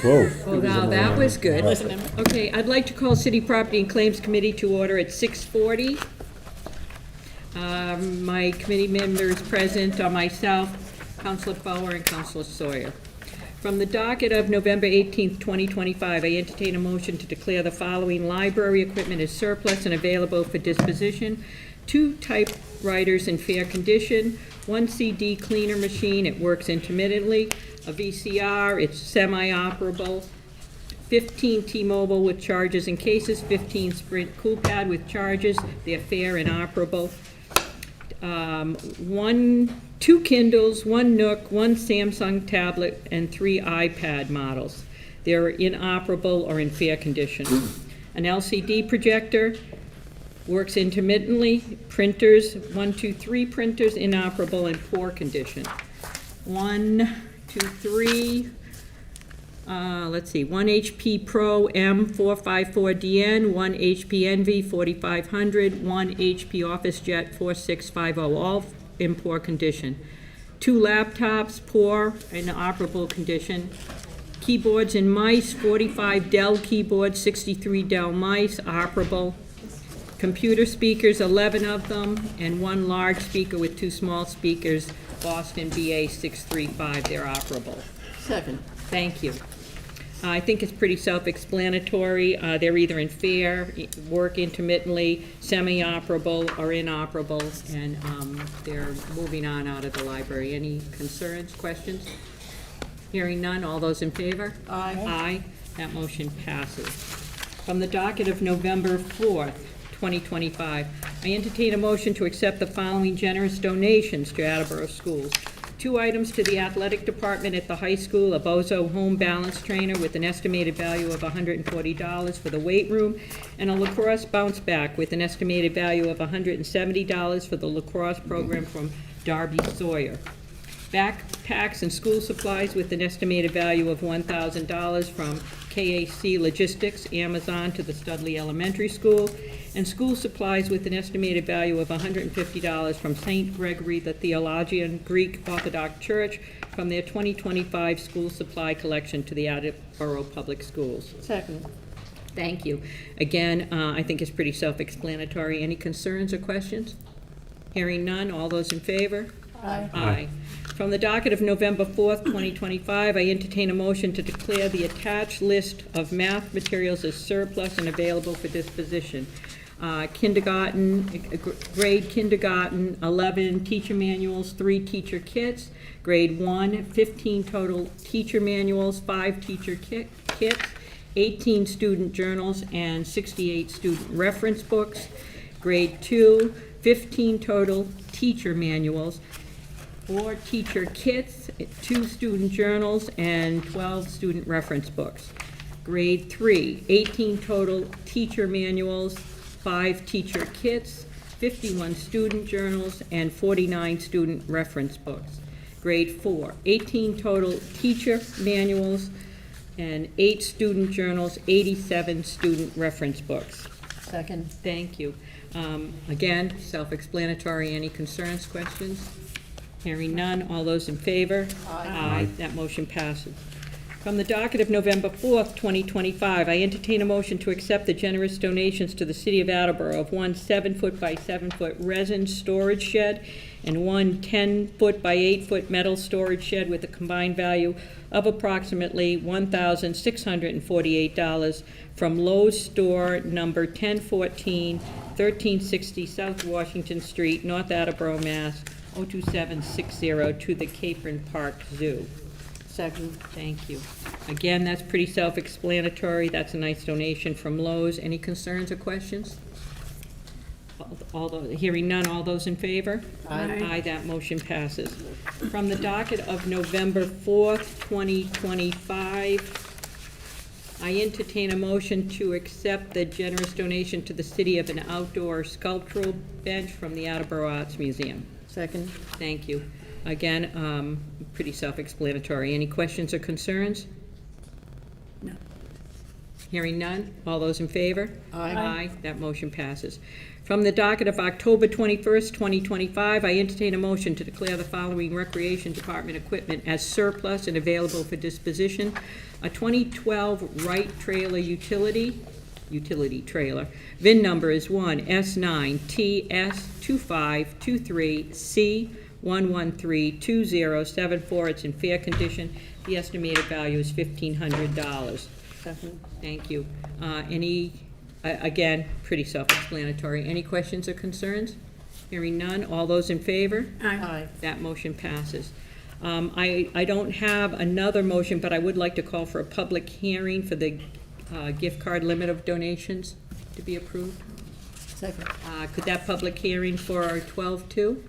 Whoa. Well, now that was good. Okay, I'd like to call City Property and Claims Committee to order at 6:40. My committee members present are myself, Councilor Fowler, and Councilor Sawyer. From the docket of November 18th, 2025, I entertain a motion to declare the following library equipment as surplus and available for disposition: 2 typewriters in fair condition, 1 CD cleaner machine, it works intermittently, a VCR, it's semi-operable, 15 T-Mobile with chargers and cases, 15 Sprint Cool Pad with chargers, they're fair and operable, 2 Kindles, 1 Nook, 1 Samsung tablet, and 3 iPad models. They're inoperable or in fair condition. An LCD projector, works intermittently. Printers, 1, 2, 3 printers, inoperable and poor condition. 1, 2, 3, let's see, 1 HP Pro M454DN, 1 HP Envy 4500, 1 HP OfficeJet 4650, all in poor condition. 2 laptops, poor and operable condition. Keyboards and mice, 45 Dell keyboards, 63 Dell mice, operable. Computer speakers, 11 of them, and 1 large speaker with 2 small speakers, Boston BA 635, they're operable. Second. Thank you. I think it's pretty self-explanatory. They're either in fair, work intermittently, semi-operable, or inoperable, and they're moving on out of the library. Any concerns, questions? Hearing none, all those in favor? Aye. Aye. That motion passes. From the docket of November 4th, 2025, I entertain a motion to accept the following generous donations to Attleboro schools. 2 items to the athletic department at the high school, a Bozo home balance trainer with an estimated value of $140 for the weight room, and a lacrosse bounce back with an estimated value of $170 for the lacrosse program from Darby Sawyer. Backpacks and school supplies with an estimated value of $1,000 from KAC Logistics, Amazon to the Studley Elementary School, and school supplies with an estimated value of $150 from St. Gregory the Theologian Greek Orthodox Church from their 2025 school supply collection to the Attleboro Public Schools. Second. Thank you. Again, I think it's pretty self-explanatory. Any concerns or questions? Hearing none, all those in favor? Aye. Aye. From the docket of November 4th, 2025, I entertain a motion to declare the attached list of math materials as surplus and available for disposition. Grade kindergarten, 11 teacher manuals, 3 teacher kits. Grade 1, 15 total teacher manuals, 5 teacher kits, 18 student journals, and 68 student reference books. Grade 2, 15 total teacher manuals, 4 teacher kits, 2 student journals, and 12 student reference books. Grade 3, 18 total teacher manuals, 5 teacher kits, 51 student journals, and 49 student reference books. Grade 4, 18 total teacher manuals, and 8 student journals, 87 student reference books. Second. Thank you. Again, self-explanatory. Any concerns, questions? Hearing none, all those in favor? Aye. That motion passes. From the docket of November 4th, 2025, I entertain a motion to accept the generous donations to the City of Attleboro of 1 7-foot by 7-foot resin storage shed and 1 10-foot by 8-foot metal storage shed with a combined value of approximately $1,648 from Lowe's store number 1014, 1360 South Washington Street, North Attleboro, Mass. 02760 to the Capron Park Zoo. Second. Thank you. Again, that's pretty self-explanatory. That's a nice donation from Lowe's. Any concerns or questions? Hearing none, all those in favor? Aye. Aye, that motion passes. From the docket of November 4th, 2025, I entertain a motion to accept the generous donation to the city of an outdoor sculptural bench from the Attleboro Arts Museum. Second. Thank you. Again, pretty self-explanatory. Any questions or concerns? No. Hearing none, all those in favor? Aye. Aye, that motion passes. From the docket of October 21st, 2025, I entertain a motion to declare the following Recreation Department equipment as surplus and available for disposition. A 2012 Wright Trailer utility trailer. VIN number is 1S9TS2523C1132074. It's in fair condition. The estimated value is $1,500. Second. Thank you. Again, pretty self-explanatory. Any questions or concerns? Hearing none, all those in favor? Aye. That motion passes. I don't have another motion, but I would like to call for a public hearing for the gift card limit of donations to be approved. Second. Could that public hearing for our 12-2?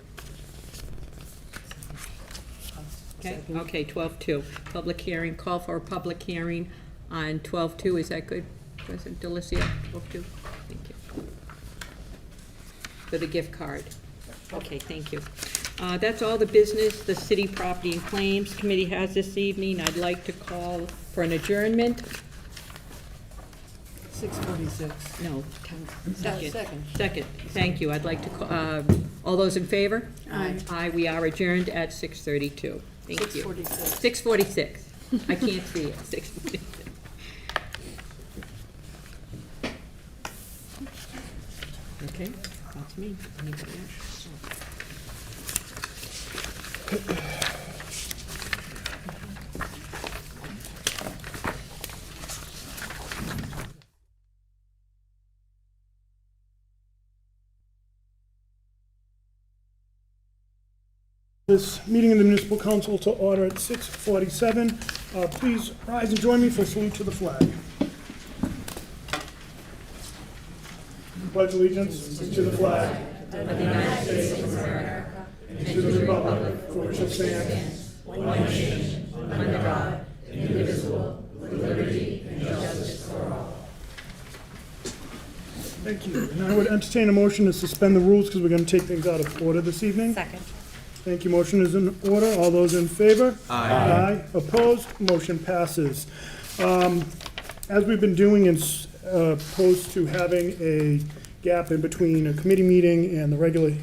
Okay, Second. okay, 12-2. Public hearing, call for a public hearing on 12-2. Is that good, President Delicia? 12-2? Thank you. For the gift card. Okay, thank you. That's all the business the City Property and Claims Committee has this evening. I'd like to call for an adjournment. 6:46. No, second. Second. Second, thank you. I'd like to, all those in favor? Aye. Aye, we are adjourned at 6:32. Thank you. 6:46. 6:46. I can't see it, 6:46. Okay, that's me. Anybody else? This meeting of the Municipal Council to order at 6:47. Please rise and join me for a salute to the flag. Pledge allegiance to the flag of the United States of America and to the republic for which it stands, one nation, under God, indivisible, with liberty and justice for all. Thank you. And I would entertain a motion to suspend the rules because we're going to take things out of order this evening. Second. Thank you. Motion is in order. All those in favor? Aye. Aye. Opposed? Motion passes. As we've been doing, opposed to having a gap in between a committee meeting and the regular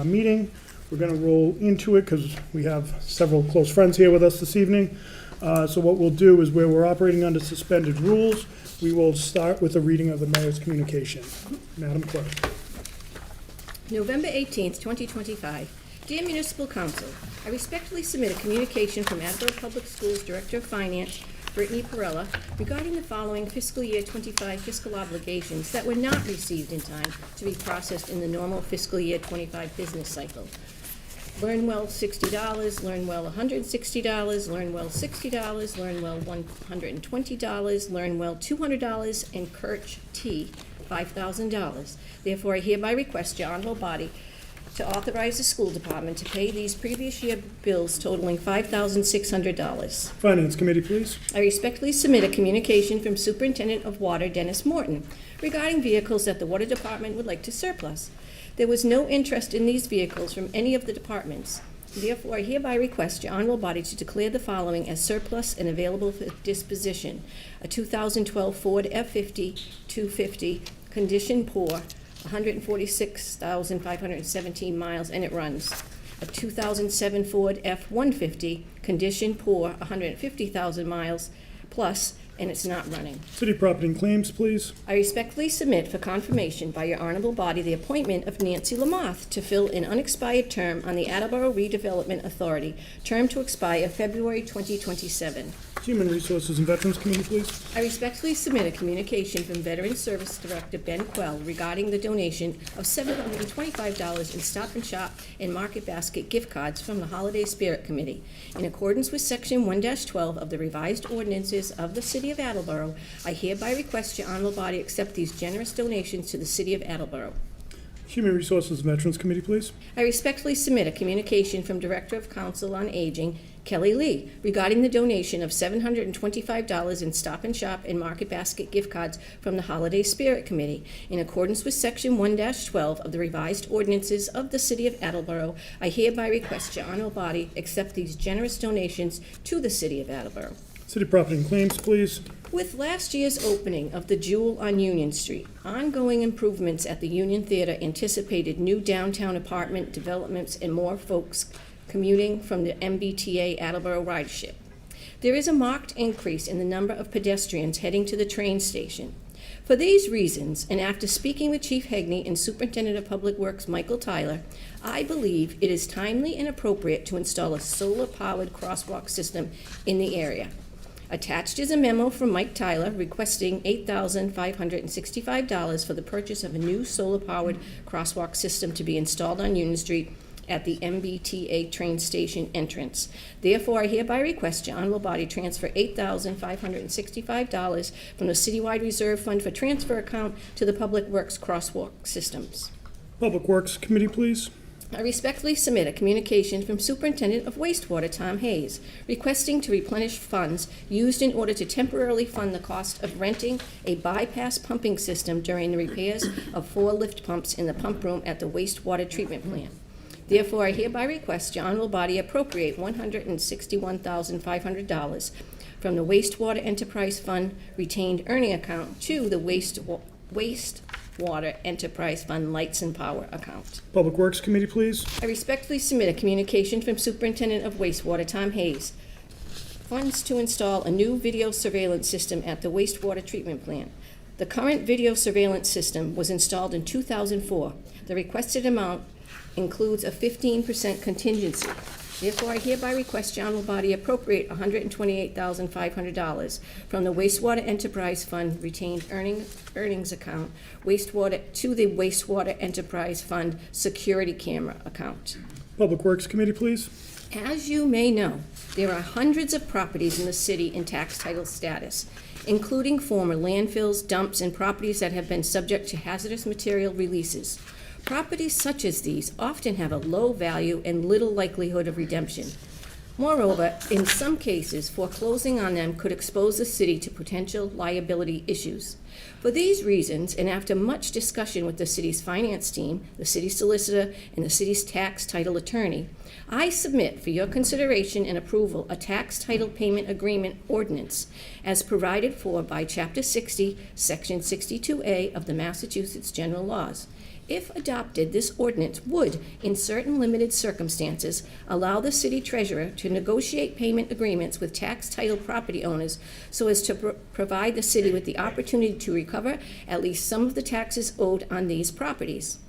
meeting, we're going to roll into it because we have several close friends here with us this evening. So what we'll do is, where we're operating under suspended rules, we will start with a reading of the mayor's communication. Madam Clerk. November 18th, 2025. Dear Municipal Council, I respectfully submit a communication from Attleboro Public Schools Director of Finance, Brittany Perella, regarding the following fiscal year 25 fiscal obligations that were not received in time to be processed in the normal fiscal year 25 business cycle. Learn Well $60, Learn Well $160, Learn Well $60, Learn Well $120, Learn Well $200, and Kirch T $5,000. Therefore, I hereby request your honorable body to authorize the school department to pay these previous year bills totaling $5,600. Finance Committee, please. I respectfully submit a communication from Superintendent of Water Dennis Morton regarding vehicles that the Water Department would like to surplus. There was no interest in these vehicles from any of the departments. Therefore, I hereby request your honorable body to declare the following as surplus and available for disposition. A 2012 Ford F-50 250, condition poor, 146,517 miles, and it runs. A 2007 Ford F-150, condition poor, 150,000 miles plus, and it's not running. City Property and Claims, please. I respectfully submit for confirmation by your honorable body the appointment of Nancy Lamoth to fill an unexpired term on the Attleboro Redevelopment Authority, term to expire February 2027. Human Resources and Veterans Committee, please. I respectfully submit a communication from Veteran Service Director Ben Quell regarding the donation of $725 in Stop and Shop and Market Basket gift cards from the Holiday Spirit Committee. In accordance with Section 1-12 of the revised ordinances of the City of Attleboro, I hereby request your honorable body accept these generous donations to the City of Attleboro. Human Resources and Veterans Committee, please. I respectfully submit a communication from Director of Council on Aging, Kelly Lee, regarding the donation of $725 in Stop and Shop and Market Basket gift cards from the Holiday Spirit Committee. In accordance with Section 1-12 of the revised ordinances of the City of Attleboro, I hereby request your honorable body accept these generous donations to the City of Attleboro. City Property and Claims, please. With last year's opening of the Jewel on Union Street, ongoing improvements at the Union Theater anticipated new downtown apartment developments and more folks commuting from the MBTA Attleboro ridership. There is a marked increase in the number of pedestrians heading to the train station. For these reasons, and after speaking with Chief Hegney and Superintendent of Public Works Michael Tyler, I believe it is timely and appropriate to install a solar-powered crosswalk system in the area. Attached is a memo from Mike Tyler requesting $8,565 for the purchase of a new solar-powered crosswalk system to be installed on Union Street at the MBTA train station entrance. Therefore, I hereby request your honorable body transfer $8,565 from the citywide reserve fund for transfer account to the Public Works crosswalk systems. Public Works Committee, please. I respectfully submit a communication from Superintendent of Wastewater Tom Hayes requesting to replenish funds used in order to temporarily fund the cost of renting a bypass pumping system during the repairs of 4 lift pumps in the pump room at the wastewater treatment plant. Therefore, I hereby request your honorable body appropriate $161,500 from the Wastewater Enterprise Fund retained earning account to the Wastewater Enterprise Fund Lights and Power account. Public Works Committee, please. I respectfully submit a communication from Superintendent of Wastewater Tom Hayes. Funds to install a new video surveillance system at the wastewater treatment plant. The current video surveillance system was installed in 2004. The requested amount includes a 15% contingency. Therefore, I hereby request your honorable body appropriate $128,500 from the Wastewater Enterprise Fund retained earnings account wastewater to the Wastewater Enterprise Fund security camera account. Public Works Committee, please. As you may know, there are hundreds of properties in the city in tax title status, including former landfills, dumps, and properties that have been subject to hazardous material releases. Properties such as these often have a low value and little likelihood of redemption. Moreover, in some cases, foreclosing on them could expose the city to potential liability issues. For these reasons, and after much discussion with the city's finance team, the city solicitor, and the city's tax title attorney, I submit for your consideration and approval a tax title payment agreement ordinance as provided for by Chapter 60, Section 62A of the Massachusetts General Laws. If adopted, this ordinance would, in certain limited circumstances, allow the city treasurer to negotiate payment agreements with tax title property owners so as to provide the city with the opportunity to recover at least some of the taxes owed on these properties.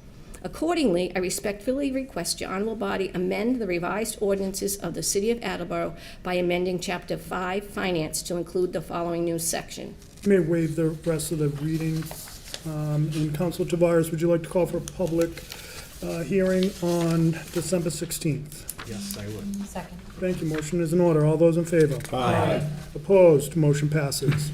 Accordingly, I respectfully request your honorable body amend the revised ordinances of the City of Attleboro by amending Chapter 5, Finance, to include the following new section. You may waive the rest of the reading. And Council Tavares, would you like to call for a public hearing on December 16th? Yes, I would. Second. Thank you. Motion is in order. All those in favor? Aye. Opposed? Motion passes.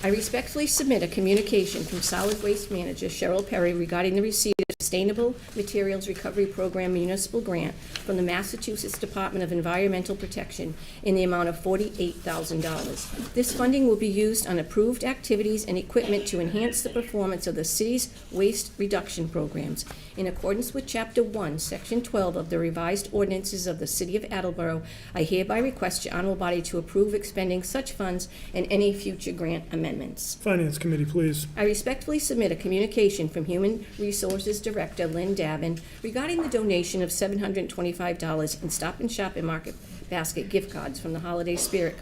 I respectfully submit a communication from Solid Waste Manager Cheryl Perry regarding the receipt of Sustainable Materials Recovery Program municipal grant from the Massachusetts Department of Environmental Protection in the amount of $48,000. This funding will be used on approved activities and equipment to enhance the performance of the city's waste reduction programs. In accordance with Chapter 1, Section 12 of the revised ordinances of the City of Attleboro, I hereby request your honorable body to approve expending such funds and any future grant amendments. Finance Committee, please. I respectfully submit a communication from Human Resources Director Lynn Davin regarding the donation of $725 in Stop and Shop and Market Basket gift cards from the Holiday Spirit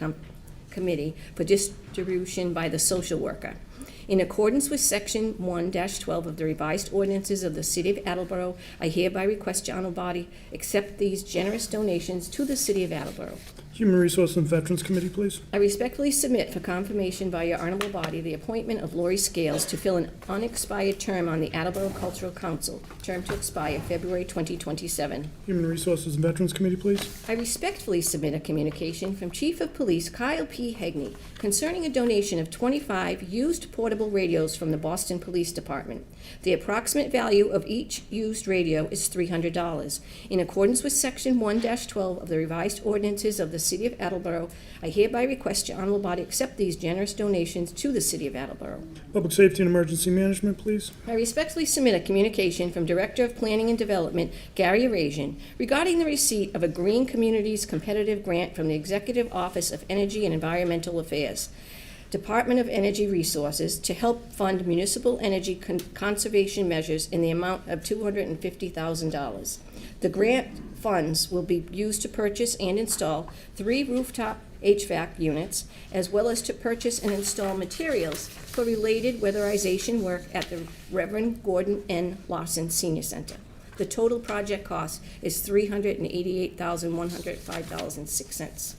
Committee for distribution by the social worker. In accordance with Section 1-12 of the revised ordinances of the City of Attleboro, I hereby request your honorable body accept these generous donations to the City of Attleboro. Human Resource and Veterans Committee, please. I respectfully submit for confirmation by your honorable body the appointment of Lori Scales to fill an unexpired term on the Attleboro Cultural Council, term to expire February 2027. Human Resources and Veterans Committee, please. I respectfully submit a communication from Chief of Police Kyle P. Hegney concerning a donation of 25 used portable radios from the Boston Police Department. The approximate value of each used radio is $300. In accordance with Section 1-12 of the revised ordinances of the City of Attleboro, I hereby request your honorable body accept these generous donations to the City of Attleboro. Public Safety and Emergency Management, please. I respectfully submit a communication from Director of Planning and Development, Gary Arazian, regarding the receipt of a Green Communities Competitive Grant from the Executive Office of Energy and Environmental Affairs. Department of Energy Resources to help fund municipal energy conservation measures in the amount of $250,000. The grant funds will be used to purchase and install 3 rooftop HVAC units, as well as to purchase and install materials for related weatherization work at the Reverend Gordon N. Lawson Senior Center. The total project cost is $388,105.06.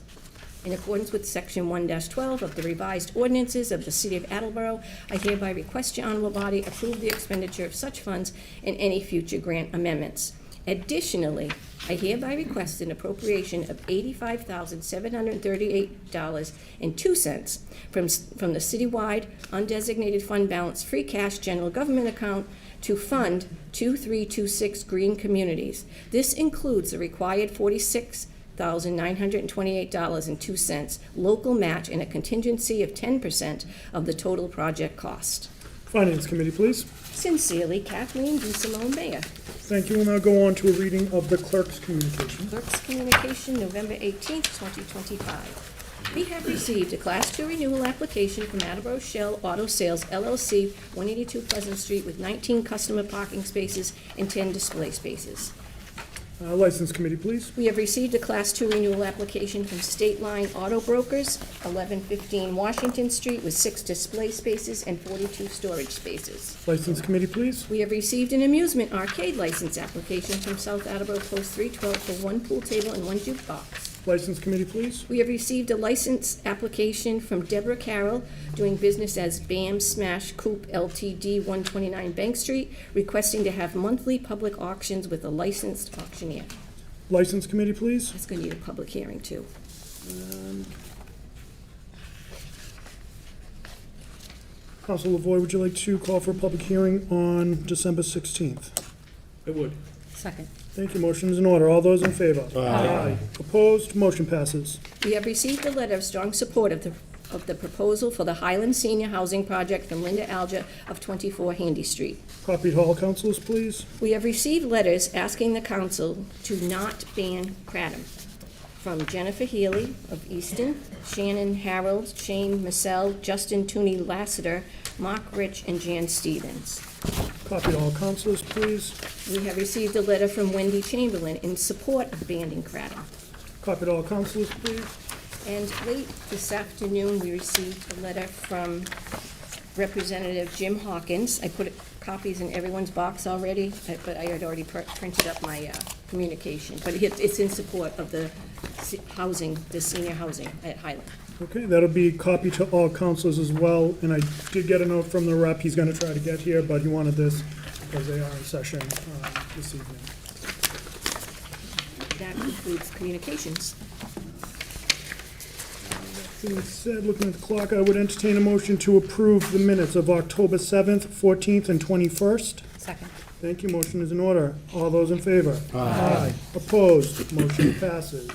In accordance with Section 1-12 of the revised ordinances of the City of Attleboro, I hereby request your honorable body approve the expenditure of such funds and any future grant amendments. Additionally, I hereby request an appropriation of $85,738.02 from the citywide undesignated fund balance free cash general government account to fund 2326 Green Communities. This includes the required $46,928.02 local match and a contingency of 10% of the total project cost. Finance Committee, please. Sincerely, Kathleen DeSimone, Mayor. Thank you. We'll now go on to a reading of the clerk's communication. Clerk's communication, November 18th, 2025. We have received a Class 2 renewal application from Attleboro Shell Auto Sales LLC, 182 Pleasant Street, with 19 customer parking spaces and 10 display spaces. License Committee, please. We have received a Class 2 renewal application from State Line Auto Brokers, 1115 Washington Street, with 6 display spaces and 42 storage spaces. License Committee, please. We have received an amusement arcade license application from South Attleboro Post 312 for 1 pool table and 1 jukebox. License Committee, please. We have received a license application from Deborah Carroll, doing business as Bam Smash Coop Ltd., 129 Bank Street, requesting to have monthly public auctions with a licensed auctioneer. License Committee, please. That's going to need a public hearing, too. Council LaVoy, would you like to call for a public hearing on December 16th? It would. Second. Thank you. Motion is in order. All those in favor? Aye. Opposed? Motion passes. We have received a letter of strong support of the proposal for the Highland Senior Housing Project from Linda Alger of 24 Handy Street. Copied Hall, councilors, please. We have received letters asking the council to not ban kratom from Jennifer Healy of Easton, Shannon Harold, Shane Massell, Justin Tooney Lassiter, Mark Rich, and Jan Stevens. Copied Hall, councilors, please. We have received a letter from Wendy Chamberlain in support of banning kratom. Copied Hall, councilors, please. And late this afternoon, we received a letter from Representative Jim Hawkins. I put copies in everyone's box already, but I had already printed up my communication. But it's in support of the senior housing at Highland. Okay, that'll be copied to all councilors as well. And I did get a note from the rep. He's going to try to get here, but he wanted this because they are in session this evening. That concludes communications. Being said, looking at the clock, I would entertain a motion to approve the minutes of October 7th, 14th, and 21st. Second. Thank you. Motion is in order. All those in favor? Aye. Opposed? Motion passes.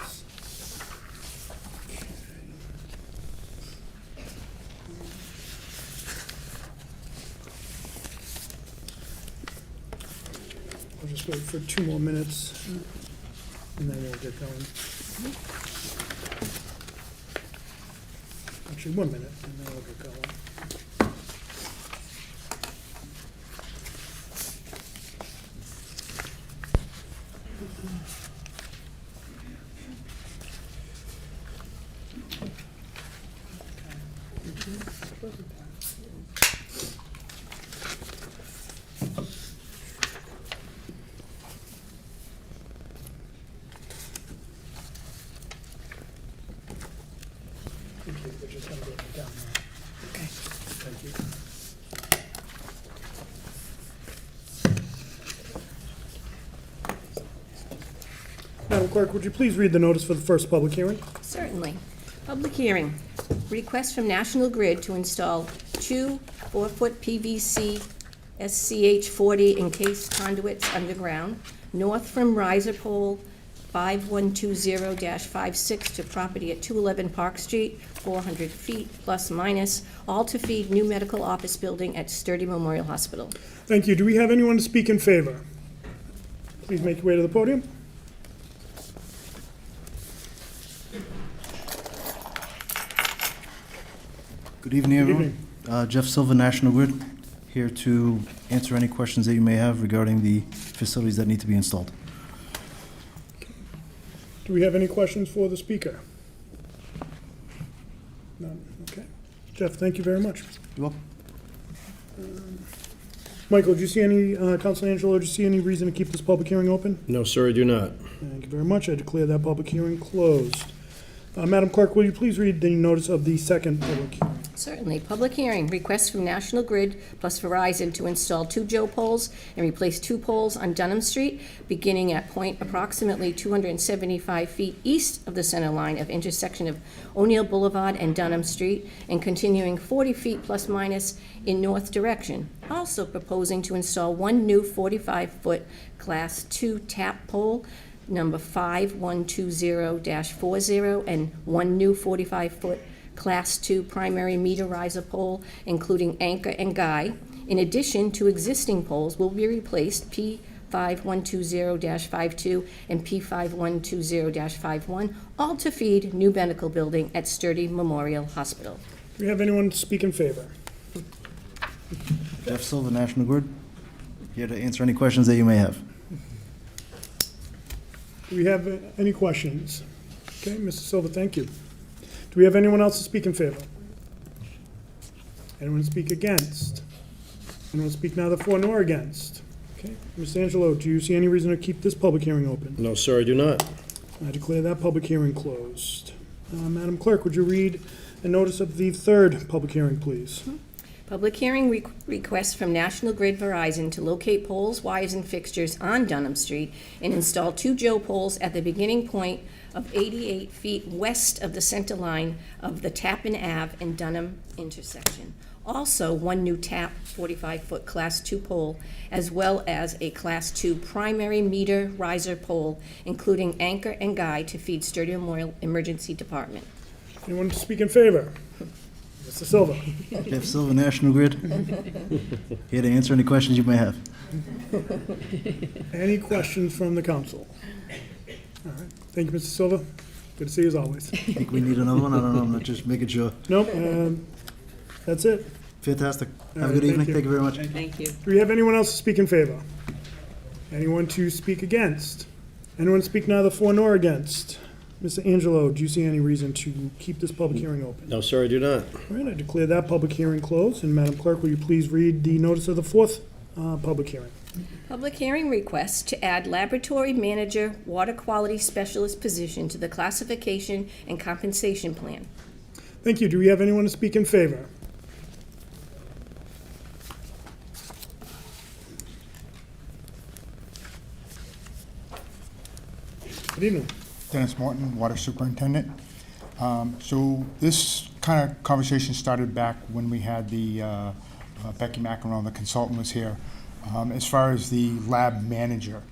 I'll just wait for 2 more minutes, and then we'll get going. Actually, 1 minute, and then we'll get going. We're just gonna go down now. Okay. Thank you. Madam Clerk, would you please read the notice for the first public hearing? Certainly. Public hearing. Request from National Grid to install 2 4-foot PVC SCH 40 encased conduits underground, north from riser pole 5120-56 to property at 211 Park Street, 400 feet plus minus, all to feed new medical office building at Sturdy Memorial Hospital. Thank you. Do we have anyone to speak in favor? Please make your way to the podium. Good evening, Good everyone. Jeff Silva, National Grid, here to answer any questions that you may have regarding the facilities that need to be installed. Do we have any questions for the speaker? None, okay. Jeff, thank you very much. You're welcome. Michael, do you see any, Council Angelo, do you see any reason to keep this public hearing open? No, sir, I do not. Thank you very much. I declare that public hearing closed. Madam Clerk, will you please read the notice of the second public hearing? Certainly. Public hearing, request from National Grid plus Verizon to install 2 Joe poles and replace 2 poles on Dunham Street, beginning at point approximately 275 feet east of the center line of intersection of O'Neill Boulevard and Dunham Street, and continuing 40 feet plus minus in north direction. Also proposing to install 1 new 45-foot Class 2 tap pole, number 5120-40, and 1 new 45-foot Class 2 primary meter riser pole, including anchor and guy. In addition to existing poles will be replaced P5120-52 and P5120-51, all to feed new medical building at Sturdy Memorial Hospital. Do we have anyone to speak in favor? Jeff Silva, National Grid, here to answer any questions that you may have. Do we have any questions? Okay, Mr. Silva, thank you. Do we have anyone else to speak in favor? Anyone speak against? Anyone speak neither for nor against? Okay, Ms. Angelo, do you see any reason to keep this public hearing open? No, sir, I do not. I declare that public hearing closed. Madam Clerk, would you read a notice of the third public hearing, please? Public hearing request from National Grid Verizon to locate poles, wires, and fixtures on Dunham Street and install 2 Joe poles at the beginning point of 88 feet west of the center line of the Tappan Ave and Dunham intersection. Also, 1 new tap 45-foot Class 2 pole, as well as a Class 2 primary meter riser pole, including anchor and guy to feed Sturdy Memorial Emergency Department. Anyone to speak in favor? Mr. Silva? Jeff Silva, National Grid, here to answer any questions you may have. Any questions from the council? All right, thank you, Mr. Silva. Good to see you as always. I think we need another one. I don't know. I'm not just making sure. Nope, that's it. Fantastic. Have All a right, good thank evening. you. Thank you very much. Thank you. Do we have anyone else to speak in favor? Anyone to speak against? Anyone speak neither for nor against? Mr. Angelo, do you see any reason to keep this public hearing open? No, sir, I do not. All right, I declare that public hearing closed, and Madam Clerk, will you please read the notice of the fourth public hearing? Public hearing request to add laboratory manager, water quality specialist position to the classification and compensation plan. Thank you. Do we have anyone to speak in favor? Good evening. Dennis Morton, Water Superintendent. So this kind of conversation started back when we had the Becky Macaron, the consultant, was here. As far as the lab manager,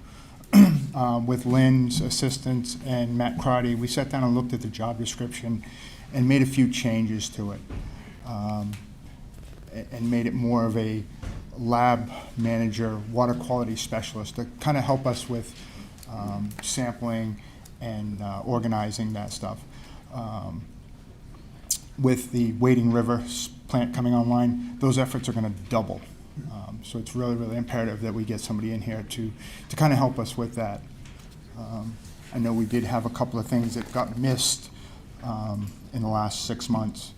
with Lynn's assistance and Matt Crotty, we sat down and looked at the job description and made a few changes to it, and made it more of a lab manager, water quality specialist to kind of help us with sampling and organizing that stuff. With the Wading River plant coming online, those efforts are going to double. So it's really, really imperative that we get somebody in here to kind of help us with that. I know we did have a couple of things that got missed in the last 6 months.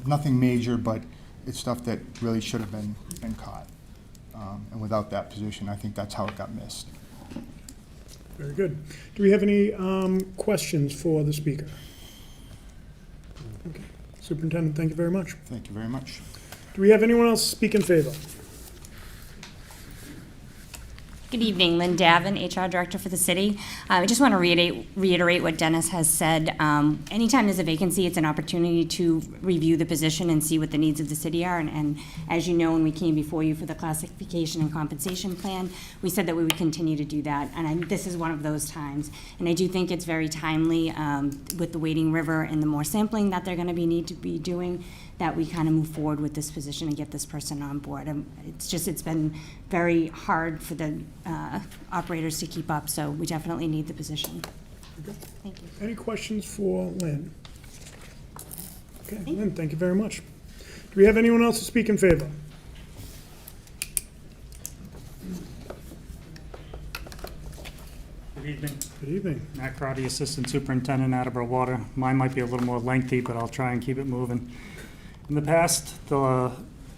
Nothing major, but it's stuff that really should have been caught. And without that position, I think that's how it got missed. Very good. Do we have any questions for the speaker? Okay. Superintendent, thank you very much. Thank you very much. Do we have anyone else speak in favor? Good evening, Lynn Davin, HR Director for the city. I just want to reiterate what Dennis has said. Anytime there's a vacancy, it's an opportunity to review the position and see what the needs of the city are. And as you know, when we came before you for the classification and compensation plan, we said that we would continue to do that. And this is one of those times. And I do think it's very timely with the Wading River and the more sampling that they're going to need to be doing, that we kind of move forward with this position and get this person on board. It's been very hard for the operators to keep up, so we definitely need the position. Okay. Thank you. Any questions for Lynn? Okay, Lynn, thank you very much. Do we have anyone else to speak in favor? Good evening. Good evening. Matt Crotty, Assistant Superintendent, Attleboro Water. Mine might be a little more lengthy, but I'll try and keep it moving. In the past, the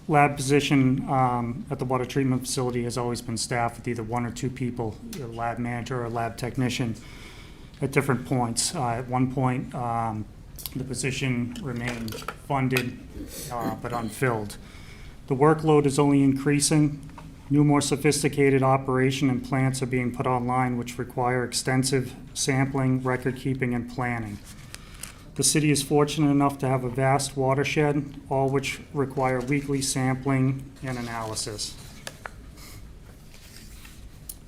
lab position at the water treatment facility has always been staffed with either one or two people, a lab manager or a lab technician, at different points. At one point, the position remained funded but unfilled. The workload is only increasing. New, more sophisticated operation and plants are being put online, which require extensive sampling, record keeping, and planning. The city is fortunate enough to have a vast watershed, all which require weekly sampling and analysis.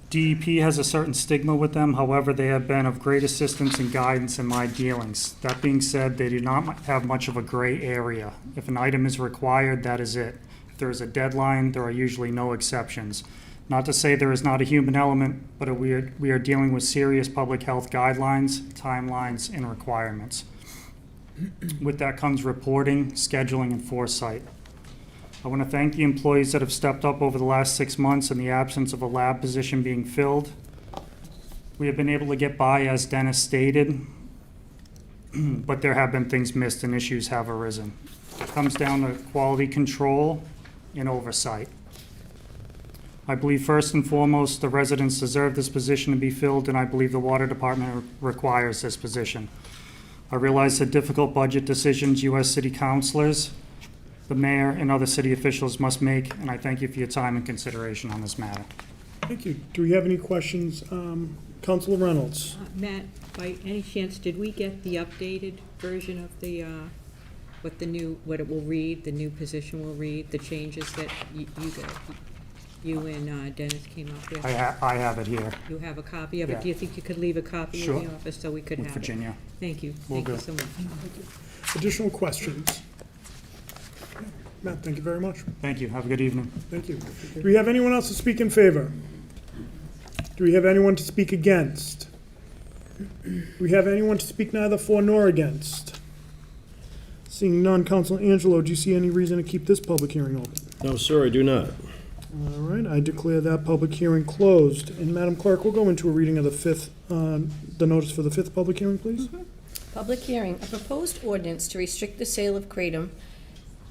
DEP has a certain stigma with them, however, they have been of great assistance and guidance in my dealings. That being said, they do not have much of a gray area. If an item is required, that is it. If there is a deadline, there are usually no exceptions. Not to say there is not a human element, but we are dealing with serious public health guidelines, timelines, and requirements. With that comes reporting, scheduling, and foresight. I want to thank the employees that have stepped up over the last 6 months in the absence of a lab position being filled. We have been able to get by, as Dennis stated, but there have been things missed and issues have arisen. It comes down to quality control and oversight. I believe first and foremost, the residents deserve this position to be filled, and I believe the water department requires this position. I realize the difficult budget decisions U.S. city councilors, the mayor, and other city officials must make, and I thank you for your time and consideration on this matter. Thank you. Do we have any questions? Councilor Reynolds? Matt, by any chance, did we get the updated version of the, what it will read, the new position will read, the changes that you and Dennis came up with? I have it here You have a copy of it? Yeah. Do you think you could leave a copy Sure. in the office so we could with have it? Virginia. Thank you. Will Thank you do. so much. Additional questions? Matt, thank you very much. Thank you. Have a good evening. Thank you. Do we have anyone else to speak in favor? Do we have anyone to speak against? Do we have anyone to speak neither for nor against? Seeing none, Councilor Angelo, do you see any reason to keep this public hearing open? No, sir, I do not. All right, I declare that public hearing closed. And Madam Clerk, we'll go into a reading of the notice for the fifth public hearing, please. Public hearing, a proposed ordinance to restrict the sale of kratom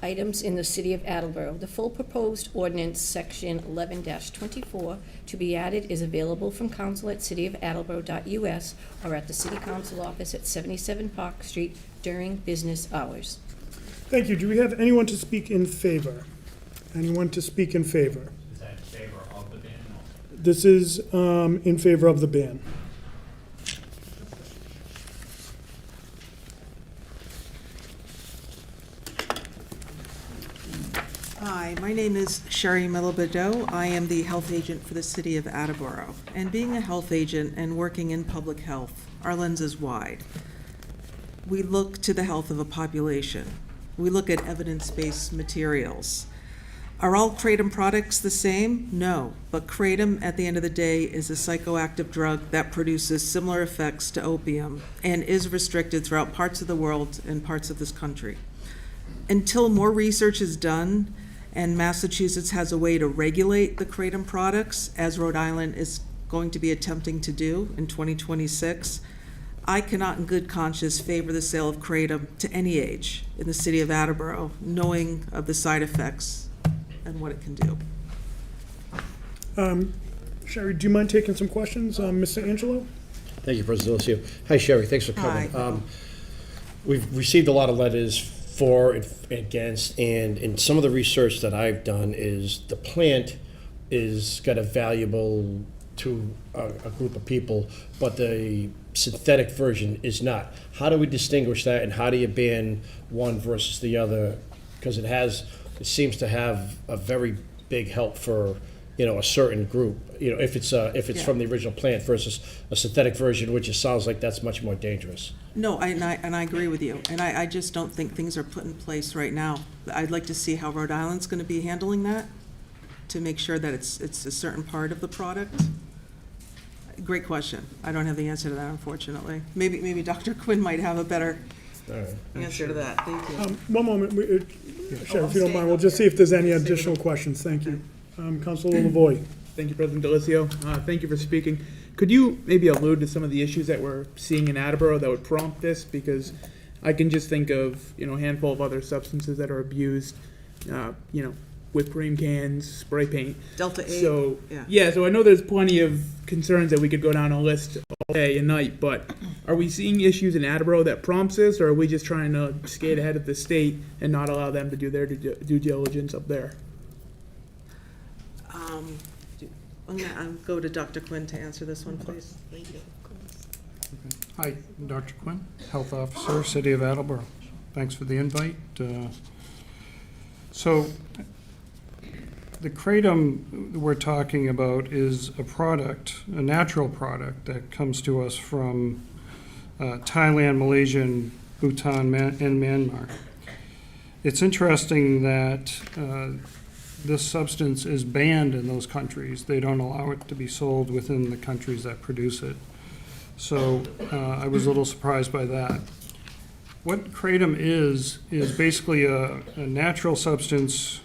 items in the city of Attleboro. The full proposed ordinance, section 11-24, to be added is available from council at cityofattleboro.us or at the city council office at 77 Park Street during business hours. Thank you. Do we have anyone to speak in favor? Anyone to speak in favor? Is that in favor of the ban? This is in favor of the ban. Hi, my name is Sherry Millibadeau. I am the health agent for the city of Attleboro. And being a health agent and working in public health, our lens is wide. We look to the health of a population. We look at evidence-based materials. Are all kratom products the same? No, but kratom at the end of the day is a psychoactive drug that produces similar effects to opium and is restricted throughout parts of the world and parts of this country. Until more research is done and Massachusetts has a way to regulate the kratom products, as Rhode Island is going to be attempting to do in 2026, I cannot in good conscience favor the sale of kratom to any age in the city of Attleboro, knowing of the side effects and what it can do. Sherry, do you mind taking some questions? Mr. Angelo? Thank you, President Delacio. Hi, Sherry, thanks for coming. Hi. We've received a lot of letters for and against, and in some of the research that I've done is the plant is got a valuable to a group of people, but the synthetic version is not. How do we distinguish that, and how do you ban one versus the other? Because it seems to have a very big help for, a certain group. If it's Yeah. from the original plant versus a synthetic version, which it sounds like that's much more dangerous. No, and I agree with you, and I just don't think things are put in place right now. I'd like to see how Rhode Island's gonna be handling that, to make sure that it's a certain part of the product. Great question. I don't have the answer to that, unfortunately. Maybe Dr. Quinn might have a better All right. answer to that. Thank you. One moment, Sheriff, if you don't mind, we'll just see if there's any additional questions. Thank you. Councilor Lavoy. Thank you, President Delicio. Thank you for speaking. Could you maybe allude to some of the issues that we're seeing in Attleboro that would prompt this? Because I can just think of, a handful of other substances that are abused, whipped cream cans, spray paint. Delta 8. So, yeah. so I know there's plenty of concerns that we could go down a list all day and night, but are we seeing issues in Attleboro that prompts this, or are we just trying to skate ahead of the state and not allow them to do their due diligence up there? I'm going to go to Dr. Quinn to answer this one, please. Thank you. Hi, Dr. Quinn, Health Officer, City of Attleboro. Thanks for the invite. So the kratom we're talking about is a product, a natural product that comes to us from Thailand, Malaysia, and Bhutan, and Myanmar. It's interesting that this substance is banned in those countries. They don't allow it to be sold within the countries that produce it. So I was a little surprised by that. What kratom is basically a natural substance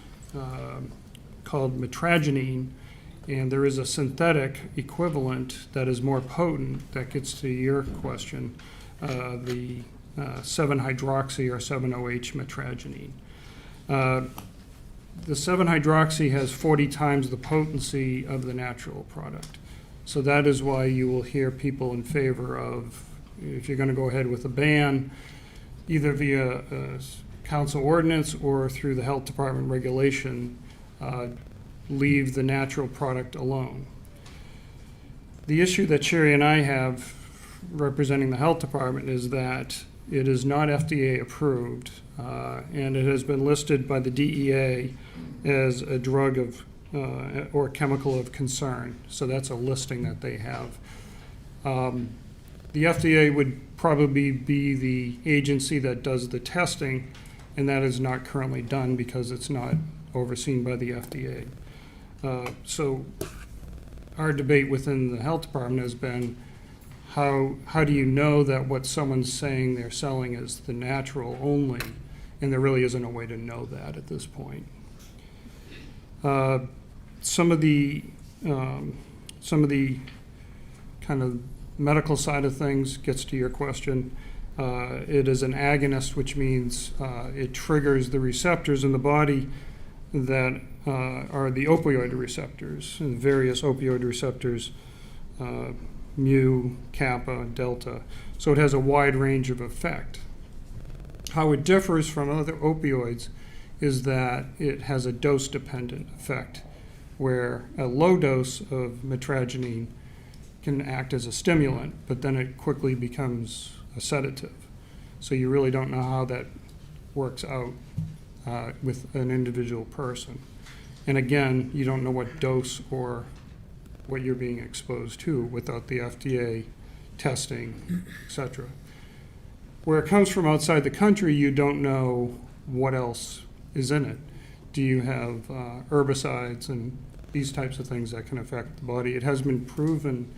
called metragenine, and there is a synthetic equivalent that is more potent, that gets to your question, the 7-hydroxy or 7-OH metragenine. The 7-hydroxy has 40 times the potency of the natural product. So that is why you will hear people in favor of, if you're going to go ahead with a ban, either via council ordinance or through the health department regulation, leave the natural product alone. The issue that Sherry and I have representing the health department is that it is not FDA approved, and it has been listed by the DEA as a drug of or chemical of concern. So that's a listing that they have. The FDA would probably be the agency that does the testing, and that is not currently done because it's not overseen by the FDA. So our debate within the health department has been, how do you know that what someone's saying they're selling is the natural only, and there really isn't a way to know that at this point. Some of the kind of medical side of things gets to your question. It is an agonist, which means it triggers the receptors in the body that are the opioid receptors, and various opioid receptors, mu, kappa, delta. So it has a wide range of effect. How it differs from other opioids is that it has a dose-dependent effect, where a low dose of metragenine can act as a stimulant, but then it quickly becomes a sedative. So you really don't know how that works out with an individual person. And again, you don't know what dose or what you're being exposed to without the FDA testing, etc. Where it comes from outside the country, you don't know what else is in it. Do you have herbicides and these types of things that can affect the body? It has been proven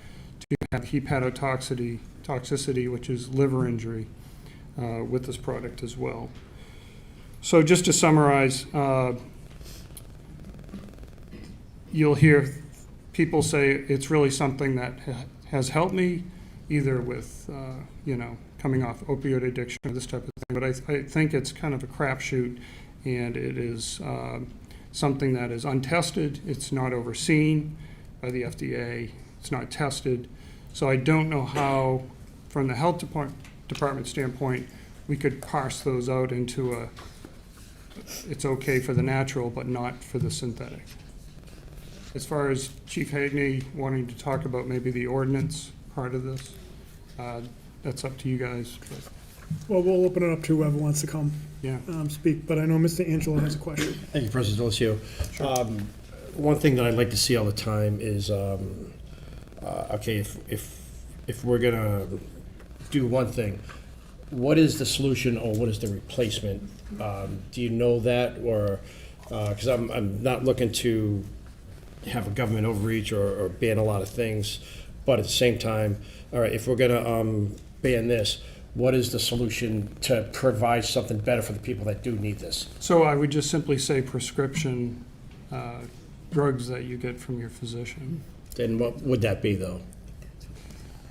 to have hepatotoxicity, which is liver injury, with this product as well. So just to summarize, you'll hear people say it's really something that has helped me, either with, coming off opioid addiction or this type of thing. But I think it's kind of a crapshoot, and it is something that is untested. It's not overseen by the FDA. It's not tested. So I don't know how, from the health department standpoint, we could parse those out into it's okay for the natural, but not for the synthetic. As far as Chief Hagney wanting to talk about maybe the ordinance part of this, that's up to you guys. But, Well, we'll open it up to whoever wants to come yeah. Speak, but I know Mr. Angelo has a question. Thank you, President Delicio. One thing that I'd like to see all the time is, okay, if we're gonna do one thing, what is the solution or what is the replacement? Do you know that, or because I'm not looking to have a government overreach or ban a lot of things, but at the same time, all right, if we're gonna ban this, what is the solution to provide something better for the people that do need this? So I would just simply say prescription drugs that you get from your physician. Then what would that be, though?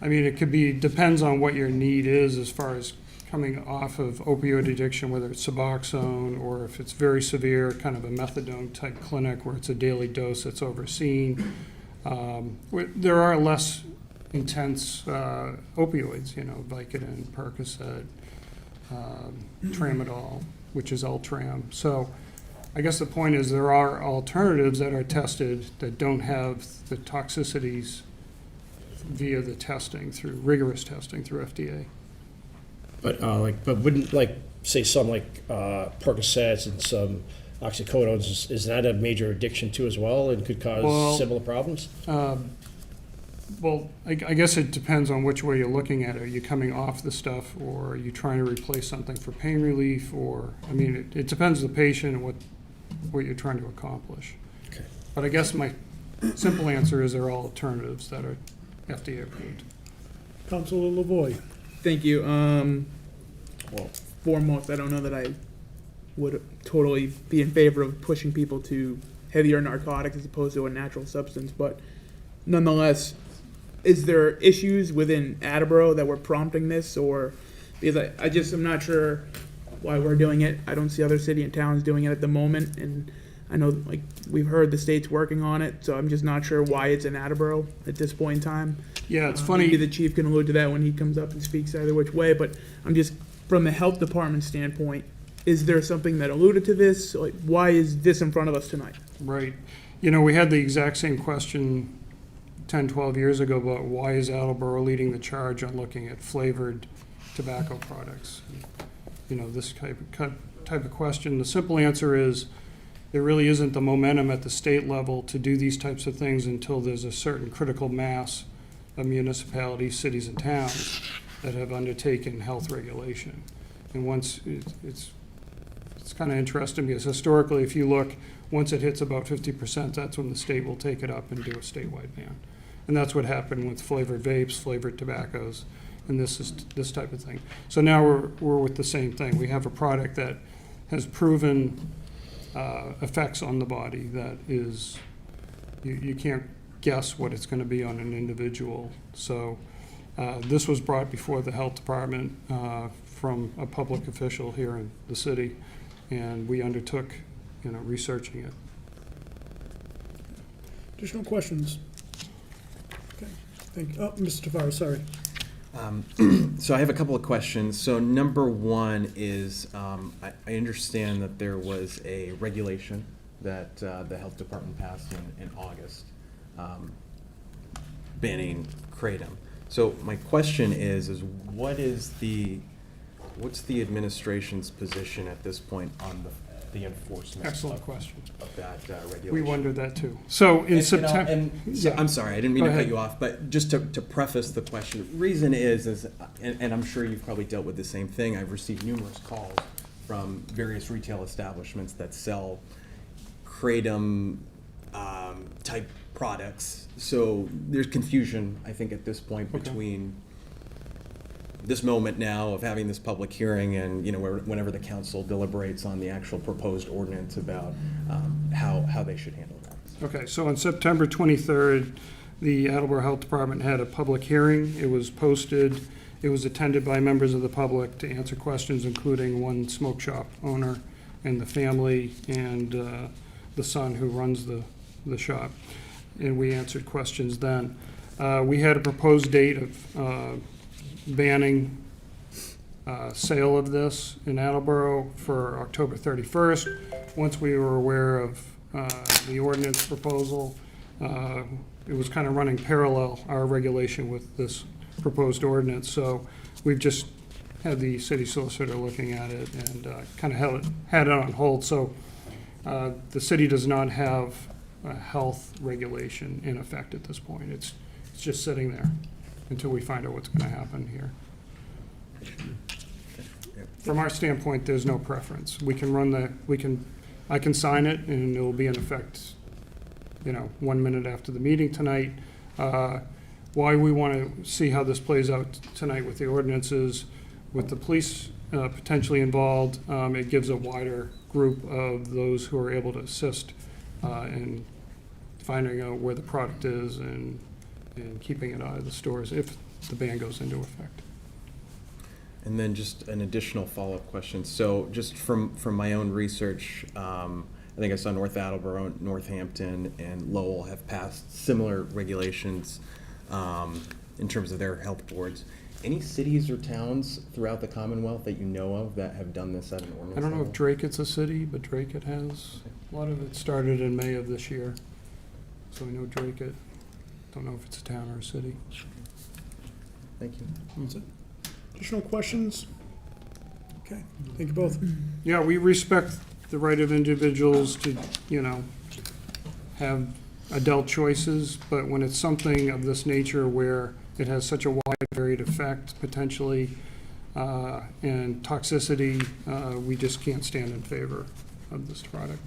I mean, it could be, depends on what your need is as far as coming off of opioid addiction, whether it's Suboxone or if it's very severe, kind of a methadone type clinic where it's a daily dose that's overseen. There are less intense opioids, Vicodin, Percocet, Tramadol, which is Ultram. So I guess the point is there are alternatives that are tested that don't have the toxicities via the testing, through rigorous testing through FDA. But wouldn't say some Percocets and some oxycodones, is that a major addiction too as well and could cause similar problems? Well, I guess it depends on which way you're looking at it. Are you coming off the stuff, or are you trying to replace something for pain relief? Or, I mean, it depends on the patient and what you're trying to accomplish. Okay. But I guess my simple answer is there are alternatives that are FDA approved. Councilor Lavoy. Thank you. Well, foremost, I don't know that I would totally be in favor of pushing people to heavier narcotics as opposed to a natural substance, but nonetheless, is there issues within Attleboro that were prompting this, or because I'm not sure why we're doing it. I don't see other city and towns doing it at the moment, and I know we've heard the state's working on it, so I'm just not sure why it's in Attleboro at this point in time. Yeah, it's funny. Maybe the chief can allude to that when he comes up and speaks either which way, but I'm just, from the health department standpoint, is there something that alluded to this? Why is this in front of us tonight? Right. We had the exact same question 10, 12 years ago about why is Attleboro leading the charge on looking at flavored tobacco products? This type of question. The simple answer is there really isn't the momentum at the state level to do these types of things until there's a certain critical mass of municipalities, cities, and towns that have undertaken health regulation. And once it's kind of interesting because historically, if you look, once it hits about 50%, that's when the state will take it up and do a statewide ban. And that's what happened with flavored vapes, flavored tobaccos, and this type of thing. So now we're with the same thing. We have a product that has proven effects on the body that is, you can't guess what it's going to be on an individual. So this was brought before the health department from a public official here in the city, and we undertook researching it. Additional questions? Okay, thank you. Oh, Mr. Tavares, sorry. So I have a couple of questions. So number one is, I understand that there was a regulation that the health department passed in August banning kratom. So my question is what's the administration's position at this point on the enforcement? Excellent question. Of that regulation. We wondered that too. So in September, I'm sorry, I didn't mean to cut ahead. you off, but just to preface the question, the reason is and I'm sure you've probably dealt with the same thing. I've received numerous calls from various retail establishments that sell kratom type products. So there's confusion, I think, at this point between this moment now of having this public hearing and whenever the council deliberates on the actual proposed ordinance about how they should handle that. Okay, so on September 23rd, the Attleboro Health Department had a public hearing. It was posted. It was attended by members of the public to answer questions, including one smoke shop owner and the family and the son who runs the shop. And we answered questions then. We had a proposed date of banning sale of this in Attleboro for October 31st. Once we were aware of the ordinance proposal, it was kind of running parallel, our regulation with this proposed ordinance. So we've just had the city solicitor looking at it and kind of had it on hold. So the city does not have a health regulation in effect at this point. It's just sitting there until we find out what's going to happen here. From our standpoint, there's no preference. We can I can sign it and it will be in effect, 1 minute after the meeting tonight. Why we want to see how this plays out tonight with the ordinances, with the police potentially involved, it gives a wider group of those who are able to assist in finding out where the product is and keeping it out of the stores if the ban goes into effect. And then just an additional follow-up question. So just from my own research, I think I saw North Attleboro, Northampton, and Lowell have passed similar regulations in terms of their health boards. Any cities or towns throughout the Commonwealth that you know of that have done this at an ordinance I don't know level? if Drake it's a city, but Drake it has. A lot of it started in May of this year. So we know Drake it. Don't know if it's a town or a city. Thank you. That's it. Additional questions? Okay, thank you both. Yeah, we respect the right of individuals to, have adult choices, but when it's something of this nature where it has such a wide varied effect potentially and toxicity, we just can't stand in favor of this product.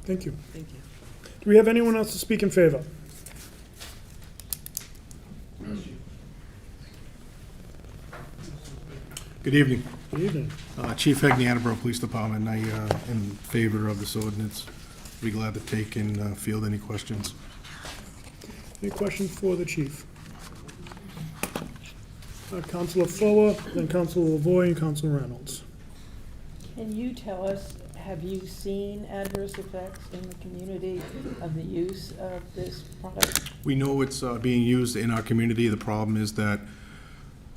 Thank you. Thank you. Do we have anyone else to speak in favor? Good evening. Good evening. Chief Hegney, Attleboro Police Department. I am in favor of this ordinance. Be glad to take and field any questions. Any questions for the chief? Councilor Foa, then Councilor Lavoy, and Councilor Reynolds. Can you tell us, have you seen adverse effects in the community of the use of this product? We know it's being used in our community. The problem is that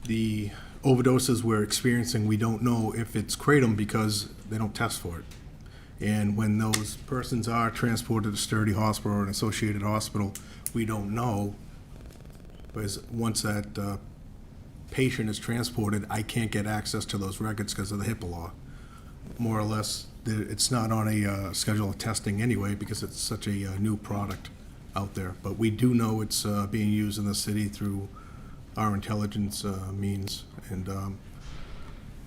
the overdoses we're experiencing, we don't know if it's kratom because they don't test for it. And when those persons are transported to Sturdy Hospital or an associated hospital, we don't know, because once that patient is transported, I can't get access to those records because of the HIPAA law. More or less, it's not on a schedule of testing anyway because it's such a new product out there. But we do know it's being used in the city through our intelligence means. And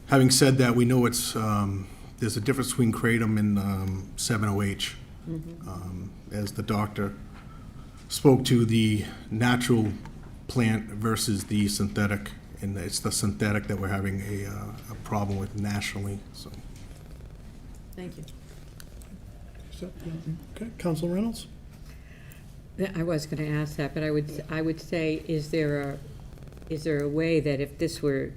having said that, we know it's there's a difference between kratom and 7-OH. As the doctor spoke to, the natural plant versus the synthetic, and it's the synthetic that we're having a problem with nationally. So. Thank you. Okay, Councilor Reynolds? I was going to ask that, but I would say, is there a way that if this were,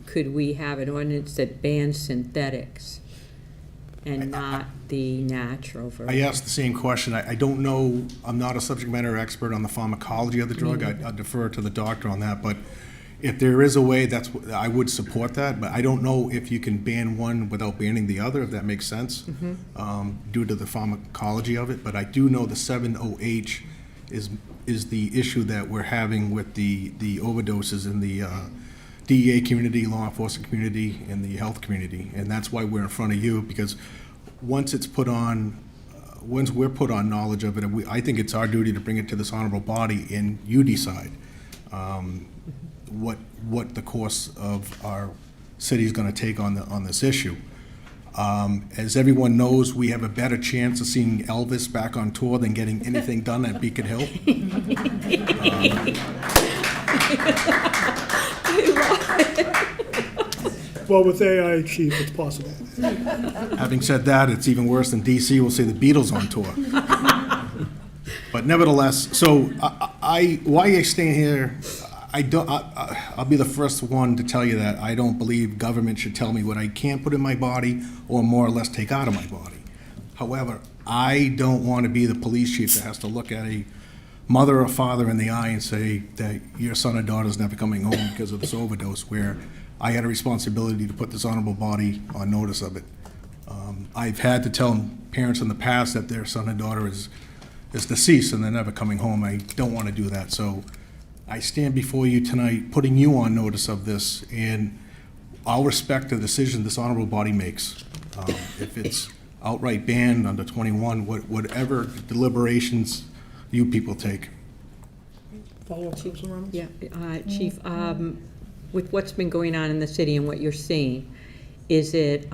could we have an ordinance that bans synthetics and not the natural version? I asked the same question. I don't know, I'm not a subject matter expert on the pharmacology of the drug. I defer to the doctor on that, but if there is a way, I would support that, but I don't know if you can ban one without banning the other, if that makes sense, due to the pharmacology of it. But I do know the 7-OH is the issue that we're having with the overdoses in the DEA community, law enforcement community, and the health community. And that's why we're in front of you, because once we're put on knowledge of it, I think it's our duty to bring it to this honorable body, and you decide what the course of our city is going to take on this issue. As everyone knows, we have a better chance of seeing Elvis back on tour than getting anything done at Beacon Hill. Well, with AI, chief, it's possible. Having said that, it's even worse than DC will see the Beatles on tour. But nevertheless, so why I stand here, I'll be the first one to tell you that I don't believe government should tell me what I can put in my body or more or less take out of my body. However, I don't want to be the police chief that has to look at a mother or father in the eye and say that your son or daughter is never coming home because of this overdose, where I had a responsibility to put this honorable body on notice of it. I've had to tell parents in the past that their son or daughter is deceased and they're never coming home. I don't want to do that. So I stand before you tonight putting you on notice of this, and I'll respect the decision this honorable body makes. If it's outright banned under 21, whatever deliberations you people take. Follow-up, Councilor Reynolds? Yeah, Chief, with what's been going on in the city and what you're seeing, is it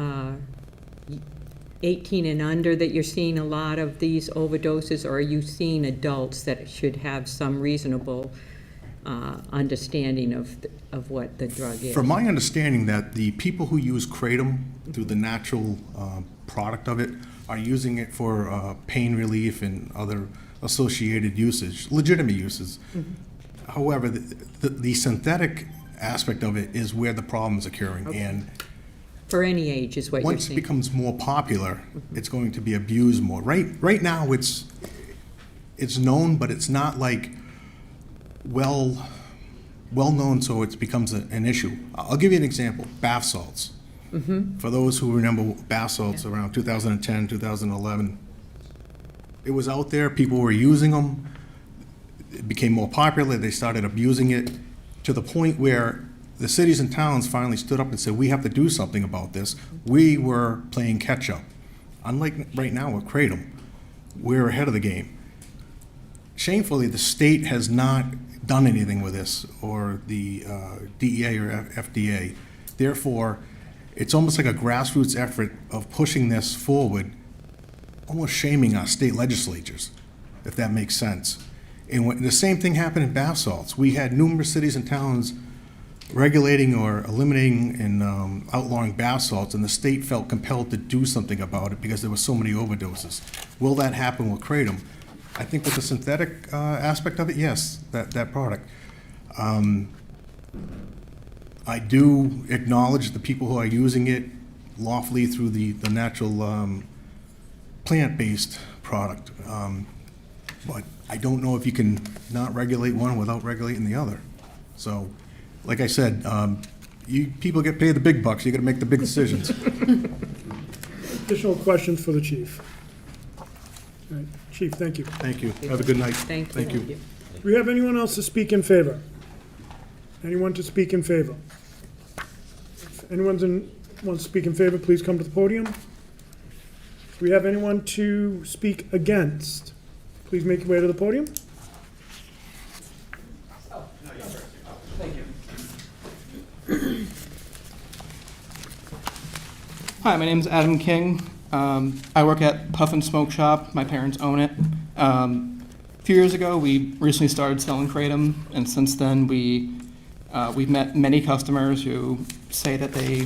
18 and under that you're seeing a lot of these overdoses, or are you seeing adults that should have some reasonable understanding of what the drug is. From my understanding, that the people who use kratom through the natural product of it are using it for pain relief and other associated usage, legitimate uses. However, the synthetic aspect of it is where the problem is occurring. And For any age is what you're once it saying. becomes more popular, it's going to be abused more. Right now, it's known, but it's not like well known, so it becomes an issue. I'll give you an example: bath salts. For those who remember bath salts around 2010, 2011, it was out there. People were using them. It became more popular. They started abusing it to the point where the cities and towns finally stood up and said, we have to do something about this. We were playing catch up. Unlike right now with kratom, we're ahead of the game. Shamefully, the state has not done anything with this, or the DEA or FDA. Therefore, it's almost like a grassroots effort of pushing this forward, almost shaming our state legislatures, if that makes sense. And the same thing happened in bath salts. We had numerous cities and towns regulating or eliminating and outlawing bath salts, and the state felt compelled to do something about it because there were so many overdoses. Will that happen with kratom? I think with the synthetic aspect of it, yes, that product. I do acknowledge the people who are using it lawfully through the natural plant-based product. But I don't know if you can not regulate one without regulating the other. So, like I said, people get paid the big bucks. You got to make the big decisions. Additional questions for the chief? All right, Chief, thank you. Thank you. Have a good night. Thank you. you. Do we have anyone else to speak in favor? Anyone to speak in favor? If anyone wants to speak in favor, please come to the podium. Do we have anyone to speak against? Please make your way to the podium. Hi, my name is Adam King. I work at Puff and Smoke Shop. My parents own it. A few years ago, we recently started selling kratom, and since then we've met many customers who say that they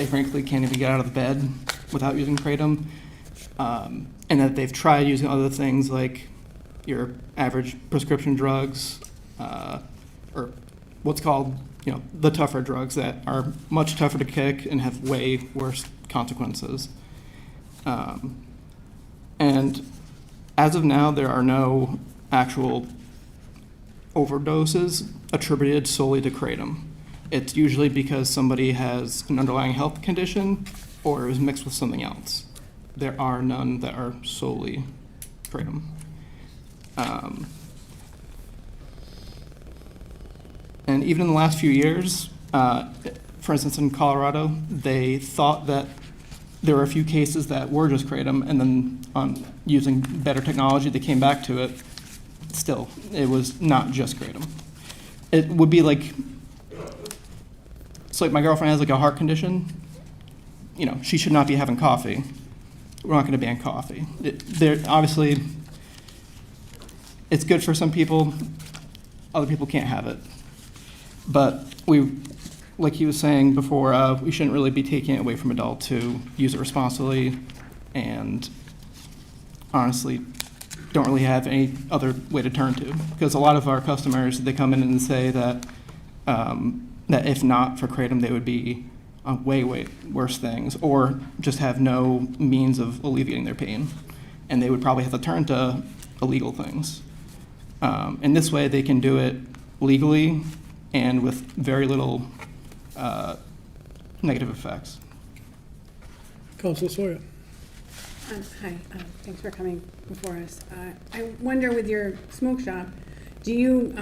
frankly can't even get out of bed without using kratom, and that they've tried using other things like your average prescription drugs, or what's called, the tougher drugs that are much tougher to kick and have way worse consequences. And as of now, there are no actual overdoses attributed solely to kratom. It's usually because somebody has an underlying health condition or is mixed with something else. There are none that are solely kratom. And even in the last few years, for instance, in Colorado, they thought that there were a few cases that were just kratom, and then on using better technology, they came back to it. Still, it was not just kratom. It would be like, it's like my girlfriend has like a heart condition. She should not be having coffee. We're not going to ban coffee. Obviously, it's good for some people. Other people can't have it. But like he was saying before, we shouldn't really be taking it away from adults to use it responsibly, and honestly, don't really have any other way to turn to. Because a lot of our customers, they come in and say that that if not for kratom, they would be on way worse things, or just have no means of alleviating their pain, and they would probably have to turn to illegal things. In this way, they can do it legally and with very little negative effects. Councilor Sawyer. Hi, thanks for coming before us. I wonder, with your smoke shop, do you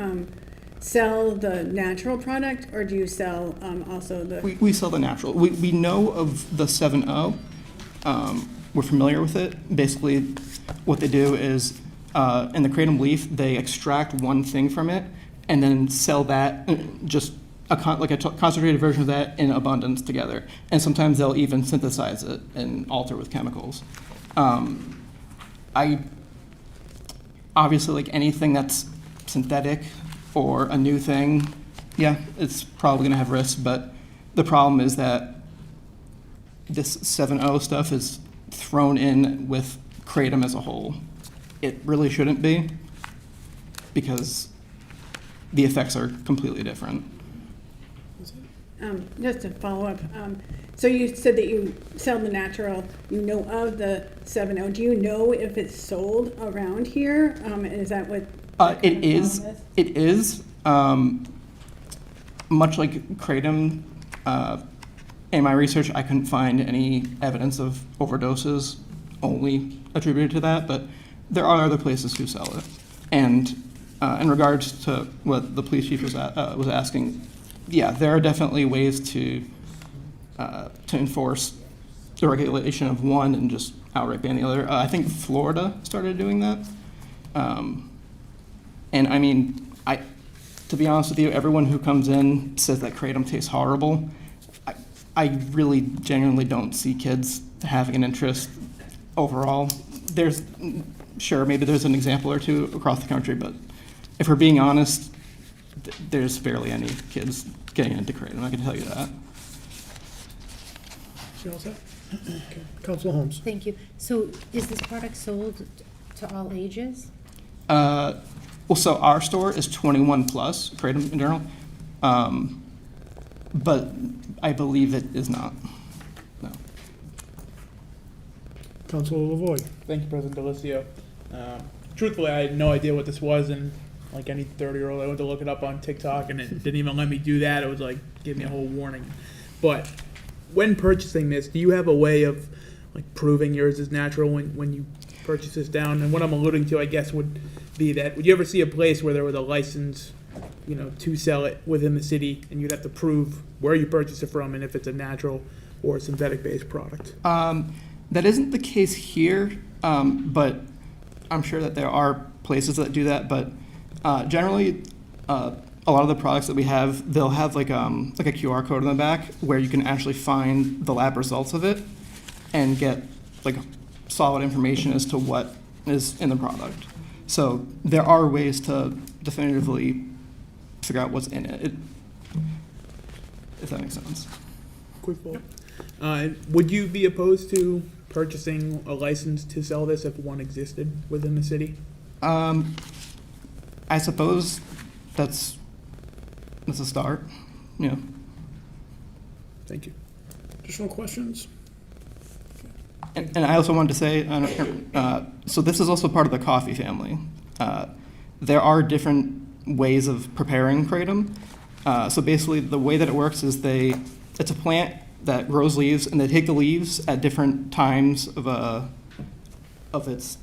sell the natural product, or do you sell also the... We sell the natural. We know of the 7.0. We're familiar with it. Basically, what they do is, in the kratom leaf, they extract one thing from it and then sell that, just a concentrated version of that in abundance together. And sometimes they'll even synthesize it and alter with chemicals. Obviously, like anything that's synthetic, or a new thing, yeah, it's probably gonna have risks, but the problem is that this 7.0 stuff is thrown in with kratom as a whole. It really shouldn't be, because the effects are completely different. Just to follow up, so you said that you sell the natural, you know of the 7.0. Do you know if it's sold around here? Is that what? It is. It is. Much like kratom, in my research, I couldn't find any evidence of overdoses only attributed to that, but there are other places who sell it. And in regards to what the police chief was asking, yeah, there are definitely ways to enforce the regulation of one and just outright ban the other. I think Florida started doing that. And I mean, to be honest with you, everyone who comes in says that kratom tastes horrible. I really genuinely don't see kids having an interest overall. Sure, maybe there's an example or two across the country, but if we're being honest, there's barely any kids getting into kratom, I can tell you that. You all set? Okay. Councilor Holmes. Thank you. So is this product sold to all ages? Well, so our store is 21 plus, kratom in general, but I believe it is not. No. Councilor Lavoy. Thank you, President Delicio. Truthfully, I had no idea what this was, and like any 30-year-old, I went to look it up on TikTok, and it didn't even let me do that. It was like, give me a whole warning. But when purchasing this, do you have a way of like proving yours is natural when you purchase this down? And what I'm alluding to, I guess, would be that, would you ever see a place where there was a license, to sell it within the city, and you'd have to prove where you purchased it from and if it's a natural or synthetic-based product? That isn't the case here, but I'm sure that there are places that do that. But generally, a lot of the products that we have, they'll have like a QR code on the back where you can actually find the lab results of it and get like solid information as to what is in the product. So there are ways to definitively figure out what's in it, if that makes sense. Quick follow-up. Would you be opposed to purchasing a license to sell this if one existed within the city? I suppose that's a start. Yeah. Thank you. Additional questions? And I also wanted to say, so this is also part of the coffee family. There are different ways of preparing kratom. So basically, the way that it works is it's a plant that grows leaves, and they take the leaves at different times of its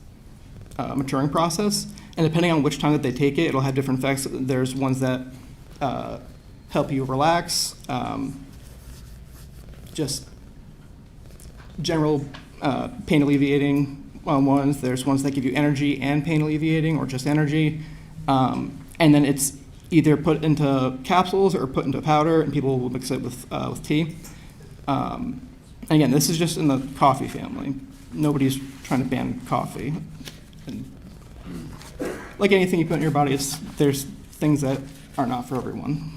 maturing process. And depending on which time that they take it, it'll have different effects. There's ones that help you relax, just general pain alleviating ones. There's ones that give you energy and pain alleviating, or just energy. And then it's either put into capsules or put into powder, and people will mix it with tea. And again, this is just in the coffee family. Nobody's trying to ban coffee. And like anything you put in your body, there's things that are not for everyone.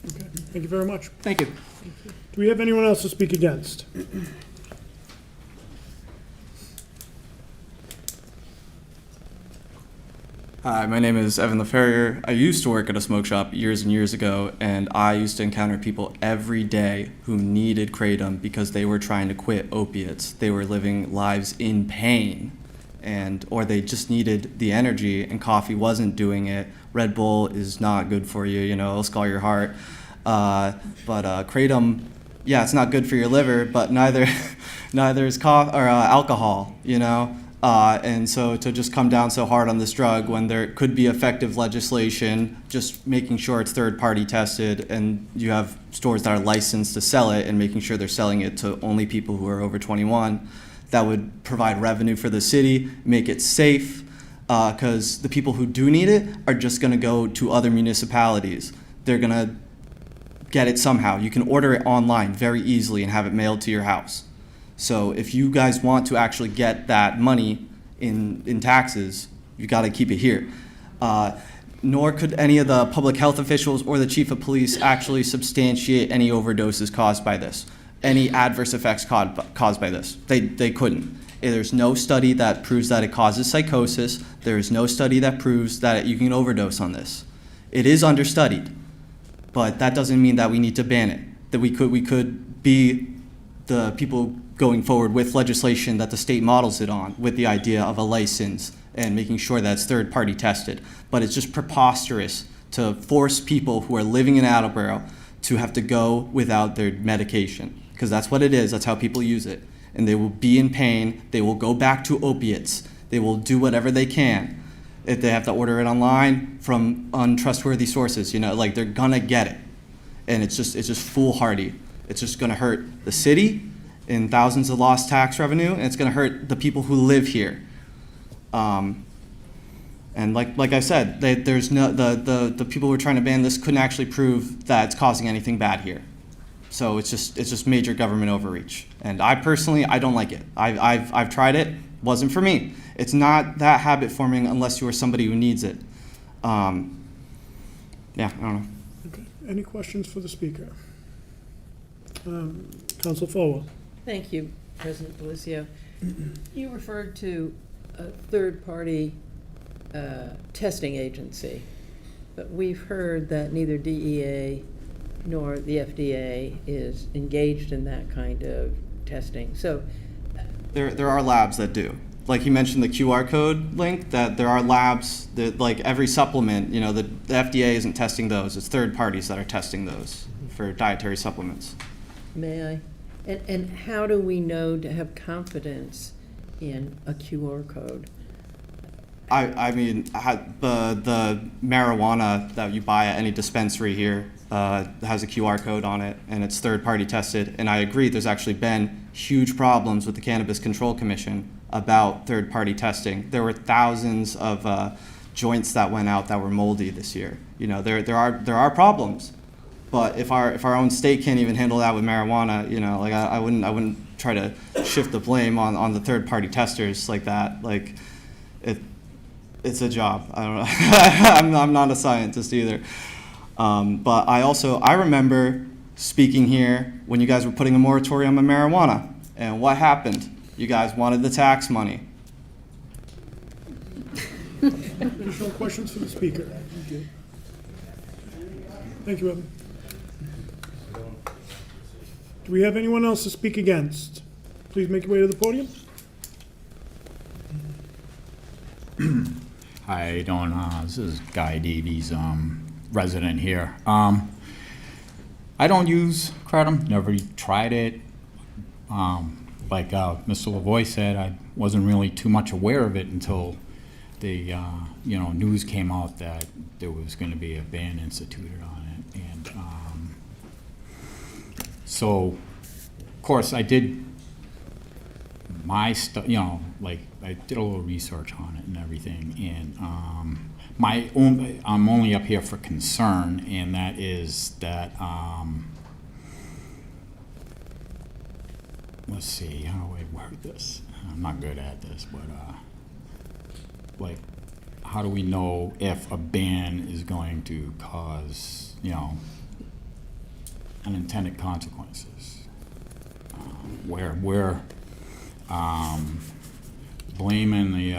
Okay. Thank you very much. Thank you. Do we have anyone else to speak against? Hi, my name is Evan LaFerrier. I used to work at a smoke shop years and years ago, and I used to encounter people every day who needed kratom because they were trying to quit opiates. They were living lives in pain, or they just needed the energy, and coffee wasn't doing it. Red Bull is not good for you, it'll scald your heart. But kratom, yeah, it's not good for your liver, but neither is alcohol, And so to just come down so hard on this drug when there could be effective legislation, just making sure it's third-party tested, and you have stores that are licensed to sell it and making sure they're selling it to only people who are over 21, that would provide revenue for the city, make it safe, because the people who do need it are just going to go to other municipalities. They're going to get it somehow. You can order it online very easily and have it mailed to your house. So if you guys want to actually get that money in taxes, You got to keep it here. Nor could any of the public health officials or the chief of police actually substantiate any overdoses caused by this, any adverse effects caused by this. They couldn't. There's no study that proves that it causes psychosis. There's no study that proves that you can overdose on this. It is understudied, but that doesn't mean that we need to ban it. That we could be the people going forward with legislation that the state models it on, with the idea of a license and making sure that it's third-party tested. But it's just preposterous to force people who are living in Attleboro to have to go without their medication, because that's what it is. That's how people use it. And they will be in pain. They will go back to opiates. They will do whatever they can. If they have to order it online from untrustworthy sources, like they're gonna get it. And it's just foolhardy. It's just gonna hurt the city in thousands of lost tax revenue, and it's gonna hurt the people who live here. And like I said, there's no the people who are trying to ban this couldn't actually prove that it's causing anything bad here. So it's just major government overreach. And I personally don't like it. I've tried it. Wasn't for me. It's not that habit forming unless you are somebody who needs it. Yeah, I don't know. Okay. Any questions for the speaker? Council Folwell. Thank you, President Delicio. You referred to a third-party testing agency, but we've heard that neither DEA nor the FDA is engaged in that kind of testing. So there are labs that do. Like he mentioned the QR code link, that there are labs that, like every supplement, the FDA isn't testing those. It's third parties that are testing those for dietary supplements. may I? And how do we know to have confidence in a QR code? I mean, the marijuana that you buy at any dispensary here has a QR code on it, and it's third-party tested. And I agree, there's actually been huge problems with the Cannabis Control Commission about third-party testing. There were thousands of joints that went out that were moldy this year. There are problems, but if our own state can't even handle that with marijuana, like I wouldn't try to shift the blame on the third-party testers like that. Like it's a job. I don't know. I'm not a scientist either. But I remember speaking here when you guys were putting a moratorium on marijuana. And what happened? You guys wanted the tax money. Additional questions for the speaker? Thank you, Evan. Do we have anyone else to speak against? Please make your way to the podium. Hi, this is Guy Davies, resident here. I don't use kratom, never tried it. Like Mr. Lavoie said, I wasn't really too much aware of it until the news came out that there was going to be a ban instituted on it. And so, of course, I did my stuff, like I did a little research on it and everything. And I'm only up here for concern, and that is that, let's see, how do I word this? I'm not good at this, but like, how do we know if a ban is going to cause, unintended consequences? Where we're blaming the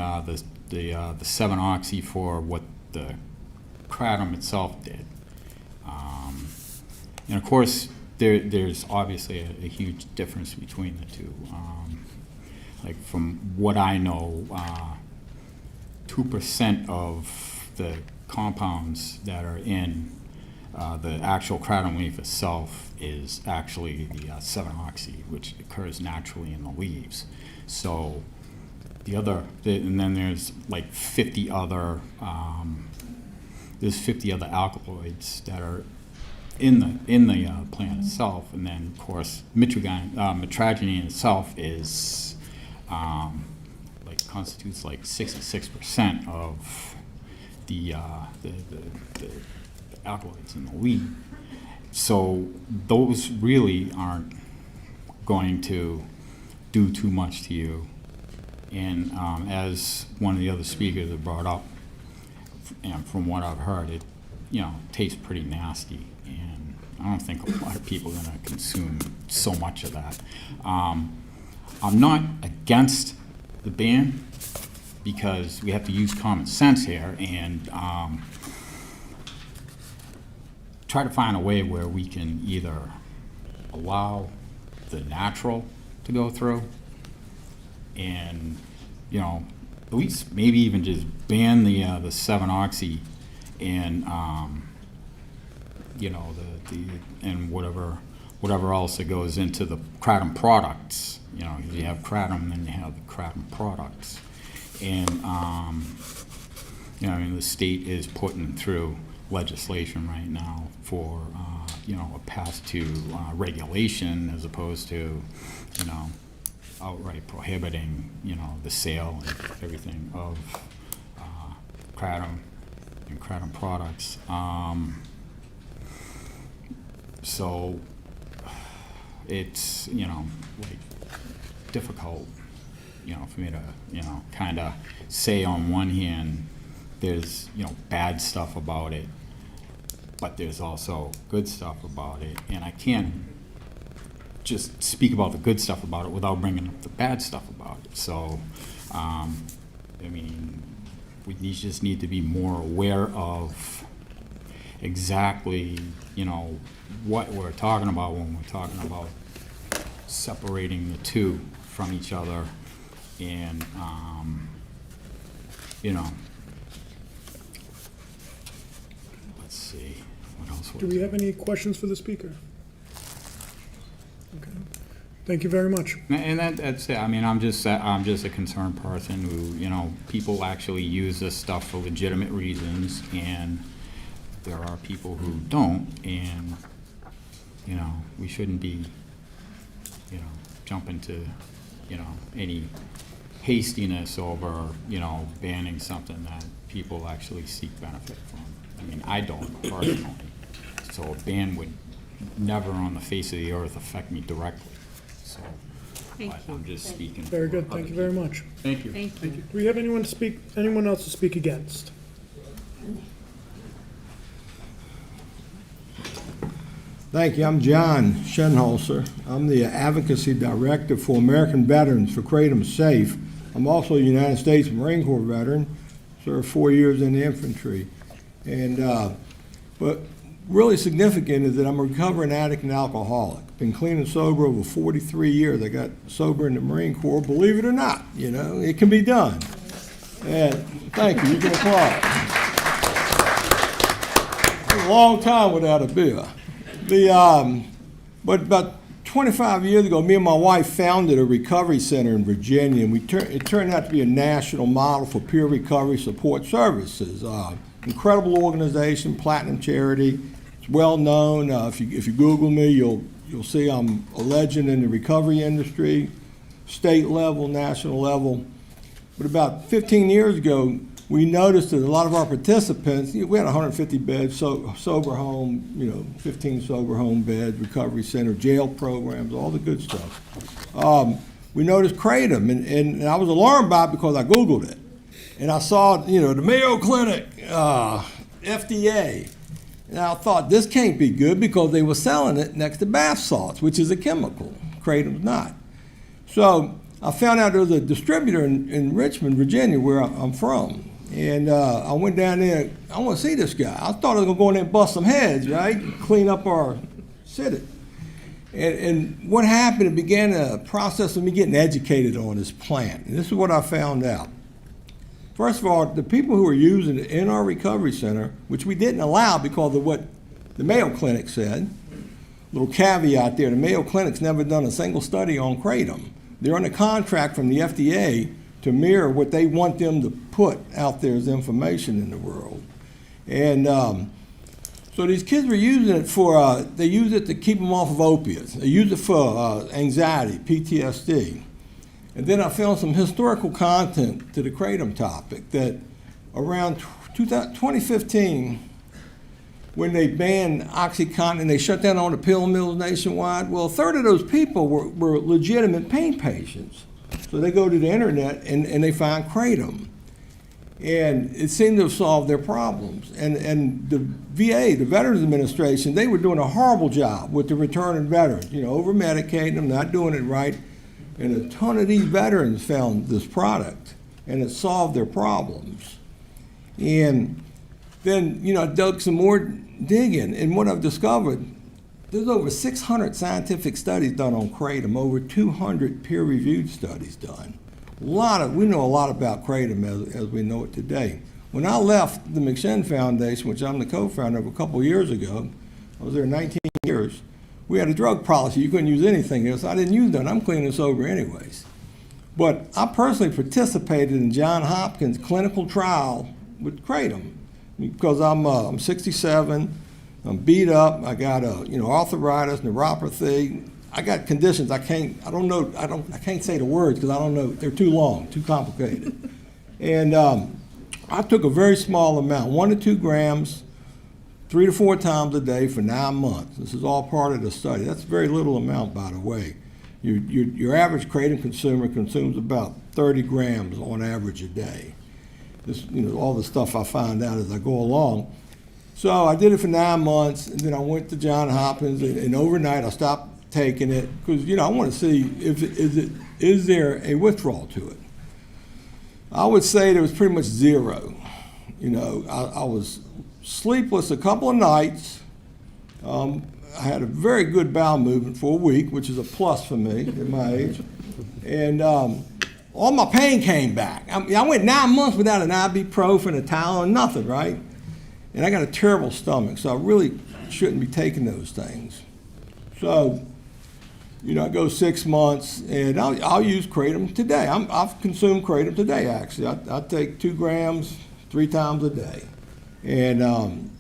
7-oxy for what the kratom itself did, and of course there's obviously a huge difference between the two. Like from what I know, 2% of the compounds that are in the actual kratom leaf itself is actually the 7-oxy, which occurs naturally in the leaves. So and then there's like 50 other alkaloids that are in the plant itself, and then of course mitragynine itself is constitutes like 66% of the alkaloids in the leaf. So those really aren't going to do too much to you. And as one of the other speakers have brought up, and from what I've heard, it, tastes pretty nasty. And I don't think a lot of people are going to consume so much of that. I'm not against the ban because we have to use common sense here and try to find a way where we can either allow the natural to go through and, at least maybe even just ban the 7-oxy and, and whatever else that goes into the kratom products. You have kratom, then you have the kratom products. And, the state is putting through legislation right now for, a path to regulation as opposed to, outright prohibiting, the sale and everything of kratom and kratom products. So it's, difficult, for me to, kind of say on one hand, there's, bad stuff about it, but there's also good stuff about it, and I can't just speak about the good stuff about it without bringing up the bad stuff about it. So, we just need to be more aware of exactly, what we're talking about when we're talking about separating the two from each other, and let's see, what else was Do we have any questions for the speaker? Okay. Thank you very much. And that's it. I'm just a concerned person who, people actually use this stuff for legitimate reasons, and there are people who don't, and, we shouldn't be, jumping to, any hastiness over, banning something that people actually seek benefit from. I don't personally. So a ban would never on the face of the earth affect me directly. So I'm just speaking. Very good. for Thank you other very people. much. Thank you. Thank you. Do we have anyone else to speak against? Thank you. I'm John Schenholzer. I'm the Advocacy Director for American Veterans for Kratom Safe. I'm also a United States Marine Corps veteran, served 4 years in the infantry. And but really significant is that I'm a recovering addict and alcoholic. Been clean and sober over 43 years. I got sober in the Marine Corps, believe it or not. It can be done. And thank you. You can applaud. A long time without a beer. But about 25 years ago, me and my wife founded a recovery center in Virginia, and it turned out to be a national model for peer recovery support services. Incredible organization, platinum charity. It's well known. If you Google me, you'll see I'm a legend in the recovery industry, state level, national level. But about 15 years ago, we noticed that a lot of our participants, we had 150 beds, sober home, 15 sober home beds, recovery center, jail programs, all the good stuff. We noticed kratom, and I was alarmed by it because I Googled it. And I saw, the Mayo Clinic, FDA. And I thought, this can't be good because they were selling it next to bath salts, which is a chemical. Kratom's not. So I found out there was a distributor in Richmond, Virginia, where I'm from. And I went down there. I want to see this guy. I thought I was going to go in there and bust some heads, right? Clean up our city. And what happened, it began a process of me getting educated on this plant. And this is what I found out. First of all, the people who were using it in our recovery center, which we didn't allow because of what the Mayo Clinic said, little caveat there, the Mayo Clinic's never done a single study on kratom. They're on a contract from the FDA to mirror what they want them to put out there as information in the world. And so these kids were using it for, they use it to keep them off of opiates. They use it for anxiety, PTSD. And then I found some historical content to the kratom topic that around 2015, when they banned OxyContin and they shut down all the pill mills nationwide, well, a third of those people were legitimate pain patients. So they go to the internet and they find kratom. And it seemed to have solved their problems. And the VA, the Veterans Administration, they were doing a horrible job with the returning veterans, over-medicating them, not doing it right. And a ton of these veterans found this product, and it solved their problems. And then, I dug some more digging, and what I've discovered, there's over 600 scientific studies done on kratom, over 200 peer-reviewed studies done. We know a lot about kratom as we know it today. When I left the McShin Foundation, which I'm the co-founder of a couple years ago, I was there 19 years, we had a drug policy. You couldn't use anything else. I didn't use none. I'm clean and sober anyways. But I personally participated in John Hopkins' clinical trial with kratom because I'm 67, I'm beat up, I got arthritis, neuropathy. I got conditions I can't say the words because I don't know, they're too long, too complicated. And I took a very small amount, 1 to 2 grams, 3 to 4 times a day for 9 months. This is all part of the study. That's a very little amount, by the way. Your average kratom consumer consumes about 30 grams on average a day. This, all the stuff I find out as I go along. So I did it for 9 months, and then I went to Johns Hopkins, and overnight I stopped taking it because I want to see is there a withdrawal to it. I would say there was pretty much zero. I was sleepless a couple of nights. I had a very good bowel movement for a week, which is a plus for me at my age. And all my pain came back. I went 9 months without an ibuprofen, a Tylenol, nothing, right? And I got a terrible stomach, so I really shouldn't be taking those things. So, I go 6 months, and I'll use kratom today. I've consumed kratom today, actually. I take 2 grams 3 times a day. And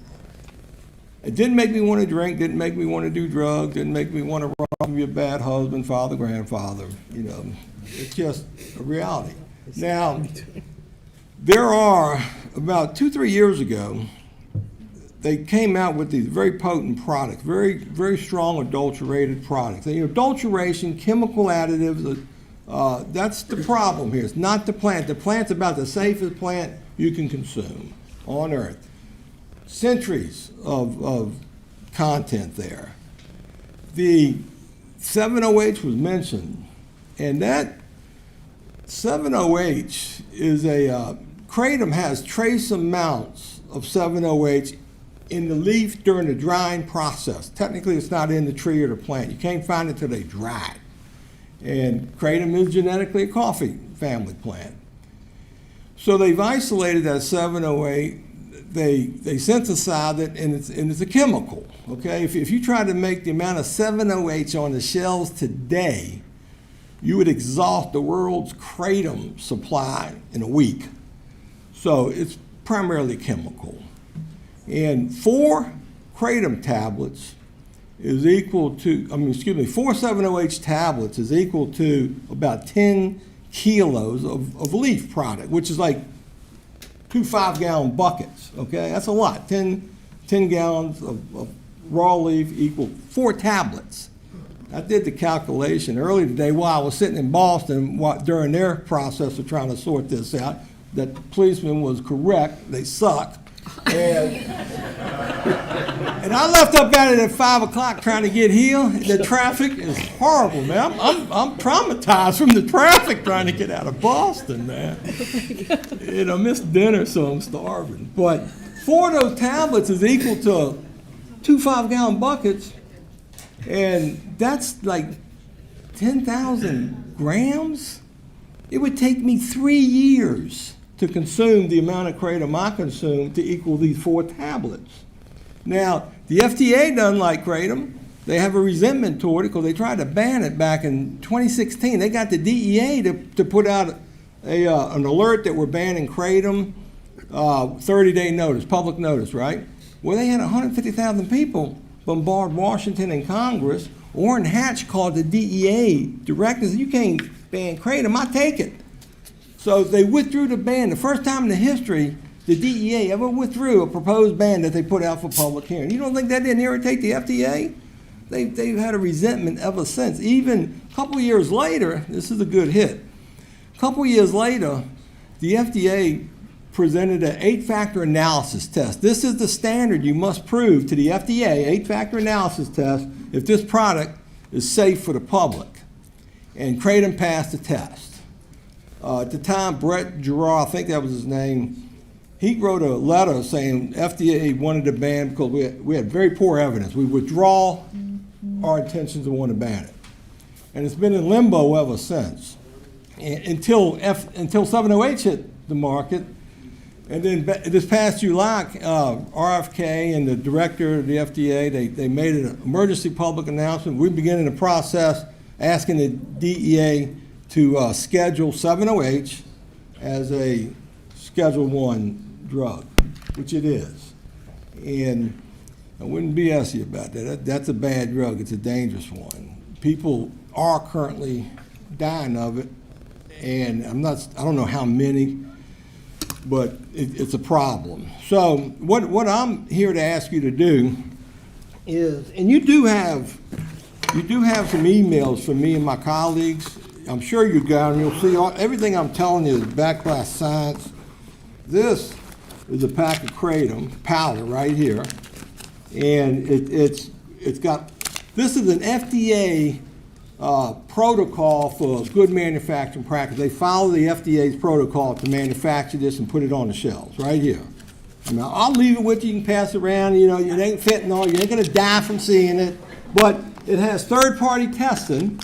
it didn't make me want to drink, didn't make me want to do drugs, didn't make me want to run off and be a bad husband, father, grandfather. It's just a reality. Now, there are, about 2-3 years ago, they came out with these very potent products, very, very strong adulterated products. Adulteration, chemical additives, that's the problem here. It's not the plant. The plant's about the safest plant you can consume on earth. Centuries of content there. The 7-OH was mentioned, and that 7-OH is kratom has trace amounts of 7-OH in the leaf during the drying process. Technically, it's not in the tree or the plant. You can't find it till they dry it. And kratom is genetically a coffee family plant. So they've isolated that 7-OH. They synthesize it, and it's a chemical. Okay, if you try to make the amount of 7-OH on the shelves today, you would exhaust the world's kratom supply in a week. So it's primarily chemical. And 4 kratom tablets is equal to, 4 7-OH tablets is equal to about 10 kilos of leaf product, which is like 2 5-gallon buckets, okay? That's a lot. 10 gallons of raw leaf equal 4 tablets. I did the calculation earlier today while I was sitting in Boston during their process of trying to sort this out. That the policeman was correct. They suck. And I left up at it at 5 o'clock trying to get here. The traffic is horrible, man. I'm traumatized from the traffic trying to get out of Boston, man. Missed dinner, so I'm starving. But 4 of those tablets is equal to 2 5-gallon buckets, and that's like 10,000 grams. It would take me 3 years to consume the amount of kratom I consume to equal these 4 tablets. Now, the FDA doesn't like kratom. They have a resentment toward it because they tried to ban it back in 2016. They got the DEA to put out an alert that we're banning kratom, 30-day notice, public notice, right? Well, they had 150,000 people bombard Washington and Congress. Orrin Hatch called the DEA director and said, "You can't ban kratom, I take it." So they withdrew the ban. The first time in the history the DEA ever withdrew a proposed ban that they put out for public hearing. You don't think that didn't irritate the FDA? They've had a resentment ever since. Even a couple years later, this is a good hit, A couple years later, the FDA presented an 8-factor analysis test. This is the standard you must prove to the FDA, 8-factor analysis test, if this product is safe for the public. And Kratom passed the test. At the time, Brett Gerard, I think that was his name, he wrote a letter saying FDA wanted to ban because we had very poor evidence. We withdraw our intentions to want to ban it. And it's been in limbo ever since, until 708 hit the market. And then this past July, RFK and the director of the FDA, they made an emergency public announcement. We're beginning the process asking the DEA to schedule 708 as a Schedule I drug, which it is. And I wouldn't BS you about that. That's a bad drug. It's a dangerous one. People are currently dying of it, and I don't know how many, but it's a problem. So what I'm here to ask you to do is, and you do have some emails from me and my colleagues. I'm sure you got them. You'll see everything I'm telling you is backed by science. This is a pack of Kratom powder right here, and it's got. This is an FDA protocol for good manufacturing practice. They follow the FDA's protocol to manufacture this and put it on the shelves right here. Now, I'll leave it with you. You can pass it around. You know, it ain't fentanyl. You ain't going to die from seeing it. But it has third-party testing.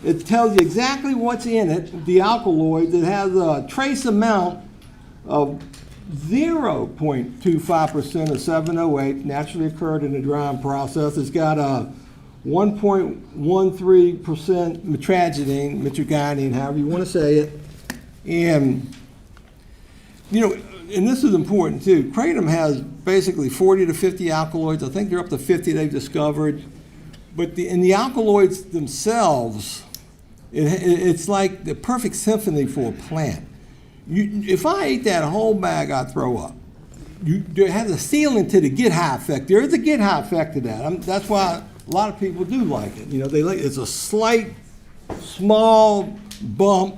It tells you exactly what's in it, the alkaloids. It has a trace amount of 0.25% of 708 naturally occurred in the drying process. It's got a 1.13% mitragynine, however you want to say it. And, you know, and this is important too. Kratom has basically 40 to 50 alkaloids. I think they're up to 50 they've discovered. But in the alkaloids themselves, it's like the perfect symphony for a plant. If I ate that whole bag, I'd throw up. There has a ceiling to the get-high effect. There is a get-high effect to that. That's why a lot of people do like it. You know, it's a slight, small bump.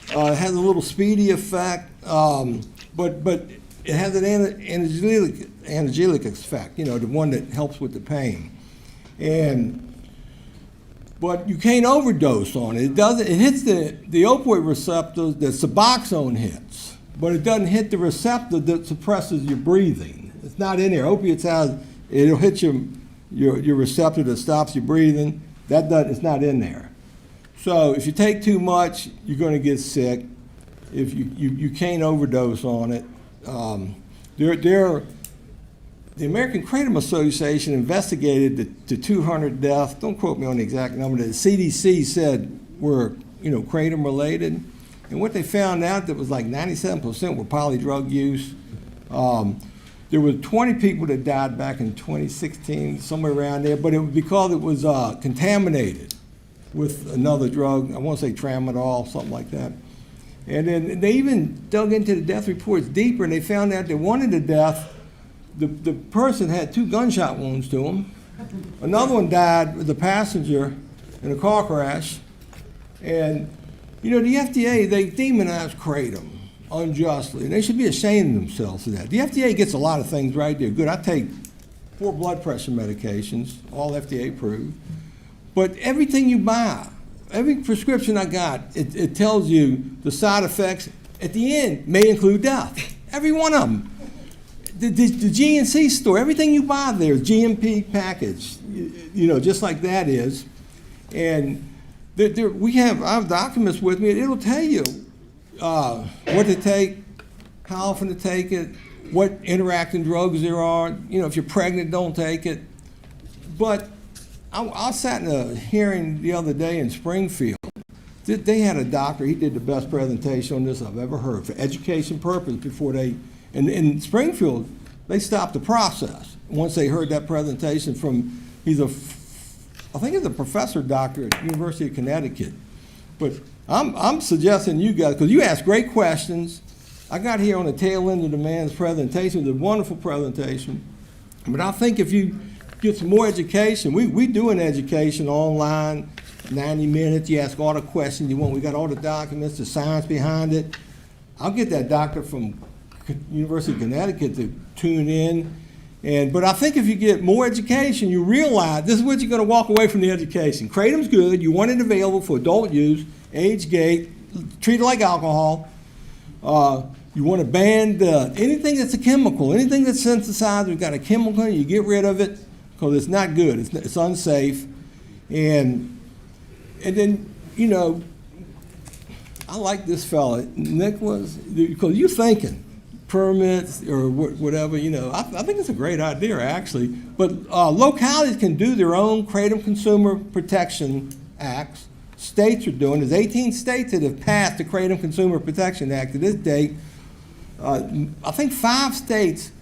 It has a little speedy effect, but it has an analgesic effect. You know, the one that helps with the pain. But you can't overdose on it. It hits the opioid receptors that Suboxone hits, but it doesn't hit the receptor that suppresses your breathing. It's not in there. Opiates it'll hit your receptor that stops your breathing. It's not in there. So if you take too much, you're going to get sick. If you can't overdose on it. The American Kratom Association investigated the 200 deaths. Don't quote me on the exact number that the CDC said were, Kratom related. And what they found out that was like 97% were polydrug use. There were 20 people that died back in 2016, somewhere around there, but it was because it was contaminated with another drug. I want to say tramadol, something like that. And then they even dug into the death reports deeper, and they found out that one of the deaths, the person had 2 gunshot wounds to him. Another one died with the passenger in a car crash. And, the FDA, they demonize Kratom unjustly, and they should be ashamed of themselves for that. The FDA gets a lot of things right there. Good, I take 4 blood pressure medications, all FDA approved. But everything you buy, every prescription I got, it tells you the side effects at the end may include death. Every one of them. The GNC store, everything you buy there is GMP packaged, just like that is. And I have documents with me, and it'll tell you what to take, how often to take it, what interacting drugs there are. If you're pregnant, don't take it. But I sat in a hearing the other day in Springfield. They had a doctor, he did the best presentation on this I've ever heard for education purpose before they. And in Springfield, they stopped the process once they heard that presentation from, I think he's a professor doctor at University of Connecticut. But I'm suggesting you guys, because you asked great questions. I got here on the tail end of the man's presentation. It was a wonderful presentation. But I think if you get some more education, we do an education online. 90 minutes, you ask all the questions you want. We got all the documents, the science behind it. I'll get that doctor from University of Connecticut to tune in. But I think if you get more education, you realize this is what you're going to walk away from the education. Kratom's good. You want it available for adult use, age gate, treat it like alcohol. You want to ban anything that's a chemical, anything that's synthesized, we've got a chemical, you get rid of it because it's not good. It's unsafe. And then, you know, I like this fella, Nicholas, because you're thinking permits or whatever, you know. I think it's a great idea, actually. But localities can do their own Kratom Consumer Protection Acts. States are doing. There's 18 states that have passed the Kratom Consumer Protection Act to this date. I think 5 states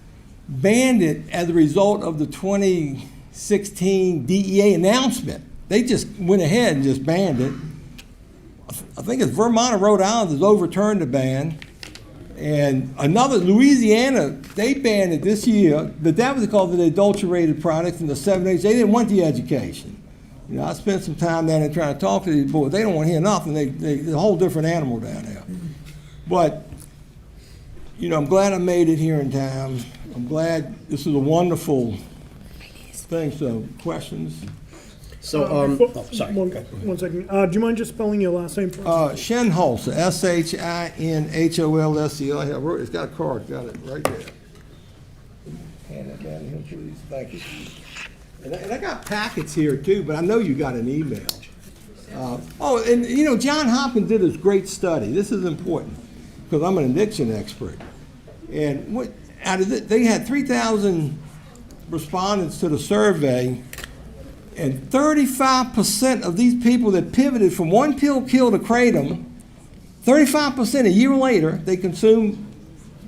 banned it as a result of the 2016 DEA announcement. They just went ahead and just banned it. I think it's Vermont and Rhode Island has overturned the ban. And another, Louisiana, they banned it this year, but that was because of the adulterated products in the 7-H. They didn't want the education. You know, I spent some time down there trying to talk to these boys. They don't want to hear nothing. They're a whole different animal down there. But, you know, I'm glad I made it here in time. I'm glad this is a wonderful thing. So, questions? So, sorry. One second. Do you mind just spelling your last name for us? Shinholster, Shinholsel. It's got a card, got it right there. Hand it down here, please. Thank you. And I got packets here too, but I know you got an email. And you know, John Hopkins did this great study. This is important because I'm an addiction expert. And they had 3,000 respondents to the survey. And 35% of these people that pivoted from one pill kill to Kratom, 35% a year later, they consume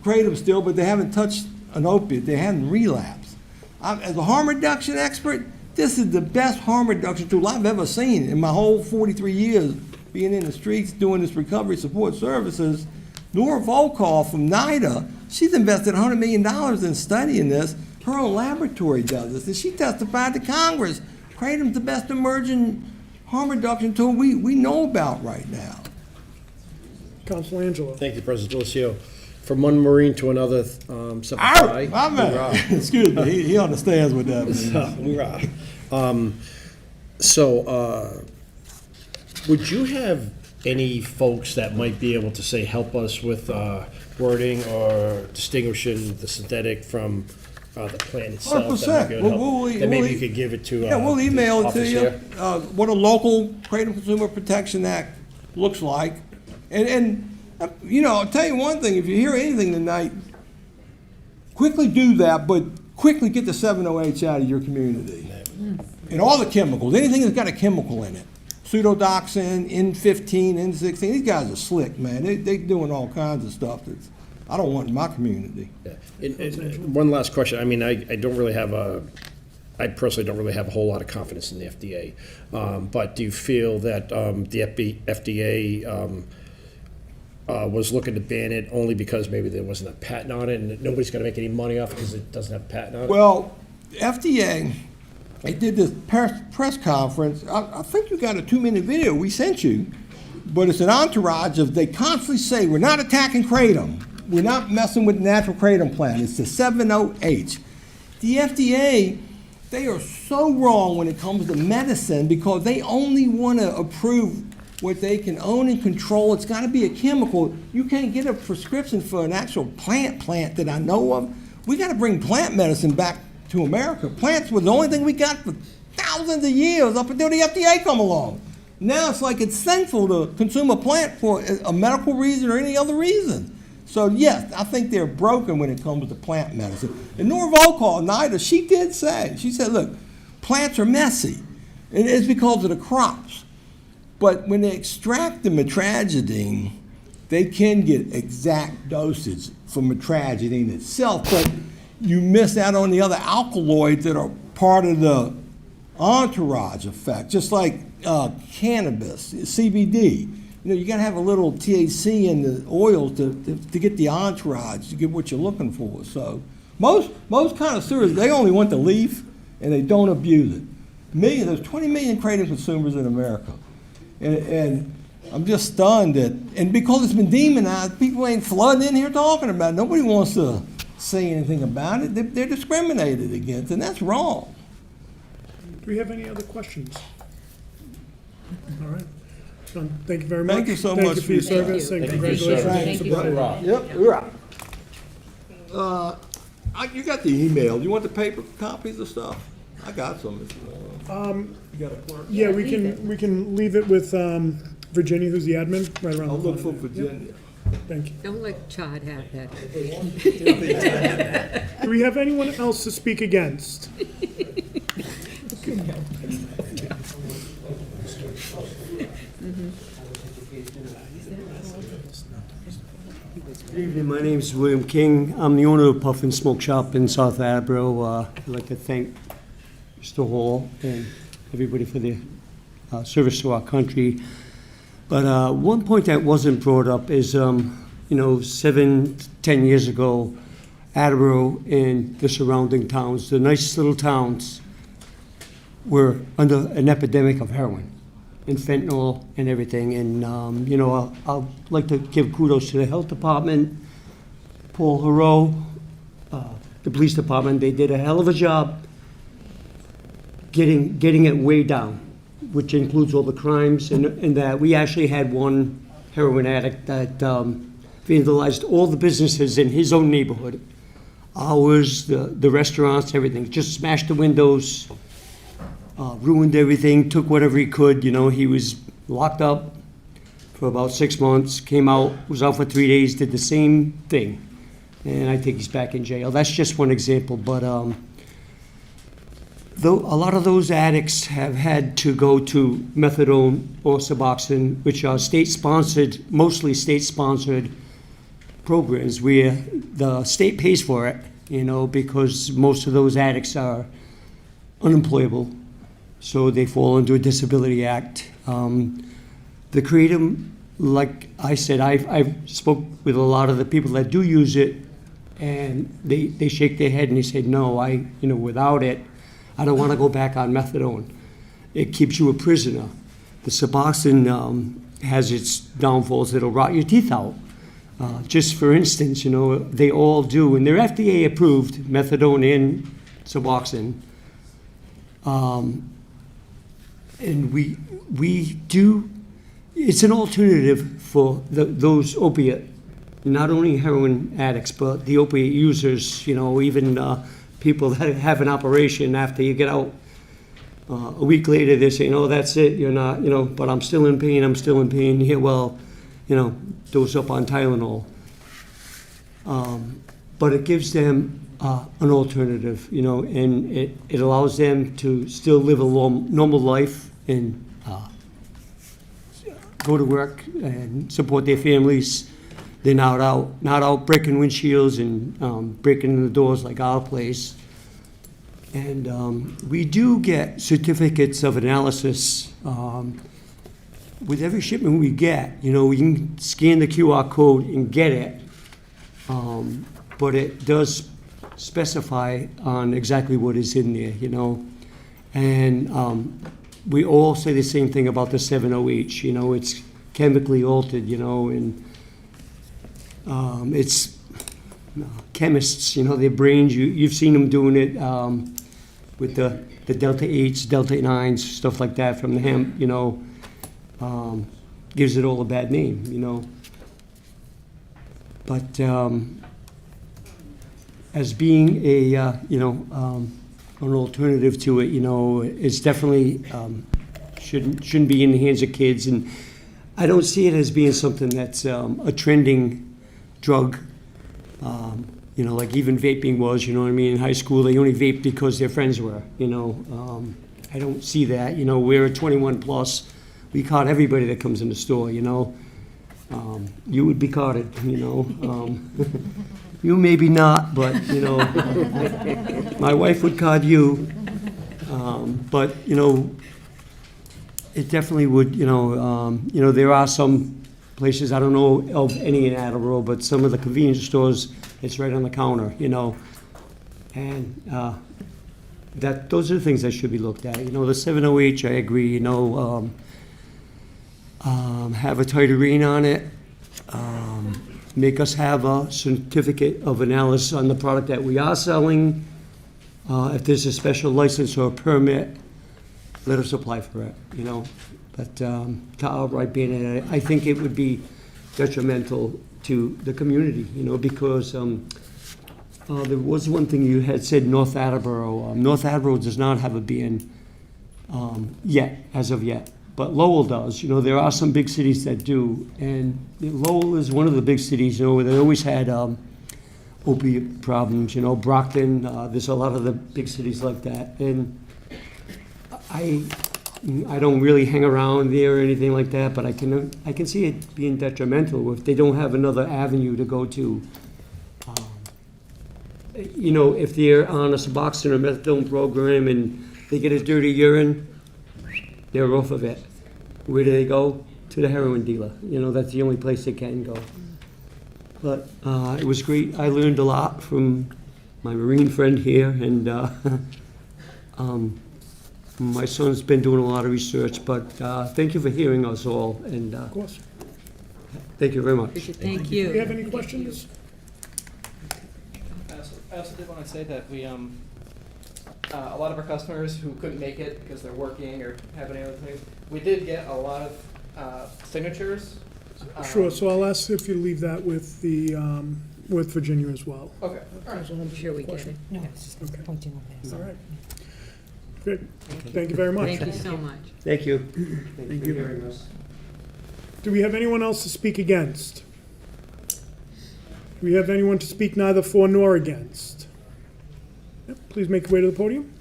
Kratom still, but they haven't touched an opiate. They haven't relapsed. As a harm reduction expert, this is the best harm reduction tool I've ever seen in my whole 43 years being in the streets doing this recovery support services. Nora Volkov from NIDA, she's invested $100 million in studying this. Her own laboratory does this, and she testified to Congress. Kratom's the best emerging harm reduction tool we know about right now. Council Angelo. Thank you, President Delicio. From one Marine to another, Semper My man. Excuse me, he understands what that means. Would you have any folks that might be able to say, help us with wording or distinguishing the synthetic from the plant itself? 100%. That maybe you could give it to we'll email the it to office you. here? What a local Kratom Consumer Protection Act looks like. And you know, I'll tell you one thing, if you hear anything tonight, quickly do that, but quickly get the 7-OH out of your community. And all the chemicals, anything that's got a chemical in it. Pseudodoxin, N15, N16, these guys are slick, man. They doing all kinds of stuff that's I don't want in my community. And one last question. I mean, I personally don't really have a whole lot of confidence in the FDA. But do you feel that the FDA was looking to ban it only because maybe there wasn't a patent on it and nobody's going to make any money off it because it doesn't have a patent on it? Well, FDA, they did this press conference. I think you got a 2-minute video we sent you, but it's an entourage of, they constantly say, we're not attacking Kratom. We're not messing with the natural Kratom plant. It's the 7-OH. The FDA, they are so wrong when it comes to medicine because they only want to approve what they can own and control. It's got to be a chemical. You can't get a prescription for an actual plant that I know of. We got to bring plant medicine back to America. Plants were the only thing we got for thousands of years up until the FDA come along. Now it's like it's sinful to consume a plant for a medical reason or any other reason. So yes, I think they're broken when it comes to plant medicine. And Nora Volkov, NIDA, she did say, she said, look, plants are messy. And it's because of the crops. But when they extract the metragedine, they can get exact dosage from metragedine itself, but you miss out on the other alkaloids that are part of the entourage effect, just like cannabis, CBD. You know, you got to have a little THC in the oils to get the entourage, to get what you're looking for. So most connoisseurs, they only want the leaf and they don't abuse it. There's 20 million Kratom consumers in America. And I'm just stunned that, and because it's been demonized, people ain't flooding in here talking about it. Nobody wants to say anything about it. They're discriminated against, and that's wrong. Do we have any other questions? All right. Done. Thank you very much. Thank you so Thank much you for your service, and congratulations. Thank you. Yep, you're out. You got the email. You want the paper copies of stuff? I got some if you want. You got a clerk? Yeah, we can leave it with Virginia, who's the admin, right around the I'll look for corner. Virginia. Yep. Thank you. Don't let Chad have that. Do we have anyone else to speak against? Good evening, my name is William King. I'm the owner of Puffin Smoke Shop in South Attleboro. I'd like to thank Mr. Hall and everybody for their service to our country. But one point that wasn't brought up is, 7, 10 years ago, Attleboro and the surrounding towns, the nice little towns, were under an epidemic of heroin and fentanyl and everything. And, I'd like to give kudos to the health department, Paul Hero, the police department. They did a hell of a job getting it way down, which includes all the crimes. And that we actually had one heroin addict that vandalized all the businesses in his own neighborhood. Ours, the restaurants, everything. Just smashed the windows, ruined everything, took whatever he could. He was locked up for about 6 months, came out, was out for 3 days, did the same thing. And I think he's back in jail. That's just one example, but though a lot of those addicts have had to go to methadone or Suboxone, which are state-sponsored, mostly state-sponsored programs where the state pays for it, because most of those addicts are unemployable, so they fall under a Disability Act. The Kratom, like I said, I've spoke with a lot of the people that do use it, and they shake their head and they say, no, without it, I don't want to go back on methadone. It keeps you a prisoner. The Suboxone has its downfalls. It'll rot your teeth out. Just for instance, they all do, and they're FDA approved, methadone and Suboxone. And we do, it's an alternative for those opiate, not only heroin addicts, but the opiate users, even people that have an operation after you get out. A week later, they say, no, that's it, you're not, but I'm still in pain. Yeah, well, dose up on Tylenol. But it gives them an alternative, and it allows them to still live a normal life and go to work and support their families. They're not out breaking windshields and breaking in the doors like our place. And we do get certificates of analysis with every shipment we get. We can scan the QR code and get it, but it does specify on exactly what is in there, And we all say the same thing about the 7-OH, it's chemically altered, and it's chemists, their brains, you've seen them doing it with the Delta 8s, Delta 9s, stuff like that from the hemp, gives it all a bad name, But as being an alternative to it, it's definitely shouldn't be in the hands of kids, and I don't see it as being something that's a trending drug. Like even vaping was, in high school they only vaped because their friends were, I don't see that, we're 21 plus, we caught everybody that comes in the store, you would be carded, you maybe not, but, my wife would card you, but, it definitely would, there are some places, I don't know of any in Attleboro, but some of the convenience stores, it's right on the counter, and those are the things that should be looked at. The 7-OH, I agree, have a tighterine on it, make us have a certificate of analysis on the product that we are selling. If there's a special license or a permit, let us apply for it, you know. But to outright ban it, I think it would be detrimental to the community, you know, because there was one thing you had said, North Attleboro. North Attleboro does not have a ban yet, as of yet. But Lowell does. You know, there are some big cities that do. And Lowell is one of the big cities, you know, where they always had opiate problems. You know, Brockton, there's a lot of the big cities like that. And I don't really hang around there or anything like that, but I can see it being detrimental if they don't have another avenue to go to. You know, if they're on a Suboxone or methadone program and they get a dirty urine, they're off of it. Where do they go? To the heroin dealer. You know, that's the only place they can go. But it was great. I learned a lot from my Marine friend here, and my son's been doing a lot of research. But thank you for hearing us all, and Of course. thank you very much. Thank Do you you. have any questions? I also did want to say that we, a lot of our customers who couldn't make it because they're working or having other things, we did get a lot of signatures. Sure, so I'll ask if you leave that with the, with Virginia as well. Okay, all right. Sure we get it. No, it's just Okay. pointing over there. All right. Good. Thank you very much. Thank you so much. Thank you. Thank you. for hearing us. Do we have anyone else to speak against? Do we have anyone to speak neither for nor against? Yep, please make your way to the podium.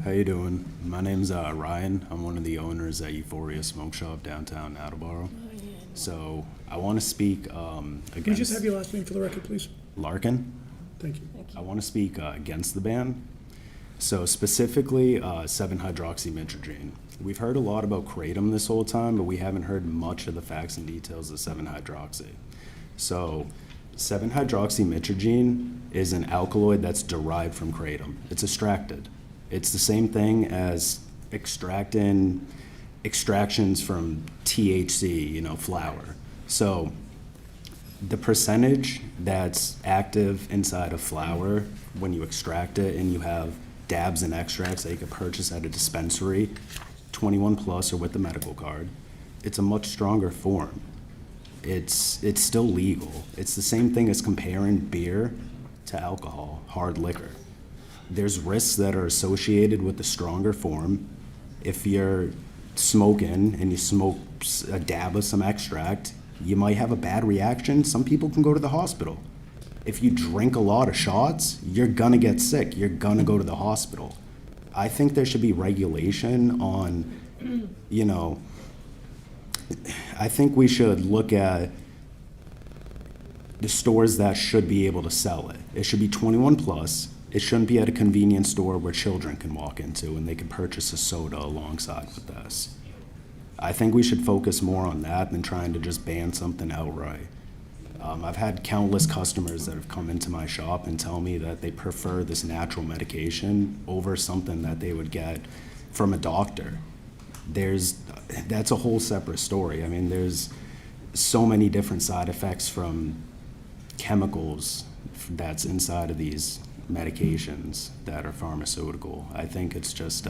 How you doing? My name's Ryan. I'm one of the owners at Euphoria Smoke Shop downtown Attleboro. So I want to speak against... Can we just have your last name for the record, please? Larkin. Thank you. I want to speak against the ban. So specifically 7-hydroxymitragine. We've heard a lot about kratom this whole time, but we haven't heard much of the facts and details of 7-hydroxy. So 7-hydroxymitragine is an alkaloid that's derived from kratom. It's extracted. It's the same thing as extractions from THC, you know, flower. So the percentage that's active inside of flower when you extract it, and you have dabs and extracts that you can purchase at a dispensary, 21 plus or with the medical card, it's a much stronger form. It's still legal. It's the same thing as comparing beer to alcohol, hard liquor. There's risks that are associated with the stronger form. If you're smoking and you smoke a dab of some extract, you might have a bad reaction. Some people can go to the hospital. If you drink a lot of shots, you're gonna get sick. You're gonna go to the hospital. I think there should be regulation on, you know, I think we should look at the stores that should be able to sell it. It should be 21 plus. It shouldn't be at a convenience store where children can walk into and they can purchase a soda alongside with this. I think we should focus more on that than trying to just ban something outright. I've had countless customers that have come into my shop and tell me that they prefer this natural medication over something that they would get from a doctor. That's a whole separate story. I mean, there's so many different side effects from chemicals that's inside of these medications that are pharmaceutical. I think it's just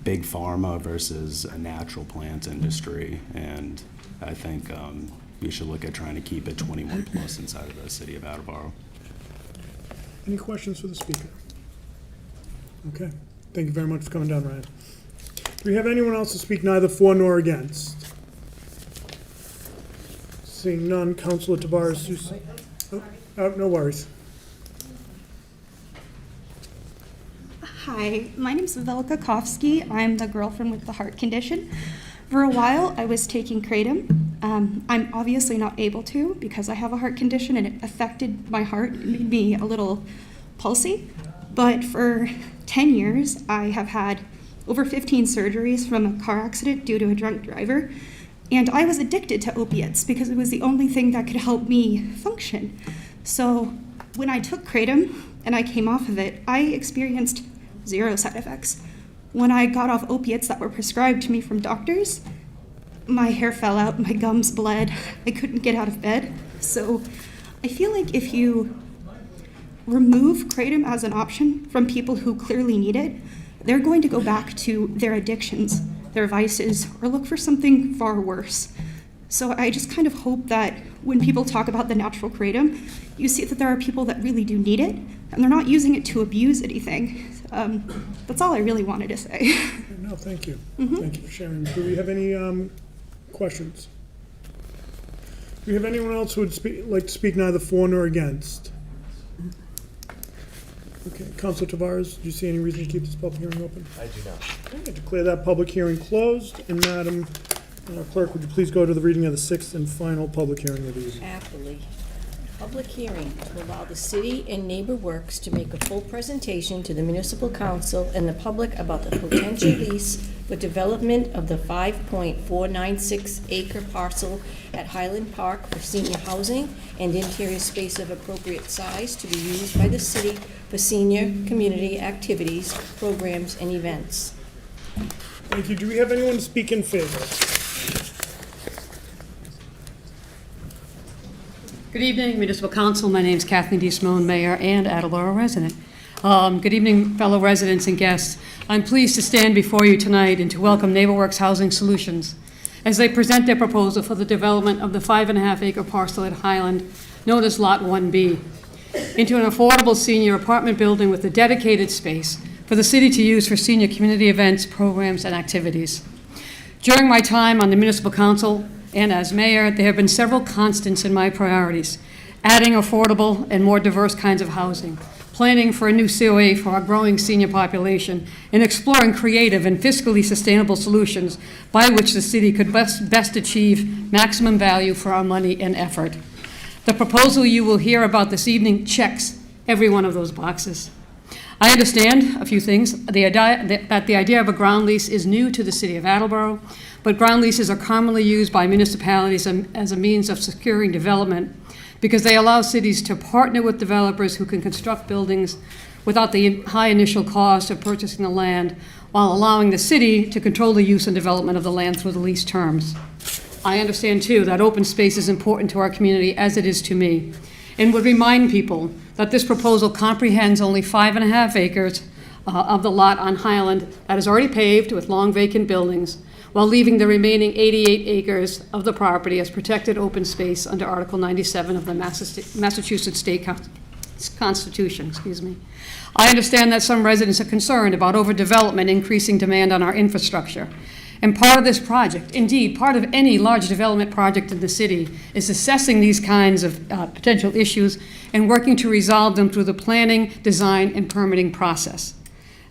big pharma versus a natural plant industry, and I think we should look at trying to keep it 21 plus inside of the city of Attleboro. Any questions for the speaker? Okay. Thank you very much for coming down, Ryan. Do we have anyone else to speak neither for nor against? Seeing none, Councilor Tavares. No worries. Hi, my name is Velika Kofsky. I'm the girlfriend with the heart condition. For a while, I was taking kratom. I'm obviously not able to because I have a heart condition and it affected my heart. It made me a little pulsy. But for 10 years, I have had over 15 surgeries from a car accident due to a drunk driver. And I was addicted to opiates because it was the only thing that could help me function. So when I took kratom and I came off of it, I experienced 0 side effects. When I got off opiates that were prescribed to me from doctors, my hair fell out, my gums bled, I couldn't get out of bed. So I feel like if you remove kratom as an option from people who clearly need it, they're going to go back to their addictions, their vices, or look for something far worse. So I just kind of hope that when people talk about the natural kratom, you see that there are people that really do need it, and they're not using it to abuse anything. That's all I really wanted to say. No, thank you. Thank you for sharing. Do we have any questions? Do we have anyone else who would like to speak neither for nor against? Okay, Councilor Tavares, do you see any reason to keep this public hearing open? I do not. Okay, declare that public hearing closed, and Madam Clerk, would you please go to the reading of the sixth and final public hearing of the evening? Happily. Public hearing to allow the city and Neighbor Works to make a full presentation to the municipal council and the public about the potential lease for development of the 5.496 acre parcel at Highland Park for senior housing and interior space of appropriate size to be used by the city for senior community activities, programs, and events. Thank you. Do we have anyone to speak in favor? Good evening, Municipal Council. My name is Kathleen D. Simone, Mayor and Attleboro resident. Good evening, fellow residents and guests. I'm pleased to stand before you tonight and to welcome NeighborWorks Housing Solutions as they present their proposal for the development of the 5.5 acre parcel at Highland, known as Lot 1B, into an affordable senior apartment building with a dedicated space for the city to use for senior community events, programs, and activities. During my time on the Municipal Council, and as mayor, there have been several constants in my priorities: adding affordable and more diverse kinds of housing, planning for a new COA for our growing senior population, and exploring creative and fiscally sustainable solutions by which the city could best achieve maximum value for our money and effort. The proposal you will hear about this evening checks every one of those boxes. I understand a few things. The idea of a ground lease is new to the city of Attleboro, but ground leases are commonly used by municipalities as a means of securing development because they allow cities to partner with developers who can construct buildings without the high initial cost of purchasing the land, while allowing the city to control the use and development of the land through the lease terms. I understand, too, that open space is important to our community, as it is to me, and would remind people that this proposal comprehends only 5.5 acres of the lot on Highland that is already paved with long vacant buildings, while leaving the remaining 88 acres of the property as protected open space under Article 97 of the Massachusetts State Constitution. I understand that some residents are concerned about overdevelopment increasing demand on our infrastructure. And part of this project, indeed, part of any large development project in the city, is assessing these kinds of potential issues and working to resolve them through the planning, design, and permitting process.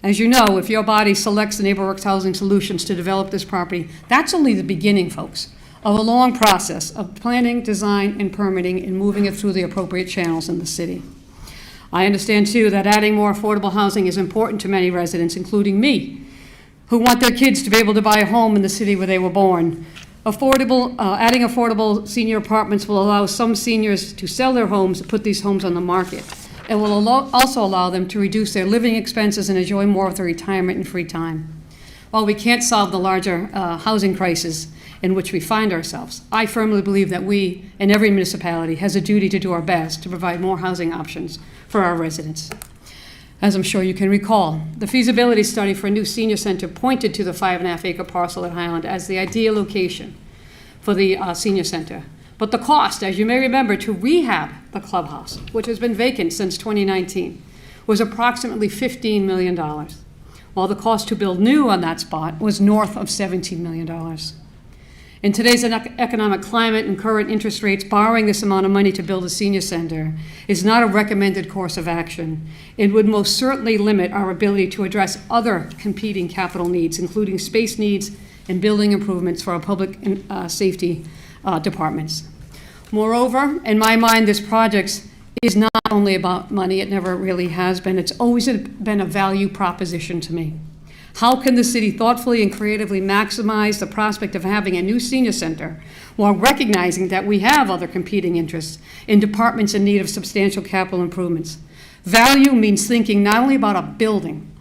As you know, if your body selects the NeighborWorks Housing Solutions to develop this property, that's only the beginning, folks, of a long process of planning, design, and permitting and moving it through the appropriate channels in the city. I understand, too, that adding more affordable housing is important to many residents, including me, who want their kids to be able to buy a home in the city where they were born. Adding affordable senior apartments will allow some seniors to sell their homes and put these homes on the market. It will also allow them to reduce their living expenses and enjoy more of their retirement and free time. While we can't solve the larger housing crisis in which we find ourselves, I firmly believe that we, and every municipality, has a duty to do our best to provide more housing options for our residents. As I'm sure you can recall, the feasibility study for a new senior center pointed to the 5.5 acre parcel at Highland as the ideal location for the senior center. But the cost, as you may remember, to rehab the clubhouse, which has been vacant since 2019, was approximately $15 million, while the cost to build new on that spot was north of $17 million. In today's economic climate and current interest rates, borrowing this amount of money to build a senior center is not a recommended course of action. It would most certainly limit our ability to address other competing capital needs, including space needs and building improvements for our public safety departments. Moreover, in my mind, this project is not only about money. It never really has been. It's always been a value proposition to me. How can the city thoughtfully and creatively maximize the prospect of having a new senior center while recognizing that we have other competing interests in departments in need of substantial capital improvements? Value means thinking not only about a building,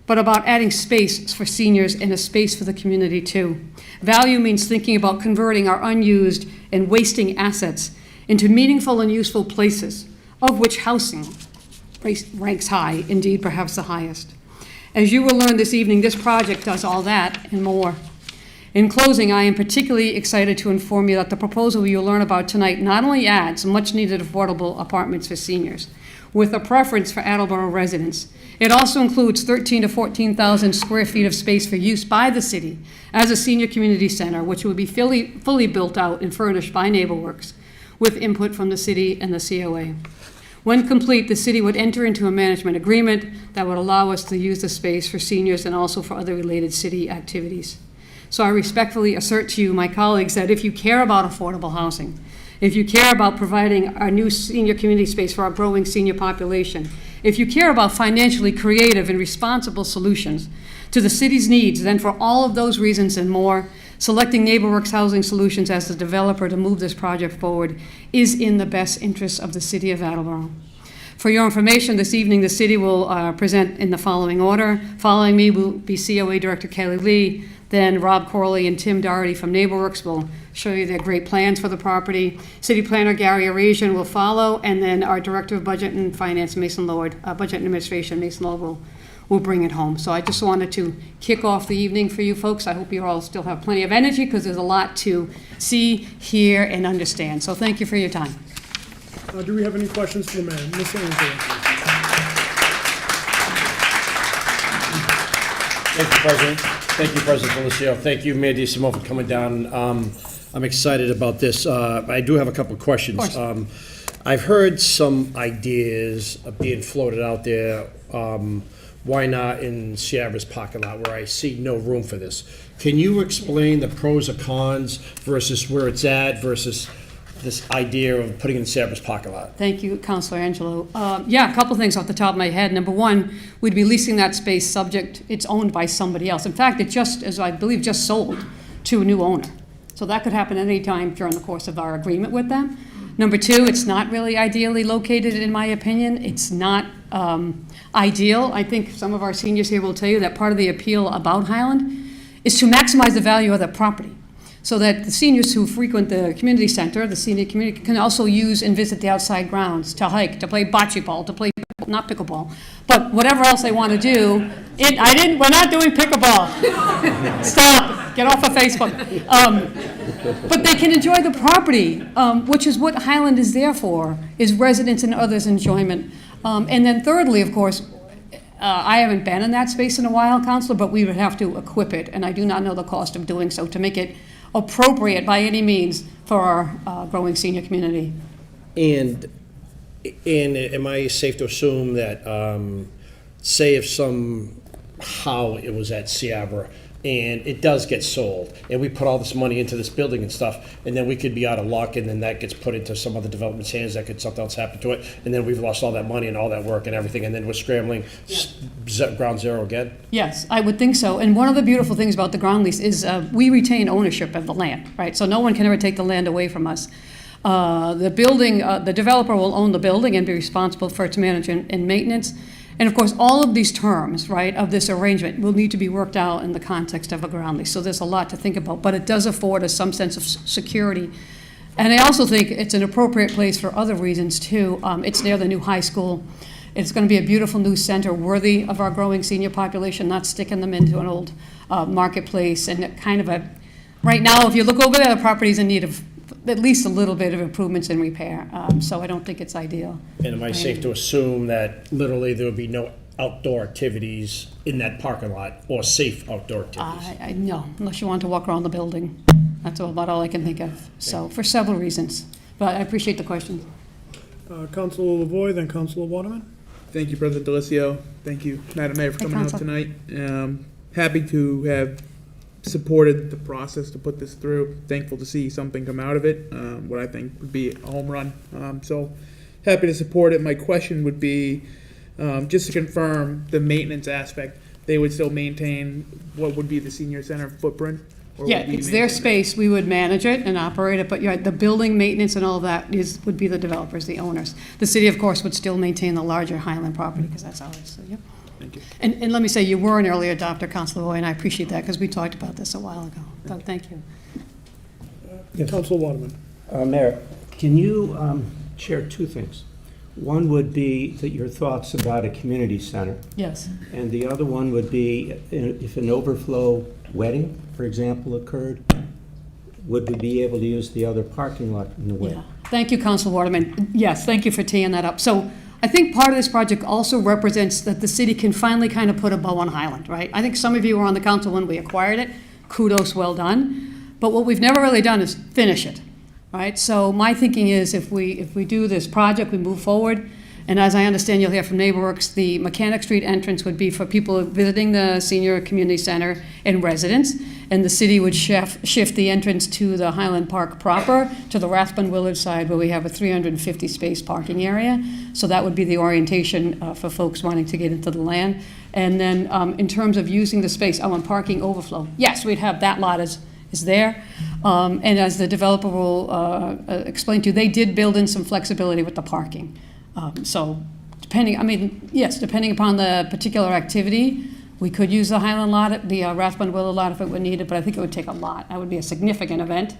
but about adding space for seniors and a space for the community too. Value means thinking about converting our unused and wasting assets into meaningful and useful places, of which housing ranks high, indeed perhaps the highest. As you will learn this evening, this project does all that and more. In closing, I am particularly excited to inform you that the proposal you'll learn about tonight not only adds much-needed affordable apartments for seniors, with a preference for Attleboro residents, it also includes 13,000 to 14,000 square feet of space for use by the city as a senior community center, which will be fully built out and furnished by NeighborWorks, with input from the city and the COA. When complete, the city would enter into a management agreement that would allow us to use the space for seniors and also for other related city activities. So I respectfully assert to you, my colleagues, that if you care about affordable housing, if you care about providing our new senior community space for our growing senior population, if you care about financially creative and responsible solutions to the city's needs, then for all of those reasons and more, selecting NeighborWorks Housing Solutions as the developer to move this project forward is in the best interest of the city of Attleboro. For your information, this evening the city will present in the following order. Following me will be COA Director Kelly Lee, then Rob Corley and Tim Doherty from NeighborWorks will show you their great plans for the property. City Planner Gary Arasian will follow, and then our Director of Budget and Finance, Mason Lord, Budget and Administration, Mason Lord will bring it home. So I just wanted to kick off the evening for you folks. I hope you all still have plenty of energy because there's a lot to see, hear, and understand. So thank you for your time. Do we have any questions for the mayor? Ms. Angela. Thank you, President. Thank you, President Delicio. Thank you, Mayor DeSimone, for coming down. I'm excited about this. I do have a couple of questions. I've heard some ideas being floated out there. Why not in Sierra's parking lot, where I see no room for this? Can you explain the pros or cons versus where it's at versus this idea of putting it in Sierra's parking lot? Thank you, Councilor Angelo. Yeah, a couple things off the top of my head. Number one, we'd be leasing that space subject, it's owned by somebody else. In fact, it just, as I believe, just sold to a new owner. So that could happen any time during the course of our agreement with them. Number two, it's not really ideally located, in my opinion. It's not ideal. I think some of our seniors here will tell you that part of the appeal about Highland is to maximize the value of the property, so that the seniors who frequent the community center, the senior community, can also use and visit the outside grounds to hike, to play bocce ball, to play, not pickleball, but whatever else they want to do. We're not doing pickleball. Stop, get off of Facebook. But they can enjoy the property, which is what Highland is there for, is residents and others' enjoyment. And then thirdly, of course, I haven't been in that space in a while, Counselor, but we would have to equip it, and I do not know the cost of doing so to make it appropriate by any means for our growing senior community. And am I safe to assume that, say if somehow it was at Sierra and it does get sold, and we put all this money into this building and stuff, and then we could be out of luck, and then that gets put into some other development's hands, that could something else happen to it, and then we've lost all that money and all that work and everything, and then we're scrambling ground zero again? Yes, I would think so. And one of the beautiful things about the ground lease is we retain ownership of the land, right? So no one can ever take the land away from us. The building, the developer will own the building and be responsible for its management and maintenance. And of course, all of these terms, right, of this arrangement will need to be worked out in the context of a ground lease. So there's a lot to think about, but it does afford us some sense of security. And I also think it's an appropriate place for other reasons too. It's near the new high school. It's going to be a beautiful new center worthy of our growing senior population, not sticking them into an old marketplace and kind of a, right now, if you look over there, the property's in need of at least a little bit of improvements and repair. So I don't think it's ideal. And am I safe to assume that literally there would be no outdoor activities in that parking lot, or safe outdoor activities? No, unless you want to walk around the building. That's about all I can think of. So for several reasons, but I appreciate the question. Councilor Lavoy, then Councilor Waterman. Thank you, President Delicio. Thank you, Madam Mayor, for coming out tonight. Happy to have supported the process to put this through. Thankful to see something come out of it, what I think would be a home run. So happy to support it. My question would be, just to confirm the maintenance aspect, they would still maintain what would be the senior center footprint? Yeah, it's their space. We would manage it and operate it, but you're right, the building maintenance and all of that would be the developers, the owners. The city, of course, would still maintain the larger Highland property because that's ours. So, yep. Thank you. And let me say, you were an early adopter, Councilor Roy, and I appreciate that because we talked about this a while ago. So thank you. Council Waterman. Mayor, can you share two things? One would be that your thoughts about a community center. Yes. And the other one would be if an overflow wedding, for example, occurred, would we be able to use the other parking lot in the wedding? Yeah. Thank you, Council Waterman. Yes, thank you for teeing that up. So I think part of this project also represents that the city can finally kind of put a bow on Highland, right? I think some of you were on the council when we acquired it. Kudos, well done. But what we've never really done is finish it, right? So my thinking is if we do this project, we move forward, and as I understand, you'll hear from NeighborWorks, the Mechanic Street entrance would be for people visiting the senior community center and residents, and the city would shift the entrance to the Highland Park proper, to the Rathbun Willard side where we have a 350 space parking area. So that would be the orientation for folks wanting to get into the land. And then in terms of using the space, on parking overflow, yes, we'd have that lot is there. And as the developer will explain to you, they did build in some flexibility with the parking. So depending upon the particular activity, we could use the Highland lot, the Rathbun Willow lot if it were needed, but I think it would take a lot. That would be a significant event.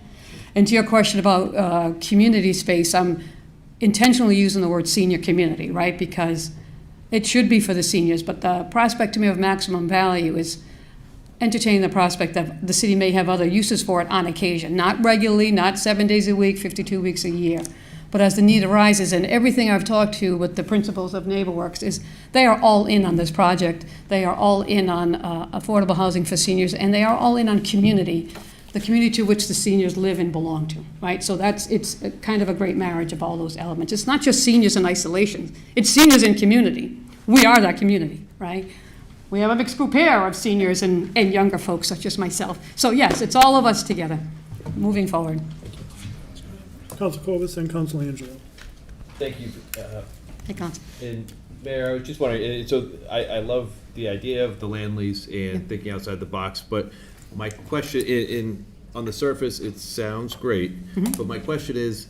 And to your question about community space, I'm intentionally using the word senior community, right? Because it should be for the seniors, but the prospect to me of maximum value is entertaining the prospect that the city may have other uses for it on occasion, not regularly, not 7 days a week, 52 weeks a year. But as the need arises, and everything I've talked to with the principals of NeighborWorks is they are all in on this project. They are all in on affordable housing for seniors, and they are all in on community, the community to which the seniors live and belong to, right? So it's a kind of a great marriage of all those elements. It's not just seniors in isolation. It's seniors in community. We are that community, right? We have a mixed group here of seniors and younger folks, such as myself. So yes, it's all of us together, moving forward. Council Corbis and Council Angelo. Thank you. Hey, Council. And Mayor, I was just wondering, so I love the idea of the land lease and thinking outside the box, but my question, on the surface, it sounds great, but my question is,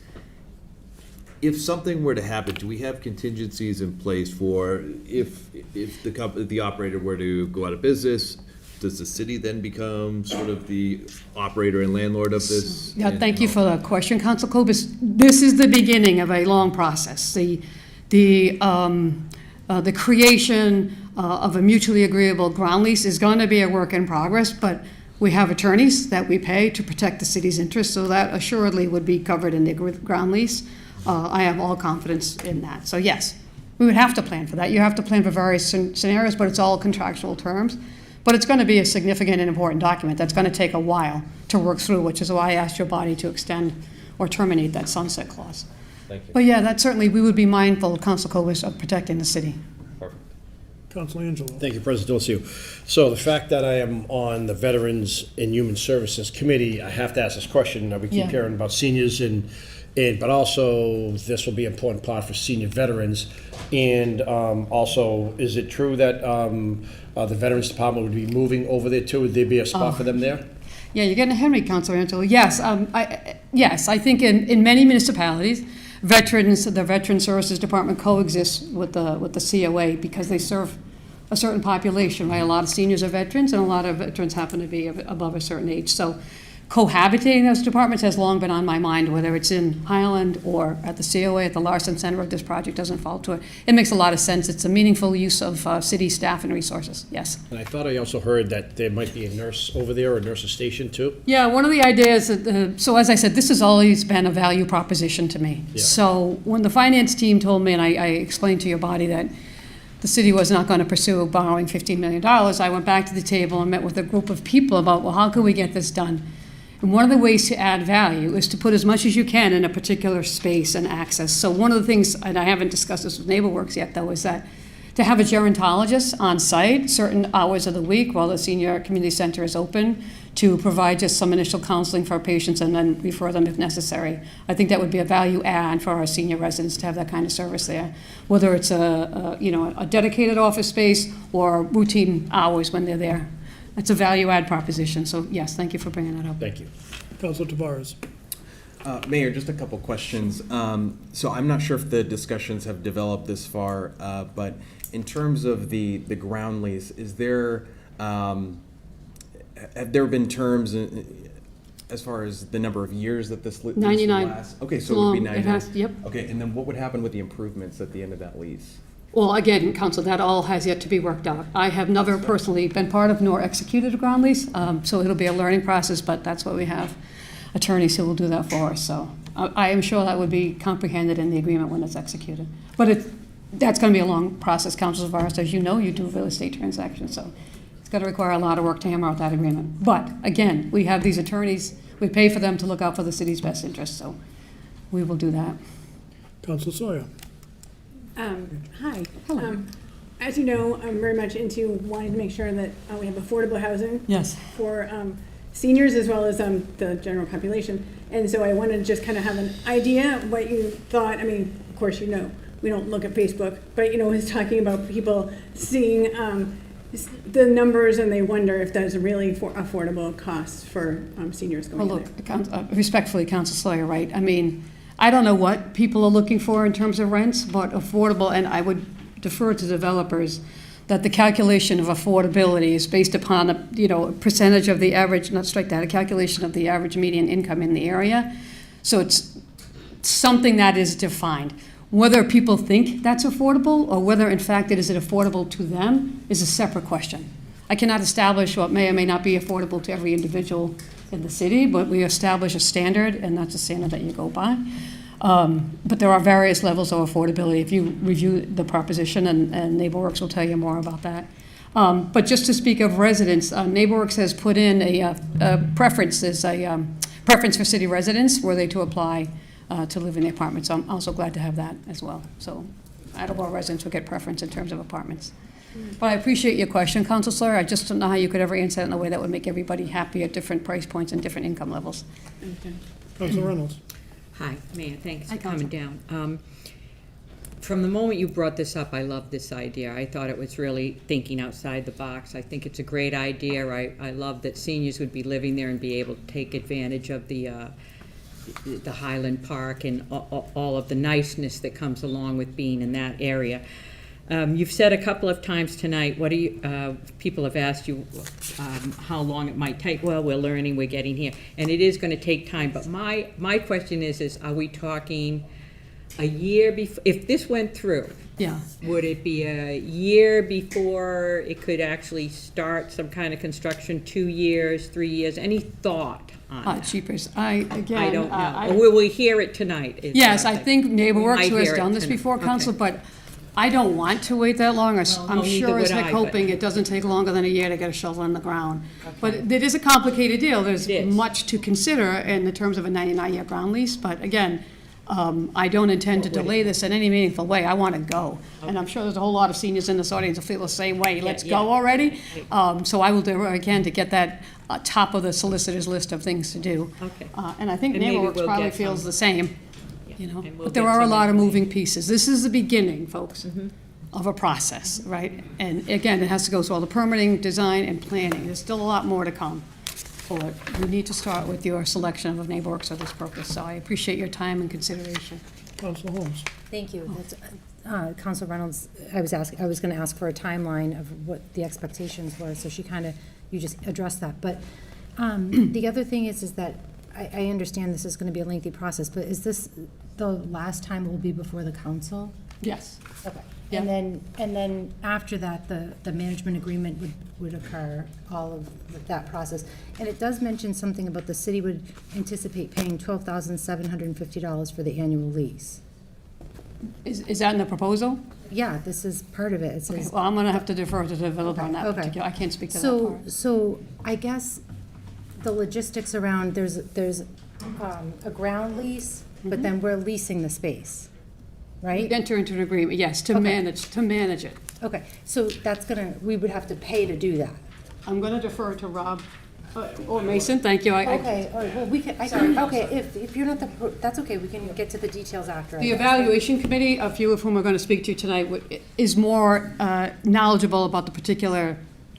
if something were to happen, do we have contingencies in place for if the operator were to go out of business? Does the city then become sort of the operator and landlord of this? Yeah, thank you for the question, Council Corbis. This is the beginning of a long process. The creation of a mutually agreeable ground lease is going to be a work in progress, but we have attorneys that we pay to protect the city's interests, so that assuredly would be covered in the ground lease. I have all confidence in that. So yes, we would have to plan for that. You have to plan for various scenarios, but it's all contractual terms. But it's going to be a significant and important document that's going to take a while to work through, which is why I asked your body to extend or terminate that sunset clause. Thank you. But yeah, that certainly, we would be mindful, Council Corbis, of protecting the city. Perfect. Council Angelo. Thank you, President Delacio. So the fact that I am on the Veterans and Human Services Committee, I have to ask this question. We keep hearing about seniors but also this will be an important part for senior veterans. And also, is it true that the Veterans Department would be moving over there too? Would there be a spot for them there? Yeah, you're getting ahead of me, Councilor Angelo. Yes, I think in many municipalities, the Veteran Services Department coexists with the COA because they serve a certain population, right? A lot of seniors are veterans, and a lot of veterans happen to be above a certain age. So cohabitating those departments has long been on my mind, whether it's in Highland or at the COA, at the Larson Center, if this project doesn't fall to it. It makes a lot of sense. It's a meaningful use of city staff and resources, yes. And I thought I also heard that there might be a nurse over there, or a nurse's station too? Yeah, one of the ideas, so as I said, this has always been a value proposition to me. Yeah. So when the finance team told me, and I explained to your body that the city was not going to pursue borrowing $15 million, I went back to the table and met with a group of people about, well, how can we get this done? And one of the ways to add value is to put as much as you can in a particular space and access. So one of the things, and I haven't discussed this with NeighborWorks yet, though, is that to have a gerontologist on site certain hours of the week while the senior community center is open to provide just some initial counseling for our patients and then refer them if necessary. I think that would be a value add for our senior residents to have that kind of service there, whether it's a dedicated office space or routine hours when they're there. It's a value add proposition. So yes, thank you for bringing that up. Thank you. Council Tavares. Mayor, just a couple questions. So I'm not sure if the discussions have developed this far, but in terms of the ground lease, is there, have there been terms as far as the number of years that this lease will 99. last? Okay, so it would be It 99. has, yep. Okay, and then what would happen with the improvements at the end of that lease? Well, again, Council, that all has yet to be worked out. I have never personally been part of nor executed a ground lease, so it'll be a learning process, but that's what we have attorneys who will do that for us. So I am sure that would be comprehended in the agreement when it's executed. But that's going to be a long process, Council Zavarist. As you know, you do real estate transactions, so it's going to require a lot of work to hammer out that agreement. But again, we have these attorneys, we pay for them to look out for the city's best interest, so we will do that. Council Sawyer. Hi. As you know, I'm very much into wanting to make sure that we have affordable housing. Yes. For seniors as well as the general population. And so I wanted to just kind of have an idea what you thought. I mean, of course, you know, we don't look at Facebook, but you know, was talking about people seeing the numbers and they wonder if there's a really affordable cost for seniors going Well, in look, there. respectfully, Council Sawyer, right? I mean, I don't know what people are looking for in terms of rents, but affordable, and I would defer to developers, that the calculation of affordability is based upon a percentage of the average, not strike that, a calculation of the average median income in the area. So it's something that is defined. Whether people think that's affordable or whether in fact it is affordable to them is a separate question. I cannot establish what may or may not be affordable to every individual in the city, but we establish a standard, and that's a standard that you go by. But there are various levels of affordability. If you review the proposition, and NeighborWorks will tell you more about that. But just to speak of residents, NeighborWorks has put in a preference, there's a preference for city residents were they to apply to live in the apartments. So I'm also glad to have that as well. So Attleboro residents will get preference in terms of apartments. But I appreciate your question, Council Sawyer. I just don't know how you could ever answer it in a way that would make everybody happy at different price points and different income levels. Okay. Council Reynolds. Hi, Mayor, thanks for Hi, Council. coming down. From the moment you brought this up, I love this idea. I thought it was really thinking outside the box. I think it's a great idea. I love that seniors would be living there and be able to take advantage of the Highland Park and all of the niceness that comes along with being in that area. You've said a couple of times tonight, what do you, people have asked you how long it might take. Well, we're learning, we're getting here, and it is going to take time. But my question is are we talking a year before, if this went through? Yeah. Would it be a year before it could actually start some kind of construction, 2 years, 3 years? Any thought on that? Cheapers. I don't know. Or will we hear it tonight? Yes, I think NeighborWorks might who has hear it done this tonight. before, Okay. Council, but I don't want to wait that long. Well, I'm no, neither sure as would heck I, but- hoping it doesn't take longer than a year to get a shovel in the ground. But it is a complicated deal. There's much to consider in the terms of a 99-year ground lease. But again, I don't intend to delay this in any meaningful way. I want to go. And I'm sure there's a whole lot of seniors in this audience who feel the same way. Let's go already. So I will do what I can to get that top of the solicitor's list of things to do. Okay. And I think And maybe NeighborWorks we'll probably get feels some. the same. You know, And we'll but there get are a some lot of moving pieces. This is the beginning, folks, Mm-hmm. of a process, right? And again, it has to go through all the permitting, design, and planning. There's still a lot more to come. But we need to start with your selection of NeighborWorks for this purpose. So I appreciate your time and consideration. Council Holmes. Thank you. That's, Council Reynolds, I was going to ask for a timeline of what the expectations were, so you just addressed that. But the other thing is that I understand this is going to be a lengthy process, but is this the last time it will be before the council? Yes. Okay. Yeah. And then after that, the management agreement would occur, all of that process. And it does mention something about the city would anticipate paying $12,750 for the annual lease. Is that in the proposal? Yeah, this is part of it. It Okay, says. well, I'm going to have to defer to the developer on that Okay. particular, I can't speak to that part. So I guess the logistics around, there's a ground lease, but then we're leasing the space, right? We'd enter into an agreement, yes, to manage it. Okay, so we would have to pay to do that. I'm going to defer to Rob, or Mason, thank you. Okay, all right, well, if you're not that's okay, we can get to the details after. I The guess. evaluation committee, a few of whom are going to speak to you tonight, is more knowledgeable about the particular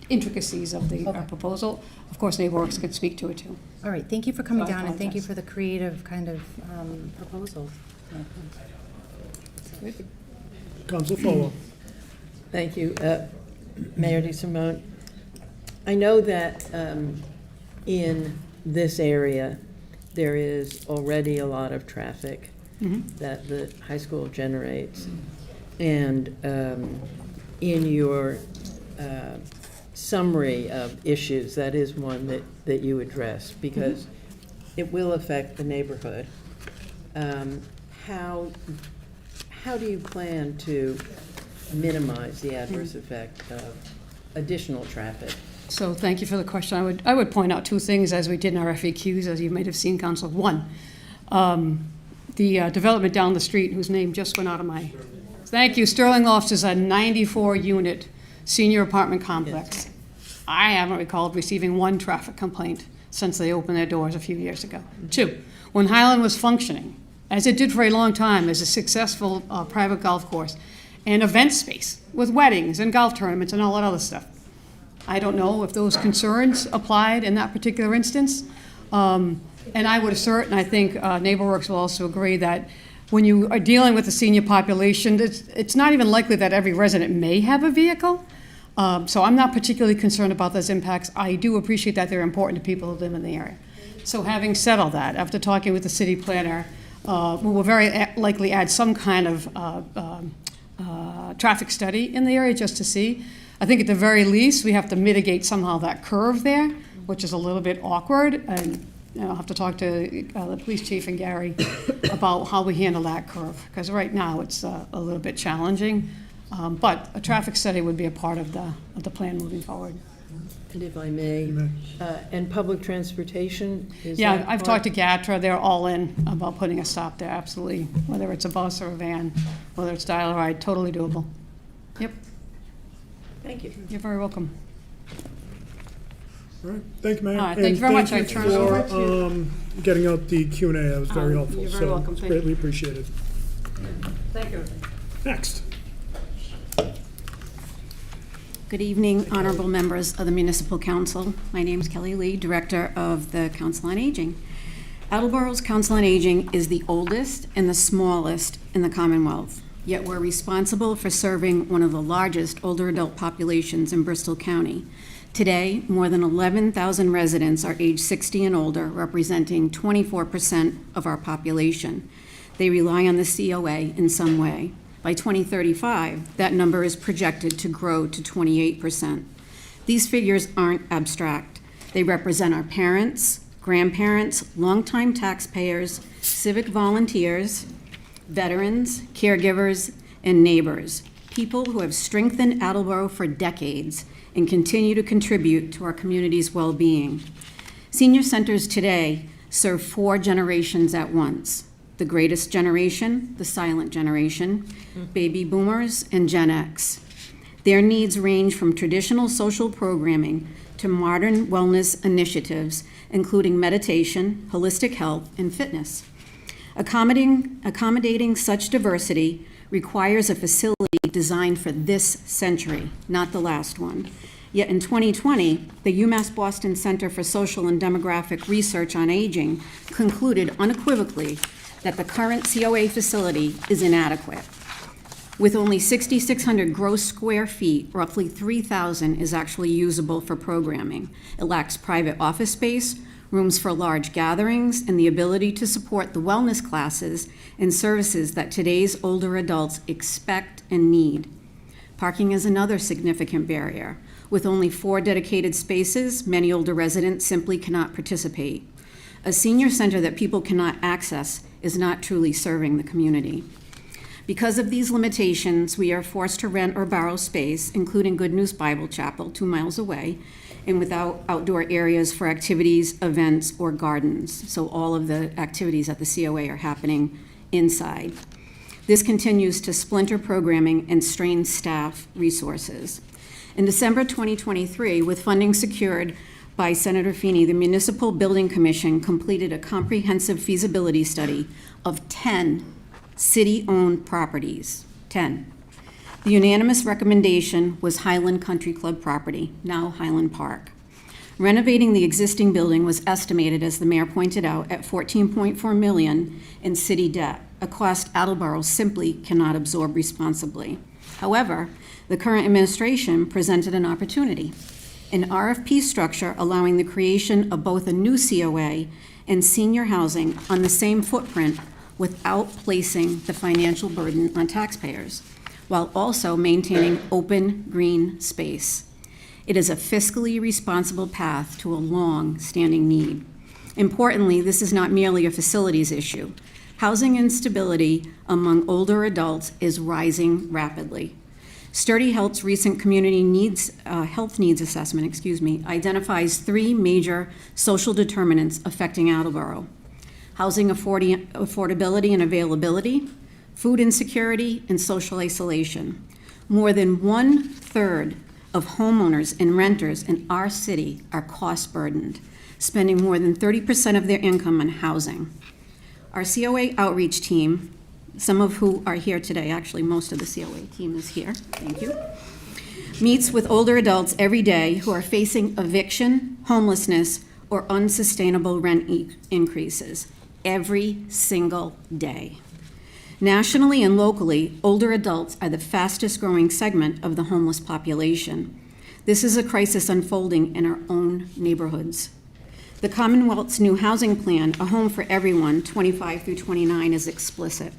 intricacies of the proposal. Of course, NeighborWorks could speak to it too. All right, thank you for coming So I down, and thank you apologize. for the creative kind of proposal. Council Follow. Thank you, Mayor DeSimone. I know that in this area, there is already a lot of traffic that the high school generates. And in your summary of issues, that is one that you address, because it will affect the neighborhood. How do you plan to minimize the adverse effect of additional traffic? So thank you for the question. I would point out two things, as we did in our FAQs, as you might have seen, Council. One, the development down the street, whose name just went out of my... Thank you. Sterling Lofts is a 94-unit senior apartment complex. I haven't recalled receiving one traffic complaint since they opened their doors a few years ago. Two, when Highland was functioning, as it did for a long time, as a successful private golf course and event space with weddings and golf tournaments and all that other stuff. I don't know if those concerns applied in that particular instance. And I would assert, and I think NeighborWorks will also agree, that when you are dealing with the senior population, it's not even likely that every resident may have a vehicle. So I'm not particularly concerned about those impacts. I do appreciate that they're important to people who live in the area. So having said all that, after talking with the city planner, we will very likely add some kind of traffic study in the area just to see. I think at the very least, we have to mitigate somehow that curve there, which is a little bit awkward. And I'll have to talk to the police chief and Gary about how we handle that curve, because right now it's a little bit challenging. But a traffic study would be a part of the plan moving forward. And if I may, and public transportation? Yeah, I've talked to GATRA. They're all in about putting a stop there, absolutely. Whether it's a bus or a van, whether it's dial-a-ride, totally doable. Yep. Thank you. You're very welcome. All right, thank you, Mayor. All right, thank you very much. I And turn it over thank you for getting out the Q&A. That was very helpful. You're very welcome. It's Thank you. greatly appreciated. Thank you. Next. Good evening, honorable members of the Municipal Council. My name is Kelly Lee, Director of the Council on Aging. Attleboro's Council on Aging is the oldest and the smallest in the Commonwealth, yet we're responsible for serving one of the largest older adult populations in Bristol County. Today, more than 11,000 residents are age 60 and older, representing 24% of our population. They rely on the COA in some way. By 2035, that number is projected to grow to 28%. These figures aren't abstract. They represent our parents, grandparents, longtime taxpayers, civic volunteers, veterans, caregivers, and neighbors, people who have strengthened Attleboro for decades and continue to contribute to our community's well-being. Senior centers today serve 4 generations at once: the greatest generation, the silent generation, baby boomers, and Gen X. Their needs range from traditional social programming to modern wellness initiatives, including meditation, holistic health, and fitness. Accommodating such diversity requires a facility designed for this century, not the last one. Yet in 2020, the UMass Boston Center for Social and Demographic Research on Aging concluded unequivocally that the current COA facility is inadequate. With only 6,600 gross square feet, roughly 3,000 is actually usable for programming. It lacks private office space, rooms for large gatherings, and the ability to support the wellness classes and services that today's older adults expect and need. Parking is another significant barrier. With only 4 dedicated spaces, many older residents simply cannot participate. A senior center that people cannot access is not truly serving the community. Because of these limitations, we are forced to rent or borrow space, including Good News Bible Chapel, 2 miles away, and without outdoor areas for activities, events, or gardens. So all of the activities at the COA are happening inside. This continues to splinter programming and strain staff resources. In December 2023, with funding secured by Senator Feeney, the Municipal Building Commission completed a comprehensive feasibility study of 10 city-owned properties, 10. The unanimous recommendation was Highland Country Club property, now Highland Park. Renovating the existing building was estimated, as the mayor pointed out, at $14.4 million in city debt, a cost Attleboro simply cannot absorb responsibly. However, the current administration presented an opportunity, an RFP structure allowing the creation of both a new COA and senior housing on the same footprint without placing the financial burden on taxpayers, while also maintaining open green space. It is a fiscally responsible path to a long-standing need. Importantly, this is not merely a facilities issue. Housing instability among older adults is rising rapidly. Sturdy Health's recent community health needs assessment, identifies 3 major social determinants affecting Attleboro: housing affordability and availability, food insecurity, and social isolation. More than 1/3 of homeowners and renters in our city are cost-burdened, spending more than 30% of their income on housing. Our COA outreach team, some of who are here today, actually most of the COA team is here, thank you, meets with older adults every day who are facing eviction, homelessness, or unsustainable rent increases every single day. Nationally and locally, older adults are the fastest growing segment of the homeless population. This is a crisis unfolding in our own neighborhoods. The Commonwealth's new housing plan, A Home for Everyone, 25 through 29, is explicit.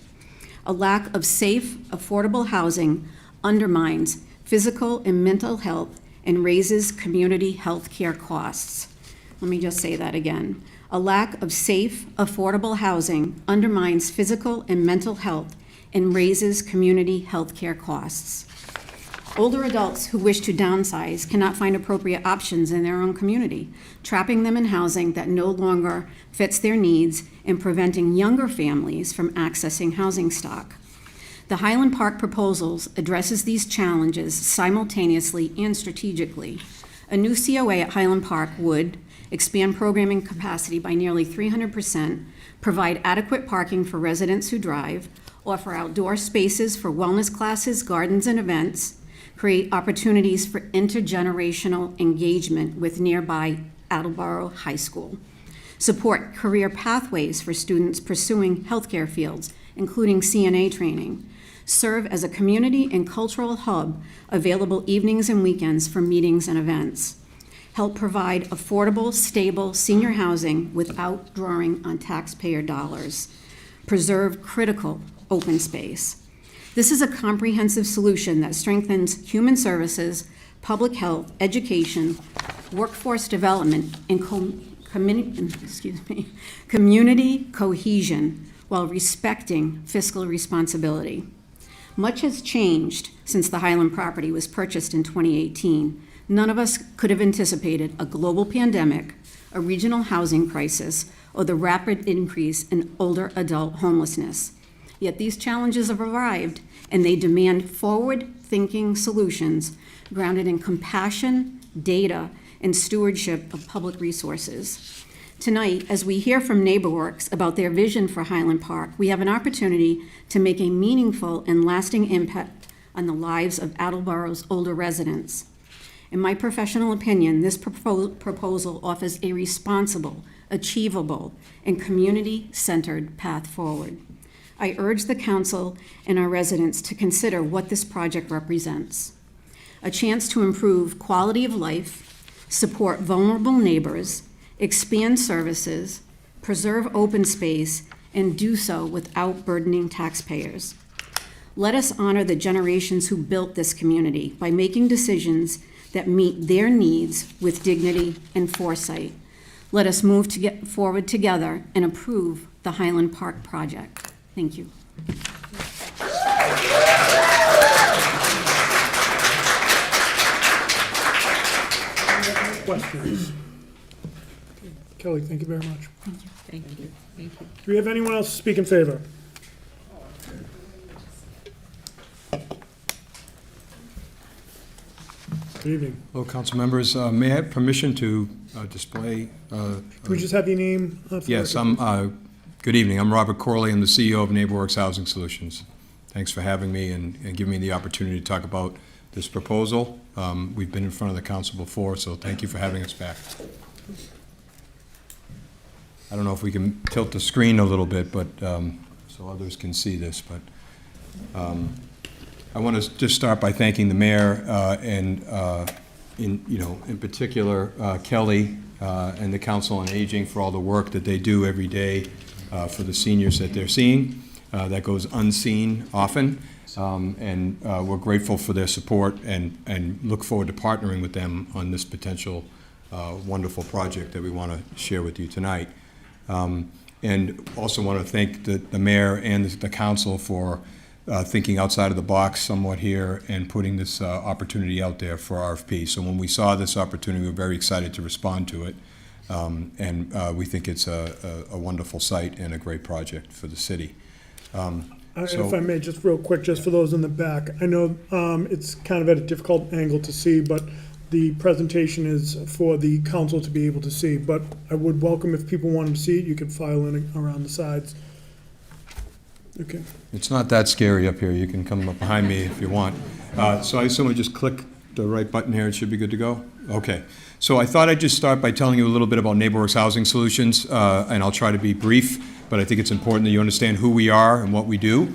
A lack of safe, affordable housing undermines physical and mental health and raises community health care costs. Let me just say that again. A lack of safe, affordable housing undermines physical and mental health and raises community health care costs. Older adults who wish to downsize cannot find appropriate options in their own community, trapping them in housing that no longer fits their needs and preventing younger families from accessing housing stock. The Highland Park proposals addresses these challenges simultaneously and strategically. A new COA at Highland Park would expand programming capacity by nearly 300%, provide adequate parking for residents who drive, offer outdoor spaces for wellness classes, gardens, and events, create opportunities for intergenerational engagement with nearby Attleboro High School, support career pathways for students pursuing healthcare fields, including CNA training, serve as a community and cultural hub available evenings and weekends for meetings and events, help provide affordable, stable senior housing without drawing on taxpayer dollars, preserve critical open space. This is a comprehensive solution that strengthens human services, public health, education, workforce development, and community cohesion while respecting fiscal responsibility. Much has changed since the Highland property was purchased in 2018. None of us could have anticipated a global pandemic, a regional housing crisis, or the rapid increase in older adult homelessness. Yet these challenges have arrived, and they demand forward-thinking solutions grounded in compassion, data, and stewardship of public resources. Tonight, as we hear from NeighborWorks about their vision for Highland Park, we have an opportunity to make a meaningful and lasting impact on the lives of Attleboro's older residents. In my professional opinion, this proposal offers a responsible, achievable, and community-centered path forward. I urge the council and our residents to consider what this project represents: a chance to improve quality of life, support vulnerable neighbors, expand services, preserve open space, and do so without burdening taxpayers. Let us honor the generations who built this community by making decisions that meet their needs with dignity and foresight. Let us move forward together and approve the Highland Park project. Thank you. Questions? Kelly, thank you very much. Thank you. Thank you. Do we have anyone else speak in favor? Good evening. Hello, council members. May I have permission to display? Can we just have your name? Yes, good evening. I'm Robert Corley. I'm the CEO of NeighborWorks Housing Solutions. Thanks for having me and giving me the opportunity to talk about this proposal. We've been in front of the council before, so thank you for having us back. I don't know if we can tilt the screen a little bit, but so others can see this. But I want to just start by thanking the mayor and in particular Kelly and the Council on Aging for all the work that they do every day for the seniors that they're seeing. That goes unseen often, and we're grateful for their support and look forward to partnering with them on this potential wonderful project that we want to share with you tonight. And also want to thank the mayor and the council for thinking outside of the box somewhat here and putting this opportunity out there for RFP. So when we saw this opportunity, we were very excited to respond to it. And we think it's a wonderful site and a great project for the city. If I may, just real quick, just for those in the back, I know it's kind of at a difficult angle to see, but the presentation is for the council to be able to see. But I would welcome if people wanted to see it, you could file in around the sides. Okay. It's not that scary up here. You can come up behind me if you want. So I assume we just click the right button here. It should be good to go. Okay. So I thought I'd just start by telling you a little bit about NeighborWorks Housing Solutions, and I'll try to be brief, but I think it's important that you understand who we are and what we do.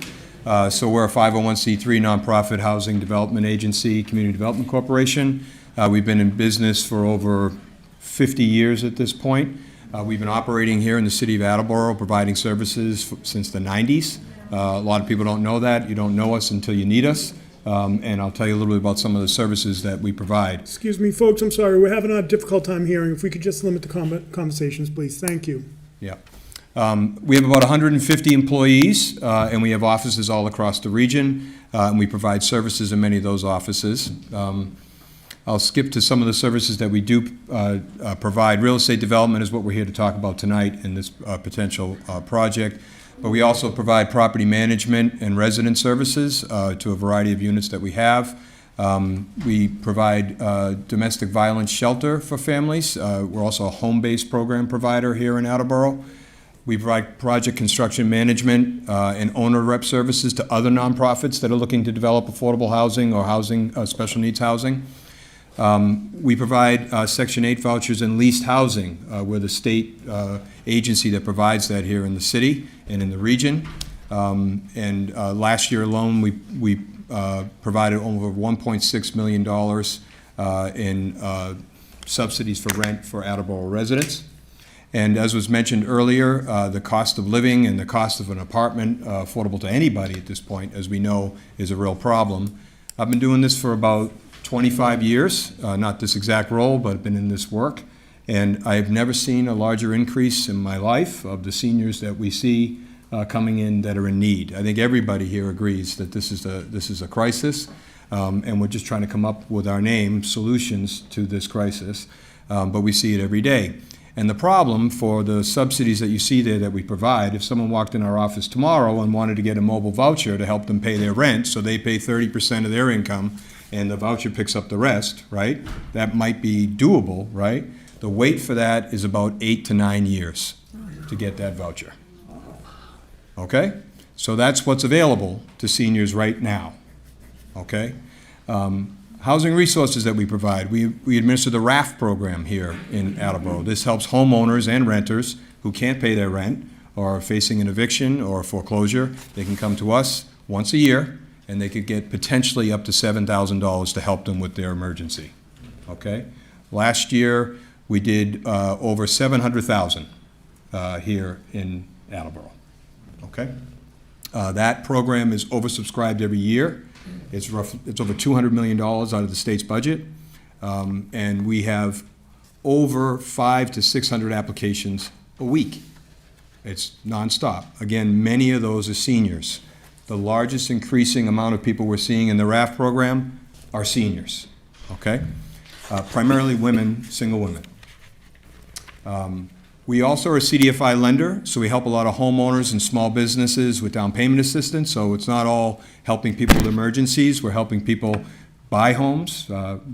So we're a 501c3 nonprofit housing development agency, community development corporation. We've been in business for over 50 years at this point. We've been operating here in the city of Attleboro, providing services since the 90s. A lot of people don't know that. You don't know us until you need us. And I'll tell you a little bit about some of the services that we provide. Excuse me, folks, I'm sorry. We're having a difficult time hearing. If we could just limit the conversations, please. Thank you. Yeah. We have about 150 employees, and we have offices all across the region, and we provide services in many of those offices. I'll skip to some of the services that we do provide. Real estate development is what we're here to talk about tonight in this potential project. But we also provide property management and resident services to a variety of units that we have. We provide domestic violence shelter for families. We're also a home-based program provider here in Attleboro. We provide project construction management and owner rep services to other nonprofits that are looking to develop affordable housing or housing, special needs housing. We provide Section 8 vouchers and leased housing. We're the state agency that provides that here in the city and in the region. And last year alone, we provided over $1.6 million in subsidies for rent for Attleboro residents. And as was mentioned earlier, the cost of living and the cost of an apartment affordable to anybody at this point, as we know, is a real problem. I've been doing this for about 25 years, not this exact role, but I've been in this work. And I've never seen a larger increase in my life of the seniors that we see coming in that are in need. I think everybody here agrees that this is a crisis, and we're just trying to come up with our name solutions to this crisis, but we see it every day. And the problem for the subsidies that you see there that we provide, if someone walked in our office tomorrow and wanted to get a mobile voucher to help them pay their rent, so they pay 30% of their income and the voucher picks up the rest, right? That might be doable, right? The wait for that is about 8 to 9 years to get that voucher. Okay? So that's what's available to seniors right now. Okay? Housing resources that we provide. We administer the RAF program here in Attleboro. This helps homeowners and renters who can't pay their rent or are facing an eviction or foreclosure. They can come to us once a year, and they could get potentially up to $7,000 to help them with their emergency. Okay? Last year, we did over $700,000 here in Attleboro. Okay? That program is oversubscribed every year. It's over $200 million out of the state's budget, and we have over 500 to 600 applications a week. It's nonstop. Again, many of those are seniors. The largest increasing amount of people we're seeing in the RAF program are seniors, okay? Primarily women, single women. We also are a CDFI lender, so we help a lot of homeowners and small businesses with down payment assistance. So it's not all helping people with emergencies. We're helping people buy homes,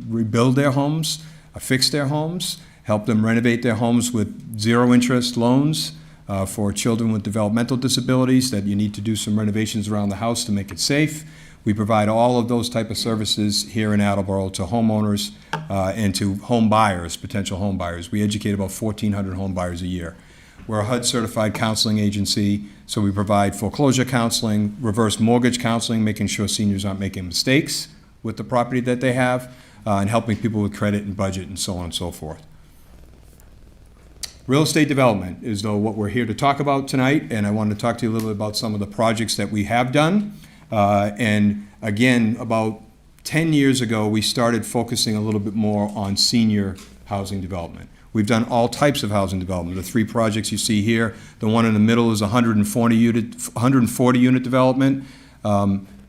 rebuild their homes, fix their homes, help them renovate their homes with zero interest loans, for children with developmental disabilities, that you need to do some renovations around the house to make it safe. We provide all of those type of services here in Attleboro to homeowners and to home buyers, potential home buyers. We educate about 1,400 home buyers a year. We're a HUD-certified counseling agency, so we provide foreclosure counseling, reverse mortgage counseling, making sure seniors aren't making mistakes with the property that they have, and helping people with credit and budget and so on and so forth. Real estate development is what we're here to talk about tonight, and I wanted to talk to you a little bit about some of the projects that we have done. And again, about 10 years ago, we started focusing a little bit more on senior housing development. We've done all types of housing development. The 3 projects you see here, the one in the middle is 140 unit development,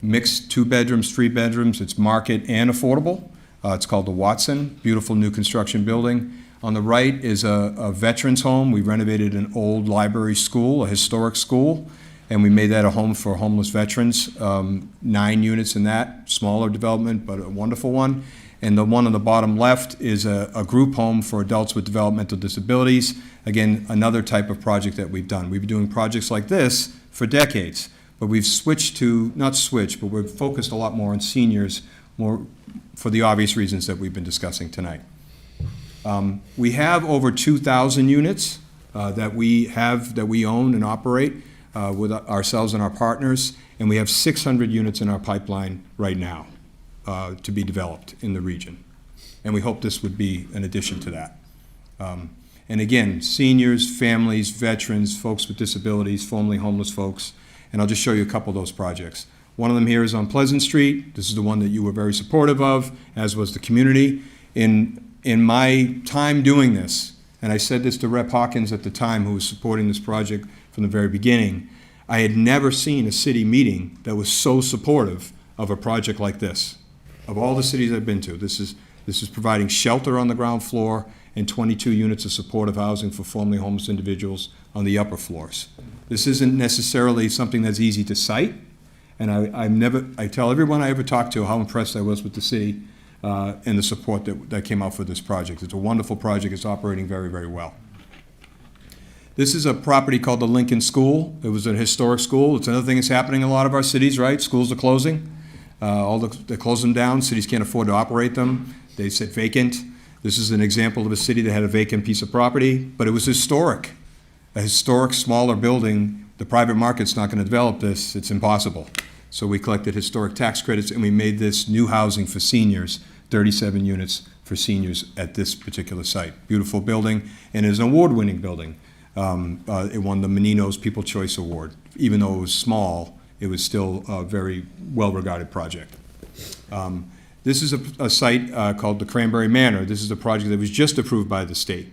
mixed 2 bedrooms, 3 bedrooms. It's market and affordable. It's called the Watson, beautiful new construction building. On the right is a veterans home. We renovated an old library school, a historic school, and we made that a home for homeless veterans. 9 units in that, smaller development, but a wonderful one. And the one on the bottom left is a group home for adults with developmental disabilities. Again, another type of project that we've done. We've been doing projects like this for decades, but we've switched to, not switched, but we've focused a lot more on seniors, more for the obvious reasons that we've been discussing tonight. We have over 2,000 units that we own and operate with ourselves and our partners, and we have 600 units in our pipeline right now to be developed in the region. And we hope this would be an addition to that. And again, seniors, families, veterans, folks with disabilities, formerly homeless folks, and I'll just show you a couple of those projects. One of them here is on Pleasant Street. This is the one that you were very supportive of, as was the community. In my time doing this, and I said this to Rep. Hawkins at the time, who was supporting this project from the very beginning, I had never seen a city meeting that was so supportive of a project like this. Of all the cities I've been to, this is providing shelter on the ground floor and 22 units of supportive housing for formerly homeless individuals on the upper floors. This isn't necessarily something that's easy to cite, and I tell everyone I ever talk to how impressed I was with the city and the support that came out for this project. It's a wonderful project. It's operating very, very well. This is a property called the Lincoln School. It was a historic school. It's another thing that's happening in a lot of our cities, right? Schools are closing. They close them down. Cities can't afford to operate them. They sit vacant. This is an example of a city that had a vacant piece of property, but it was historic. A historic, smaller building. The private market's not going to develop this. It's impossible. So we collected historic tax credits, and we made this new housing for seniors, 37 units for seniors at this particular site. Beautiful building, and it's an award-winning building. It won the Menino's People Choice Award. Even though it was small, it was still a very well-regarded project. This is a site called the Cranberry Manor. This is a project that was just approved by the state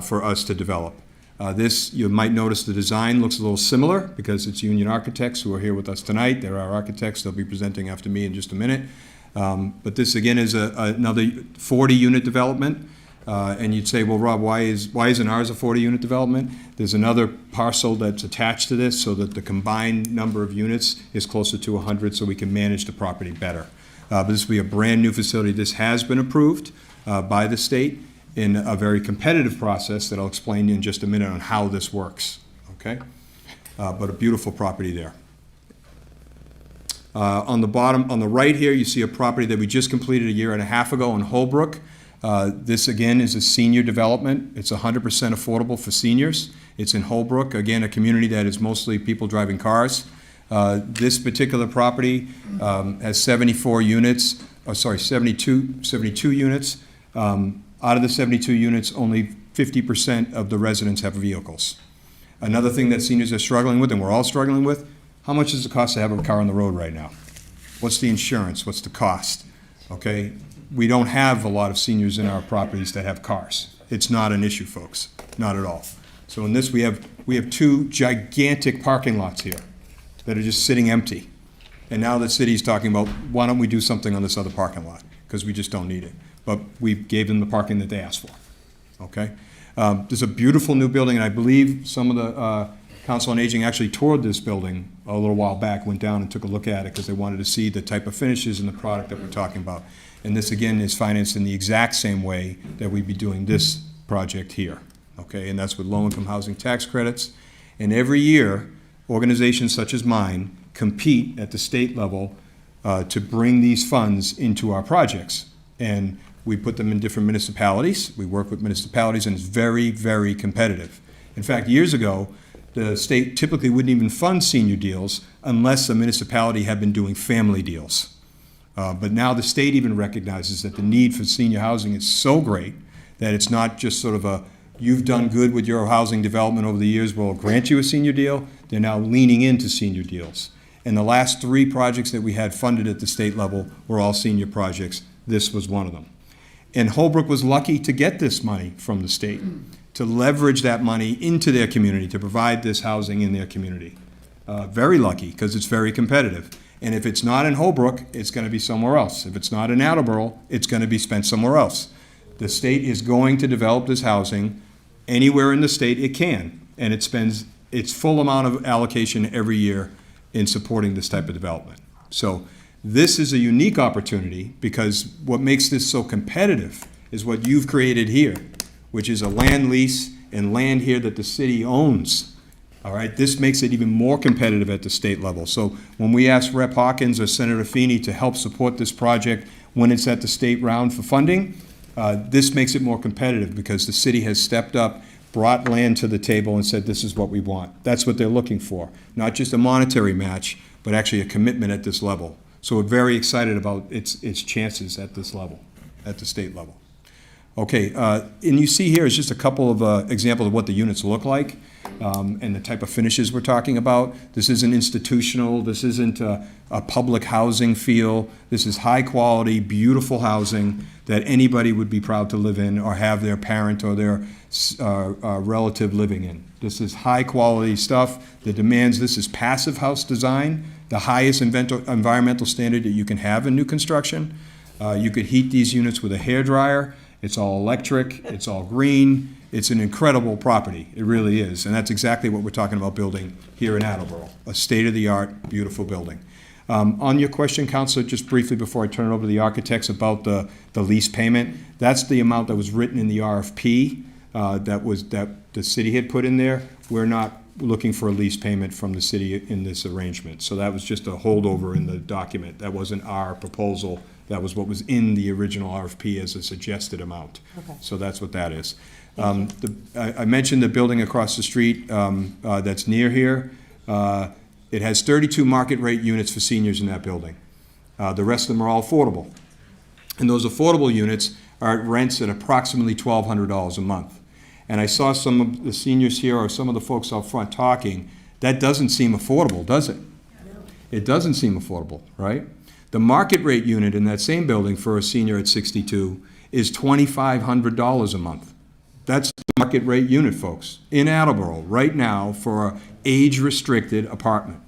for us to develop. This, you might notice the design looks a little similar because it's Union Architects who are here with us tonight. They're our architects. They'll be presenting after me in just a minute. But this, again, is another 40-unit development. And you'd say, well, Rob, why isn't ours a 40-unit development? There's another parcel that's attached to this so that the combined number of units is closer to 100 so we can manage the property better. But this will be a brand-new facility. This has been approved by the state in a very competitive process that I'll explain in just a minute on how this works, okay? But a beautiful property there. On the bottom, on the right here, you see a property that we just completed a year and a half ago in Holbrook. This, again, is a senior development. It's 100% affordable for seniors. It's in Holbrook, again, a community that is mostly people driving cars. This particular property has 72 units. Out of the 72 units, only 50% of the residents have vehicles. Another thing that seniors are struggling with, and we're all struggling with, how much does it cost to have a car on the road right now? What's the insurance? What's the cost? Okay, we don't have a lot of seniors in our properties that have cars. It's not an issue, folks, not at all. So in this, we have 2 gigantic parking lots here that are just sitting empty. And now the city's talking about, why don't we do something on this other parking lot? Because we just don't need it. But we gave them the parking that they asked for, okay? There's a beautiful new building, and I believe some of the Council on Aging actually toured this building a little while back, went down and took a look at it because they wanted to see the type of finishes and the product that we're talking about. And this, again, is financed in the exact same way that we'd be doing this project here, okay? And that's with low-income housing tax credits. And every year, organizations such as mine compete at the state level to bring these funds into our projects. And we put them in different municipalities. We work with municipalities, and it's very, very competitive. In fact, years ago, the state typically wouldn't even fund senior deals unless a municipality had been doing family deals. But now the state even recognizes that the need for senior housing is so great that it's not just sort of a, you've done good with your housing development over the years, we'll grant you a senior deal. They're now leaning into senior deals. And the last 3 projects that we had funded at the state level were all senior projects. This was one of them. And Holbrook was lucky to get this money from the state, to leverage that money into their community, to provide this housing in their community. Very lucky, because it's very competitive. And if it's not in Holbrook, it's going to be somewhere else. If it's not in Attleboro, it's going to be spent somewhere else. The state is going to develop this housing anywhere in the state it can, and it spends its full amount of allocation every year in supporting this type of development. So this is a unique opportunity, because what makes this so competitive is what you've created here, which is a land lease and land here that the city owns. All right, this makes it even more competitive at the state level. So when we ask Rep. Hawkins or Senator Feeney to help support this project when it's at the state round for funding, this makes it more competitive, because the city has stepped up, brought land to the table and said, this is what we want. That's what they're looking for. Not just a monetary match, but actually a commitment at this level. So we're very excited about its chances at this level, at the state level. Okay, and you see here is just a couple of examples of what the units look like, and the type of finishes we're talking about. This isn't institutional, this isn't a public housing feel. This is high quality, beautiful housing that anybody would be proud to live in or have their parent or their relative living in. This is high quality stuff. The demands, this is passive house design, the highest environmental standard that you can have in new construction. You could heat these units with a hairdryer. It's all electric, it's all green. It's an incredible property, it really is. And that's exactly what we're talking about building here in Attleboro, a state-of-the-art, beautiful building. On your question, Counselor, just briefly before I turn it over to the architects about the lease payment, that's the amount that was written in the RFP that the city had put in there. We're not looking for a lease payment from the city in this arrangement. So that was just a holdover in the document. That wasn't our proposal. That was what was in the original RFP as a suggested amount. Okay. So that's what that is. I mentioned the building across the street that's near here. It has 32 market rate units for seniors in that building. The rest of them are all affordable. And those affordable units are at rents at approximately $1,200 a month. And I saw some of the seniors here or some of the folks out front talking. That doesn't seem affordable, does it? No. It doesn't seem affordable, right? The market rate unit in that same building for a senior at 62 is $2,500 a month. That's the market rate unit, folks, in Attleboro right now for an age-restricted apartment.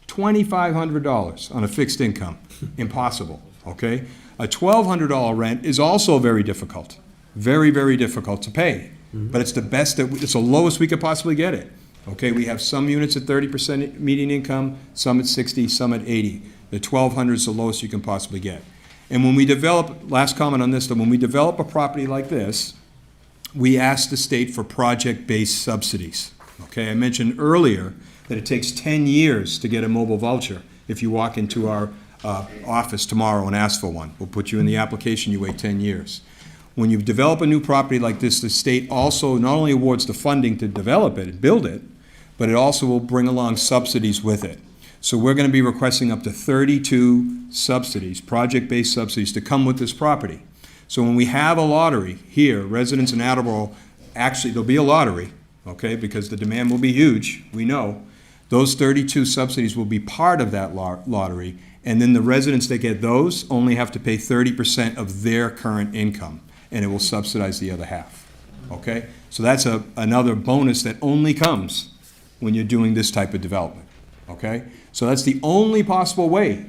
$2,500 on a fixed income. Impossible, okay? A $1,200 rent is also very difficult. Very, very difficult to pay. But it's the best, it's the lowest we could possibly get it. Okay, we have some units at 30% median income, some at 60, some at 80. The 1,200 is the lowest you can possibly get. And when we develop, last comment on this, that when we develop a property like this, we ask the state for project-based subsidies. Okay, I mentioned earlier that it takes 10 years to get a mobile voucher. If you walk into our office tomorrow and ask for one, we'll put you in the application, you wait 10 years. When you develop a new property like this, the state also not only awards the funding to develop it and build it, but it also will bring along subsidies with it. So we're going to be requesting up to 32 subsidies, project-based subsidies, to come with this property. So when we have a lottery here, residents in Attleboro, actually there'll be a lottery, okay, because the demand will be huge, we know. Those 32 subsidies will be part of that lottery, and then the residents that get those only have to pay 30% of their current income, and it will subsidize the other half, okay? So that's another bonus that only comes when you're doing this type of development, okay? So that's the only possible way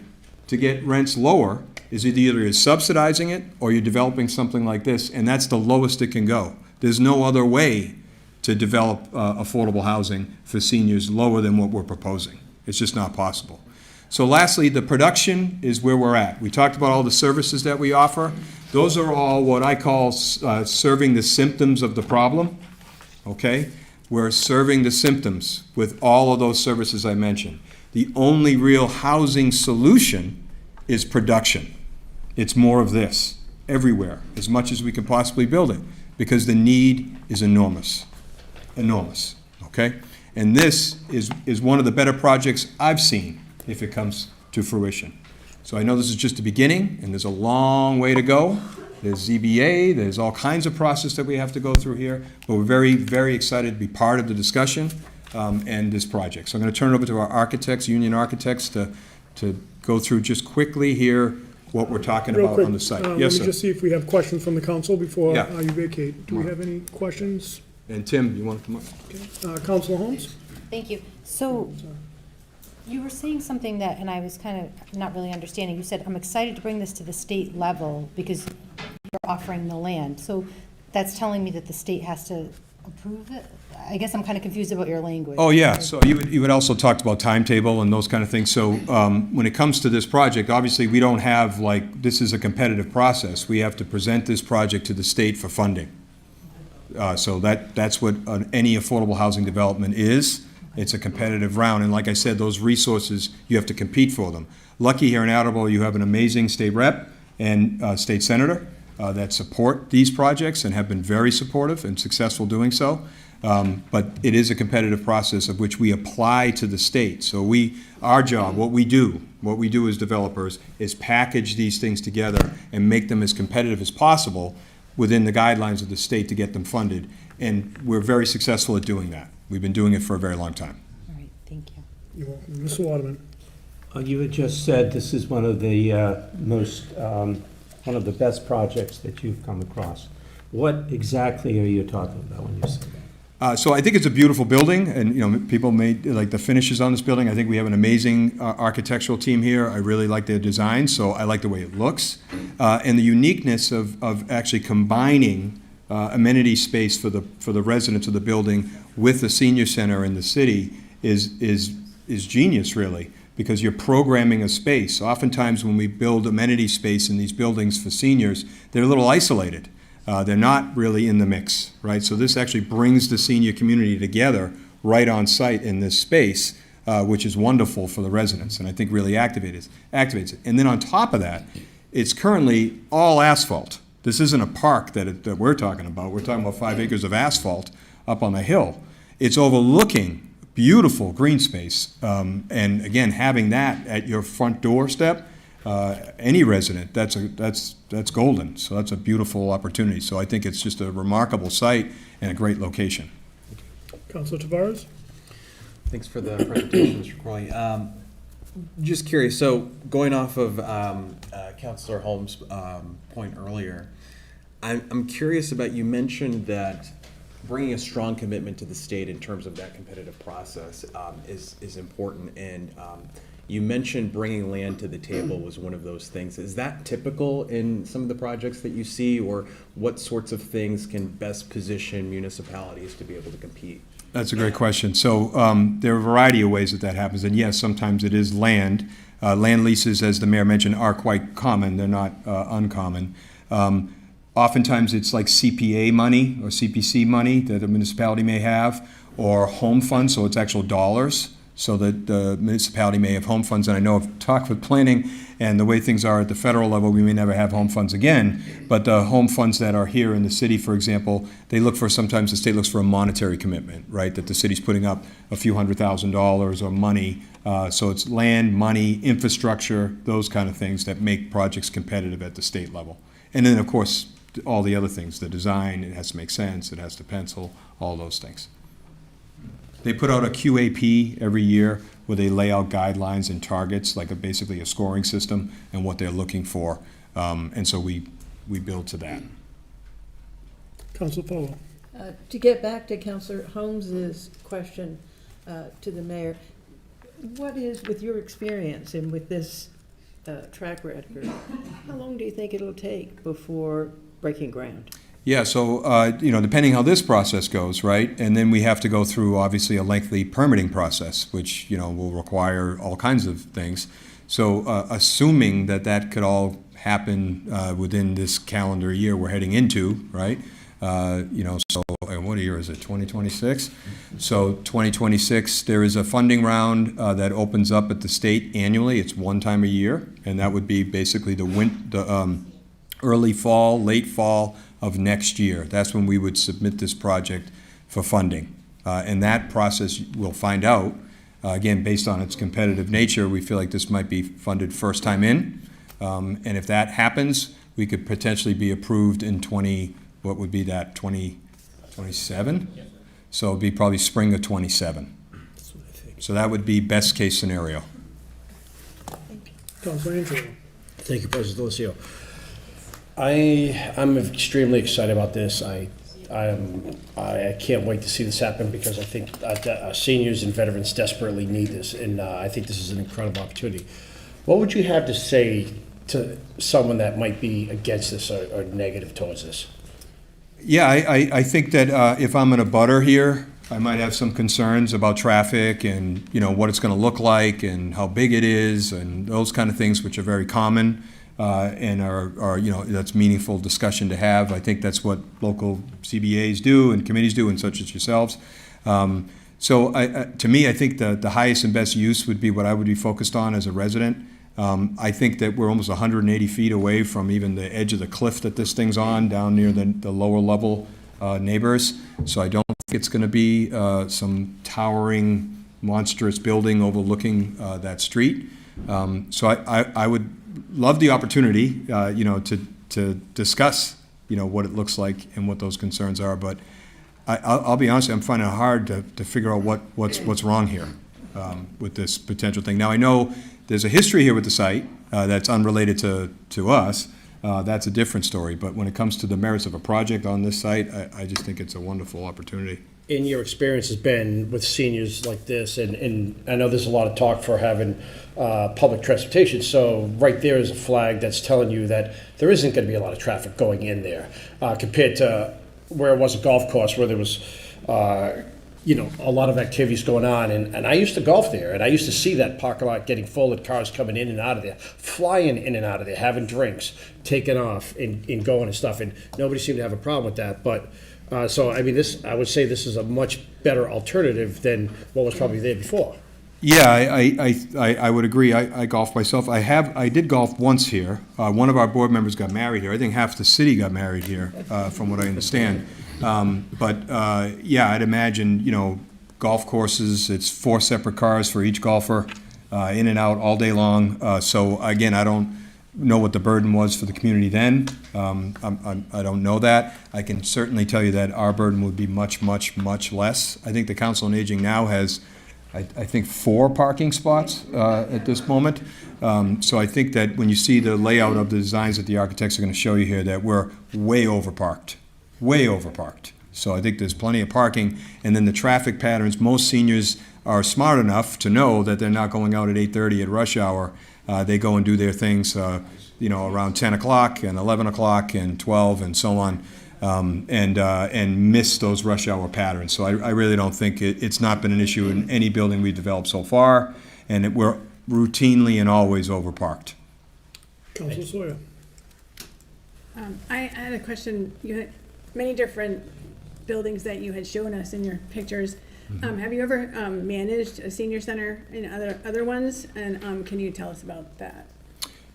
to get rents lower, is either you're subsidizing it or you're developing something like this, and that's the lowest it can go. There's no other way to develop affordable housing for seniors lower than what we're proposing. It's just not possible. So lastly, the production is where we're at. We talked about all the services that we offer. Those are all what I call serving the symptoms of the problem, okay? We're serving the symptoms with all of those services I mentioned. The only real housing solution is production. It's more of this everywhere, as much as we can possibly build it, because the need is enormous, enormous, okay? And this is one of the better projects I've seen if it comes to fruition. So I know this is just the beginning, and there's a long way to go. There's ZBA, there's all kinds of process that we have to go through here, but we're very, very excited to be part of the discussion and this project. So I'm going to turn it over to our architects, union architects, to go through just quickly here what we're talking Real about quick, on the site. let Yes, me sir. just see if we have questions from the council before Yeah. you vacate. Do we have any questions? And Tim, you want to come up? Councilor Holmes? Thank you. So, you were saying something that, and I was kind of not really understanding. You said, I'm excited to bring this to the state level because you're offering the land. So that's telling me that the state has to approve it? I guess I'm kind of confused about your language. Oh, yeah, so you would also talked about timetable and those kind of things. So when it comes to this project, obviously, we don't have, like, this is a competitive process. We have to present this project to the state for funding. So that's what any affordable housing development is. It's a competitive round, and like I said, those resources, you have to compete for them. Lucky here in Attleboro, you have an amazing state rep and state senator that support these projects and have been very supportive and successful doing so. But it is a competitive process of which we apply to the state. So our job, what we do as developers, is package these things together and make them as competitive as possible within the guidelines of the state to get them funded. And we're very successful at doing that. We've been doing it for a very long time. All right, thank you. You're welcome. Mr. Waterman? You had just said this is one of the one of the best projects that you've come across. What exactly are you talking about when you say that? So I think it's a beautiful building, and people made like the finishes on this building. I think we have an amazing architectural team here. I really like their design, so I like the way it looks, and the uniqueness of actually combining amenity space for the residents of the building with the senior center in the city is genius, really, because you're programming a space. Oftentimes, when we build amenity space in these buildings for seniors, they're a little isolated. They're not really in the mix, right? So this actually brings the senior community together right on site in this space, which is wonderful for the residents, and I think really activates it. And then on top of that, it's currently all asphalt. This isn't a park that we're talking about. We're talking about 5 acres of asphalt up on the hill. It's overlooking beautiful green space, and again, having that at your front doorstep, any resident, that's golden. So that's a beautiful opportunity. So I think it's just a remarkable site and a great location. Councilor Tavares? Thanks for the presentation, Mr. Crowley. Just curious, so going off of Councilor Holmes' point earlier, I'm curious about, you mentioned that bringing a strong commitment to the state in terms of that competitive process is important, and you mentioned bringing land to the table was one of those things. Is that typical in some of the projects that you see, or what sorts of things can best position municipalities to be able to compete? That's a great question. So there are a variety of ways that happens, and yes, sometimes it is land. Land leases, as the mayor mentioned, are quite common. They're not uncommon. Oftentimes it's like CPA money or CPC money that a municipality may have, or home funds, so it's actual dollars, so that the municipality may have home funds. And I know I've talked with planning, and the way things are at the federal level, we may never have home funds again, but the home funds that are here in the city, for example, sometimes the state looks for a monetary commitment, right, that the city's putting up a few $100,000 or money. So it's land, money, infrastructure, those kind of things that make projects competitive at the state level. And then, of course, all the other things, the design, it has to make sense, it has to pencil, all those things. They put out a QAP every year where they lay out guidelines and targets, like basically a scoring system and what they're looking for. And so we build to that. Councilor Polo? To get back to Councilor Holmes's question to the mayor, what is, with your experience and with this track record, how long do you think it'll take before breaking ground? Yeah, so, depending how this process goes, right? And then we have to go through, obviously, a lengthy permitting process, which, will require all kinds of things. So assuming that could all happen within this calendar year we're heading into, right? So and what year is it, 2026? So 2026, there is a funding round that opens up at the state annually. It's one time a year, and that would be basically the early fall, late fall of next year. That's when we would submit this project for funding. And that process, we'll find out, again, based on its competitive nature, we feel like this might be funded first time in. And if that happens, we could potentially be approved in 2027? So it'd be probably spring of 27. So that would be best case scenario. Councilor Angelo. Thank you, President Delacio. I'm extremely excited about this. I can't wait to see this happen because I think seniors and veterans desperately need this, and I think this is an incredible opportunity. What would you have to say to someone that might be against this or negative towards this? Yeah, I think that if I'm in a butter here, I might have some concerns about traffic and, what it's going to look like and how big it is and those kind of things, which are very common and are that's meaningful discussion to have. I think that's what local CBAs do and committees do, and such as yourselves. So to me, I think the highest and best use would be what I would be focused on as a resident. I think that we're almost 180 feet away from even the edge of the cliff that this thing's on, down near the lower level neighbors. So I don't think it's going to be some towering, monstrous building overlooking that street. So I would love the opportunity, to discuss, what it looks like and what those concerns are. But I'll be honest, I'm finding it hard to figure out what's wrong here with this potential thing. Now, I know there's a history here with the site that's unrelated to us. That's a different story. But when it comes to the merits of a project on this site, I just think it's a wonderful opportunity. In your experience has been with seniors like this, and I know there's a lot of talk for having public transportation, so right there is a flag that's telling you that there isn't going to be a lot of traffic going in there compared to where it was a golf course where there was a lot of activities going on, and I used to golf there, and I used to see that parking lot getting full and cars coming in and out of there, flying in and out of there, having drinks, taking off and going and stuff, and nobody seemed to have a problem with that. But so I mean, I would say this is a much better alternative than what was probably there before. Yeah, I would agree. I golf myself. I did golf once here. One of our board members got married here. I think half the city got married here, from what I understand. Yeah, I'd imagine, golf courses, it's 4 separate cars for each golfer, in and out all day long. So again, I don't know what the burden was for the community then. I don't know that. I can certainly tell you that our burden would be much, much, much less. I think the Council on Aging now has, I think, 4 parking spots at this moment. So I think that when you see the layout of the designs that the architects are going to show you here, that we're way overparked. So I think there's plenty of parking. And then the traffic patterns, most seniors are smart enough to know that they're not going out at 8:30 at rush hour. They go and do their things, around 10 o'clock and 11 o'clock and 12 and so on, and miss those rush hour patterns. So I really don't think it's not been an issue in any building we've developed so far, and we're routinely and always overparked. Councilor Sawyer. I had a question. You had many different buildings that you had shown us in your pictures. Have you ever managed a senior center in other ones? And can you tell us about that?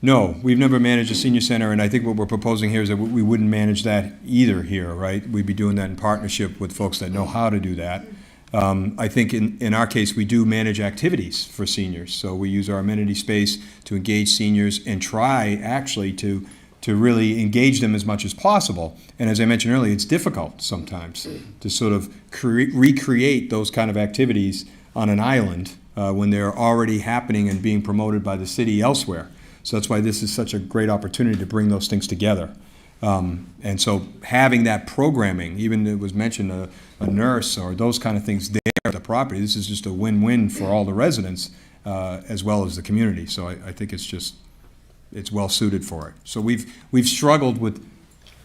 No, we've never managed a senior center, and I think what we're proposing here is that we wouldn't manage that either here, right? We'd be doing that in partnership with folks that know how to do that. I think in our case, we do manage activities for seniors. So we use our amenity space to engage seniors and try actually to really engage them as much as possible. And as I mentioned earlier, it's difficult sometimes to sort of recreate those kind of activities on an island when they're already happening and being promoted by the city elsewhere. So that's why this is such a great opportunity to bring those things together. And so having that programming, even it was mentioned a nurse or those kind of things there at the property, this is just a win-win for all the residents as well as the community. So I think it's well suited for it. So we've struggled with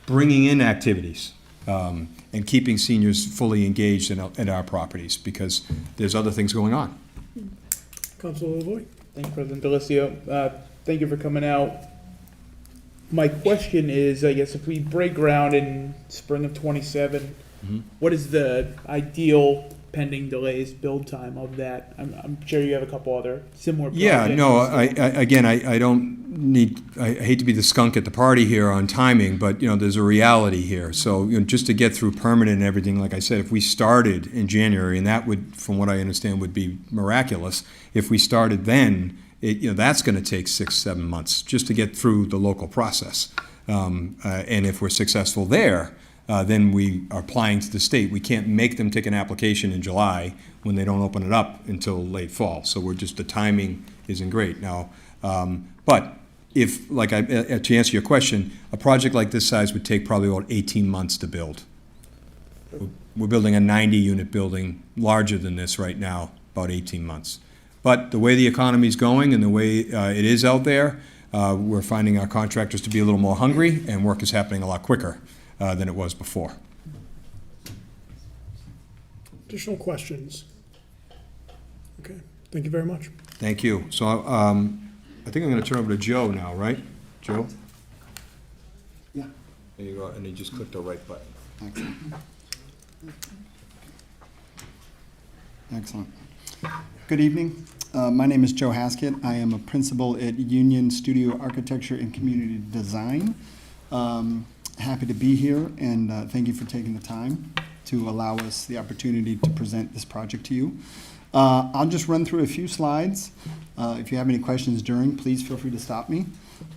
bringing in activities and keeping seniors fully engaged in our properties because there's other things going on. Councilor Lavoy. Thank you, President Delacio. Thank you for coming out. My question is, I guess, if we break ground in spring of '27, what is the ideal pending delays build time of that? I'm sure you have a couple other similar projects. Yeah, no, I don't need, I hate to be the skunk at the party here on timing, but, there's a reality here. So, just to get through permanent and everything, like I said, if we started in January, and that would, from what I understand, would be miraculous. If we started then, that's going to take 6-7 months just to get through the local process. And if we're successful there, then we are applying to the state. We can't make them take an application in July when they don't open it up until late fall. So the timing isn't great now. But if, to answer your question, a project like this size would take probably about 18 months to build. We're building a 90-unit building larger than this right now, about 18 months. But the way the economy's going and the way it is out there, we're finding our contractors to be a little more hungry, and work is happening a lot quicker than it was before. Additional questions? Okay, thank you very much. Thank you. So I think I'm going to turn over to Joe now, right? Joe? Yeah. There you go, and you just click the right button. Excellent. Excellent. Good evening. My name is Joe Haskett. I am a principal at Union Studio Architecture and Community Design. Happy to be here, and thank you for taking the time to allow us the opportunity to present this project to you. I'll just run through a few slides. If you have any questions during, please feel free to stop me.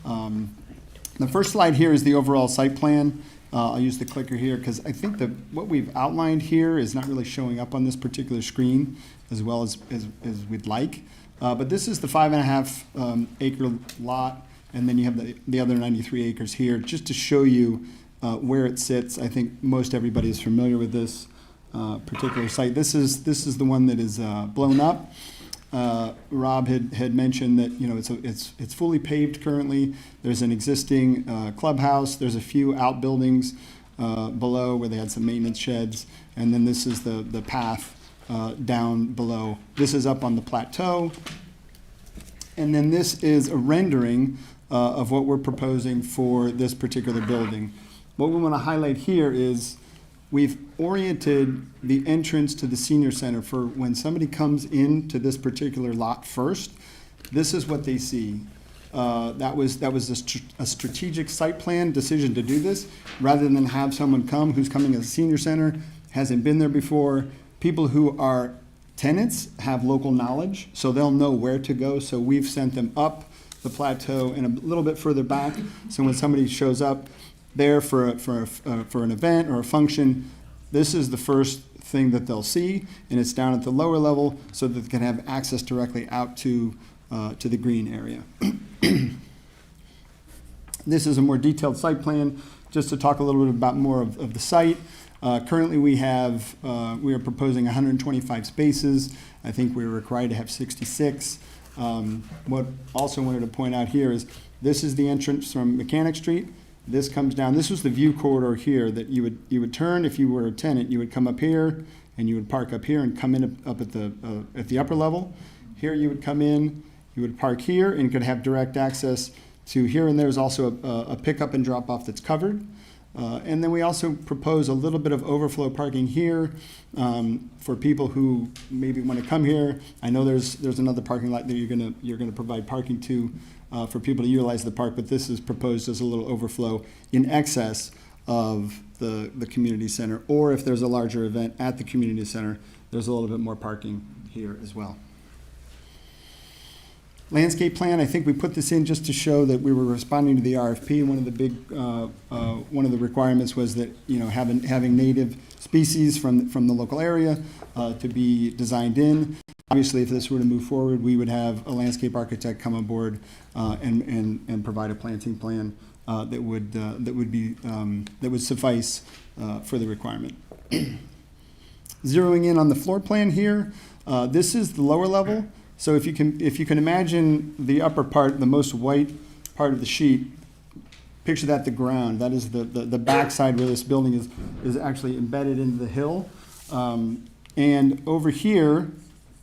The first slide here is the overall site plan. I'll use the clicker here because I think that what we've outlined here is not really showing up on this particular screen as well as we'd like. But this is the 5.5 acre lot, and then you have the other 93 acres here, just to show you where it sits. I think most everybody is familiar with this particular site. This is the one that is blown up. Rob had mentioned that it's fully paved currently. There's an existing clubhouse. There's a few outbuildings below where they had some maintenance sheds, and then this is the path down below. This is up on the plateau, and then this is a rendering of what we're proposing for this particular building. What we want to highlight here is we've oriented the entrance to the senior center for when somebody comes into this particular lot first. This is what they see. That was a strategic site plan decision to do this, rather than have someone come who's coming as a senior center, hasn't been there before. People who are tenants have local knowledge, so they'll know where to go. So we've sent them up the plateau and a little bit further back. So when somebody shows up there for an event or a function, this is the first thing that they'll see, and it's down at the lower level so that they can have access directly out to the green area. This is a more detailed site plan, just to talk a little bit about more of the site. Currently we are proposing 125 spaces. I think we're required to have 66. What also wanted to point out here is this is the entrance from Mechanic Street. This comes down. This was the view corridor here that you would turn if you were a tenant. You would come up here and you would park up here and come in up at the upper level. Here you would come in, you would park here, and could have direct access to here. And there's also a pickup and drop off that's covered. And then we also propose a little bit of overflow parking here for people who maybe want to come here. I know there's another parking lot that you're gonna provide parking to for people to utilize the park, but this is proposed as a little overflow in excess of the community center. Or if there's a larger event at the community center, there's a little bit more parking here as well. Landscape plan, I think we put this in just to show that we were responding to the RFP. One of the big, one of the requirements was that, having native species from the local area to be designed in. Obviously, if this were to move forward, we would have a landscape architect come on board and provide a planting plan that would suffice for the requirement. Zeroing in on the floor plan here, this is the lower level. So if you can imagine the upper part, the most white part of the sheet, picture that the ground. That is the backside where this building is actually embedded into the hill. And over here,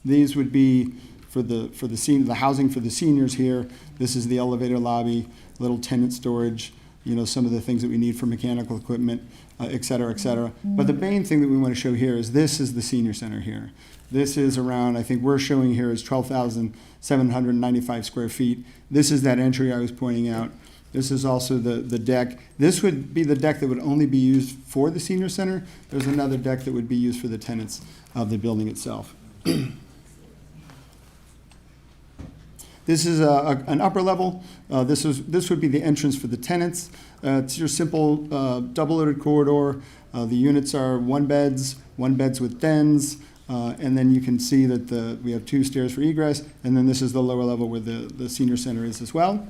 these would be the housing for the seniors here. This is the elevator lobby, little tenant storage, some of the things that we need for mechanical equipment, et cetera, et cetera. But the main thing that we want to show here is this is the senior center here. This is around, I think we're showing here is 12,795 square feet. This is that entry I was pointing out. This is also the deck. This would be the deck that would only be used for the senior center. There's another deck that would be used for the tenants of the building itself. This is an upper level. This would be the entrance for the tenants. It's your simple double-loaded corridor. The units are one beds with dens, and then you can see that we have 2 stairs for egress, and then this is the lower level where the senior center is as well.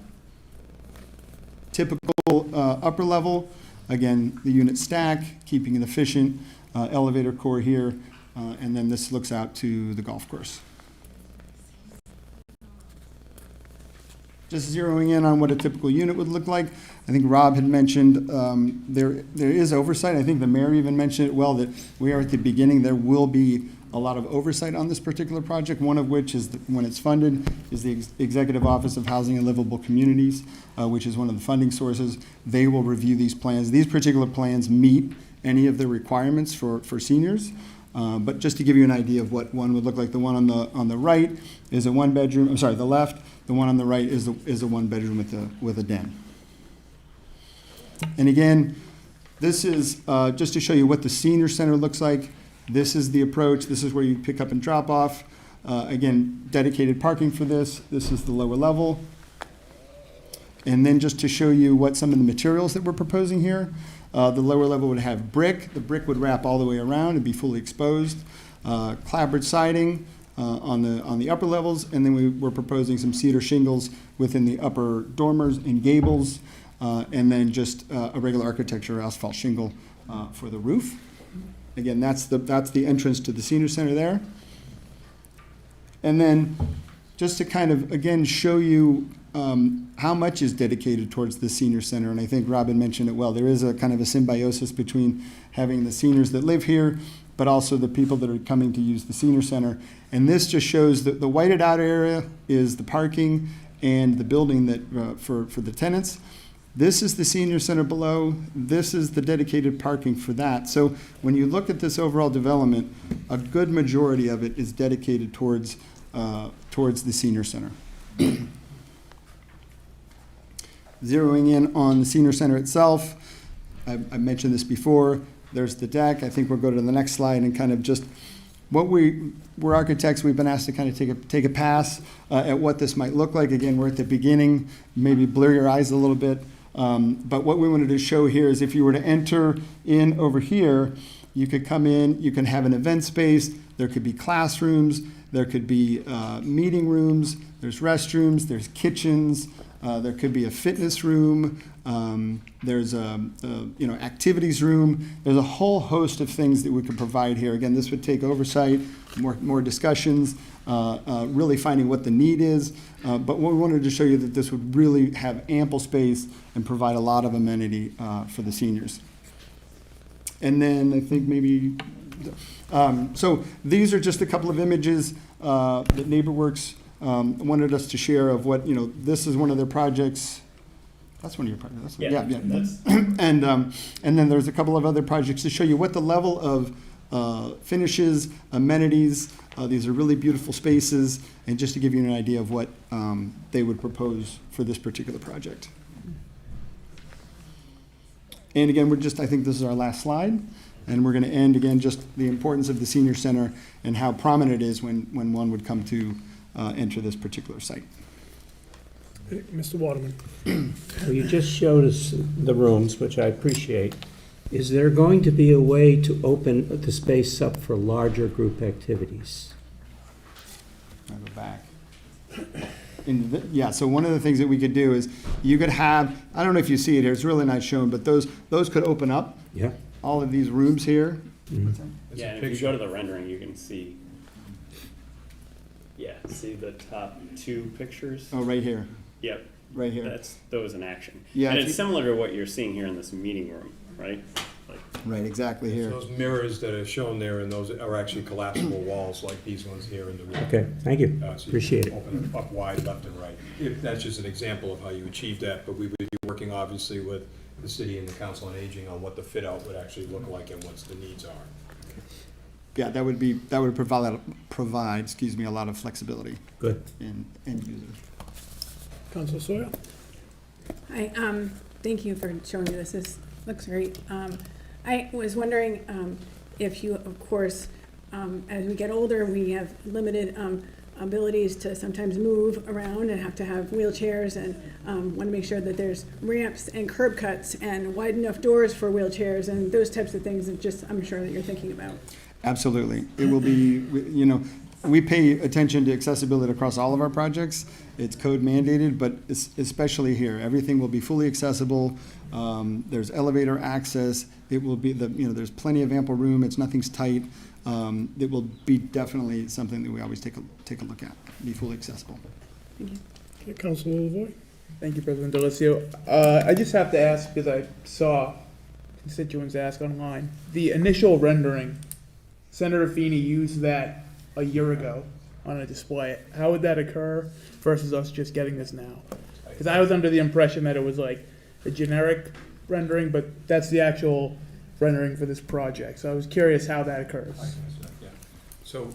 Typical upper level, again, the unit stack, keeping it efficient, elevator core here, and then this looks out to the golf course. Just zeroing in on what a typical unit would look like. I think Rob had mentioned there is oversight. I think the mayor even mentioned it well, that we are at the beginning. There will be a lot of oversight on this particular project, one of which is, when it's funded, is the Executive Office of Housing and Livable Communities, which is one of the funding sources. They will review these plans. These particular plans meet any of the requirements for seniors. But just to give you an idea of what one would look like, the one on the right is a one-bedroom. I'm sorry, the left. The one on the right is a one-bedroom with a den. And again, this is just to show you what the senior center looks like. This is the approach. This is where you pick up and drop off. Again, dedicated parking for this. This is the lower level. And then just to show you what some of the materials that we're proposing here. The lower level would have brick. The brick would wrap all the way around and be fully exposed. Clapboard siding on the upper levels, and then we're proposing some cedar shingles within the upper dormers and gables, and then just a regular architecture asphalt shingle for the roof. Again, that's the entrance to the senior center there. And then just to kind of, again, show you how much is dedicated towards the senior center, and I think Robin mentioned it well. There is a kind of a symbiosis between having the seniors that live here, but also the people that are coming to use the senior center. And this just shows that the whited out area is the parking and the building that for the tenants. This is the senior center below. This is the dedicated parking for that. So when you look at this overall development, a good majority of it is dedicated towards the senior center. Zeroing in on the senior center itself, I mentioned this before. There's the deck. I think we'll go to the next slide and kind of just we're architects. We've been asked to kind of take a pass at what this might look like. Again, we're at the beginning. Maybe blur your eyes a little bit. But what we wanted to show here is if you were to enter in over here, you could come in. You can have an event space. There could be classrooms. There could be meeting rooms. There's restrooms. There's kitchens. There could be a fitness room. There's a activities room. There's a whole host of things that we could provide here. Again, this would take oversight, more discussions, really finding what the need is. But what we wanted to show you that this would really have ample space and provide a lot of amenity for the seniors. And then I think maybe, so these are just a couple of images that NeighborWorks wanted us to share of what, this is one of their projects. That's one of your projects. Yeah. And then there's a couple of other projects to show you what the level of finishes, amenities, these are really beautiful spaces, and just to give you an idea of what they would propose for this particular project. And again, I think this is our last slide, and we're going to end again just the importance of the senior center and how prominent it is when one would come to enter this particular site. Mr. Waterman. So you just showed us the rooms, which I appreciate. Is there going to be a way to open the space up for larger group activities? I'll go back. So one of the things that we could do is you could have, I don't know if you see it here, it's really not shown, but those could open up. Yeah. All of these rooms here. Mm-hmm. Yeah, and if you go to the rendering, you can see. Yeah, see the top 2 pictures? Oh, right here. Yep. Right here. That's those in action. Yeah, and it's similar to what you're seeing here in this meeting room, right? Right, exactly here. Those mirrors that are shown there, and those are actually collapsible walls like these ones here in the room. Okay, thank you. So you Appreciate can it. open it up wide, left and right. That's just an example of how you achieve that, but we would be working obviously with the city and the council on aging on what the fit out would actually look like and what the needs are. Yeah, that would provide, excuse me, a lot of flexibility. Good. In end users. Council Sawyer? Hi, thank you for showing me this. This looks great. I was wondering if you, of course, as we get older, we have limited abilities to sometimes move around and have to have wheelchairs, and want to make sure that there's ramps and curb cuts and wide enough doors for wheelchairs and those types of things that just, I'm sure that you're thinking about. Absolutely. It will be, you know, we pay attention to accessibility across all of our projects. It's code mandated, but especially here. Everything will be fully accessible. There's elevator access. It will be, there's plenty of ample room. Nothing's tight. It will be definitely something that we always take a look at, be fully accessible. Thank you. Okay, Councilor Lavoy? Thank you, President Delicio. I just have to ask, because I saw constituents ask online, the initial rendering, Senator Feeney used that a year ago on a display. How would that occur versus us just getting this now? Because I was under the impression that it was like a generic rendering, but that's the actual rendering for this project. So I was curious how that occurs. So,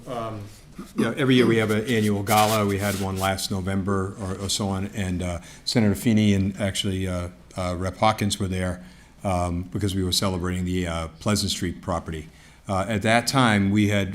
every year we have an annual gala. We had one last November or so on, and Senator Feeney and actually Rep. Hawkins were there because we were celebrating the Pleasant Street property. At that time, we had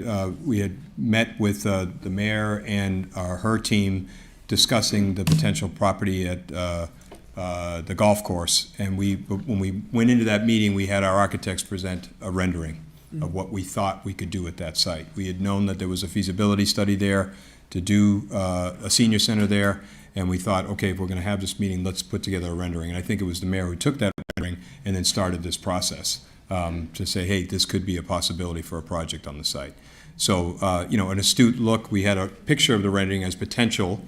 met with the mayor and her team discussing the potential property at the golf course. And when we went into that meeting, we had our architects present a rendering of what we thought we could do at that site. We had known that there was a feasibility study there to do a senior center there, and we thought, okay, if we're going to have this meeting, let's put together a rendering. And I think it was the mayor who took that rendering and then started this process. To say, hey, this could be a possibility for a project on the site. So, an astute look. We had a picture of the rendering as potential,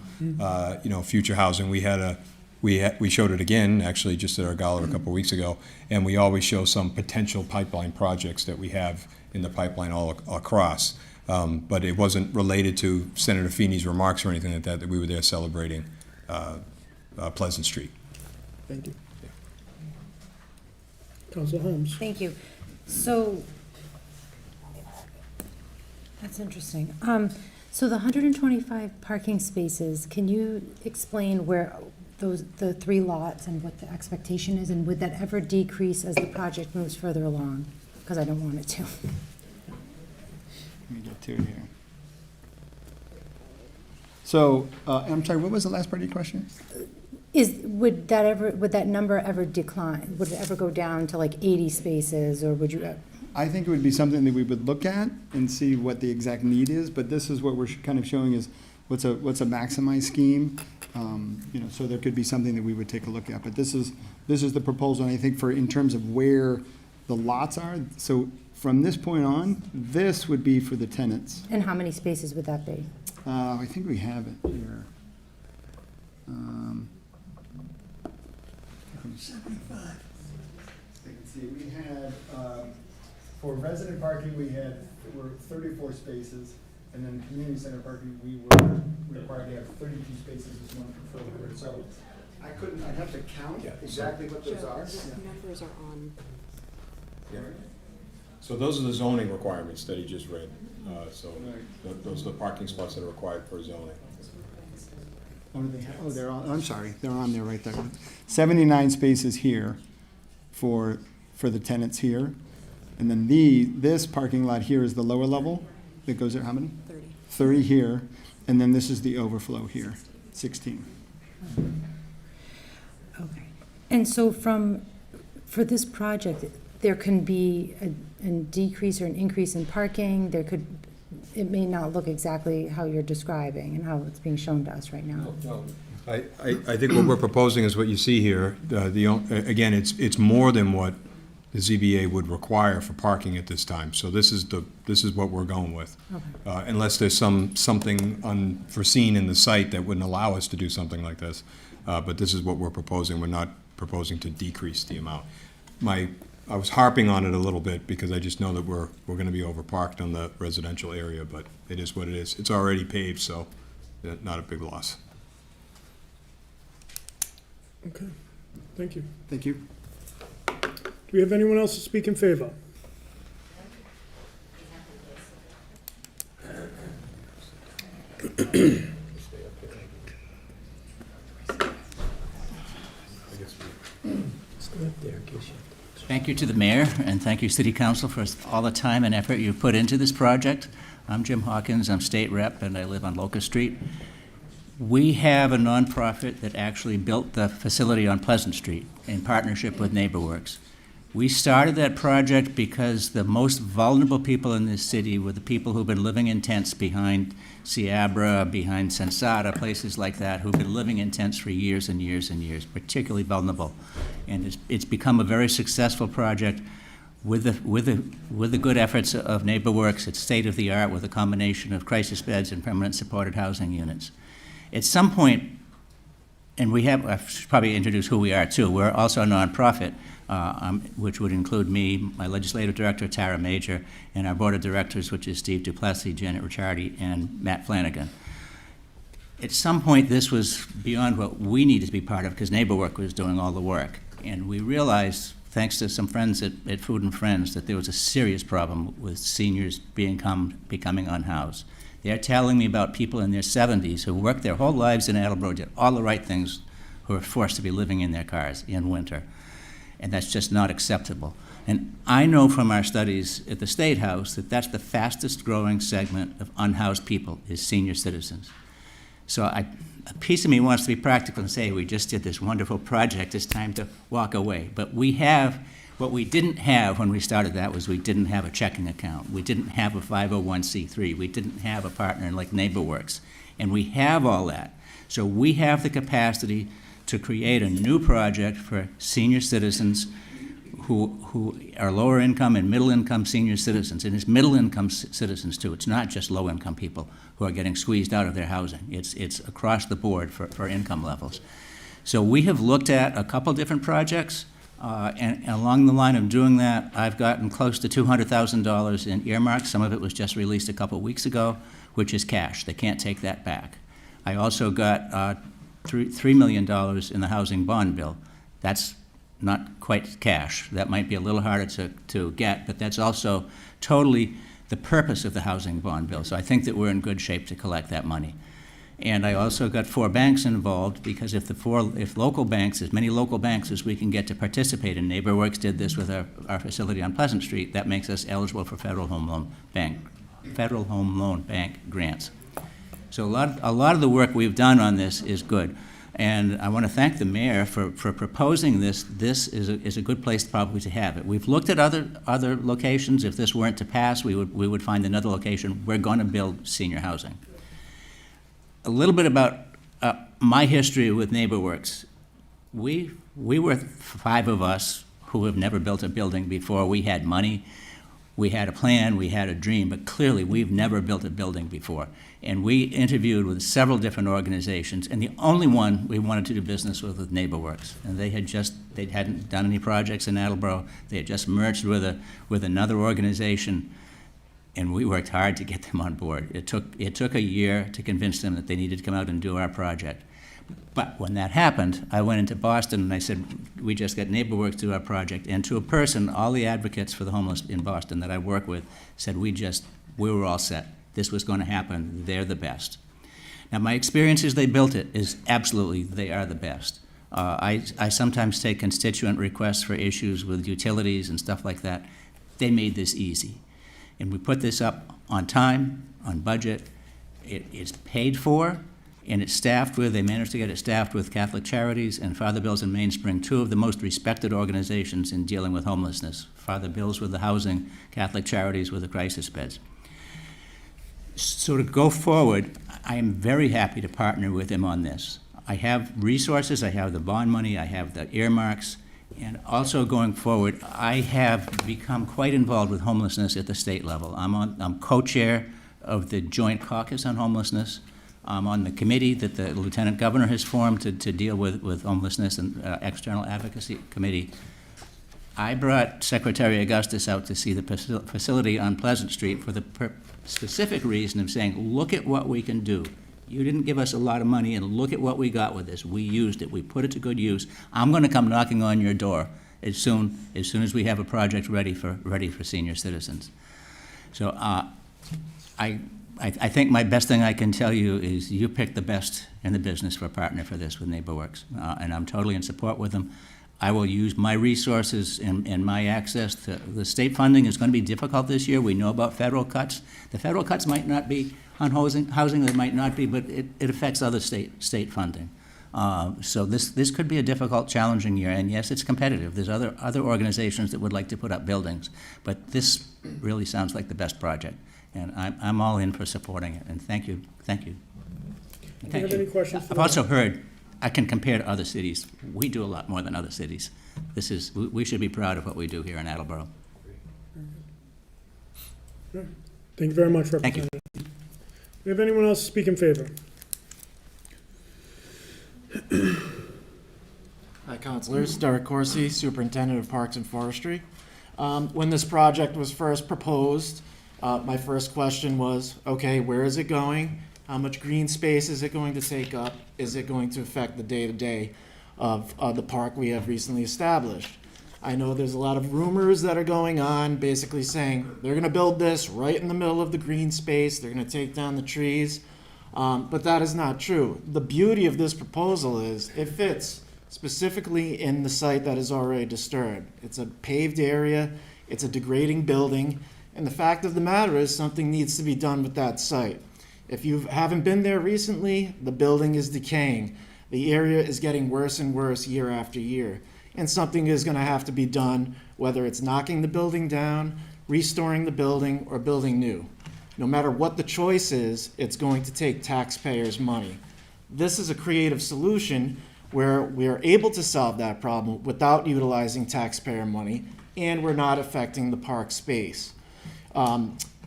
future housing. We showed it again, actually, just at our gala a couple of weeks ago, and we always show some potential pipeline projects that we have in the pipeline all across. But it wasn't related to Senator Feeney's remarks or anything like that we were there celebrating Pleasant Street. Thank you. Council Holmes? Thank you. So, that's interesting. So the 125 parking spaces, can you explain where the 3 lots and what the expectation is, and would that ever decrease as the project moves further along? Because I don't want it to. Let me get to it here. So, I'm sorry, what was the last part of your question? Would that number ever decline? Would it ever go down to like 80 spaces, or would you? I think it would be something that we would look at and see what the exact need is, but this is what we're kind of showing is what's a maximized scheme. So there could be something that we would take a look at, but this is the proposal, and I think in terms of where the lots are, so from this point on, this would be for the tenants. And how many spaces would that be? I think we have it here. 75. I can see we had, for resident parking, there were 34 spaces, and then community center parking, we were required to have 32 spaces as one for the grid. So I'd have to count exactly what those are. Numbers are on. Yeah. So those are the zoning requirements that he just read. Those are the parking spots that are required for zoning. They're on, I'm sorry, they're on there right there. 79 spaces here for the tenants here. And then this parking lot here is the lower level that goes there, how many? 30. 30 here, and then this is the overflow here, 16. Okay. And so for this project, there can be a decrease or an increase in parking. It may not look exactly how you're describing and how it's being shown to us right now. I think what we're proposing is what you see here. Again, it's more than what the ZBA would require for parking at this time. So this is what we're going with. Okay. Unless there's something unforeseen in the site that wouldn't allow us to do something like this. But this is what we're proposing. We're not proposing to decrease the amount. My I was harping on it a little bit because I just know that we're gonna be overparked on the residential area, but it is what it is. It's already paved, so not a big loss. Okay, thank you. Thank you. Do we have anyone else to speak in favor? Thank you to the mayor, and thank you, City Council, for all the time and effort you've put into this project. I'm Jim Hawkins, I'm state rep, and I live on Locust Street. We have a nonprofit that actually built the facility on Pleasant Street in partnership with NeighborWorks. We started that project because the most vulnerable people in this city were the people who've been living in tents behind Seabra, behind Sensata, places like that, who've been living in tents for years and years and years, particularly vulnerable. And it's become a very successful project with the good efforts of NeighborWorks. It's state-of-the-art with a combination of crisis beds and permanent supported housing units. At some point, and I should probably introduce who we are too. We're also a nonprofit, which would include me, my legislative director, Tara Major, and our board of directors, which is Steve Duplessis, Janet Ricciardi, and Matt Flanagan. At some point, this was beyond what we needed to be part of because NeighborWorks was doing all the work. And we realized, thanks to some friends at Food and Friends, that there was a serious problem with seniors becoming unhoused. They're telling me about people in their 70s who worked their whole lives in Attleboro, did all the right things, who are forced to be living in their cars in winter. And that's just not acceptable. And I know from our studies at the State House that that's the fastest growing segment of unhoused people is senior citizens. So a piece of me wants to be practical and say, we just did this wonderful project, it's time to walk away. But what we didn't have when we started that was we didn't have a checking account. We didn't have a 501c3. We didn't have a partner like NeighborWorks. And we have all that. So we have the capacity to create a new project for senior citizens who are lower income and middle income senior citizens. And it's middle income citizens too. It's not just low income people who are getting squeezed out of their housing. It's across the board for income levels. So we have looked at a couple different projects. And along the line of doing that, I've gotten close to $200,000 in earmarks. Some of it was just released a couple of weeks ago, which is cash. They can't take that back. I also got $3 million in the housing bond bill. That's not quite cash. That might be a little harder to get, but that's also totally the purpose of the housing bond bill. So I think that we're in good shape to collect that money. And I also got 4 banks involved because if local banks, as many local banks as we can get to participate in, NeighborWorks did this with our facility on Pleasant Street, that makes us eligible for Federal Home Loan Bank grants. So a lot of the work we've done on this is good. And I want to thank the mayor for proposing this. This is a good place probably to have it. We've looked at other locations. If this weren't to pass, we would find another location. We're going to build senior housing. A little bit about my history with NeighborWorks. We were 5 of us who have never built a building before. We had money, we had a plan, we had a dream, but clearly we've never built a building before. And we interviewed with several different organizations, and the only one we wanted to do business with was NeighborWorks. And they hadn't done any projects in Attleboro. They had just merged with another organization. And we worked hard to get them on board. It took a year to convince them that they needed to come out and do our project. But when that happened, I went into Boston and I said, we just got NeighborWorks to do our project. And to a person, all the advocates for the homeless in Boston that I work with said, we were all set. This was going to happen. They're the best. Now, my experience as they built it is absolutely, they are the best. I sometimes take constituent requests for issues with utilities and stuff like that. They made this easy. And we put this up on time, on budget. It's paid for, and it's staffed with, they managed to get it staffed with Catholic Charities and Father Bill's and Mainspring, 2 of the most respected organizations in dealing with homelessness. Father Bill's with the housing, Catholic Charities with the crisis beds. So to go forward, I am very happy to partner with him on this. I have resources, I have the bond money, I have the earmarks. And also going forward, I have become quite involved with homelessness at the state level. I'm co-chair of the Joint Caucus on Homelessness. I'm on the committee that the Lieutenant Governor has formed to deal with homelessness and External Advocacy Committee. I brought Secretary Augustus out to see the facility on Pleasant Street for the specific reason of saying, look at what we can do. You didn't give us a lot of money, and look at what we got with this. We used it. We put it to good use. I'm going to come knocking on your door as soon as we have a project ready for senior citizens. So I think my best thing I can tell you is you picked the best in the business for a partner for this with NeighborWorks, and I'm totally in support with them. I will use my resources and my access to the state funding is going to be difficult this year. We know about federal cuts. The federal cuts might not be on housing, they might not be, but it affects other state funding. So this could be a difficult, challenging year, and yes, it's competitive. There's other organizations that would like to put up buildings, but this really sounds like the best project, and I'm all in for supporting it. And thank you. Do you have any questions for I've also heard I can compare to other cities. We do a lot more than other cities. We should be proud of what we do here in Attleboro. Thank you very much, Representative. Thank you. Do we have anyone else speak in favor? Hi, Councilors. Derek Corsi, Superintendent of Parks and Forestry. When this project was first proposed, my first question was, okay, where is it going? How much green space is it going to take up? Is it going to affect the day-to-day of the park we have recently established? I know there's a lot of rumors that are going on, basically saying they're going to build this right in the middle of the green space, they're going to take down the trees, but that is not true. The beauty of this proposal is it fits specifically in the site that is already disturbed. It's a paved area, it's a degrading building, and the fact of the matter is something needs to be done with that site. If you haven't been there recently, the building is decaying. The area is getting worse and worse year after year. And something is going to have to be done, whether it's knocking the building down, restoring the building, or building new. No matter what the choice is, it's going to take taxpayers' money. This is a creative solution where we are able to solve that problem without utilizing taxpayer money, and we're not affecting the park space.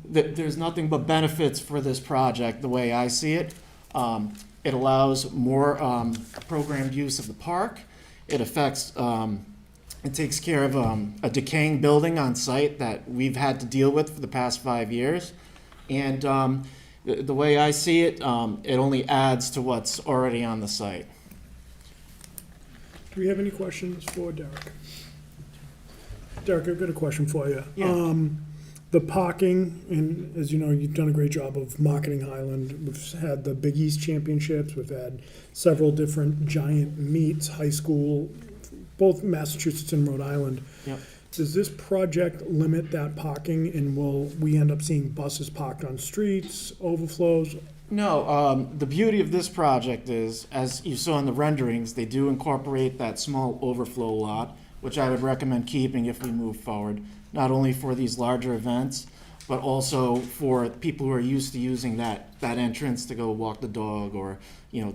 There's nothing but benefits for this project the way I see it. It allows more programmed use of the park. It takes care of a decaying building on site that we've had to deal with for the past 5 years. And the way I see it, it only adds to what's already on the site. Do we have any questions for Derek? Derek, I've got a question for you. Yeah. The parking, and as you know, you've done a great job of marketing Highland. We've had the Big East Championships. We've had several different giant meets, high school, both Massachusetts and Rhode Island. Yep. Does this project limit that parking, and will we end up seeing buses parked on streets, overflows? No, the beauty of this project is, as you saw in the renderings, they do incorporate that small overflow lot, which I would recommend keeping if we move forward, not only for these larger events, but also for people who are used to using that entrance to go walk the dog or,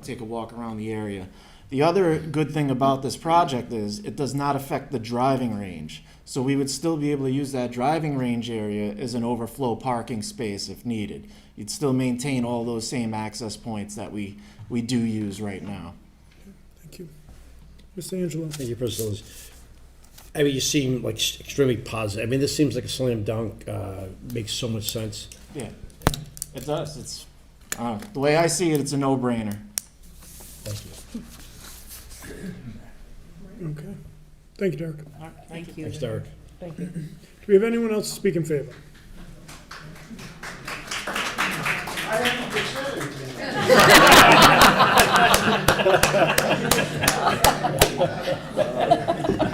take a walk around the area. The other good thing about this project is it does not affect the driving range. So we would still be able to use that driving range area as an overflow parking space if needed. You'd still maintain all those same access points that we do use right now. Thank you. Mr. Angelo? Thank you, President. I mean, you seem like extremely positive. I mean, this seems like a slam dunk. Makes so much sense. Yeah, it does. It's the way I see it, it's a no-brainer. Thank you. Okay. Thank you, Derek. All right, thank you. Thanks, Derek. Thank you. Do we have anyone else to speak in favor?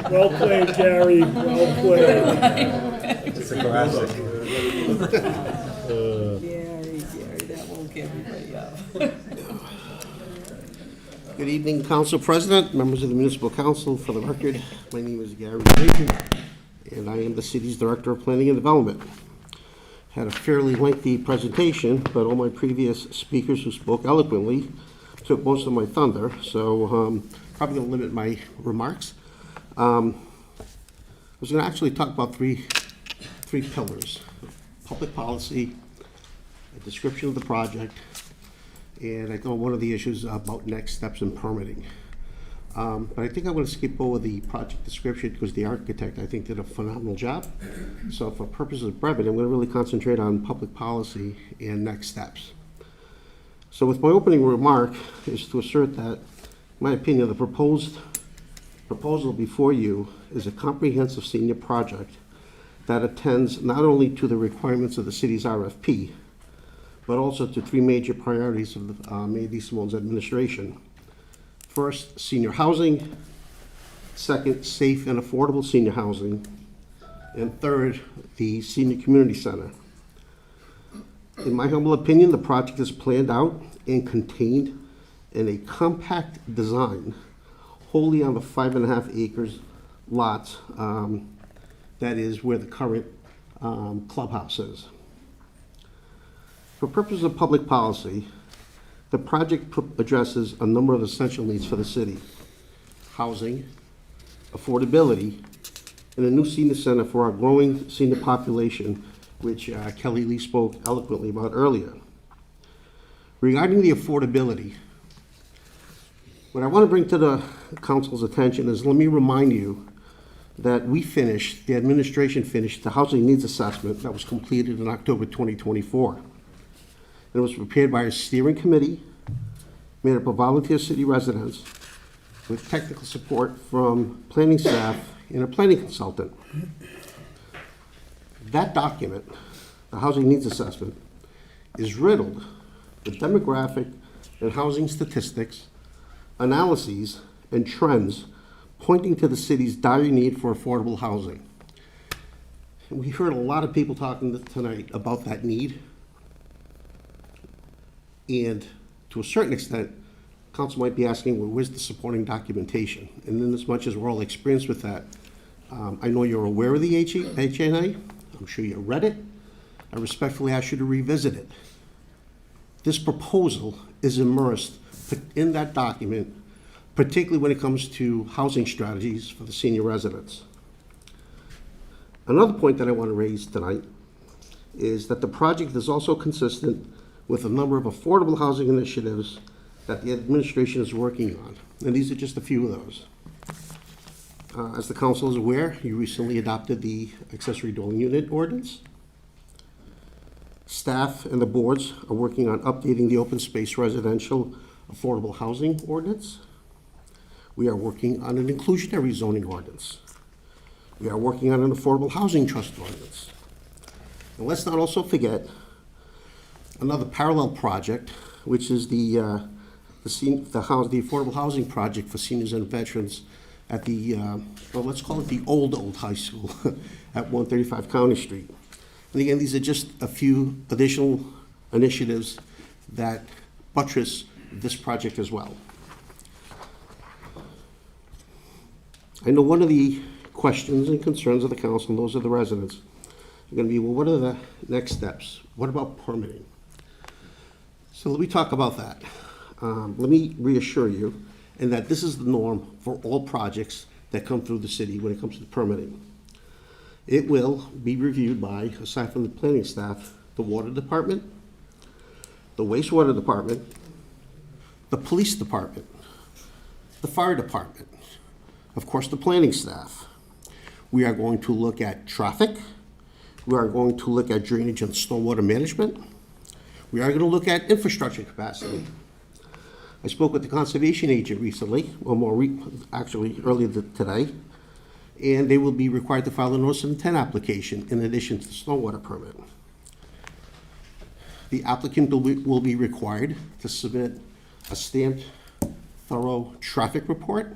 Well played, Gary. Well played. It's a classic. Gary, that woke everybody up. Good evening, Council President, members of the Municipal Council. For the record, my name is Gary Bacon, and I am the city's Director of Planning and Development. Had a fairly lengthy presentation, but all my previous speakers who spoke eloquently took most of my thunder, so probably going to limit my remarks. I was going to actually talk about three pillars: public policy, a description of the project, and I thought one of the issues about next steps in permitting. But I think I'm going to skip over the project description because the architect, I think, did a phenomenal job. So for purposes of brevity, I'm going to really concentrate on public policy and next steps. So with my opening remark is to assert that, in my opinion, the proposal before you is a comprehensive senior project that attends not only to the requirements of the city's RFP, but also to three major priorities of the Mayor D. Simone's administration. First, senior housing. Second, safe and affordable senior housing. And third, the senior community center. In my humble opinion, the project is planned out and contained in a compact design wholly on the 5.5 acres lot that is where the current clubhouse is. For purposes of public policy, the project addresses a number of essential needs for the city: housing, affordability, and a new senior center for our growing senior population, which Kelly Lee spoke eloquently about earlier. Regarding the affordability, what I want to bring to the council's attention is, let me remind you that the administration finished the housing needs assessment that was completed in October 2024. It was prepared by a steering committee made up of volunteer city residents with technical support from planning staff and a planning consultant. That document, the housing needs assessment, is riddled with demographic and housing statistics, analyses, and trends pointing to the city's dire need for affordable housing. And we heard a lot of people talking tonight about that need. And to a certain extent, council might be asking, well, where's the supporting documentation? And in as much as we're all experienced with that, I know you're aware of the HNA. I'm sure you read it. I respectfully ask you to revisit it. This proposal is immersed in that document, particularly when it comes to housing strategies for the senior residents. Another point that I want to raise tonight is that the project is also consistent with a number of affordable housing initiatives that the administration is working on. And these are just a few of those. As the council is aware, you recently adopted the accessory dwelling unit ordinance. Staff and the boards are working on updating the open space residential affordable housing ordinance. We are working on an inclusionary zoning ordinance. We are working on an affordable housing trust ordinance. And let's not also forget another parallel project, which is the affordable housing project for seniors and veterans at the, well, let's call it the old high school at 135 County Street. And again, these are just a few additional initiatives that buttress this project as well. I know one of the questions and concerns of the council, and those of the residents, are going to be, well, what are the next steps? What about permitting? So let me talk about that. Let me reassure you, and that this is the norm for all projects that come through the city when it comes to permitting. It will be reviewed by, aside from the planning staff, the water department, the wastewater department, the police department, the fire department, of course, the planning staff. We are going to look at traffic. We are going to look at drainage and stormwater management. We are going to look at infrastructure capacity. I spoke with the conservation agent recently, or actually earlier today, and they will be required to file a notice of intent application in addition to the stormwater permit. The applicant will be required to submit a stamped, thorough traffic report.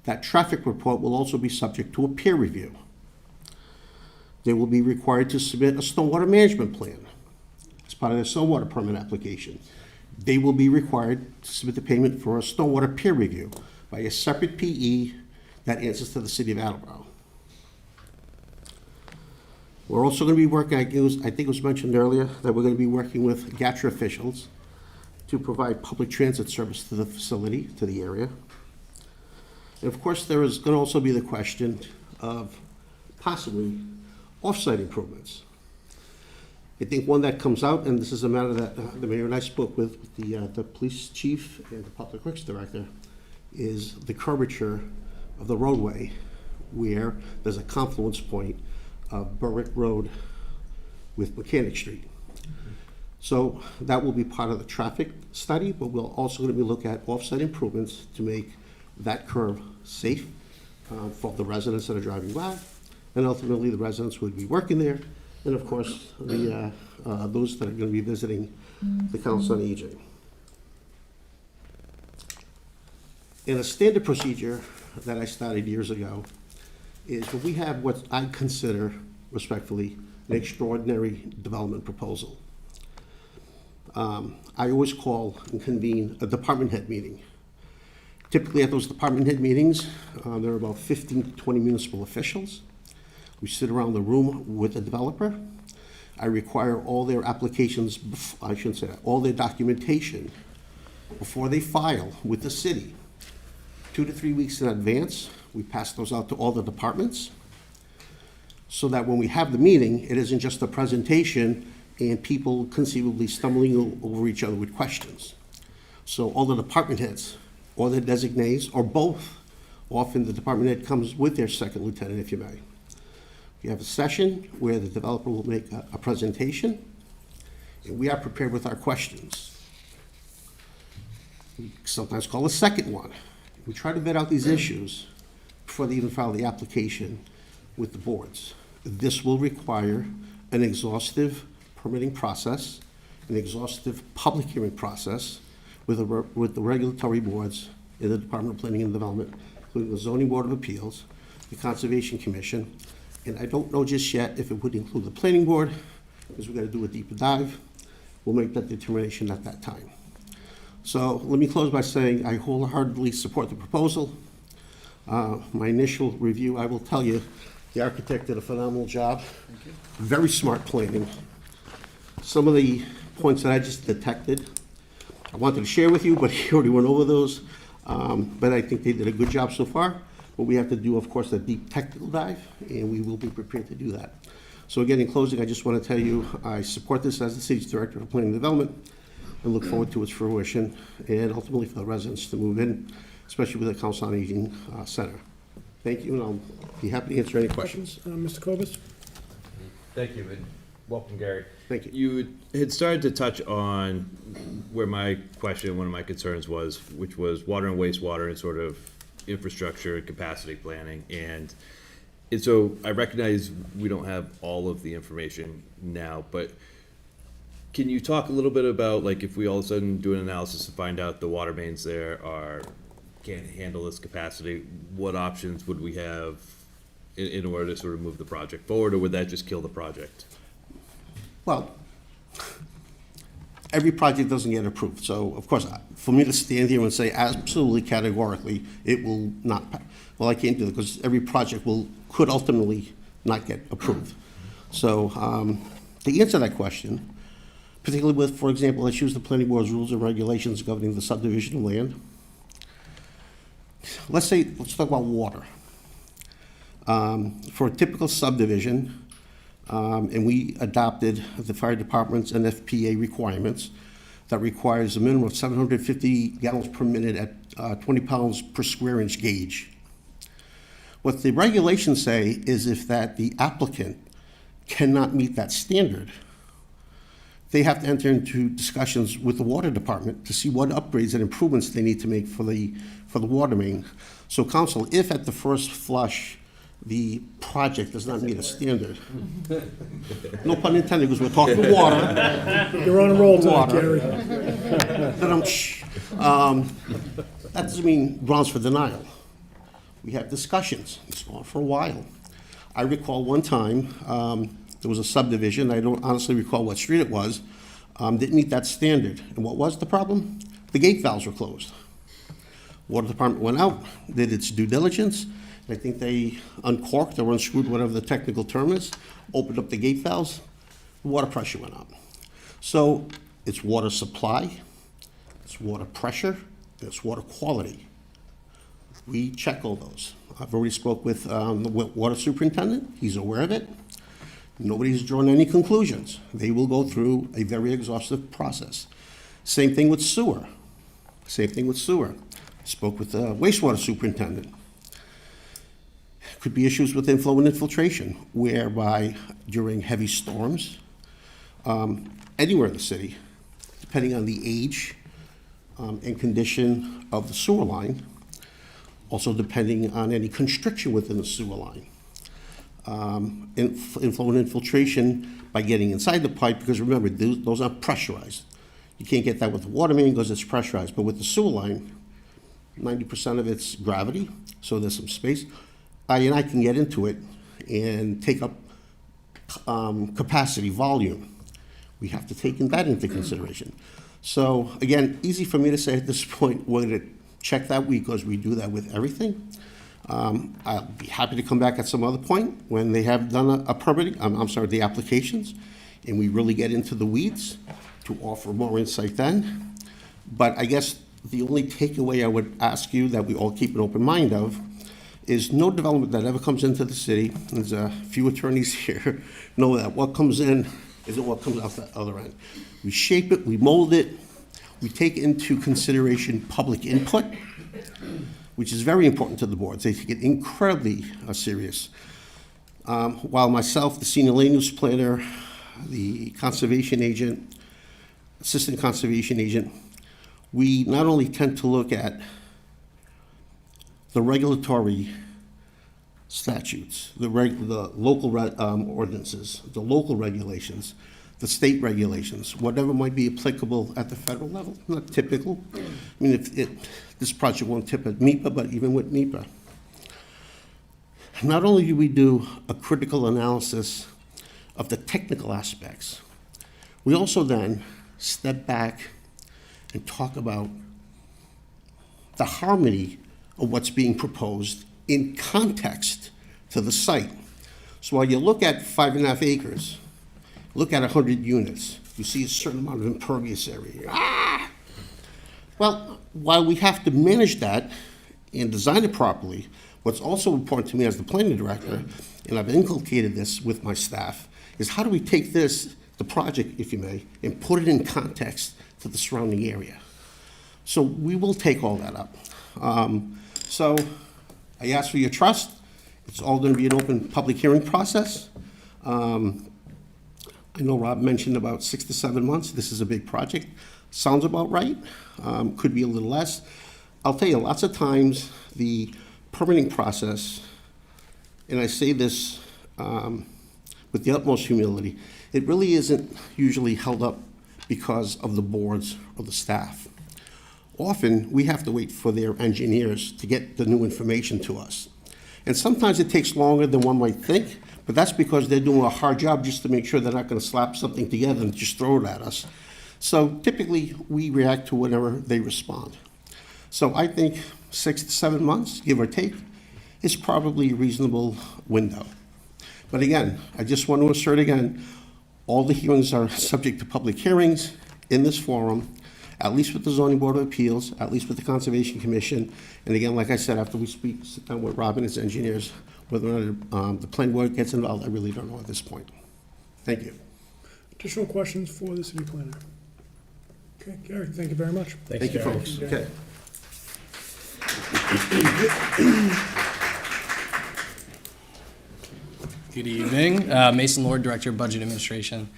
That traffic report will also be subject to a peer review. They will be required to submit a stormwater management plan as part of their stormwater permit application. They will be required to submit the payment for a stormwater peer review by a separate PE that answers to the city of Attleboro. We're also going to be working, I think it was mentioned earlier, that we're going to be working with GATRA officials to provide public transit service to the facility, to the area. And of course, there is going to also be the question of possibly off-site improvements. I think one that comes out, and this is a matter that the mayor and I spoke with the police chief and the public works director, is the curvature of the roadway where there's a confluence point of Berwick Road with Mechanic Street. So that will be part of the traffic study, but we're also going to be looking at offsite improvements to make that curve safe for the residents that are driving by, and ultimately the residents would be working there, and of course, those that are going to be visiting the Council on Aging. In a standard procedure that I started years ago is when we have what I consider, respectfully, an extraordinary development proposal. I always call and convene a department head meeting. Typically at those department head meetings, there are about 15 to 20 municipal officials. We sit around the room with the developer. I require all their applications, I shouldn't say that, all their documentation before they file with the city. 2 to 3 weeks in advance, we pass those out to all the departments so that when we have the meeting, it isn't just a presentation and people conceivably stumbling over each other with questions. So all the department heads, or their designees, or both, often the department head comes with their second lieutenant, if you may. We have a session where the developer will make a presentation, and we are prepared with our questions. We sometimes call a second one. We try to vet out these issues before they even file the application with the boards. This will require an exhaustive permitting process, an exhaustive public hearing process with the regulatory boards in the Department of Planning and Development, including the Zoning Board of Appeals, the Conservation Commission, and I don't know just yet if it would include the Planning Board, because we've got to do a deeper dive. We'll make that determination at that time. So let me close by saying I wholeheartedly support the proposal. My initial review, I will tell you, the architect did a phenomenal job. Very smart planning. Some of the points that I just detected, I wanted to share with you, but he already went over those. But I think they did a good job so far. But we have to do, of course, a deep technical dive, and we will be prepared to do that. So again, in closing, I just want to tell you, I support this as the city's director of planning and development, and look forward to its fruition, and ultimately for the residents to move in, especially with the Council on Aging Center. Thank you, and I'll be happy to answer any questions. Mr. Kovas? Thank you, and welcome, Gary. Thank you. You had started to touch on where my question, one of my concerns was, which was water and wastewater and sort of infrastructure and capacity planning. And so I recognize we don't have all of the information now, but can you talk a little bit about, like, if we all of a sudden do an analysis and find out the water mains there can't handle this capacity, what options would we have in order to sort of move the project forward, or would that just kill the project? Well, every project doesn't get approved. So, of course, for me to stand here and say absolutely categorically, it will not, well, I can't do that because every project could ultimately not get approved. So, to answer that question, particularly with, for example, let's use the Planning Board's rules and regulations governing the subdivision of land. Let's talk about water. For a typical subdivision, and we adopted the fire department's NFPA requirements that requires a minimum of 750 gallons per minute at 20 pounds per square inch gauge. What the regulations say is if that the applicant cannot meet that standard, they have to enter into discussions with the water department to see what upgrades and improvements they need to make for the water main. So council, if at the first flush the project does not meet a standard, no pun intended, because we're talking water. You're on a roll tonight, Water. Gary. That doesn't mean grounds for denial. We have discussions. It's gone for a while. I recall one time, there was a subdivision, I don't honestly recall what street it was, didn't meet that standard. And what was the problem? The gate valves were closed. Water department went out, did its due diligence. I think they uncorked or unscrewed, whatever the technical term is, opened up the gate valves, the water pressure went up. So it's water supply, it's water pressure, and it's water quality. We check all those. I've already spoke with the water superintendent, he's aware of it. Nobody's drawn any conclusions. They will go through a very exhaustive process. Same thing with sewer. Spoke with the wastewater superintendent. Could be issues with inflow and infiltration, whereby during heavy storms, anywhere in the city, depending on the age and condition of the sewer line, also depending on any constriction within the sewer line. Inflow and infiltration by getting inside the pipe, because remember, those aren't pressurized. You can't get that with the water main because it's pressurized, but with the sewer line, 90% of it's gravity, so there's some space. And I can get into it and take up capacity, volume. We have to take that into consideration. So again, easy for me to say at this point, we're going to check that because we do that with everything. I'll be happy to come back at some other point when they have done a permitting, the applications, and we really get into the weeds to offer more insight then. But I guess the only takeaway I would ask you that we all keep an open mind of is no development that ever comes into the city, there's a few attorneys here, know that what comes in isn't what comes out the other end. We shape it, we mold it, we take into consideration public input, which is very important to the boards. They take it incredibly serious. While myself, the senior land use planner, the conservation agent, assistant conservation agent, we not only tend to look at the regulatory statutes, the local ordinances, the local regulations, the state regulations, whatever might be applicable at the federal level, not typical. I mean, this project won't tip at MEPA, but even with MEPA. Not only do we do a critical analysis of the technical aspects, we also then step back and talk about the harmony of what's being proposed in context to the site. So while you look at 5.5 acres, look at 100 units, you see a certain amount of impervious area. Well, while we have to manage that and design it properly, what's also important to me as the planning director, and I've inculcated this with my staff, is how do we take this, the project, if you may, and put it in context to the surrounding area. So we will take all that up. So I ask for your trust. It's all going to be an open public hearing process. I know Rob mentioned about 6 to 7 months. This is a big project. Sounds about right. Could be a little less. I'll tell you, lots of times the permitting process, and I say this with the utmost humility, it really isn't usually held up because of the boards or the staff. Often, we have to wait for their engineers to get the new information to us. And sometimes it takes longer than one might think, but that's because they're doing a hard job just to make sure they're not going to slap something together and just throw it at us. So typically, we react to whenever they respond. So I think 6 to 7 months, give or take, is probably a reasonable window. But again, I just want to assert again, all the hearings are subject to public hearings in this forum, at least with the Zoning Board of Appeals, at least with the Conservation Commission. And again, like I said, after we sit down with Rob and his engineers, whether or not the planning board gets involved, I really don't know at this point. Thank you. Additional questions for the city planner? Okay, Gary, thank you very much. Thank you, folks. Okay. Good evening. Mason Lord, Director of Budget Administration.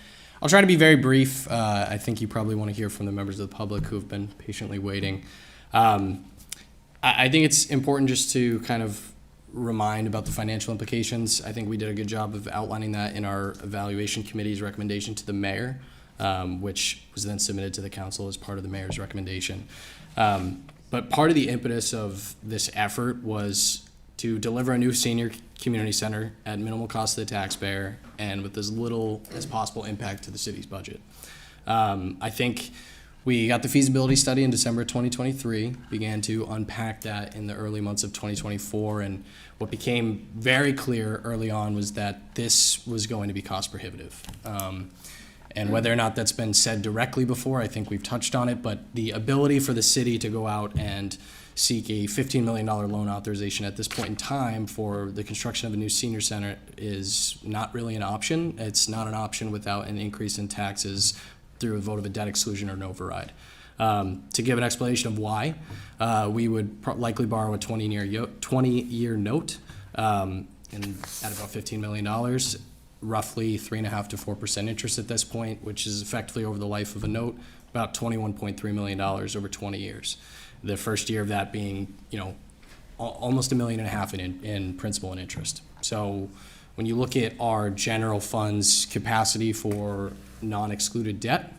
I'll try to be very brief. I think you probably want to hear from the members of the public who have been patiently waiting. I think it's important just to kind of remind about the financial implications. I think we did a good job of outlining that in our evaluation committee's recommendation to the mayor, which was then submitted to the council as part of the mayor's recommendation. But part of the impetus of this effort was to deliver a new senior community center at minimal cost to the taxpayer and with as little as possible impact to the city's budget. I think we got the feasibility study in December 2023, began to unpack that in the early months of 2024, and what became very clear early on was that this was going to be cost prohibitive. And whether or not that's been said directly before, I think we've touched on it, but the ability for the city to go out and seek a $15 million loan authorization at this point in time for the construction of a new senior center is not really an option. It's not an option without an increase in taxes through a vote of a debt exclusion or an override. To give an explanation of why, we would likely borrow a 20-year note at about $15 million, roughly 3.5% to 4% interest at this point, which is effectively over the life of a note, about $21.3 million over 20 years. The first year of that being, almost $1.5 million in principal and interest. So when you look at our general fund's capacity for non-excluded debt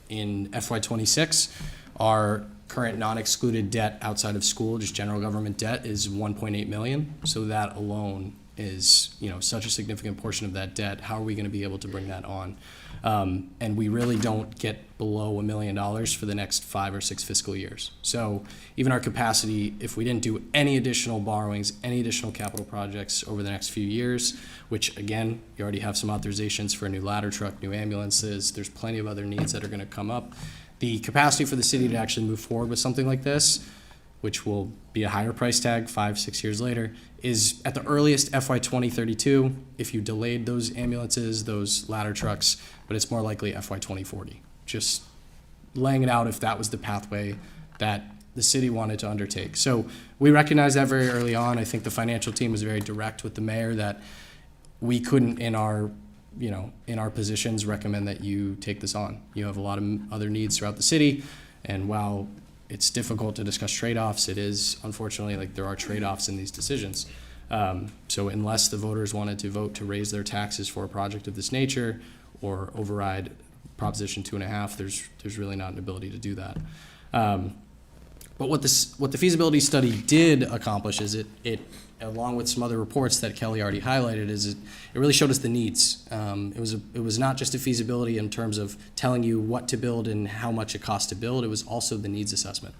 in FY26, our current non-excluded debt outside of school, just general government debt, is $1.8 million. So that alone is, such a significant portion of that debt. How are we going to be able to bring that on? And we really don't get below $1 million for the next 5 or 6 fiscal years. So even our capacity, if we didn't do any additional borrowings, any additional capital projects over the next few years, which again, you already have some authorizations for a new ladder truck, new ambulances, there's plenty of other needs that are going to come up. The capacity for the city to actually move forward with something like this, which will be a higher price tag 5, 6 years later, is at the earliest FY 2032 if you delayed those ambulances, those ladder trucks, but it's more likely FY 2040. Just laying it out if that was the pathway that the city wanted to undertake. So we recognized that very early on. I think the financial team was very direct with the mayor that we couldn't in our positions recommend that you take this on. You have a lot of other needs throughout the city, and while it's difficult to discuss trade-offs, it is unfortunately there are trade-offs in these decisions. So unless the voters wanted to vote to raise their taxes for a project of this nature or override Proposition 2.5, there's really not an ability to do that. But what the feasibility study did accomplish is it along with some other reports that Kelly already highlighted, is it really showed us the needs. It was not just a feasibility in terms of telling you what to build and how much it costs to build. It was also the needs assessment.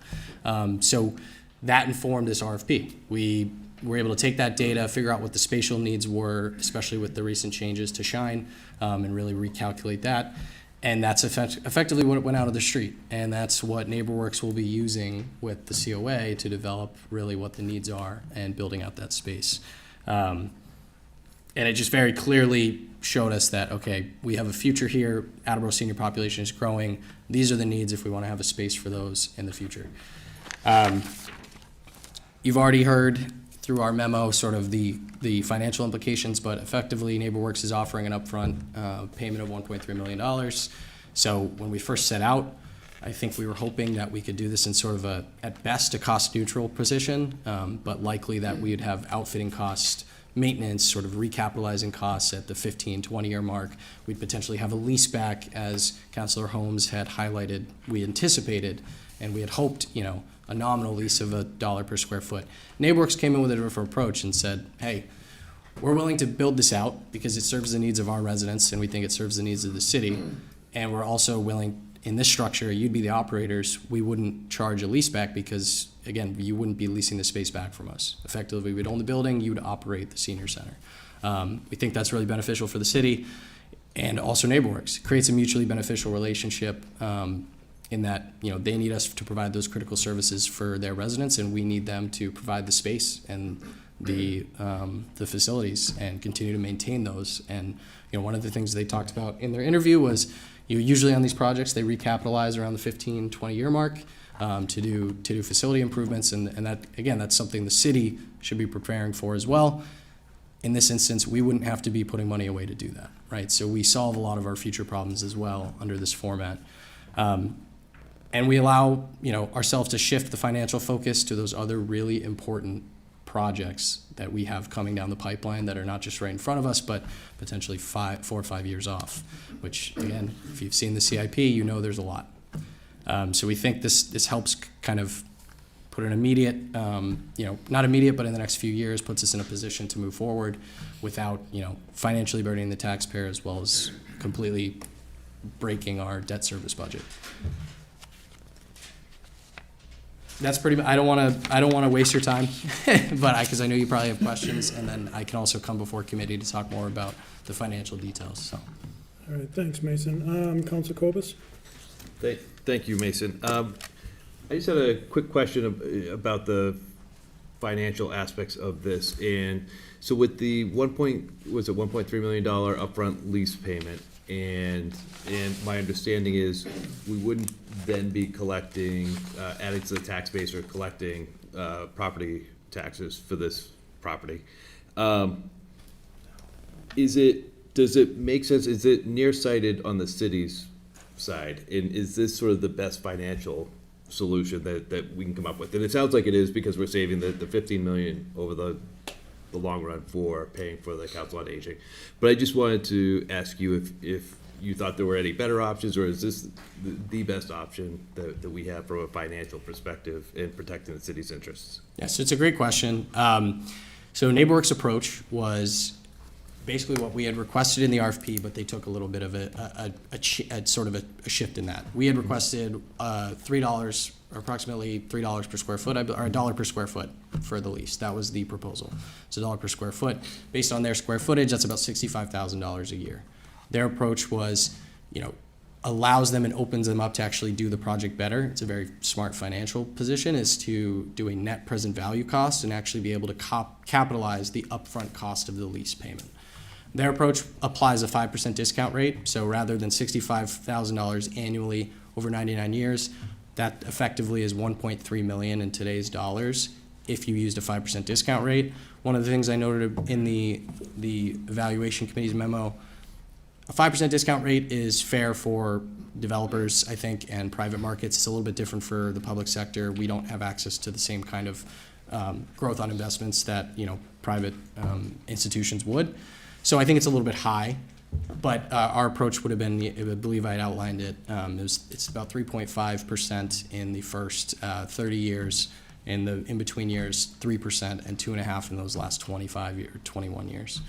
So that informed this RFP. We were able to take that data, figure out what the spatial needs were, especially with the recent changes to Shine, and really recalculate that. And that's effectively what went out of the street. And that's what NeighborWorks will be using with the COA to develop really what the needs are and building out that space. And it just very clearly showed us that, okay, we have a future here. Attleboro senior population is growing. These are the needs if we want to have a space for those in the future. You've already heard through our memo sort of the financial implications, but effectively NeighborWorks is offering an upfront payment of $1.3 million. So when we first set out, I think we were hoping that we could do this in sort of at best, a cost neutral position, but likely that we would have outfitting costs, maintenance, sort of recapitalizing costs at the 15, 20-year mark. We'd potentially have a lease back, as Councilor Holmes had highlighted, we anticipated, and we had hoped, a nominal lease of $1 per square foot. NeighborWorks came in with a different approach and said, hey, we're willing to build this out because it serves the needs of our residents and we think it serves the needs of the city. And we're also willing, in this structure, you'd be the operators, we wouldn't charge a lease back because, again, you wouldn't be leasing the space back from us. Effectively, we'd own the building, you would operate the senior center. We think that's really beneficial for the city and also NeighborWorks. It creates a mutually beneficial relationship in that they need us to provide those critical services for their residents, and we need them to provide the space and the facilities and continue to maintain those. And one of the things they talked about in their interview was usually on these projects they recapitalize around the 15, 20-year mark to do facility improvements, and that again that's something the city should be preparing for as well. In this instance, we wouldn't have to be putting money away to do that, right? So we solve a lot of our future problems as well under this format. And we allow ourselves to shift the financial focus to those other really important projects that we have coming down the pipeline that are not just right in front of us, but potentially 4 or 5 years off, which again, if you've seen the CIP, there's a lot. So we think this helps kind of put an immediate, not immediate, but in the next few years, puts us in a position to move forward without, financially burdening the taxpayer as well as completely breaking our debt service budget. That's pretty much. I don't want to waste your time, but because I know you probably have questions, and then I can also come before committee to talk more about the financial details. So. All right, thanks, Mason. Councilor Kobus? Thank you, Mason. I just had a quick question about the financial aspects of this. And so with the $1.3 million upfront lease payment, and my understanding is we wouldn't then be collecting, adding to the tax base or collecting property taxes for this property. Does it make sense? Is it nearsighted on the city's side? And is this sort of the best financial solution that we can come up with? And it sounds like it is, because we're saving the $15 million over the long run for paying for the Council on Aging. But I just wanted to ask you if you thought there were any better options, or is this the best option that we have from a financial perspective in protecting the city's interests? Yes, it's a great question. So NeighborWorks' approach was basically what we had requested in the RFP, but they took a little bit of a sort of a shift in that. We had requested $3, or approximately $3 per square foot, or $1 per square foot for the lease. That was the proposal. It's $1 per square foot. Based on their square footage, that's about $65,000 a year. Their approach was, allows them and opens them up to actually do the project better. It's a very smart financial position, is to do a net present value cost and actually be able to capitalize the upfront cost of the lease payment. Their approach applies a 5% discount rate, so rather than $65,000 annually over 99 years, that effectively is $1.3 million in today's dollars if you used a 5% discount rate. One of the things I noted in the evaluation committee's memo, a 5% discount rate is fair for developers, I think, and private markets. It's a little bit different for the public sector. We don't have access to the same kind of growth on investments that private institutions would. So I think it's a little bit high, but our approach would have been, I believe I had outlined it, it's about 3.5% in the first 30 years, in the in-between years 3%, and 2.5% in those last 21 years.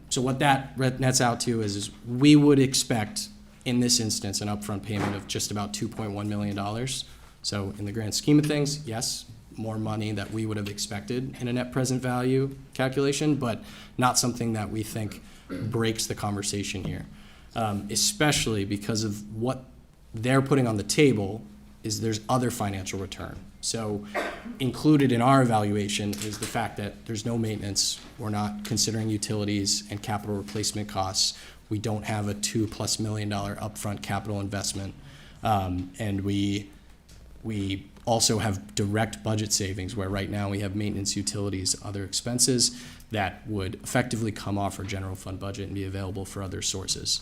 So what that nets out to is we would expect, in this instance, an upfront payment of just about $2.1 million. So in the grand scheme of things, yes, more money that we would have expected in a net present value calculation, but not something that we think breaks the conversation here. Especially because of what they're putting on the table is there's other financial return. So included in our evaluation is the fact that there's no maintenance. We're not considering utilities and capital replacement costs. We don't have a $2+ million upfront capital investment. And we also have direct budget savings, where right now we have maintenance, utilities, other expenses that would effectively come off our general fund budget and be available for other sources.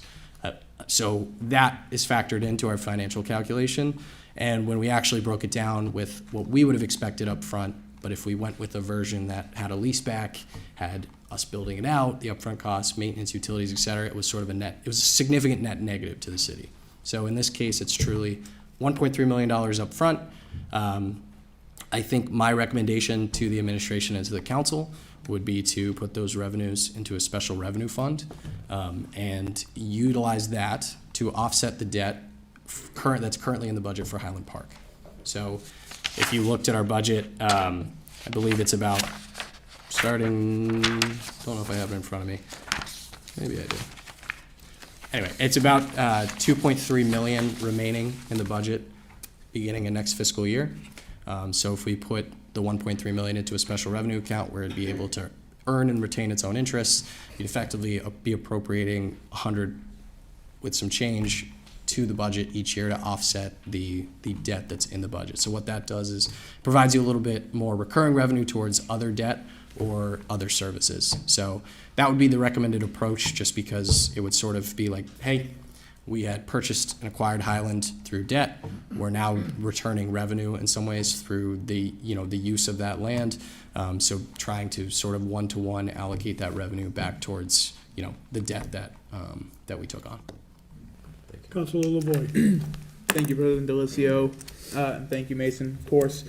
So that is factored into our financial calculation. And when we actually broke it down with what we would have expected up front, but if we went with a version that had a lease back, had us building it out, the upfront costs, maintenance, utilities, et cetera, it was sort of it was a significant net negative to the city. So in this case, it's truly $1.3 million up front. I think my recommendation to the administration and to the council would be to put those revenues into a special revenue fund and utilize that to offset the debt that's currently in the budget for Highland Park. So if you looked at our budget, I believe it's about starting, don't know if I have it in front of me. Maybe I do. Anyway, it's about $2.3 million remaining in the budget beginning of next fiscal year. So if we put the $1.3 million into a special revenue account where it'd be able to earn and retain its own interests, you'd effectively be appropriating $100 with some change to the budget each year to offset the debt that's in the budget. So what that does is provides you a little bit more recurring revenue towards other debt or other services. So that would be the recommended approach, just because it would sort of be like, hey, we had purchased and acquired Highland through debt. We're now returning revenue in some ways through the use of that land. So trying to sort of one-to-one allocate that revenue back towards the debt that we took on. Councilor LaVoy. Thank you, President Delicio. And thank you, Mason, of course.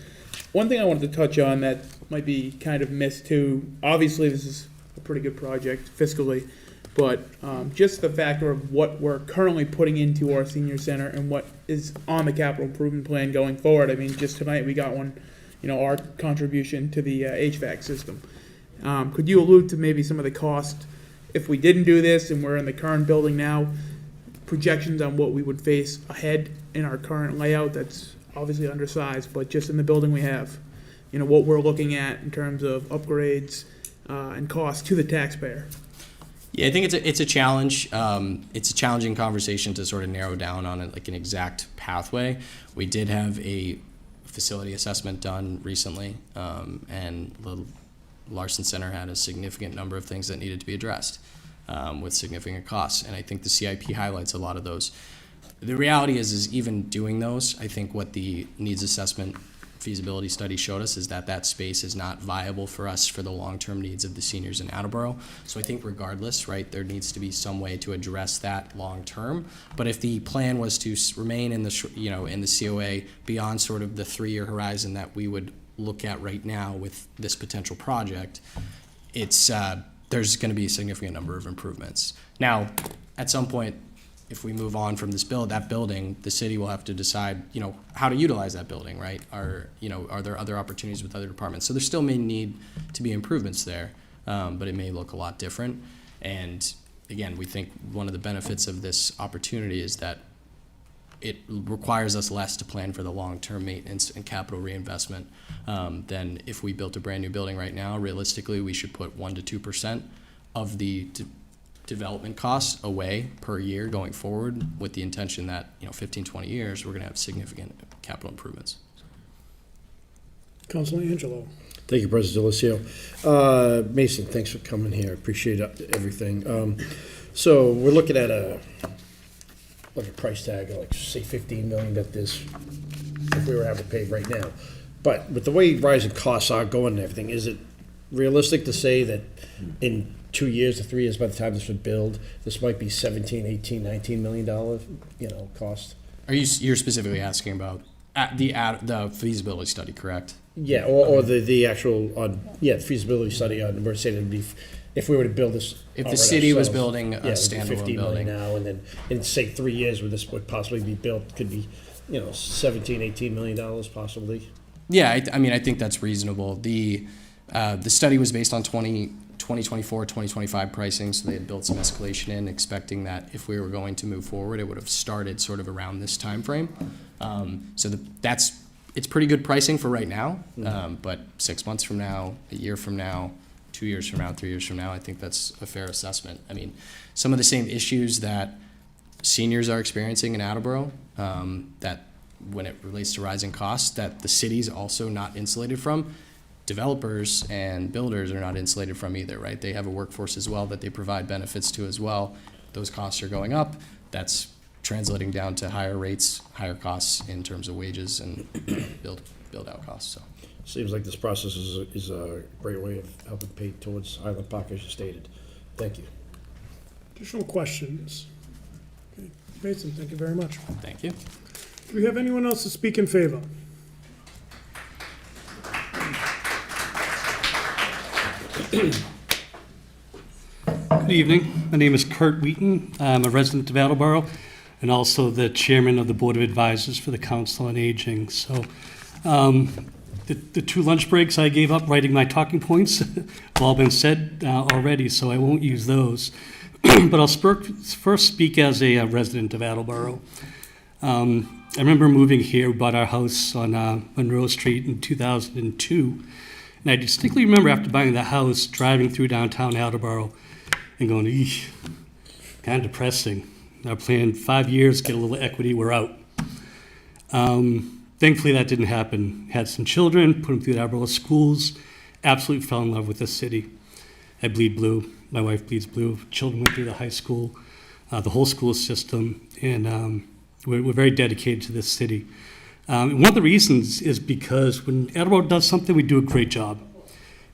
One thing I wanted to touch on that might be kind of missed too, obviously this is a pretty good project fiscally, but just the factor of what we're currently putting into our senior center and what is on the capital improvement plan going forward. I mean, just tonight we got one, our contribution to the HVAC system. Could you allude to maybe some of the cost if we didn't do this and we're in the current building now, projections on what we would face ahead in our current layout that's obviously undersized, but just in the building we have, what we're looking at in terms of upgrades and costs to the taxpayer. Yeah, I think it's a challenge. It's a challenging conversation to sort of narrow down on it, like an exact pathway. We did have a facility assessment done recently, and the Larson Center had a significant number of things that needed to be addressed with significant costs, and I think the CIP highlights a lot of those. The reality is even doing those, I think what the needs assessment feasibility study showed us is that space is not viable for us for the long-term needs of the seniors in Attleboro. So I think regardless, right, there needs to be some way to address that long-term. But if the plan was to remain in the, in the COA beyond sort of the 3-year horizon that we would look at right now with this potential project, it's there's going to be a significant number of improvements. Now, at some point, if we move on from that building, the city will have to decide, how to utilize that building, right? Are there other opportunities with other departments? So there still may need to be improvements there, but it may look a lot different. And again, we think one of the benefits of this opportunity is that it requires us less to plan for the long-term maintenance and capital reinvestment than if we built a brand new building right now. Realistically, we should put 1% to 2% of the development costs away per year going forward, with the intention that 15, 20 years we're going to have significant capital improvements. Councilor Angelo. Thank you, President Delacio. Mason, thanks for coming here. I appreciate everything. So we're looking at a price tag of say $15 million that this, if we were to have it paid right now. But with the way rising costs are going and everything, is it realistic to say that in 2 years to 3 years, by the time this would build, this might be $17, $18, $19 million, cost? You're specifically asking about the feasibility study, correct? Yeah, or the actual feasibility study on, we're saying it'd be, if we were to build this. If the city was ourselves, building a standalone 15 building million now, and then in say 3 years where this would possibly be built, could be, $17, $18 million possibly. Yeah, I think that's reasonable. The study was based on 2024, 2025 pricing, so they had built some escalation in, expecting that if we were going to move forward, it would have started sort of around this time frame. So it's pretty good pricing for right now, but 6 months from now, a year from now, 2 years from now, 3 years from now, I think that's a fair assessment. I mean, some of the same issues that seniors are experiencing in Attleboro, that when it relates to rising costs, that the city's also not insulated from, developers and builders are not insulated from either, right? They have a workforce as well that they provide benefits to as well. Those costs are going up. That's translating down to higher rates, higher costs in terms of wages and build out costs. So Seems like this process is a great way of helping pay towards Highland Park, as you stated. Thank you. Additional questions? Okay. Mason, thank you very much. Thank you. Do we have anyone else to speak in favor? Good evening. My name is Kurt Wheaton. I'm a resident of Attleboro and also the chairman of the Board of Advisors for the Council on Aging. So the 2 lunch breaks I gave up writing my talking points have all been said already, so I won't use those. But I'll first speak as a resident of Attleboro. I remember moving here. We bought our house on Monroe Street in 2002. And I distinctly remember after buying the house, driving through downtown Attleboro and going, eesh, kind of depressing. Our plan, 5 years, get a little equity, we're out. Thankfully, that didn't happen. Had some children, put them through the Attleboro schools, absolutely fell in love with the city. I bleed blue. My wife bleeds blue. Children went through the high school, the whole school system, and we're very dedicated to this city. One of the reasons is because when Attleboro does something, we do a great job,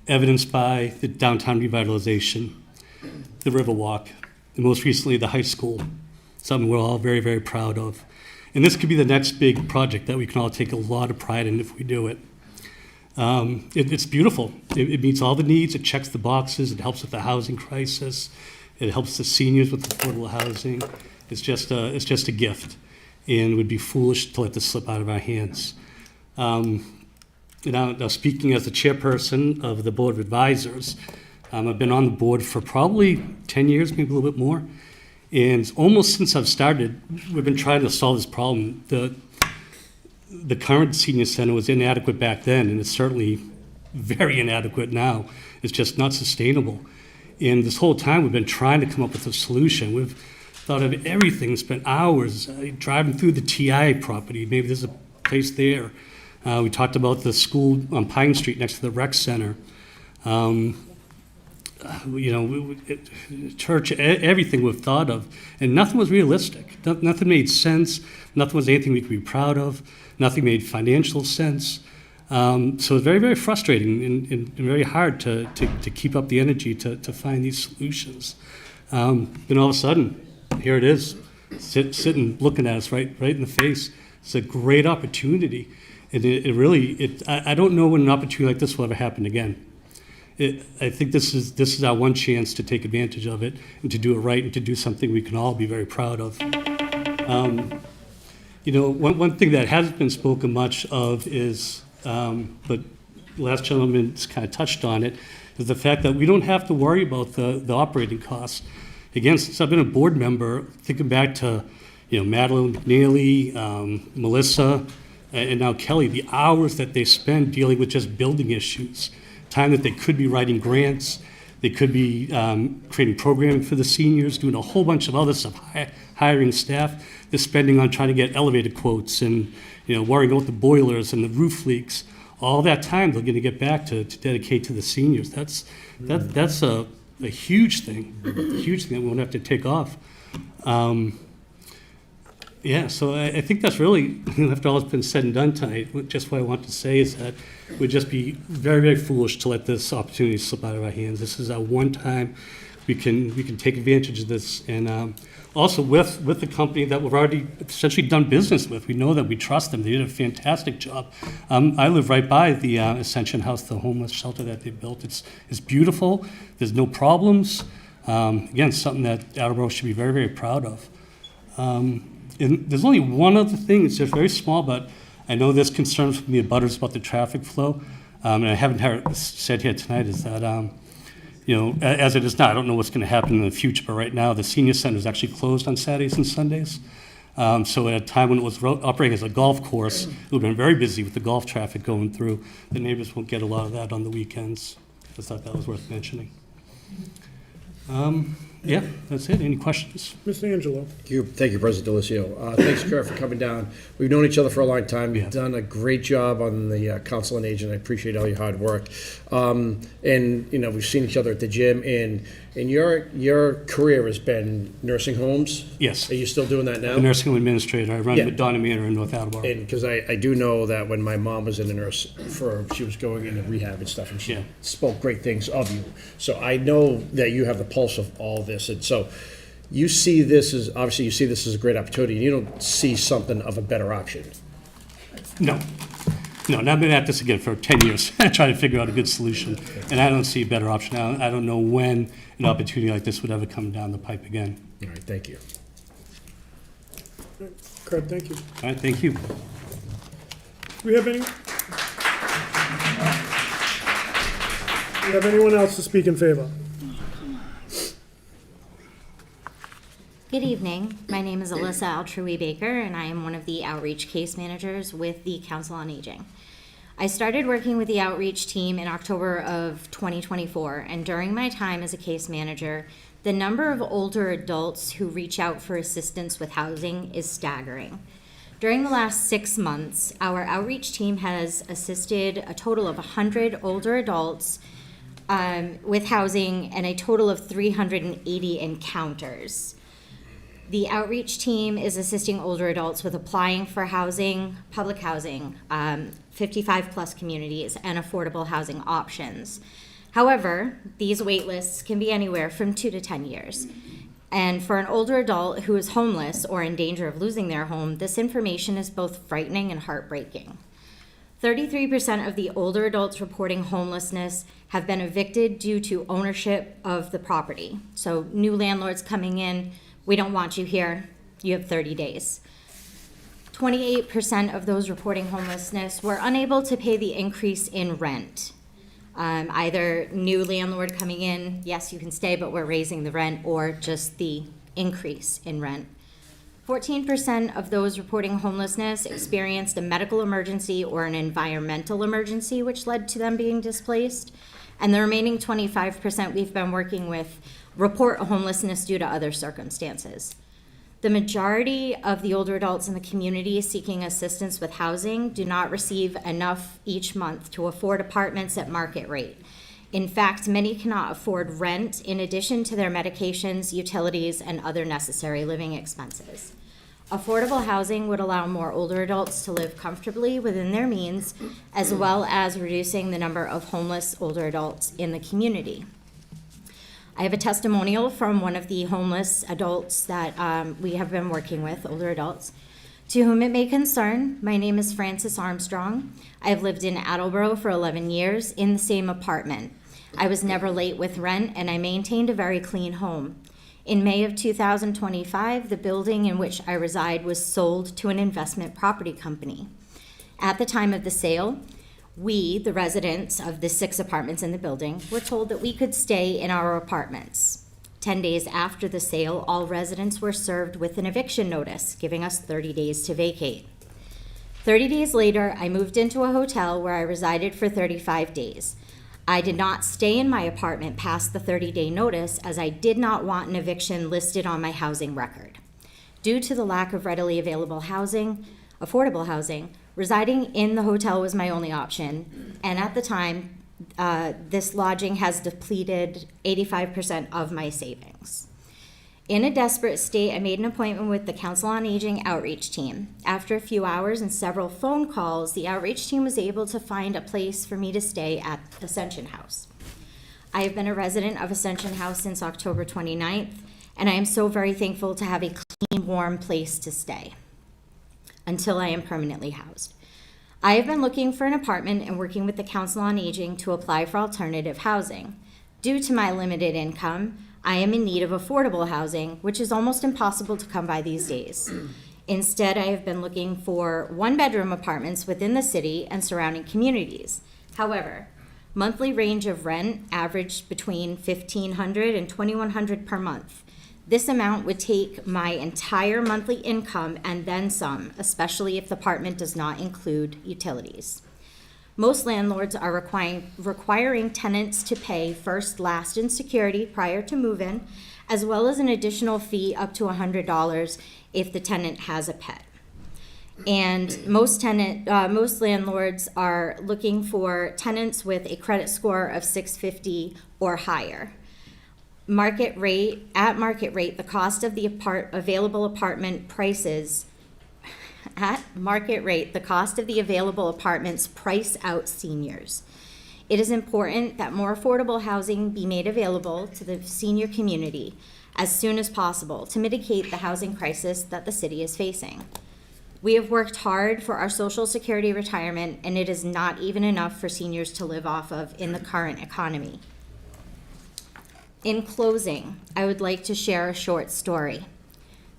evidenced by the downtown revitalization, the Riverwalk, and most recently the high school, something we're all very, very proud of. And this could be the next big project that we can all take a lot of pride in if we do it. It's beautiful. It meets all the needs. It checks the boxes. It helps with the housing crisis. It helps the seniors with affordable housing. It's just a gift, and it would be foolish to let this slip out of our hands. Now, speaking as the chairperson of the Board of Advisors, I've been on the board for probably 10 years, maybe a little bit more. And almost since I've started, we've been trying to solve this problem. The current senior center was inadequate back then, and it's certainly very inadequate now. It's just not sustainable. And this whole time, we've been trying to come up with a solution. We've thought of everything, spent hours driving through the TI property. Maybe there's a place there. We talked about the school on Pine Street next to the rec center. Church, everything we've thought of, and nothing was realistic. Nothing made sense. Nothing was anything we could be proud of. Nothing made financial sense. So it's very, very frustrating and very hard to keep up the energy to find these solutions. Then all of a sudden, here it is, sitting looking at us right in the face. It's a great opportunity. And I don't know when an opportunity like this will ever happen again. I think this is our one chance to take advantage of it and to do it right and to do something we can all be very proud of. One thing that hasn't been spoken much of is, but the last gentleman's kind of touched on it, is the fact that we don't have to worry about the operating costs. Again, since I've been a board member, thinking back to Madeline McNeely, Melissa, and now Kelly, the hours that they spend dealing with just building issues, time that they could be writing grants, they could be creating programming for the seniors, doing a whole bunch of other stuff, hiring staff, they're spending on trying to get elevator quotes and worrying about the boilers and the roof leaks. All that time they're going to get back to dedicate to the seniors. That's a huge thing, that we won't have to take off. So I think that's really, after all that's been said and done tonight, just what I want to say is that we'd just be very, very foolish to let this opportunity slip out of our hands. This is our one time we can take advantage of this. And also with the company that we've already essentially done business with, we know that we trust them. They did a fantastic job. I live right by the Ascension House, the homeless shelter that they built. It's beautiful. There's no problems. Again, something that Attleboro should be very, very proud of. And there's only one other thing, it's just very small, but I know there's concerns from the abutters about the traffic flow. And I haven't heard it said here tonight is that, as it is now, I don't know what's going to happen in the future, but right now the senior center is actually closed on Saturdays and Sundays. So at a time when it was operating as a golf course, it would have been very busy with the golf traffic going through. The neighbors won't get a lot of that on the weekends. I thought that was worth mentioning. That's it. Any questions? Mr. Angelo. Thank you, President Delicio. Thanks, Kurt, for coming down. We've known each other for a long time. You've done a great job on the Council on Aging. I appreciate all your hard work. We've seen each other at the gym, and your career has been nursing homes. Yes. Are you still doing that now? I'm a nursing home administrator. I run Madonna Manor in North Attleboro. And because I do know that when my mom was in a nurse, she was going into rehab and stuff, and she spoke great things of you. So I know that you have the pulse of all this, and so you see this as a great opportunity, and you don't see something of a better option. No, and I've been at this again for 10 years, trying to figure out a good solution, and I don't see a better option. I don't know when an opportunity like this would ever come down the pipe again. All right, thank you. Kurt, thank you. All right, thank you. Do we have anyone else to speak in favor? Good evening. My name is Alyssa Altrui Baker, and I am one of the outreach case managers with the Council on Aging. I started working with the outreach team in October of 2024, and during my time as a case manager, the number of older adults who reach out for assistance with housing is staggering. During the last 6 months, our outreach team has assisted a total of 100 older adults with housing and a total of 380 encounters. The outreach team is assisting older adults with applying for housing, public housing, 55-plus communities, and affordable housing options. However, these wait lists can be anywhere from 2 to 10 years. And for an older adult who is homeless or in danger of losing their home, this information is both frightening and heartbreaking. 33% of the older adults reporting homelessness have been evicted due to ownership of the property. So new landlords coming in, we don't want you here, you have 30 days. 28% of those reporting homelessness were unable to pay the increase in rent. Either new landlord coming in, yes, you can stay, but we're raising the rent, or just the increase in rent. 14% of those reporting homelessness experienced a medical emergency or an environmental emergency, which led to them being displaced. And the remaining 25% we've been working with report homelessness due to other circumstances. The majority of the older adults in the community seeking assistance with housing do not receive enough each month to afford apartments at market rate. In fact, many cannot afford rent in addition to their medications, utilities, and other necessary living expenses. Affordable housing would allow more older adults to live comfortably within their means, as well as reducing the number of homeless older adults in the community. I have a testimonial from one of the homeless adults that we have been working with, older adults. To whom it may concern, my name is Frances Armstrong. I have lived in Attleboro for 11 years in the same apartment. I was never late with rent, and I maintained a very clean home. In May of 2025, the building in which I reside was sold to an investment property company. At the time of the sale, we, the residents of the 6 apartments in the building, were told that we could stay in our apartments. 10 days after the sale, all residents were served with an eviction notice, giving us 30 days to vacate. 30 days later, I moved into a hotel where I resided for 35 days. I did not stay in my apartment past the 30-day notice, as I did not want an eviction listed on my housing record. Due to the lack of readily available housing, affordable housing, residing in the hotel was my only option, and at the time, this lodging has depleted 85% of my savings. In a desperate state, I made an appointment with the Council on Aging outreach team. After a few hours and several phone calls, the outreach team was able to find a place for me to stay at Ascension House. I have been a resident of Ascension House since October 29th, and I am so very thankful to have a clean, warm place to stay until I am permanently housed. I have been looking for an apartment and working with the Council on Aging to apply for alternative housing. Due to my limited income, I am in need of affordable housing, which is almost impossible to come by these days. Instead, I have been looking for one-bedroom apartments within the city and surrounding communities. However, monthly range of rent averaged between $1,500 and $2,100 per month. This amount would take my entire monthly income and then some, especially if the apartment does not include utilities. Most landlords are requiring tenants to pay first, last, and security prior to move-in, as well as an additional fee up to $100 if the tenant has a pet. And most landlords are looking for tenants with a credit score of 650 or higher. At market rate, the cost of the available apartment prices. At market rate, the cost of the available apartments price out seniors. It is important that more affordable housing be made available to the senior community as soon as possible to mitigate the housing crisis that the city is facing. We have worked hard for our Social Security retirement, and it is not even enough for seniors to live off of in the current economy. In closing, I would like to share a short story.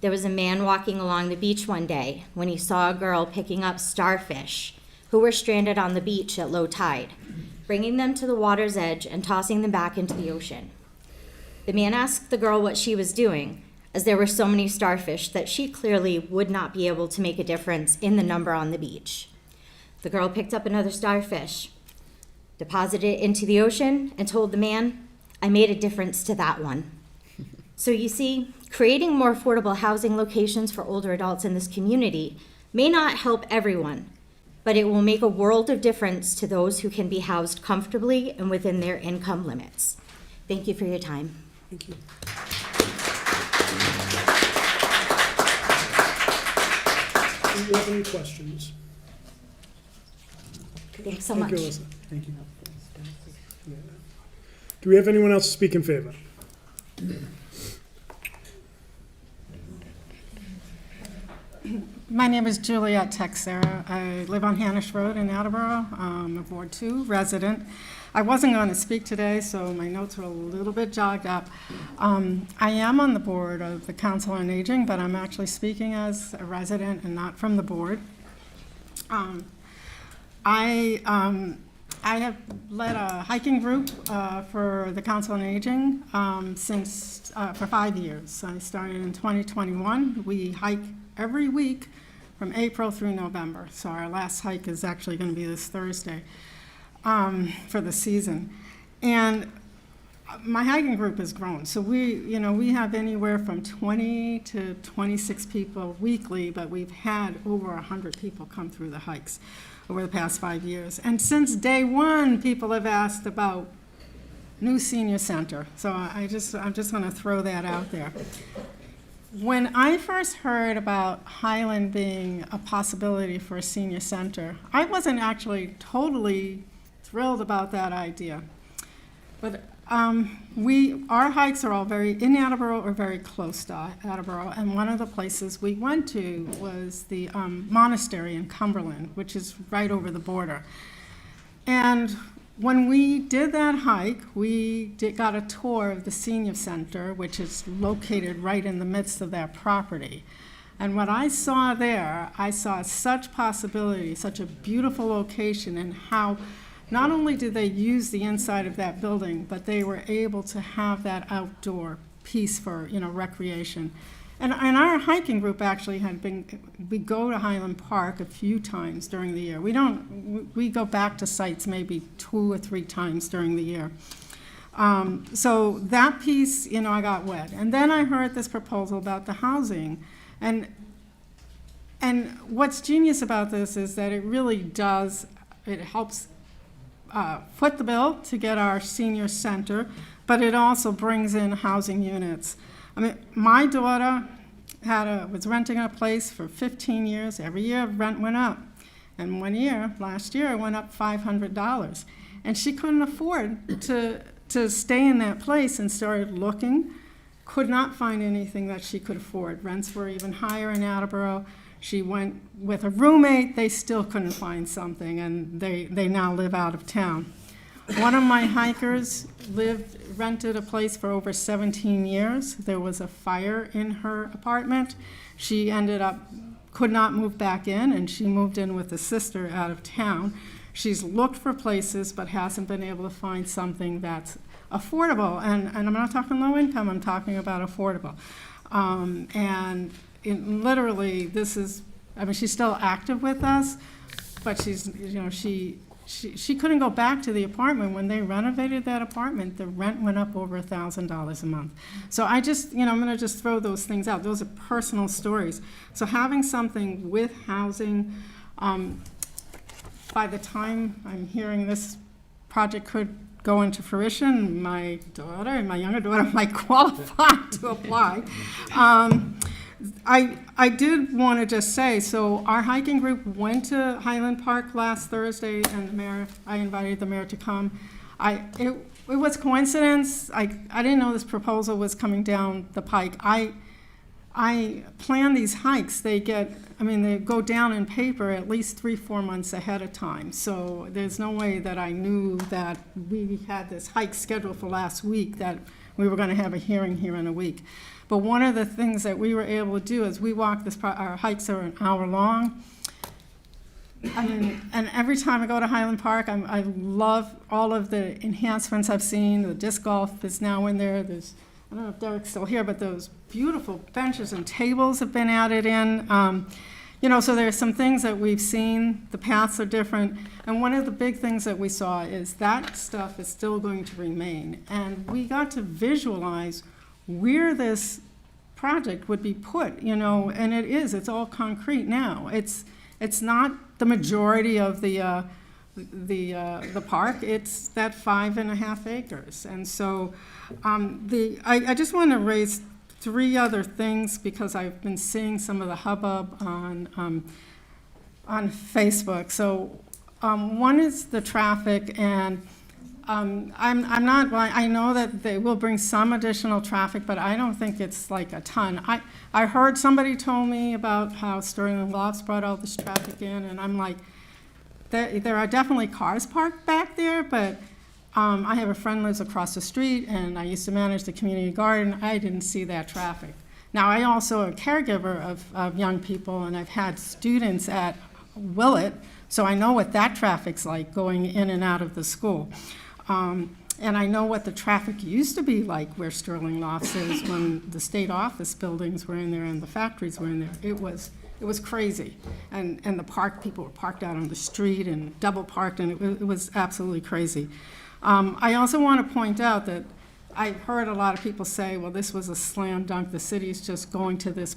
There was a man walking along the beach one day when he saw a girl picking up starfish who were stranded on the beach at low tide, bringing them to the water's edge and tossing them back into the ocean. The man asked the girl what she was doing, as there were so many starfish that she clearly would not be able to make a difference in the number on the beach. The girl picked up another starfish, deposited it into the ocean, and told the man, "I made a difference to that one." So you see, creating more affordable housing locations for older adults in this community may not help everyone, but it will make a world of difference to those who can be housed comfortably and within their income limits. Thank you for your time. Thank you. Do you have any questions? Thanks so Thank you, much. Alyssa. Thank you. Do we have anyone else to speak in favor? My name is Juliet Texera. I live on Hannish Road in Attleboro. I'm a Ward 2 resident. I wasn't going to speak today, so my notes are a little bit jogged up. I am on the board of the Council on Aging, but I'm actually speaking as a resident and not from the board. I I have led a hiking group for the Council on Aging for 5 years. I started in 2021. We hike every week from April through November. So our last hike is actually going to be this Thursday for the season. And my hiking group has grown. So we have anywhere from 20 to 26 people weekly, but we've had over 100 people come through the hikes over the past 5 years. And since day one, people have asked about new senior center. So I'm just going to throw that out there. When I first heard about Highland being a possibility for a senior center, I wasn't actually totally thrilled about that idea. But our hikes are all in Attleboro or very close to Attleboro, and one of the places we went to was the monastery in Cumberland, which is right over the border. And when we did that hike, we got a tour of the senior center, which is located right in the midst of that property. And what I saw there, I saw such possibility, such a beautiful location, and how not only did they use the inside of that building, but they were able to have that outdoor piece for, recreation. And our hiking group actually we go to Highland Park a few times during the year. We go back to sites maybe 2 or 3 times during the year. So that piece, I got wet. And then I heard this proposal about the housing. And what's genius about this is that it really it helps foot the bill to get our senior center, but it also brings in housing units. I mean, my daughter was renting a place for 15 years. Every year rent went up. And last year, it went up $500. And she couldn't afford to stay in that place, and started looking, could not find anything that she could afford. Rents were even higher in Attleboro. She went with a roommate, they still couldn't find something, and they now live out of town. One of my hikers rented a place for over 17 years. There was a fire in her apartment. She could not move back in, and she moved in with a sister out of town. She's looked for places, but hasn't been able to find something that's affordable. And I'm not talking low income, I'm talking about affordable. Literally, she's still active with us, but she couldn't go back to the apartment. When they renovated that apartment, the rent went up over $1,000 a month. So I'm going to just throw those things out. Those are personal stories. So having something with housing, by the time I'm hearing this project could go into fruition, my younger daughter might qualify to apply. I did want to just say, so our hiking group went to Highland Park last Thursday, and I invited the mayor to come. It was coincidence. I didn't know this proposal was coming down the pike. I plan these hikes. They go down in paper at least 3-4 months ahead of time. So there's no way that I knew that we had this hike scheduled for last week, that we were going to have a hearing here in a week. But one of the things that we were able to do is we walk our hikes are an hour long. And every time I go to Highland Park, I love all of the enhancements I've seen. The disc golf is now in there. I don't know if Derek's still here, but those beautiful benches and tables have been added in. So there's some things that we've seen. The paths are different. And one of the big things that we saw is that stuff is still going to remain. And we got to visualize where this project would be put, and it's all concrete now. It's not the majority of the park. It's that 5.5 acres. And so I just want to raise 3 other things, because I've been seeing some of the hubbub on Facebook. So one is the traffic, and I know that they will bring some additional traffic, but I don't think it's like a ton. I heard somebody told me about how Sterling Lofts brought all this traffic in, and I'm like, there are definitely cars parked back there, but I have a friend who lives across the street, and I used to manage the community garden. I didn't see that traffic. Now, I also am a caregiver of young people, and I've had students at Willett, so I know what that traffic's like going in and out of the school. And I know what the traffic used to be like where Sterling Lofts is when the state office buildings were in there and the factories were in there. It was crazy. And people were parked out on the street and double parked, and it was absolutely crazy. I also want to point out that I've heard a lot of people say, well, this was a slam dunk. The city's just going to this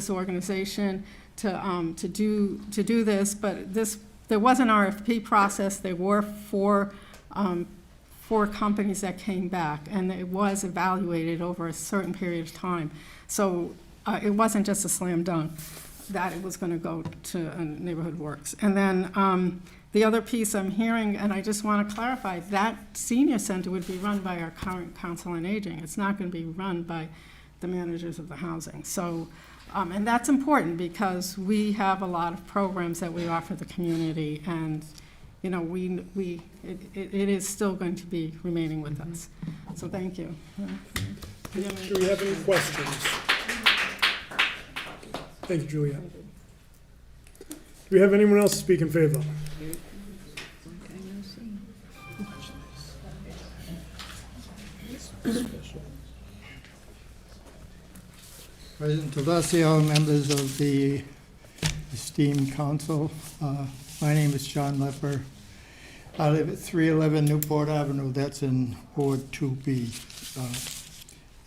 organization to do this, but there was an RFP process. There were four companies that came back, and it was evaluated over a certain period of time. So it wasn't just a slam dunk that it was going to go to Neighborhood Works. And then the other piece I'm hearing, and I just want to clarify, that senior center would be run by our current Council on Aging. It's not going to be run by the managers of the housing. So, and that's important because we have a lot of programs that we offer the community, and you know, it is still going to be remaining with us. So thank you. Do we have any questions? Thank you, Julia. Do we have anyone else speak in favor? President Delesio, members of the esteemed council, my name is John Lepper. I live at 311 Newport Avenue, that's in Ward 2B,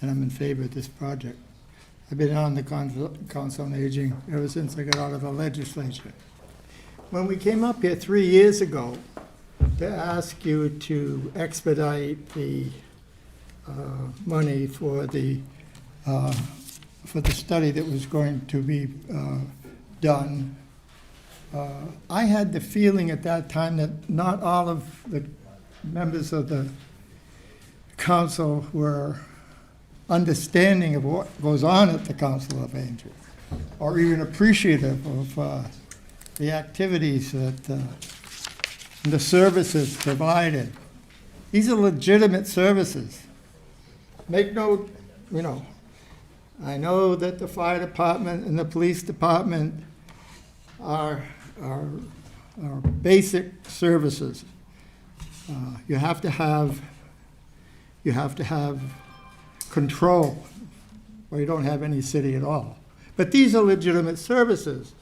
and I'm in favor of this project. I've been on the Council on Aging ever since I got out of the legislature. When we came up here 3 years ago to ask you to expedite the money for the study that was going to be done, I had the feeling at that time that not all of the members of the council were understanding of what goes on at the Council of Aging, or even appreciative of the activities that and the services provided. These are legitimate services. Make no, you know, I know that the fire department and the police department are basic services. You have to have control, or you don't have any city at all. But these are legitimate services.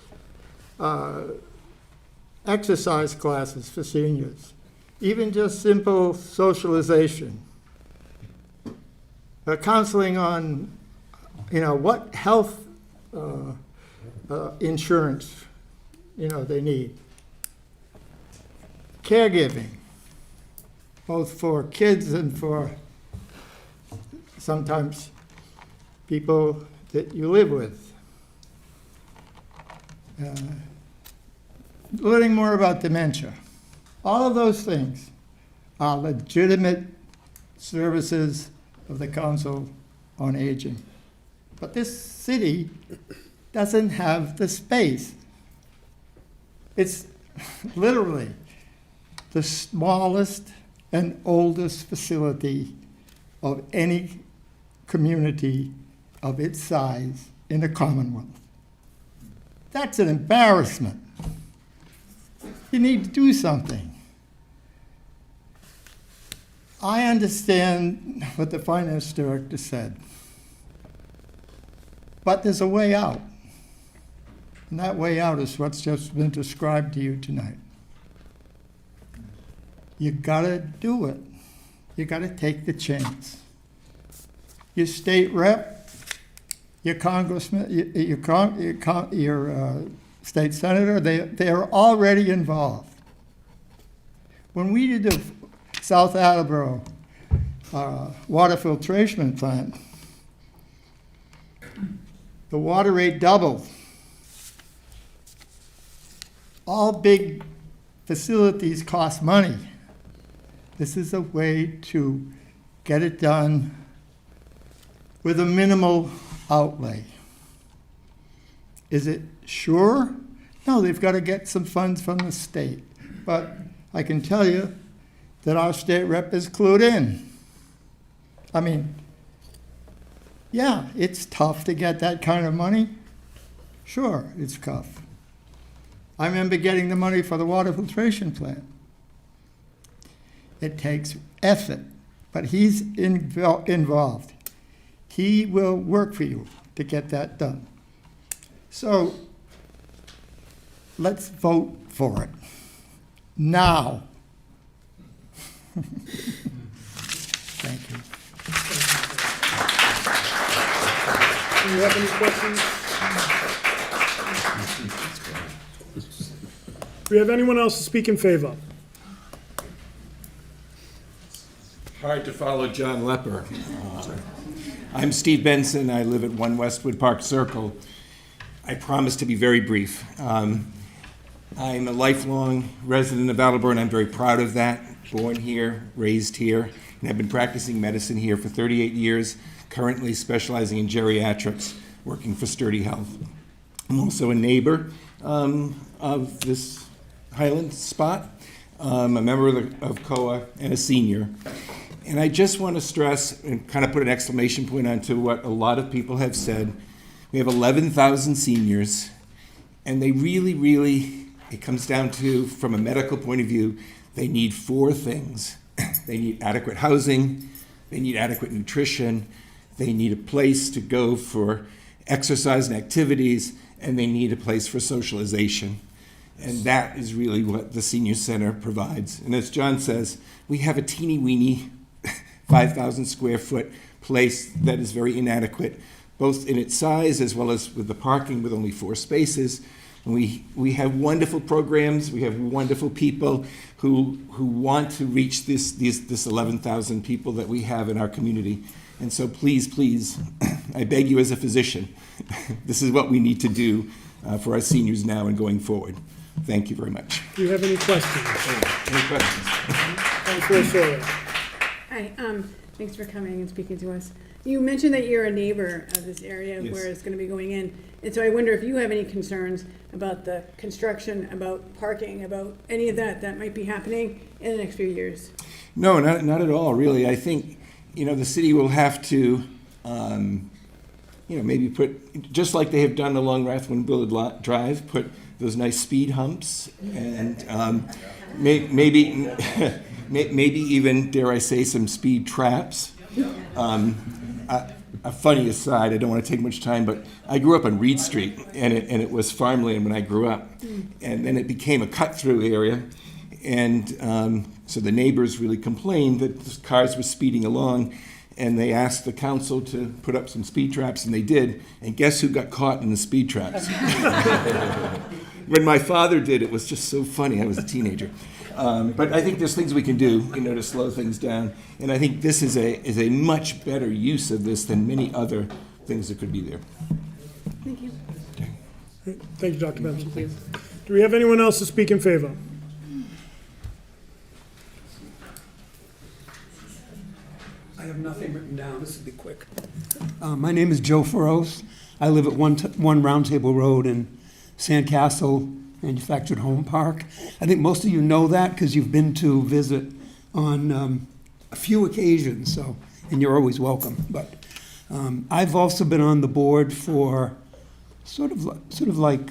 Exercise classes for seniors, even just simple socialization. Counseling on, you know, what health insurance, you know, they need. Caregiving, both for kids and for sometimes people that you live with. Learning more about dementia. All of those things are legitimate services of the Council on Aging. But this city doesn't have the space. It's literally the smallest and oldest facility of any community of its size in the Commonwealth. That's an embarrassment. You need to do something. I understand what the finance director said, but there's a way out. And that way out is what's just been described to you tonight. You gotta do it. You gotta take the chance. Your state rep, your congressman, your state senator, they are already involved. When we did the South Attleboro water filtration plant, the water rate doubled. All big facilities cost money. This is a way to get it done with a minimal outlay. Is it sure? No, they've got to get some funds from the state. But I can tell you that our state rep is clued in. I mean, yeah, it's tough to get that kind of money, Sure, it's tough. I remember getting the money for the water filtration plant. It takes effort, but he's involved. He will work for you to get that done. So let's vote for it now. Thank you. Do you have any questions? Do we have anyone else to speak in favor? Hard to follow John Lepper. I'm Steve Benson. I live at 1 Westwood Park Circle. I promise to be very brief. I'm a lifelong resident of Attleboro, and I'm very proud of that. Born here, raised here, and I've been practicing medicine here for 38 years, currently specializing in geriatrics, working for Sturdy Health. I'm also a neighbor of this Highland spot. I'm a member of COA and a senior. And I just want to stress and kind of put an exclamation point onto what a lot of people have said. We have 11,000 seniors, and they really, it comes down to, from a medical point of view, they need 4 things. They need adequate housing, they need adequate nutrition, they need a place to go for exercise and activities, and they need a place for socialization. And that is really what the senior center provides. And as John says, we have a teeny-weeny 5,000 square foot place that is very inadequate, both in its size as well as with the parking with only 4 spaces. And we have wonderful programs, we have wonderful people who want to reach this 11,000 people that we have in our community. And so please, I beg you as a physician, this is what we need to do for our seniors now and going forward. Thank you very much. Do you have any questions? Any questions? Councilor Sawyer. Hi, thanks for coming and speaking to us. You mentioned that you're a neighbor of this area Yes. where it's going to be going in. And so I wonder if you have any concerns about the construction, about parking, about any of that might be happening in the next few years. No, not at all, really. I think, the city will have to, maybe put, just like they have done along Rathbone Drive, put those nice speed humps and maybe even, dare I say, some speed traps. A funny aside, I don't want to take much time, but I grew up on Reed Street, and it was farmland when I grew up. And then it became a cut-through area, and so the neighbors really complained that the cars were speeding along, and they asked the council to put up some speed traps, and they did. And guess who got caught in the speed traps? When my father did, it was just so funny. I was a teenager. But I think there's things we can do, to slow things down. And I think this is a much better use of this than many other things that could be there. Thank you. Thank you, Dr. Benson. Thank you. Do we have anyone else to speak in favor? I have nothing written down. This will be quick. My name is Joe Feroz. I live at 1 Round Table Road in Sandcastle Manufactured Home Park. I think most of you know that because you've been to visit on a few occasions, and you're always welcome. But I've also been on the board for sort of like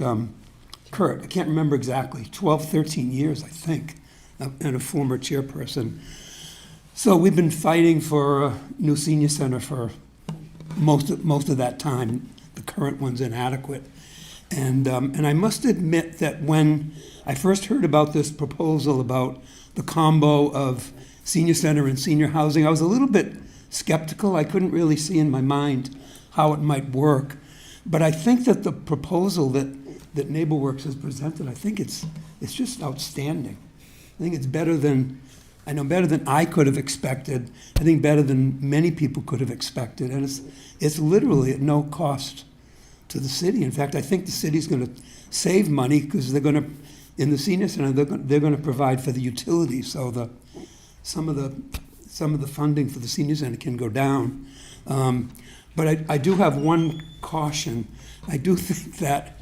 Kurt. I can't remember exactly, 12, 13 years, I think, and a former chairperson. So we've been fighting for a new senior center for most of that time. The current one's inadequate. And I must admit that when I first heard about this proposal about the combo of senior center and senior housing, I was a little bit skeptical. I couldn't really see in my mind how it might work. But I think that the proposal that NeighborWorks has presented, I think it's just outstanding. I think it's better than I could have expected. I think better than many people could have expected. And it's literally at no cost to the city. In fact, I think the city's going to save money because they're going to, in the senior center, they're going to provide for the utilities. So some of the funding for the senior center can go down. But I do have one caution. I do think that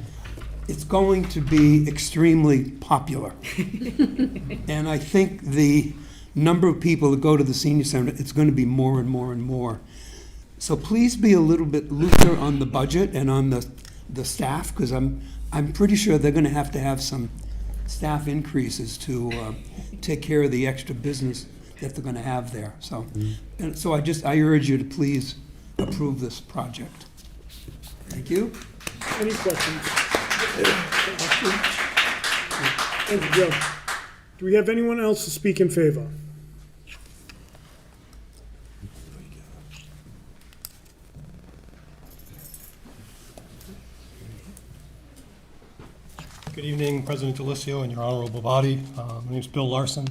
it's going to be extremely popular. And I think the number of people that go to the senior center, it's going to be more and more and more. So please be a little bit looser on the budget and on the staff, because I'm pretty sure they're gonna have to have some staff increases to take care of the extra business that they're gonna have there, so. And so I urge you to please approve this project. Thank you. Any questions? Thank you, Joe. Do we have anyone else to speak in favor? Good evening, President Delicio and your honorable body. My name is Bill Larson.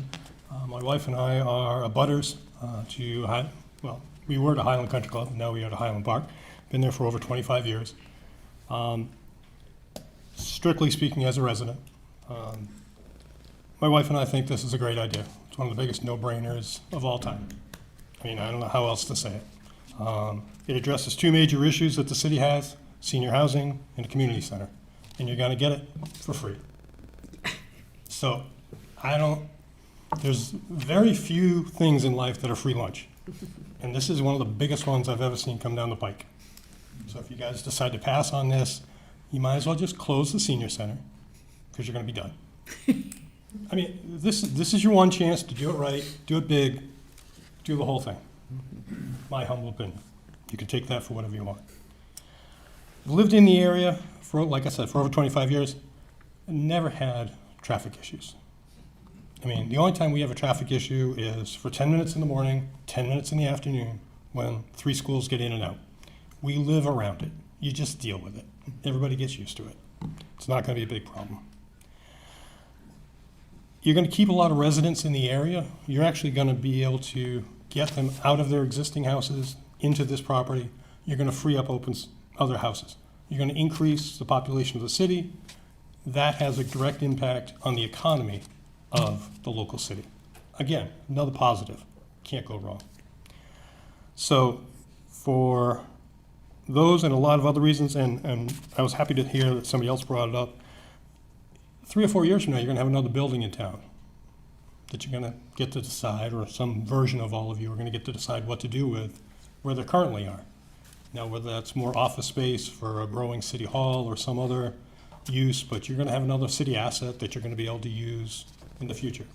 My wife and I are abutters we were to Highland Country Club, now we are to Highland Park. Been there for over 25 years. Strictly speaking as a resident, my wife and I think this is a great idea. It's one of the biggest no-brainers of all time. I mean, I don't know how else to say it. It addresses two major issues that the city has, senior housing and a community center. And you're gonna get it for free. So, there's very few things in life that are free lunch. And this is one of the biggest ones I've ever seen come down the pike. So if you guys decide to pass on this, you might as well just close the senior center, because you're gonna be done. I mean, this is your one chance to do it right, do it big, do the whole thing. My humble opinion. You can take that for whatever you want. I've lived in the area for, like I said, for over 25 years, and never had traffic issues. I mean, the only time we have a traffic issue is for 10 minutes in the morning, 10 minutes in the afternoon, when 3 schools get in and out. We live around it. You just deal with it. Everybody gets used to it. It's not going to be a big problem. You're going to keep a lot of residents in the area. You're actually going to be able to get them out of their existing houses into this property. You're going to free up other houses. You're going to increase the population of the city. That has a direct impact on the economy of the local city. Again, another positive. Can't go wrong. So for those and a lot of other reasons, and I was happy to hear that somebody else brought it up, 3 or 4 years from now, you're going to have another building in town that you're going to get to decide, or some version of all of you are going to get to decide what to do with where they currently are. Now, whether that's more office space for a growing city hall or some other use, but you're going to have another city asset that you're going to be able to use in the future.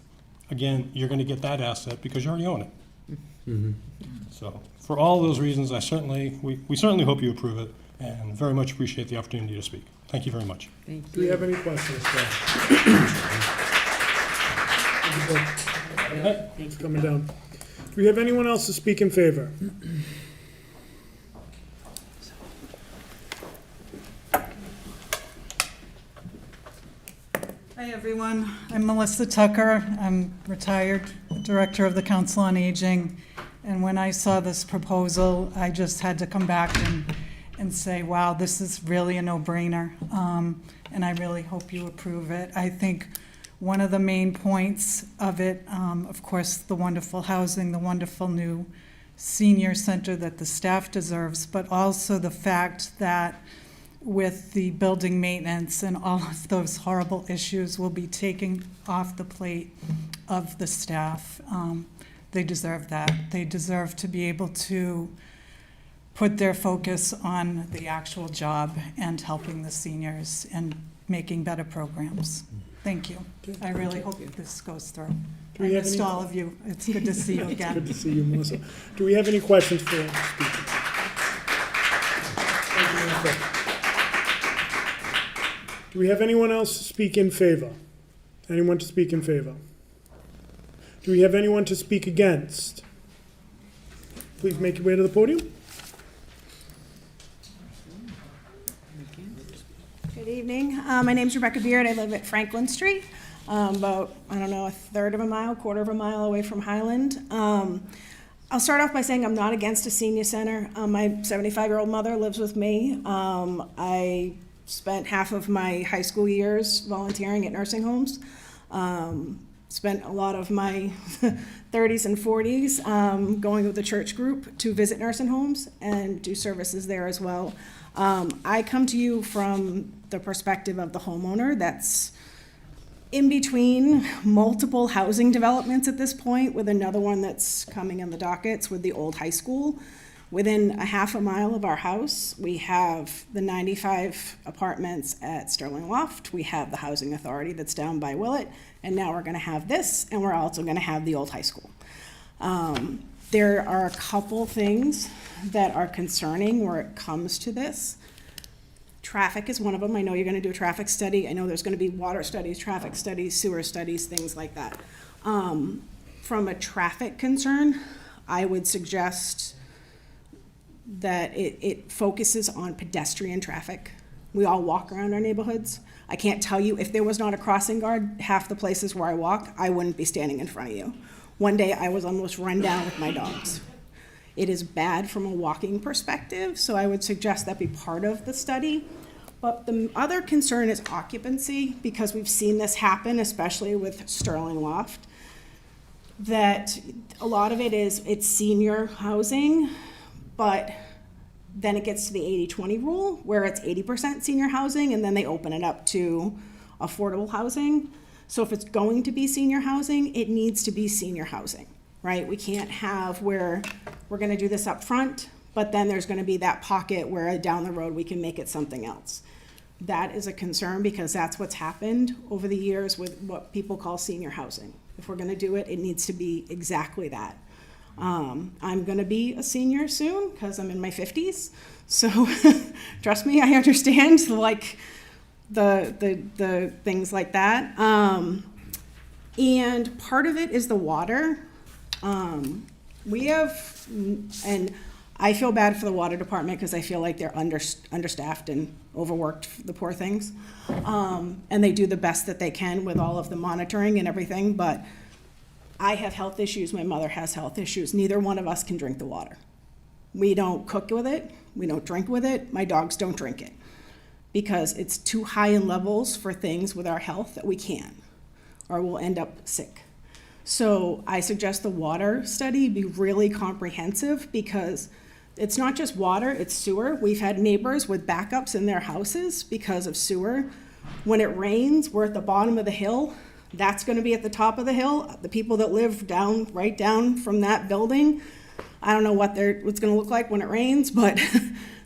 Again, you're going to get that asset because you already own it. So for all those reasons, we certainly hope you approve it, and very much appreciate the opportunity to speak. Thank you very much. Thank you. Do we have any questions? It's coming down. Do we have anyone else to speak in favor? Hi, everyone. I'm Melissa Tucker. I'm retired Director of the Council on Aging. And when I saw this proposal, I just had to come back and say, wow, this is really a no-brainer. And I really hope you approve it. I think one of the main points of it, of course, the wonderful housing, the wonderful new senior center that the staff deserves, but also the fact that with the building maintenance and all of those horrible issues will be taken off the plate of the staff. They deserve that. They deserve to be able to put their focus on the actual job and helping the seniors and making better programs. Thank you. I really hope this goes through. I missed all of you. It's good to see you again. It's good to see you, Melissa. Do we have any questions for the speaker? Thank you, Melissa. Do we have anyone else to speak in favor? Anyone to speak in favor? Do we have anyone to speak against? Please make your way to the podium. Good evening. My name's Rebecca Beard. I live at Franklin Street, about, I don't know, a third of a mile, quarter of a mile away from Highland. I'll start off by saying I'm not against a senior center. My 75-year-old mother lives with me. I spent half of my high school years volunteering at nursing homes. Spent a lot of my 30s and 40s going with the church group to visit nursing homes and do services there as well. I come to you from the perspective of the homeowner that's in between multiple housing developments at this point, with another one that's coming in the dockets with the old high school. Within a half a mile of our house, we have the 95 apartments at Sterling Loft. We have the Housing Authority that's down by Willett, and now we're gonna have this, and we're also gonna have the old high school. There are a couple things that are concerning where it comes to this. Traffic is one of them. I know you're gonna do a traffic study. I know there's gonna be water studies, traffic studies, sewer studies, things like that. From a traffic concern, I would suggest that it focuses on pedestrian traffic. We all walk around our neighborhoods. I can't tell you, if there was not a crossing guard, half the places where I walk, I wouldn't be standing in front of you. One day I was almost run down with my dogs. It is bad from a walking perspective, so I would suggest that be part of the study. But the other concern is occupancy, because we've seen this happen, especially with Sterling Loft, that a lot of it's senior housing, but then it gets to the 80-20 rule, where it's 80% senior housing, and then they open it up to affordable housing. So if it's going to be senior housing, it needs to be senior housing, right? We can't have where we're gonna do this up front, but then there's gonna be that pocket where down the road we can make it something else. That is a concern, because that's what's happened over the years with what people call senior housing. If we're gonna do it, it needs to be exactly that. I'm gonna be a senior soon, because I'm in my 50s. So trust me, I understand like the things like that. And part of it is the water. We have, and I feel bad for the water department, because I feel like they're understaffed and overworked, the poor things. And they do the best that they can with all of the monitoring and everything, but I have health issues, my mother has health issues. Neither one of us can drink the water. We don't cook with it, we don't drink with it, my dogs don't drink it, because it's too high in levels for things with our health that we can't, or we'll end up sick. So I suggest the water study be really comprehensive, because it's not just water, it's sewer. We've had neighbors with backups in their houses because of sewer. When it rains, we're at the bottom of the hill. That's gonna be at the top of the hill. The people that live right down from that building, I don't know what's gonna look like when it rains, but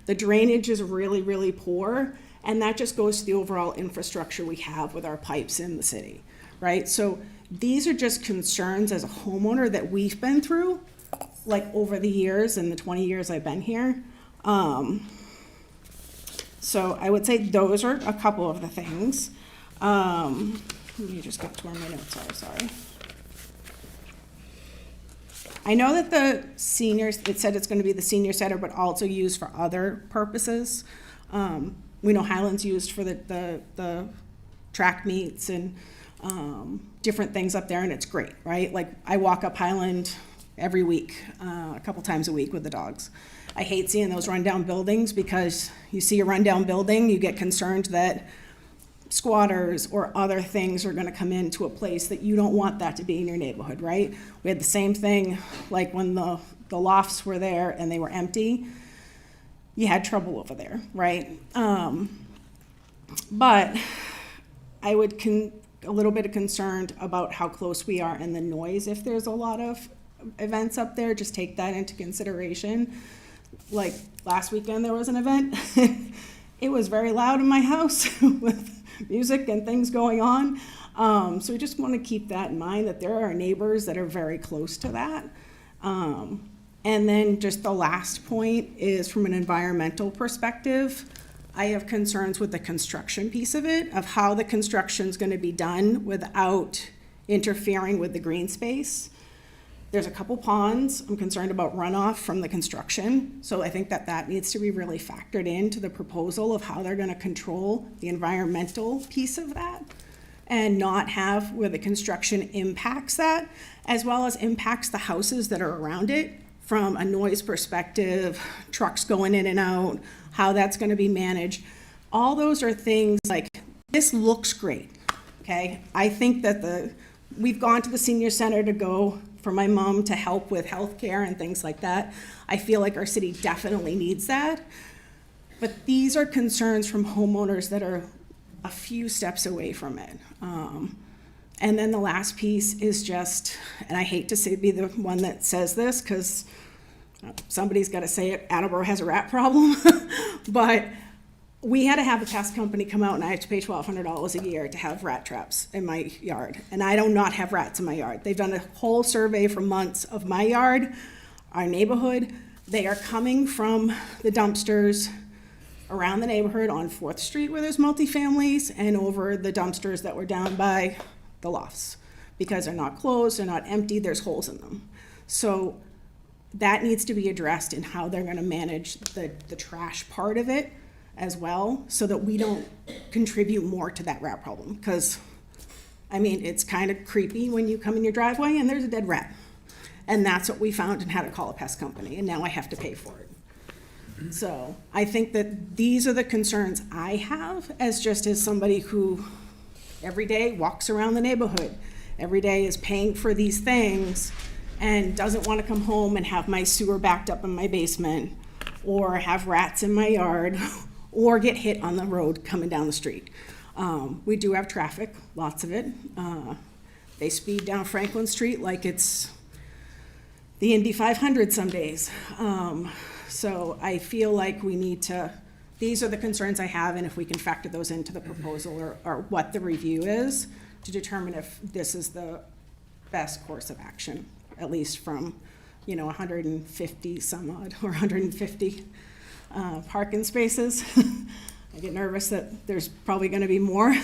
the drainage is really, really poor. And that just goes to the overall infrastructure we have with our pipes in the city, right? So these are just concerns as a homeowner that we've been through, like over the years, in the 20 years I've been here. So I would say those are a couple of the things. Let me just get to where my notes are, sorry. I know that the seniors, it said it's gonna be the senior center, but also used for other purposes. We know Highland's used for the track meets and different things up there, and it's great, right? Like, I walk up Highland every week, a couple times a week with the dogs. I hate seeing those rundown buildings, because you see a rundown building, you get concerned that squatters or other things are gonna come into a place that you don't want that to be in your neighborhood, right? We had the same thing, like when the lofts were there and they were empty, you had trouble over there, right? But I would a little bit concerned about how close we are and the noise. If there's a lot of events up there, just take that into consideration. Like last weekend there was an event. It was very loud in my house with music and things going on. So we just want to keep that in mind, that there are neighbors that are very close to that. And then just the last point is, from an environmental perspective, I have concerns with the construction piece of it, of how the construction's going to be done without interfering with the green space. There's a couple ponds. I'm concerned about runoff from the construction. So I think that needs to be really factored into the proposal of how they're gonna control the environmental piece of that, and not have where the construction impacts that, as well as impacts the houses that are around it from a noise perspective, trucks going in and out, how that's gonna be managed. All those are things like, this looks great, okay? I think that we've gone to the senior center to go for my mom to help with healthcare and things like that. I feel like our city definitely needs that. But these are concerns from homeowners that are a few steps away from it. And then the last piece is just, and I hate to be the one that says this, because somebody's got to say it, Attleboro has a rat problem, but we had to have a pest company come out and I have to pay $1,200 a year to have rat traps in my yard. And I do not have rats in my yard. They've done a whole survey for months of my yard, our neighborhood. They are coming from the dumpsters around the neighborhood on 4th Street where there's multifamilies and over the dumpsters that were down by the lofts. Because they're not closed, they're not empty, there's holes in them. So that needs to be addressed in how they're gonna manage the trash part of it as well, so that we don't contribute more to that rat problem. Because, I mean, it's kind of creepy when you come in your driveway and there's a dead rat. And that's what we found and had to call a pest company, and now I have to pay for it. So I think that these are the concerns I have as somebody who every day walks around the neighborhood, every day is paying for these things and doesn't want to come home and have my sewer backed up in my basement or have rats in my yard or get hit on the road coming down the street. We do have traffic, lots of it. They speed down Franklin Street like it's the Indy 500 some days. So I feel like we need to, these are the concerns I have, and if we can factor those into the proposal or what the review is to determine if this is the best course of action, at least from, 150 some odd or 150 parking spaces. I get nervous that there's probably going to be more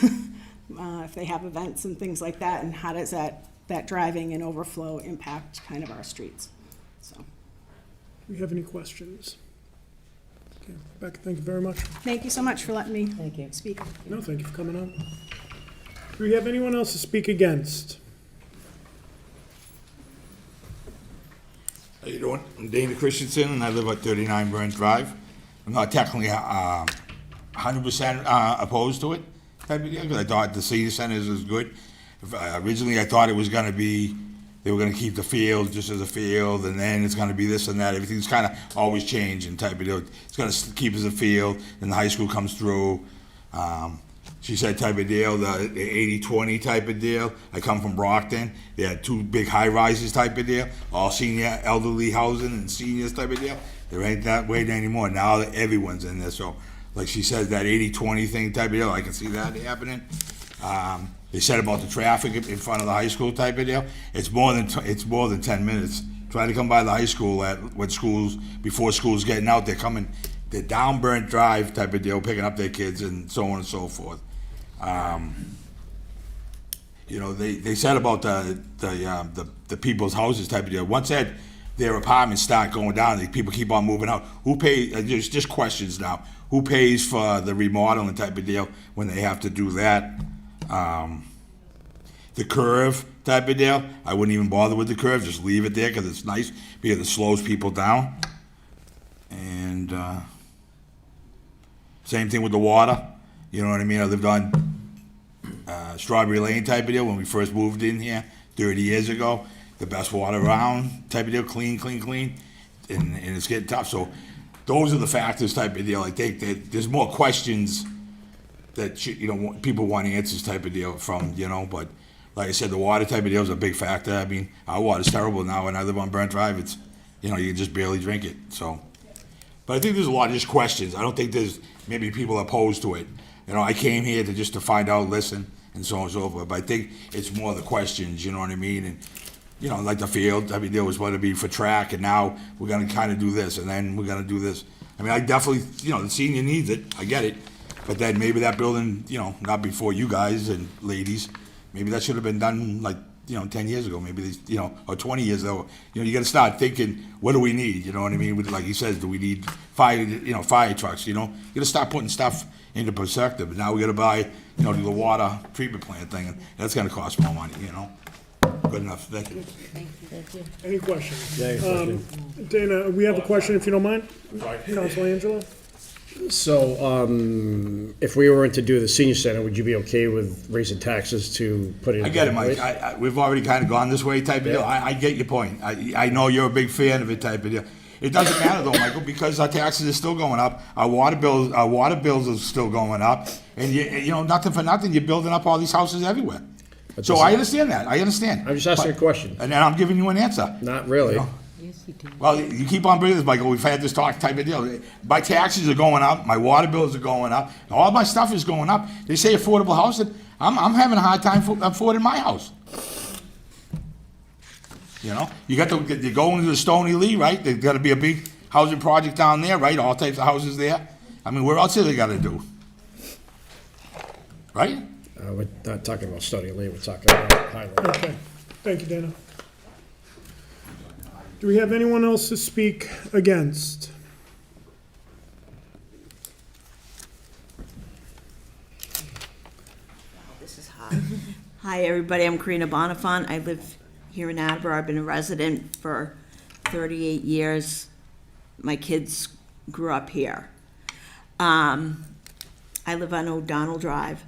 if they have events and things like that, and how does that driving and overflow impact kind of our streets? So. Do we have any questions? Okay, Rebecca, thank you very much. Thank you so much for letting me speak. No, thank you for coming on. Do we have anyone else to speak against? How you doing? I'm Dana Christensen, and I live at 39 Burns Drive. I'm not technically 100% opposed to it, type of deal, because I thought the senior centers was good. Originally, I thought it was going to be, they were going to keep the field just as a field, and then it's going to be this and that. Everything's kind of always changing, type of deal. It's going to keep as a field, and the high school comes through. She said type of deal, the 80-20 type of deal. I come from Brockton. They had 2 big high-rises type of deal, all senior elderly housing and seniors type of deal. There ain't that way anymore. Now that everyone's in there. So, like she said, that 80-20 thing type of deal, I can see that happening. They said about the traffic in front of the high school type of deal. It's more than 10 minutes. Try to come by the high school before school's getting out. They're down Burnt Drive type of deal, picking up their kids and so on and so forth. They said about the people's houses type of deal. Once their apartments start going down, people keep on moving out. Who pays? There's just questions now. Who pays for the remodeling type of deal when they have to do that? The curve type of deal, I wouldn't even bother with the curve. Just leave it there because it's nice because it slows people down. And same thing with the water. You know what I mean? I lived on Strawberry Lane type of deal when we first moved in here 30 years ago. The best water around type of deal, clean. And it's getting tough. So those are the factors type of deal. I think that there's more questions that people want answers type of deal from, but like I said, the water type of deal is a big factor. I mean, our water's terrible now, and I live on Burnt Drive. It's, you can just barely drink it. So, but I think there's a lot of just questions. I don't think there's maybe people opposed to it. I came here to find out, listen, and so on and so forth. But I think it's more the questions. You know what I mean? And like the field, I mean, there was going to be for track, and now we're going to kind of do this, and then we're going to do this. I mean, I definitely, the senior needs it. I get it. But then maybe that building, not before you guys and ladies, maybe that should have been done 10 years ago, maybe, or 20 years ago. You got to start thinking, what do we need? You know what I mean? Like he says, do we need fire trucks? You got to start putting stuff into perspective. Now we got to buy, do the water treatment plant thing, and that's going to cost more money, Good enough. Thank you. Thank you. Any questions? Yeah, question. Dana, we have a question if you don't mind. Council Angela? So, if we were to do the senior center, would you be okay with raising taxes to put it in? I get it, Mike. We've already kind of gone this way type of deal. I get your point. I know you're a big fan of it type of deal. It doesn't matter though, Michael, because our taxes are still going up. Our water bills are still going up. And nothing for nothing, you're building up all these houses everywhere. So I understand that. I understand. I'm just asking a question. And then I'm giving you an answer. Not really. Yes, you do. Well, you keep on bringing this, Michael, we've had this talk type of deal. My taxes are going up, my water bills are going up, all my stuff is going up. They say affordable housing, I'm having a hard time affording my house. You know, you're going to the Stony Lee, right? There's gotta be a big housing project down there, right? All types of houses there. I mean, where else are they gotta do? Right? We're not talking about Stony Lane, we're talking about Highland. Okay, thank you, Dana. Do we have anyone else to speak against? This is hot. Hi, everybody. I'm Karina Bonifant. I live here in Attleboro. I've been a resident for 38 years. My kids grew up here. I live on O'Donnell Drive.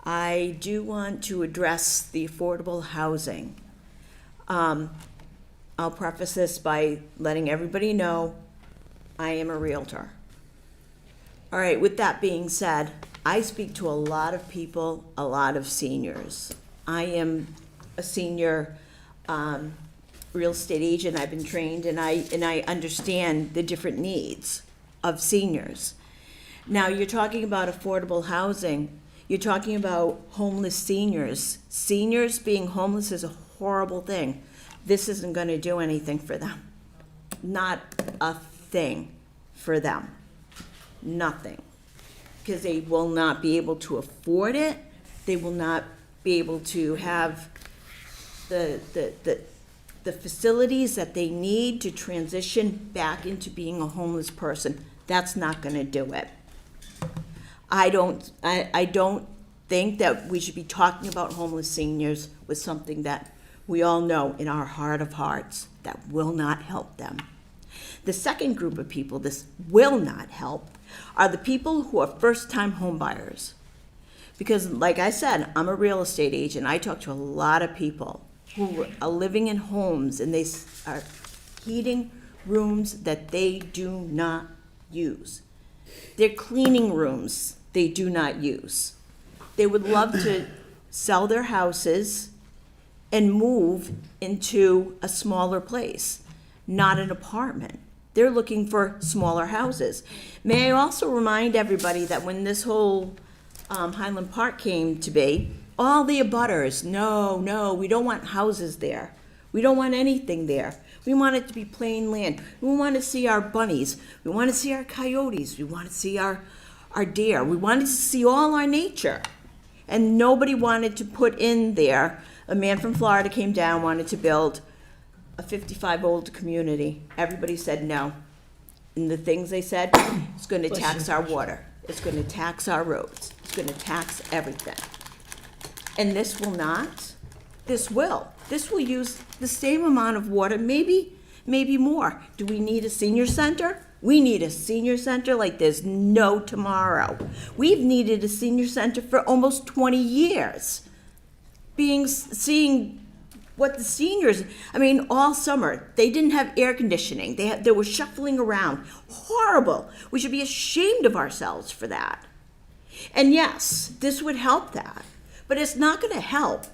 I do want to address the affordable housing. I'll preface this by letting everybody know I am a realtor. All right, with that being said, I speak to a lot of people, a lot of seniors. I am a senior real estate agent. I've been trained, and I understand the different needs of seniors. Now, you're talking about affordable housing. You're talking about homeless seniors. Seniors being homeless is a horrible thing. This isn't going to do anything for them. Not a thing for them. Nothing. Because they will not be able to afford it. They will not be able to have the facilities that they need to transition back into being a homeless person. That's not going to do it. I don't think that we should be talking about homeless seniors with something that we all know in our heart of hearts that will not help them. The second group of people this will not help are the people who are first-time home buyers. Because like I said, I'm a real estate agent. I talk to a lot of people who are living in homes and they are heating rooms that they do not use. They're cleaning rooms they do not use. They would love to sell their houses and move into a smaller place, not an apartment. They're looking for smaller houses. May I also remind everybody that when this whole Highland Park came to be, all the abutters, no, we don't want houses there. We don't want anything there. We want it to be plain land. We want to see our bunnies. We want to see our coyotes. We want to see our deer. We wanted to see all our nature. And nobody wanted to put in there. A man from Florida came down, wanted to build a 55-old community. Everybody said no. And the things they said, it's going to tax our water. It's going to tax our roads. It's going to tax everything. And this will not. This will. This will use the same amount of water, maybe more. Do we need a senior center? We need a senior center like there's no tomorrow. We've needed a senior center for almost 20 years. Seeing what the seniors, all summer, they didn't have air conditioning. They were shuffling around. Horrible. We should be ashamed of ourselves for that. And yes, this would help that. But it's not going to help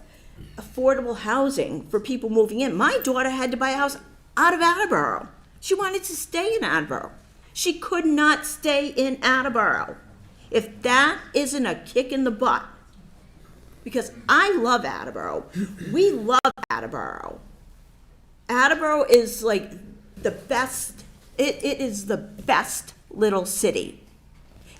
affordable housing for people moving in. My daughter had to buy a house out of Attleboro. She wanted to stay in Attleboro. She could not stay in Attleboro. If that isn't a kick in the butt, because I love Attleboro. We love Attleboro. Attleboro is like the best, it is the best little city.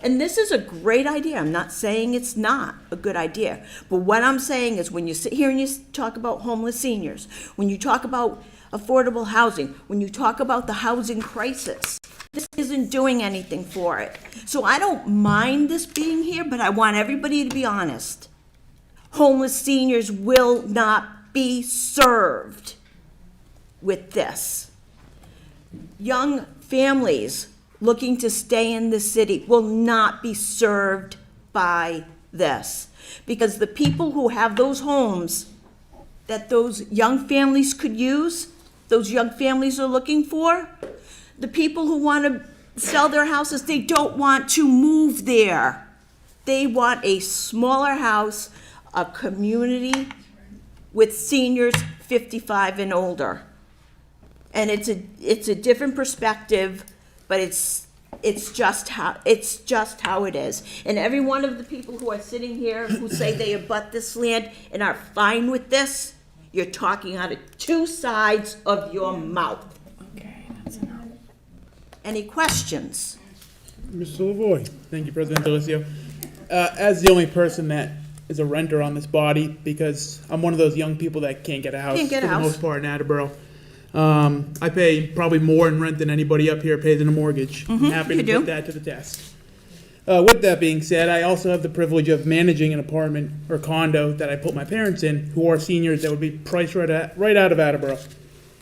And this is a great idea. I'm not saying it's not a good idea. But what I'm saying is when you sit here and you talk about homeless seniors, when you talk about affordable housing, when you talk about the housing crisis, this isn't doing anything for it. So I don't mind this being here, but I want everybody to be honest. Homeless seniors will not be served with this. Young families looking to stay in the city will not be served by this. Because the people who have those homes that those young families could use, those young families are looking for, the people who want to sell their houses, they don't want to move there. They want a smaller house, a community with seniors 55 and older. And it's a different perspective, but it's just how it is. And every one of the people who are sitting here who say they abut this land and are fine with this, you're talking out of two sides of your mouth. Okay, that's enough. Any questions? Mr. Lavoy. Thank you, President Delicio. As the only person that is a renter on this body, because I'm one of those young people that can't get a house Can't get a for the house. most part in Attleboro. I pay probably more in rent than anybody up here pays in a mortgage. I'm happy you to do. put that to the test. With that being said, I also have the privilege of managing an apartment or condo that I put my parents in, who are seniors that would be priced right out of Attleboro.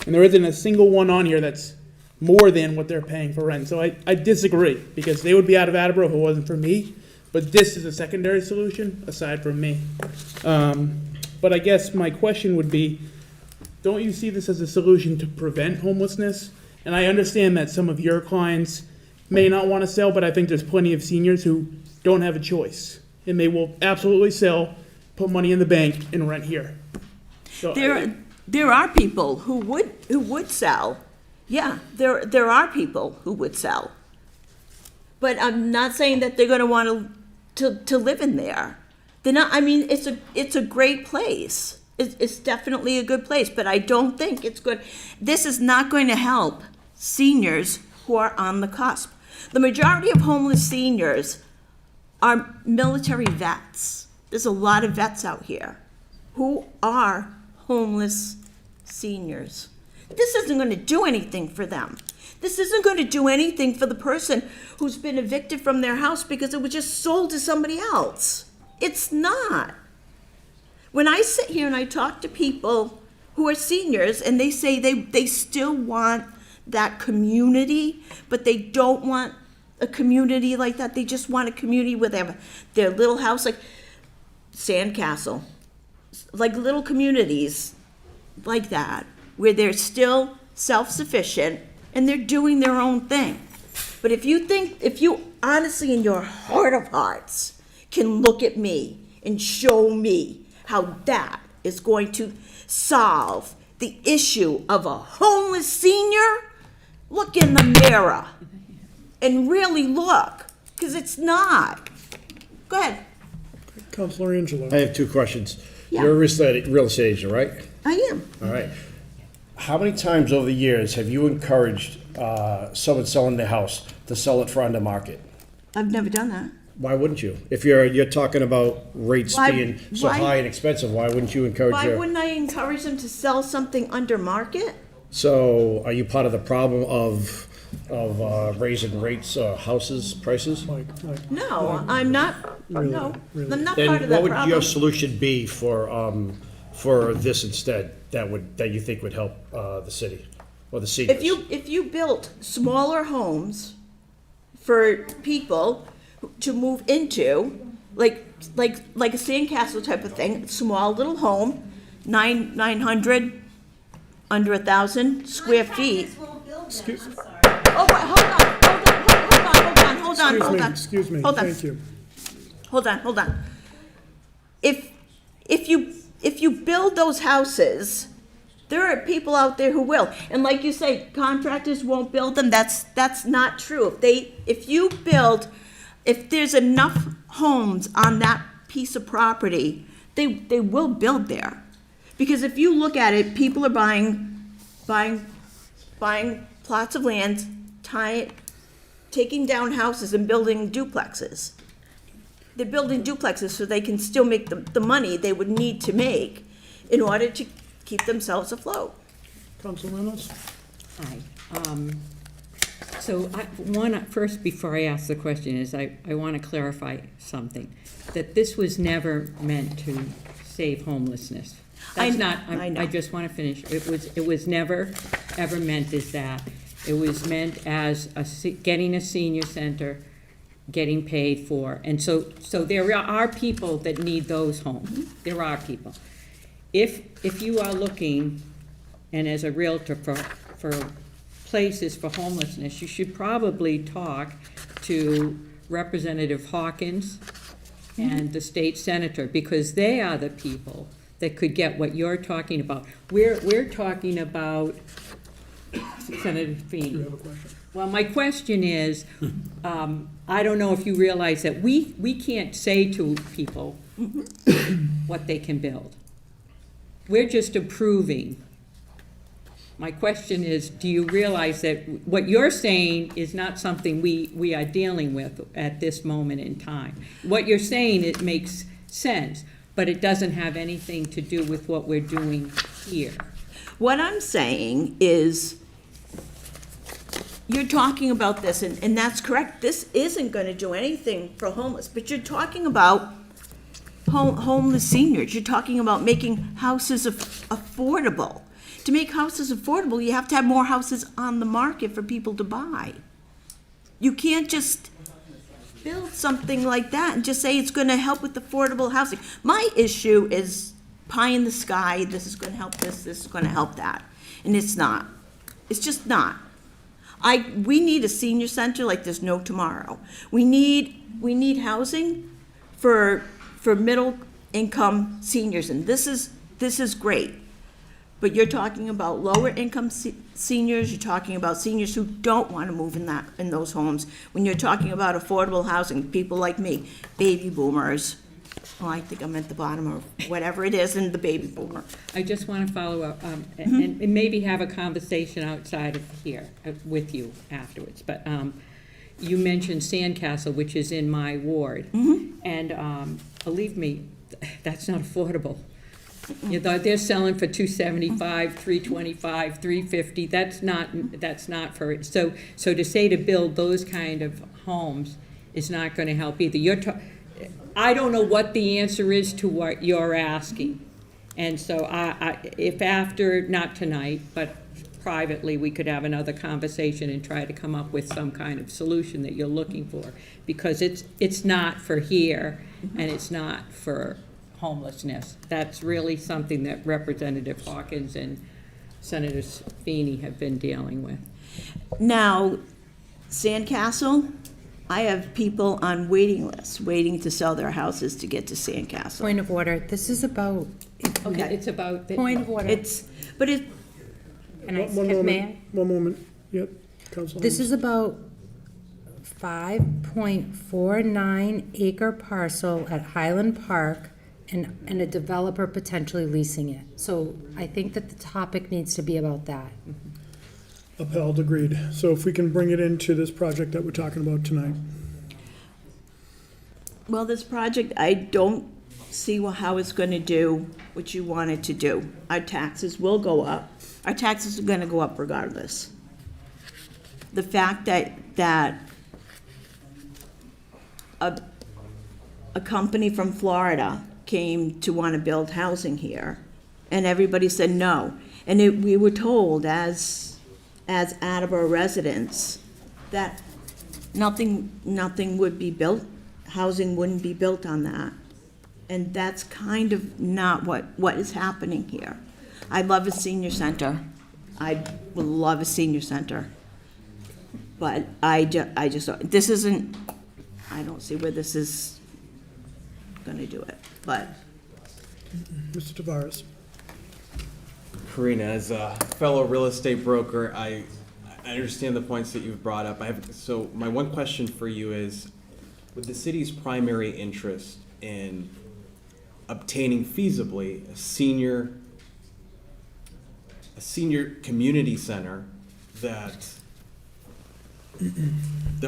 And there isn't a single one on here that's more than what they're paying for rent. So I disagree, because they would be out of Attleboro if it wasn't for me. But this is a secondary solution aside from me. But I guess my question would be, don't you see this as a solution to prevent homelessness? And I understand that some of your clients may not want to sell, but I think there's plenty of seniors who don't have a choice. And they will absolutely sell, put money in the bank, and rent here. So There are people who would sell. Yeah, there are people who would sell. But I'm not saying that they're going to want to live in there. They're not. I mean, it's a great place. It's definitely a good place, but I don't think it's good. This is not going to help seniors who are on the cusp. The majority of homeless seniors are military vets. There's a lot of vets out here who are homeless seniors. This isn't going to do anything for them. This isn't going to do anything for the person who's been evicted from their house because it was just sold to somebody else. It's not. When I sit here and I talk to people who are seniors and they say they still want that community, but they don't want a community like that. They just want a community where they have their little house, like Sandcastle, like little communities like that, where they're still self-sufficient and they're doing their own thing. But if you honestly in your heart of hearts can look at me and show me how that is going to solve the issue of a homeless senior, look in the mirror and really look, because it's not. Go ahead. Councilor Angelo. I have two questions. Yeah. You're a real estate agent, right? I am. All right. How many times over the years have you encouraged someone selling their house to sell it for under market? I've never done that. Why wouldn't you? If you're talking about rates being so why- high and expensive, why wouldn't you encourage Why wouldn't I encourage them to sell something under market? So are you part of the problem of raising rates, houses prices? No, I'm not. No, I'm not part of Then that what would problem. your solution be for this instead, that you think would help the city or the seniors? If you built smaller homes for people to move into, like a sandcastle type of thing, small little home, 900, under 1,000 square feet. Oh, wait, hold on. Excuse me, Hold on. thank you. Hold on. If you build those houses, there are people out there who will. And like you say, contractors won't build them. That's not true. If there's enough homes on that piece of property, they will build there. Because if you look at it, people are buying plots of land, taking down houses and building duplexes. They're building duplexes so they can still make the money they would need to make in order to keep themselves afloat. Councilor Reynolds? Hi. First, before I ask the question, is I want to clarify something. That this was never meant to save homelessness. That's not, I know. I just want to finish. It was never, ever meant as that. It was meant as getting a senior center, getting paid for. And so there are people that need those homes. There are people. If you are looking, and as a realtor for places for homelessness, you should probably talk to Representative Hawkins and the state senator, because they are the people that could get what you're talking about. We're talking about Senator Feeney. You have a question? Well, my question is, I don't know if you realize that we can't say to people what they can build. We're just approving. My question is, do you realize that what you're saying is not something we are dealing with at this moment in time? What you're saying, it makes sense, but it doesn't have anything to do with what we're doing here. What I'm saying is, you're talking about this, and that's correct, this isn't gonna do anything for homeless, but you're talking about homeless seniors, you're talking about making houses affordable. To make houses affordable, you have to have more houses on the market for people to buy. You can't just build something like that and just say it's gonna help with affordable housing. My issue is pie in the sky, this is gonna help this is gonna help that, and it's not. It's just not. We need a senior center like there's no tomorrow. We need housing for middle income seniors, and this is great. But you're talking about lower income seniors, you're talking about seniors who don't want to move in those homes. When you're talking about affordable housing, people like me, baby boomers, oh, I think I'm at the bottom of whatever it is in the baby boomer. I just want to follow up and maybe have a conversation outside of here with you afterwards. But you mentioned Sandcastle, which is in my ward. And believe me, that's not affordable. You know, they're selling for $275, $325, $350. That's not for it. So to say to build those kind of homes is not going to help either. I don't know what the answer is to what you're asking. And so if after, not tonight, but privately, we could have another conversation and try to come up with some kind of solution that you're looking for. Because it's not for here, and it's not for homelessness. That's really something that Representative Hawkins and Senator Feeney have been dealing with. Now, Sandcastle, I have people on waiting lists, waiting to sell their houses to get to Sandcastle. Point of order, this is about, Okay. It's about. point of order. One moment, yep, Council. This is about 5.49 acre parcel at Highland Park and a developer potentially leasing it. So I think that the topic needs to be about that. Upheld, agreed. So if we can bring it into this project that we're talking about tonight. Well, this project, I don't see how it's going to do what you want it to do. Our taxes will go up. Our taxes are going to go up regardless. The fact that a company from Florida came to want to build housing here, and everybody said no. And we were told as Attleboro residents that nothing would be built, housing wouldn't be built on that. And that's kind of not what is happening here. I love a senior center. I would love a senior center. But I just, this isn't, I don't see where this is gonna do it, but. Mr. Tavares. Karina, as a fellow real estate broker, I understand the points that you've brought up. So my one question for you is, with the city's primary interest in obtaining feasibly a senior community center that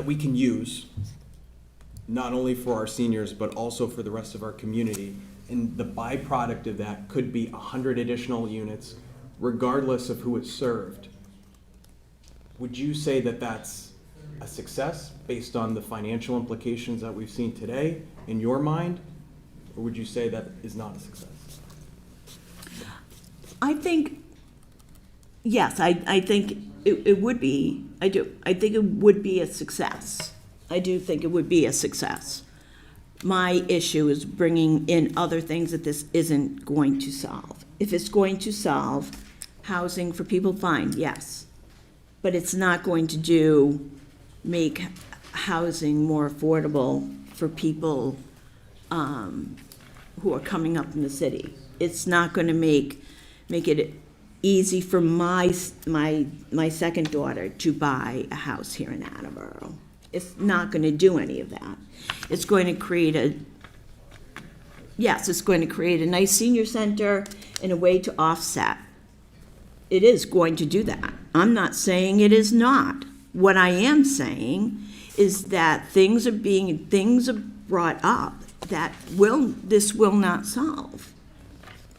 we can use, not only for our seniors, but also for the rest of our community, and the byproduct of that could be 100 additional units, regardless of who it's served. Would you say that that's a success based on the financial implications that we've seen today in your mind? Or would you say that is not a success? I think, yes, I think it would be, I do. I think it would be a success. I do think it would be a success. My issue is bringing in other things that this isn't going to solve. If it's going to solve housing for people, fine, yes. But it's not going to make housing more affordable for people who are coming up in the city. It's not going to make it easy for my second daughter to buy a house here in Attleboro. It's not going to do any of that. It's going to create it's going to create a nice senior center and a way to offset. It is going to do that. I'm not saying it is not. What I am saying is that things are brought up that this will not solve.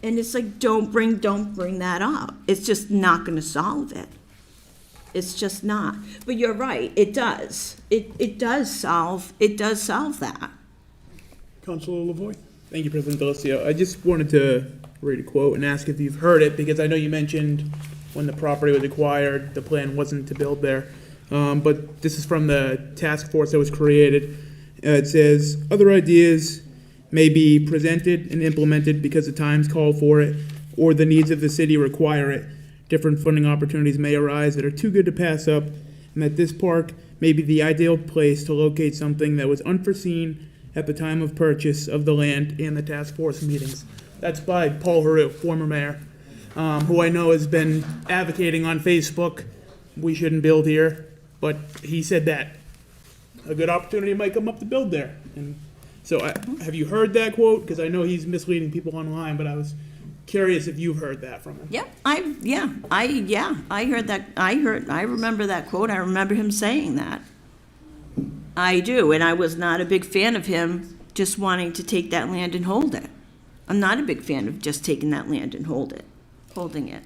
And it's like, don't bring that up. It's just not going to solve it. It's just not. But you're right, it does. It does solve that. Councilor Lavoy? Thank you, President Delacio. I just wanted to read a quote and ask if you've heard it, because I know you mentioned when the property was acquired, the plan wasn't to build there. But this is from the task force that was created. It says, other ideas may be presented and implemented because the times call for it or the needs of the city require it. Different funding opportunities may arise that are too good to pass up, and that this park may be the ideal place to locate something that was unforeseen at the time of purchase of the land and the task force meetings. That's by Paul Haru, former mayor, who I know has been advocating on Facebook, we shouldn't build here, but he said that a good opportunity might come up to build there. And so have you heard that quote? Because I know he's misleading people online, but I was curious if you've heard that from him. I heard that. I remember that quote. I remember him saying that. I do, and I was not a big fan of him just wanting to take that land and hold it. I'm not a big fan of just taking that land and holding it.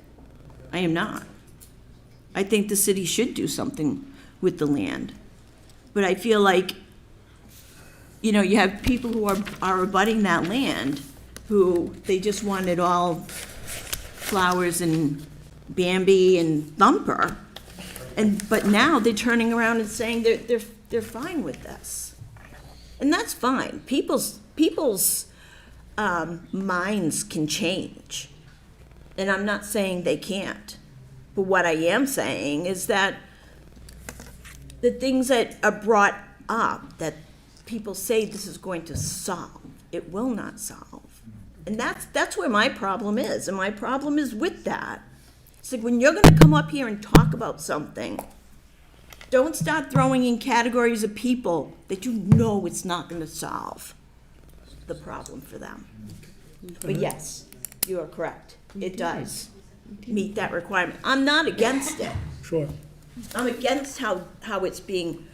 I am not. I think the city should do something with the land. But I feel like, you have people who are abutting that land who they just wanted all flowers and Bambi and Thumper. But now they're turning around and saying they're fine with this. And that's fine. People's minds can change. And I'm not saying they can't. But what I am saying is that the things that are brought up that people say this is going to solve, it will not solve. And that's where my problem is. And my problem is with that. It's like when you're going to come up here and talk about something, don't start throwing in categories of people that you know it's not going to solve the problem for them. But yes, you are correct. It does meet that requirement. I'm not against it. Sure. I'm against how it's being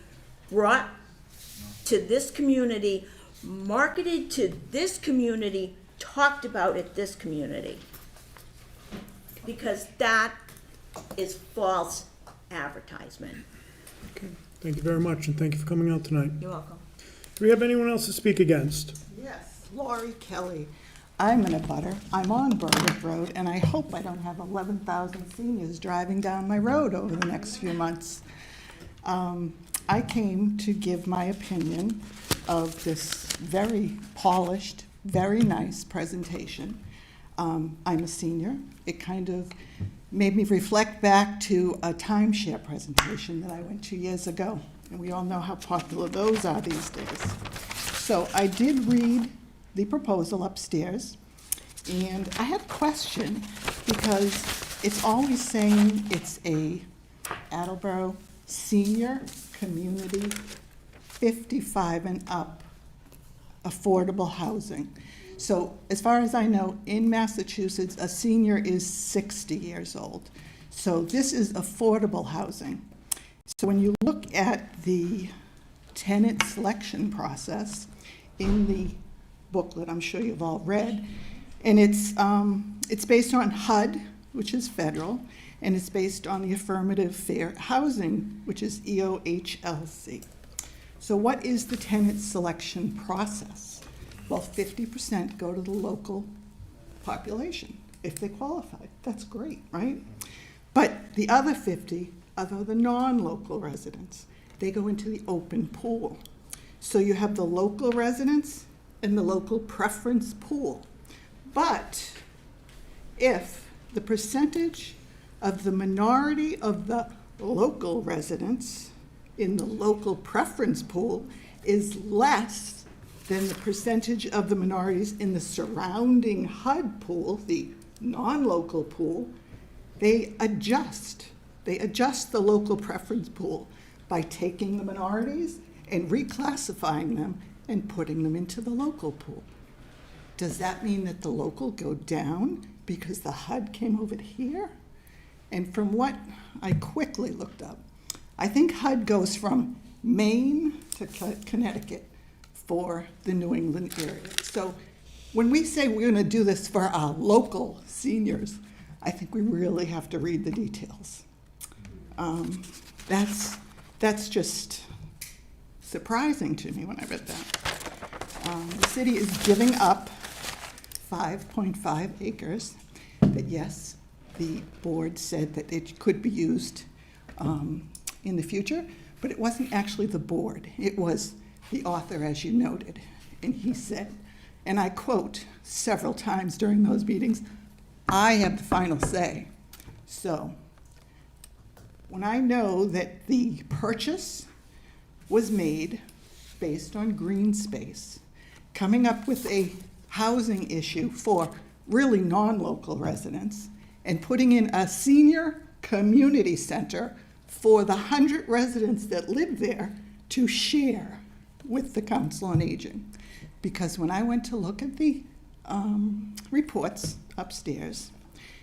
brought to this community, marketed to this community, talked about at this community. Because that is false advertisement. Okay. Thank you very much, and thank you for coming out tonight. You're welcome. Do we have anyone else to speak against? Yes, Lori Kelly. I'm in a butter. I'm on Berwick Road, and I hope I don't have 11,000 seniors driving down my road over the next few months. I came to give my opinion of this very polished, very nice presentation. I'm a senior. It kind of made me reflect back to a timeshare presentation that I went to years ago, and we all know how popular those are these days. So I did read the proposal upstairs, and I have a question because it's always saying it's a Attleboro senior community 55 and up affordable housing. So as far as I know, in Massachusetts, a senior is 60 years old. So this is affordable housing. So when you look at the tenant selection process in the booklet, I'm sure you've all read, and it's based on HUD, which is federal, and it's based on the Affirmative Fair Housing, which is EOHLC. So what is the tenant selection process? Well, 50% go to the local population if they qualify. That's great, right? But the other 50 are the non-local residents. They go into the open pool. So you have the local residents and the local preference pool. But if the percentage of the minority of the local residents in the local preference pool is less than the percentage of the minorities in the surrounding HUD pool, the non-local pool, They adjust the local preference pool by taking the minorities and reclassifying them and putting them into the local pool. Does that mean that the local go down because the HUD came over here? And from what I quickly looked up, I think HUD goes from Maine to Connecticut for the New England area. So when we say we're going to do this for our local seniors, I think we really have to read the details. That's just surprising to me when I read that. The city is giving up 5.5 acres that, yes, the board said that it could be used in the future, but it wasn't actually the board. It was the author, as you noted. And he said, and I quote several times during those meetings, I have the final say. So when I know that the purchase was made based on green space, coming up with a housing issue for really non-local residents, and putting in a senior community center for the 100 residents that live there to share with the Council on Aging. Because when I went to look at the reports upstairs,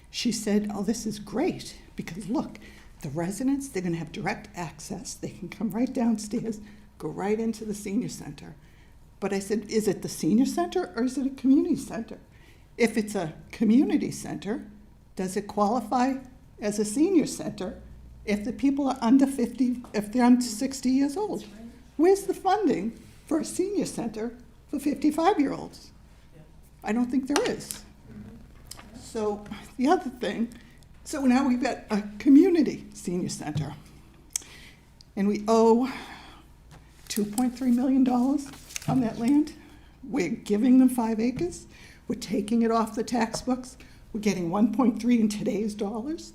she said, oh, this is great, because look, the residents, they're gonna have direct access. They can come right downstairs, go right into the senior center. But I said, is it the senior center or is it a community center? If it's a community center, does it qualify as a senior center if the people are under 50, if they're under 60 years old? Where's the funding for a senior center for 55-year-olds? I don't think there is. So the other thing, so now we've got a community senior center, and we owe $2.3 million on that land. We're giving them 5 acres. We're taking it off the tax books. We're getting 1.3 in today's dollars,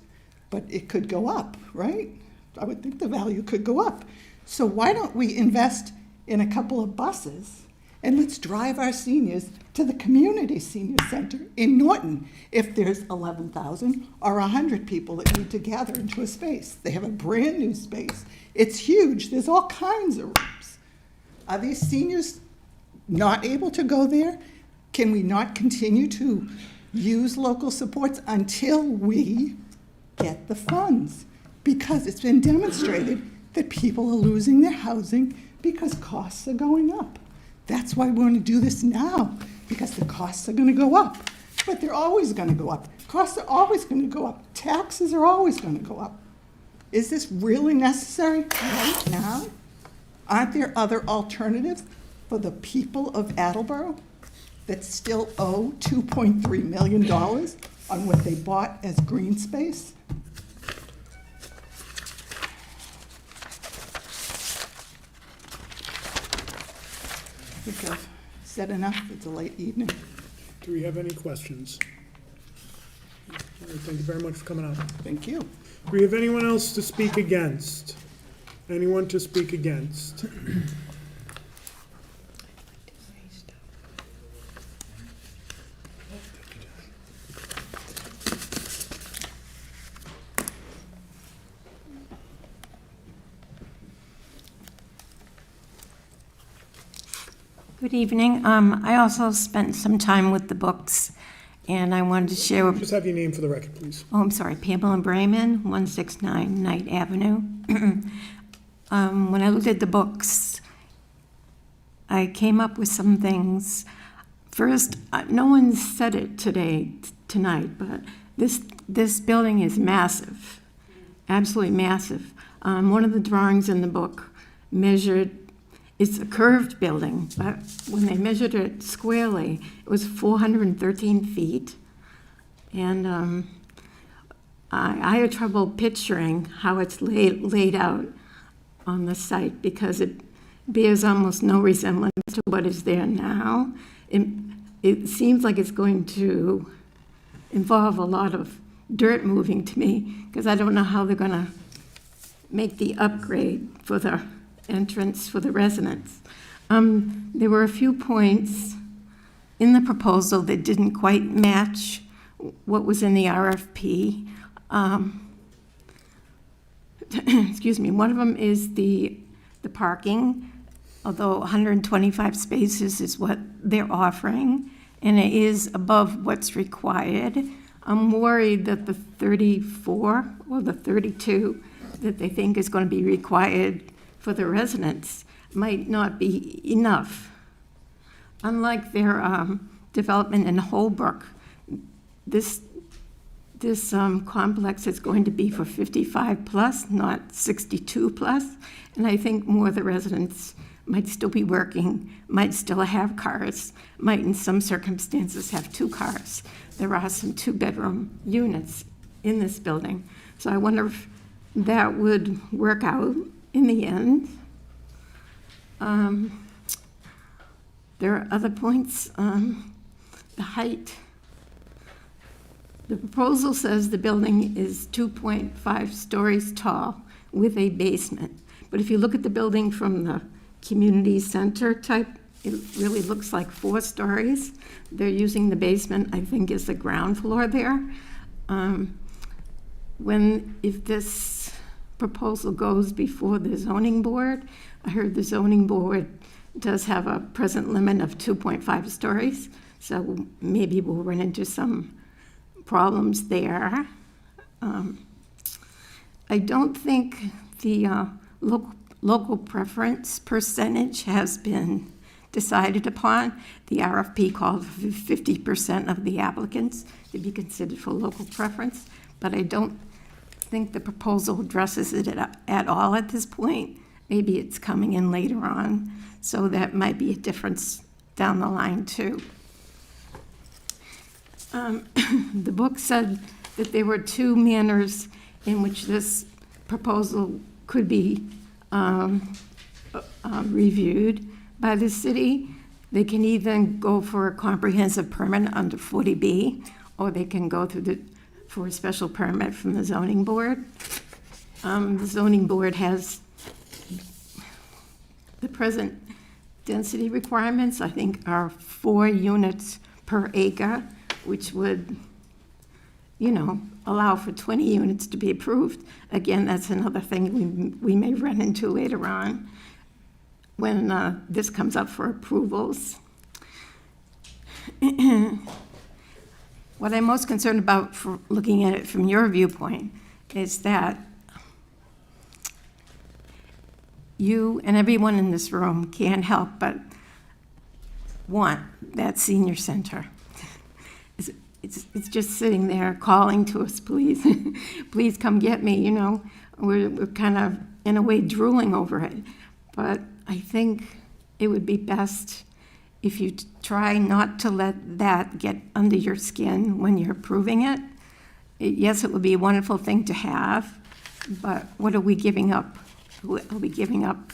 but it could go up, right? I would think the value could go up. So why don't we invest in a couple of buses and let's drive our seniors to the community senior center in Norton if there's 11,000 or 100 people that need to gather into a space. They have a brand new space. It's huge. There's all kinds of rooms. Are these seniors not able to go there? Can we not continue to use local supports until we get the funds? Because it's been demonstrated that people are losing their housing because costs are going up. That's why we want to do this now, because the costs are going to go up. But they're always going to go up. Costs are always going to go up. Taxes are always going to go up. Is this really necessary right now? Aren't there other alternatives for the people of Attleboro that still owe $2.3 million on what they bought as green space? I think I've said enough. It's a late evening. Do we have any questions? All right, thank you very much for coming out. Thank you. Do we have anyone else to speak against? Anyone to speak against? Good evening. I also spent some time with the books, and I wanted to share with... Just have your name for the record, please. Oh, I'm sorry, Pamela Brayman, 169 Knight Avenue. When I looked at the books, I came up with some things. First, no one said it tonight, but this building is massive, absolutely massive. One of the drawings in the book measured, it's a curved building, but when they measured it squarely, it was 413 feet. And I had trouble picturing how it's laid out on the site because it bears almost no resemblance to what is there now. It seems like it's going to involve a lot of dirt moving to me because I don't know how they're going to make the upgrade for the entrance for the residents. There were a few points in the proposal that didn't quite match what was in the RFP. Excuse me, one of them is the parking, although 125 spaces is what they're offering, and it is above what's required. I'm worried that the 34 or the 32 that they think is going to be required for the residents might not be enough. Unlike their development in Holbrook, this complex is going to be for 55 plus, not 62 plus. And I think more of the residents might still be working, might still have cars, might in some circumstances have 2 cars. There are some 2-bedroom units in this building. So I wonder if that would work out in the end. There are other points. The height. The proposal says the building is 2.5 stories tall with a basement. But if you look at the building from the community center type, it really looks like 4 stories. They're using the basement, I think, as the ground floor there. If this proposal goes before the zoning board, I heard the zoning board does have a present limit of 2.5 stories, so maybe we'll run into some problems there. I don't think the local preference percentage has been decided upon. The RFP called for 50% of the applicants to be considered for local preference, but I don't think the proposal addresses it at all at this point. Maybe it's coming in later on, so that might be a difference down the line too. The book said that there were 2 manners in which this proposal could be reviewed by the city. They can either go for a comprehensive permit under 40B, or they can go for a special permit from the zoning board. The zoning board has the present density requirements, I think, are 4 units per acre, which would, allow for 20 units to be approved. Again, that's another thing we may run into later on when this comes up for approvals. What I'm most concerned about, for looking at it from your viewpoint, is that you and everyone in this room can't help but want that senior center. It's just sitting there calling to us, please, please come get me, We're kind of, in a way, drooling over it. But I think it would be best if you try not to let that get under your skin when you're approving it. Yes, it would be a wonderful thing to have, but what are we giving up? What are we giving up?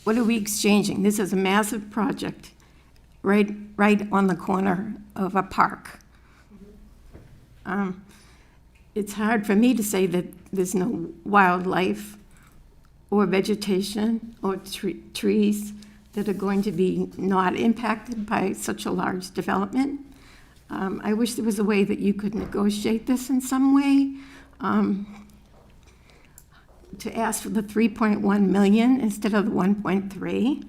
What are we exchanging? This is a massive project right on the corner of a park. It's hard for me to say that there's no wildlife or vegetation or trees that are going to be not impacted by such a large development. I wish there was a way that you could negotiate this in some way, to ask for the 3.1 million instead of the 1.3,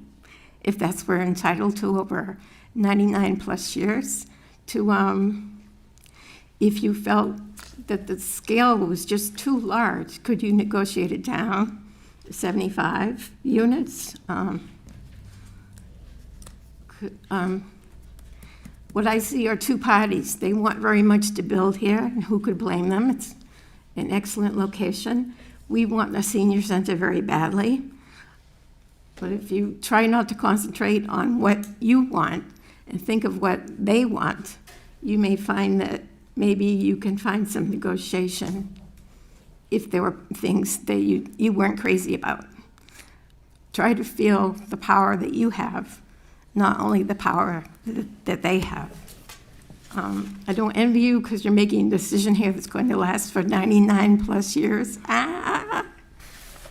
if that's what we're entitled to over 99 plus years, to, if you felt that the scale was just too large, could you negotiate it down to 75 units? What I see are 2 parties. They want very much to build here, and who could blame them? It's an excellent location. We want a senior center very badly. But if you try not to concentrate on what you want and think of what they want, you may find that maybe you can find some negotiation if there were things that you weren't crazy about. Try to feel the power that you have, not only the power that they have. I don't envy you because you're making a decision here that's going to last for 99 plus years.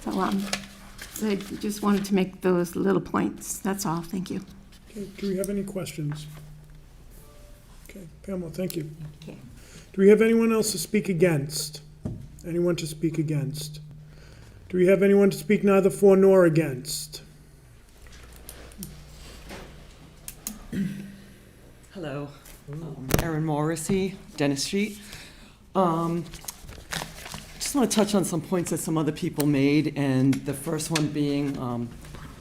So I just wanted to make those little points. That's all. Thank you. Okay, do we have any questions? Okay, Pamela, thank you. Okay. Do we have anyone else to speak against? Anyone to speak against? Do we have anyone to speak neither for nor against? Hello, Erin Morrissey, Dennis Street. Just want to touch on some points that some other people made, and the first one being,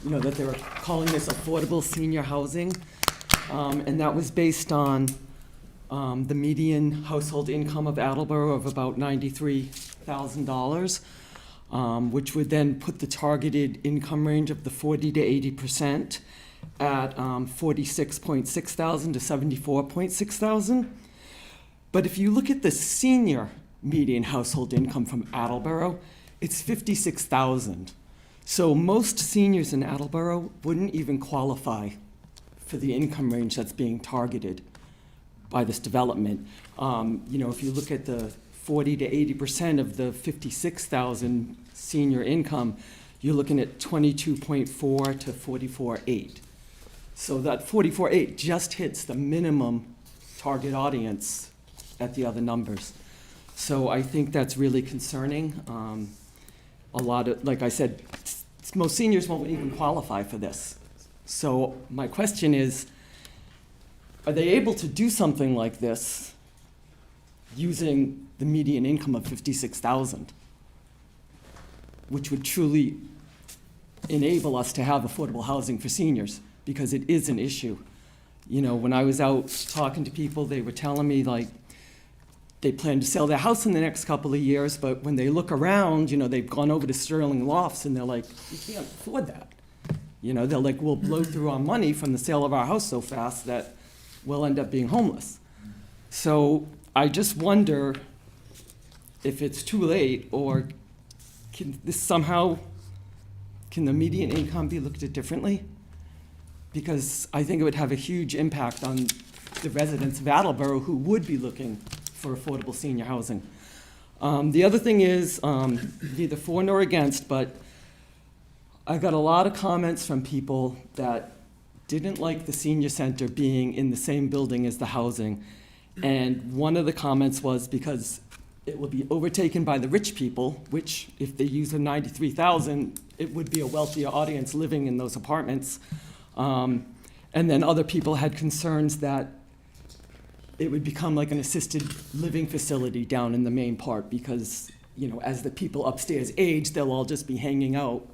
that they were calling this affordable senior housing, and that was based on the median household income of Attleboro of about $93,000, which would then put the targeted income range of the 40 to 80% at 46.6 thousand to 74.6 thousand. But if you look at the senior median household income from Attleboro, it's 56,000. So most seniors in Attleboro wouldn't even qualify for the income range that's being targeted by this development. If you look at the 40 to 80% of the 56,000 senior income, you're looking at 22.4 to 44.8. So that 44.8 just hits the minimum target audience at the other numbers. So I think that's really concerning. A lot of, like I said, most seniors won't even qualify for this. So my question is, are they able to do something like this using the median income of 56,000, which would truly enable us to have affordable housing for seniors? Because it is an issue. When I was out talking to people, they were telling me they plan to sell their house in the next couple of years, but when they look around, they've gone over to Sterling Lofts and they're like, we can't afford that. They're like, we'll blow through our money from the sale of our house so fast that we'll end up being homeless. So I just wonder if it's too late, or can the median income be looked at differently? Because I think it would have a huge impact on the residents of Attleboro who would be looking for affordable senior housing. The other thing is, neither for nor against, but I got a lot of comments from people that didn't like the senior center being in the same building as the housing. And one of the comments was because it will be overtaken by the rich people, which if they use a 93,000, it would be a wealthier audience living in those apartments. And then other people had concerns that it would become like an assisted living facility down in the main part because, as the people upstairs age, they'll all just be hanging out.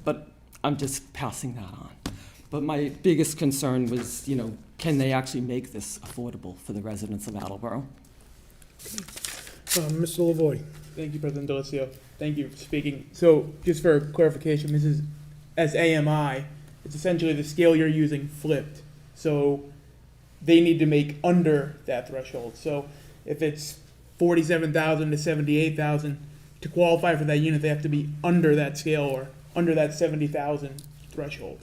But I'm just passing that on. But my biggest concern was, can they actually make this affordable for the residents of Attleboro? Mr. Lavoy. Thank you, President Delicio. Thank you for speaking. So just for clarification, this is as AMI. It's essentially the scale you're using flipped. So they need to make under that threshold. So if it's 47,000 to 78,000, to qualify for that unit, they have to be under that scale or under that 70,000 threshold.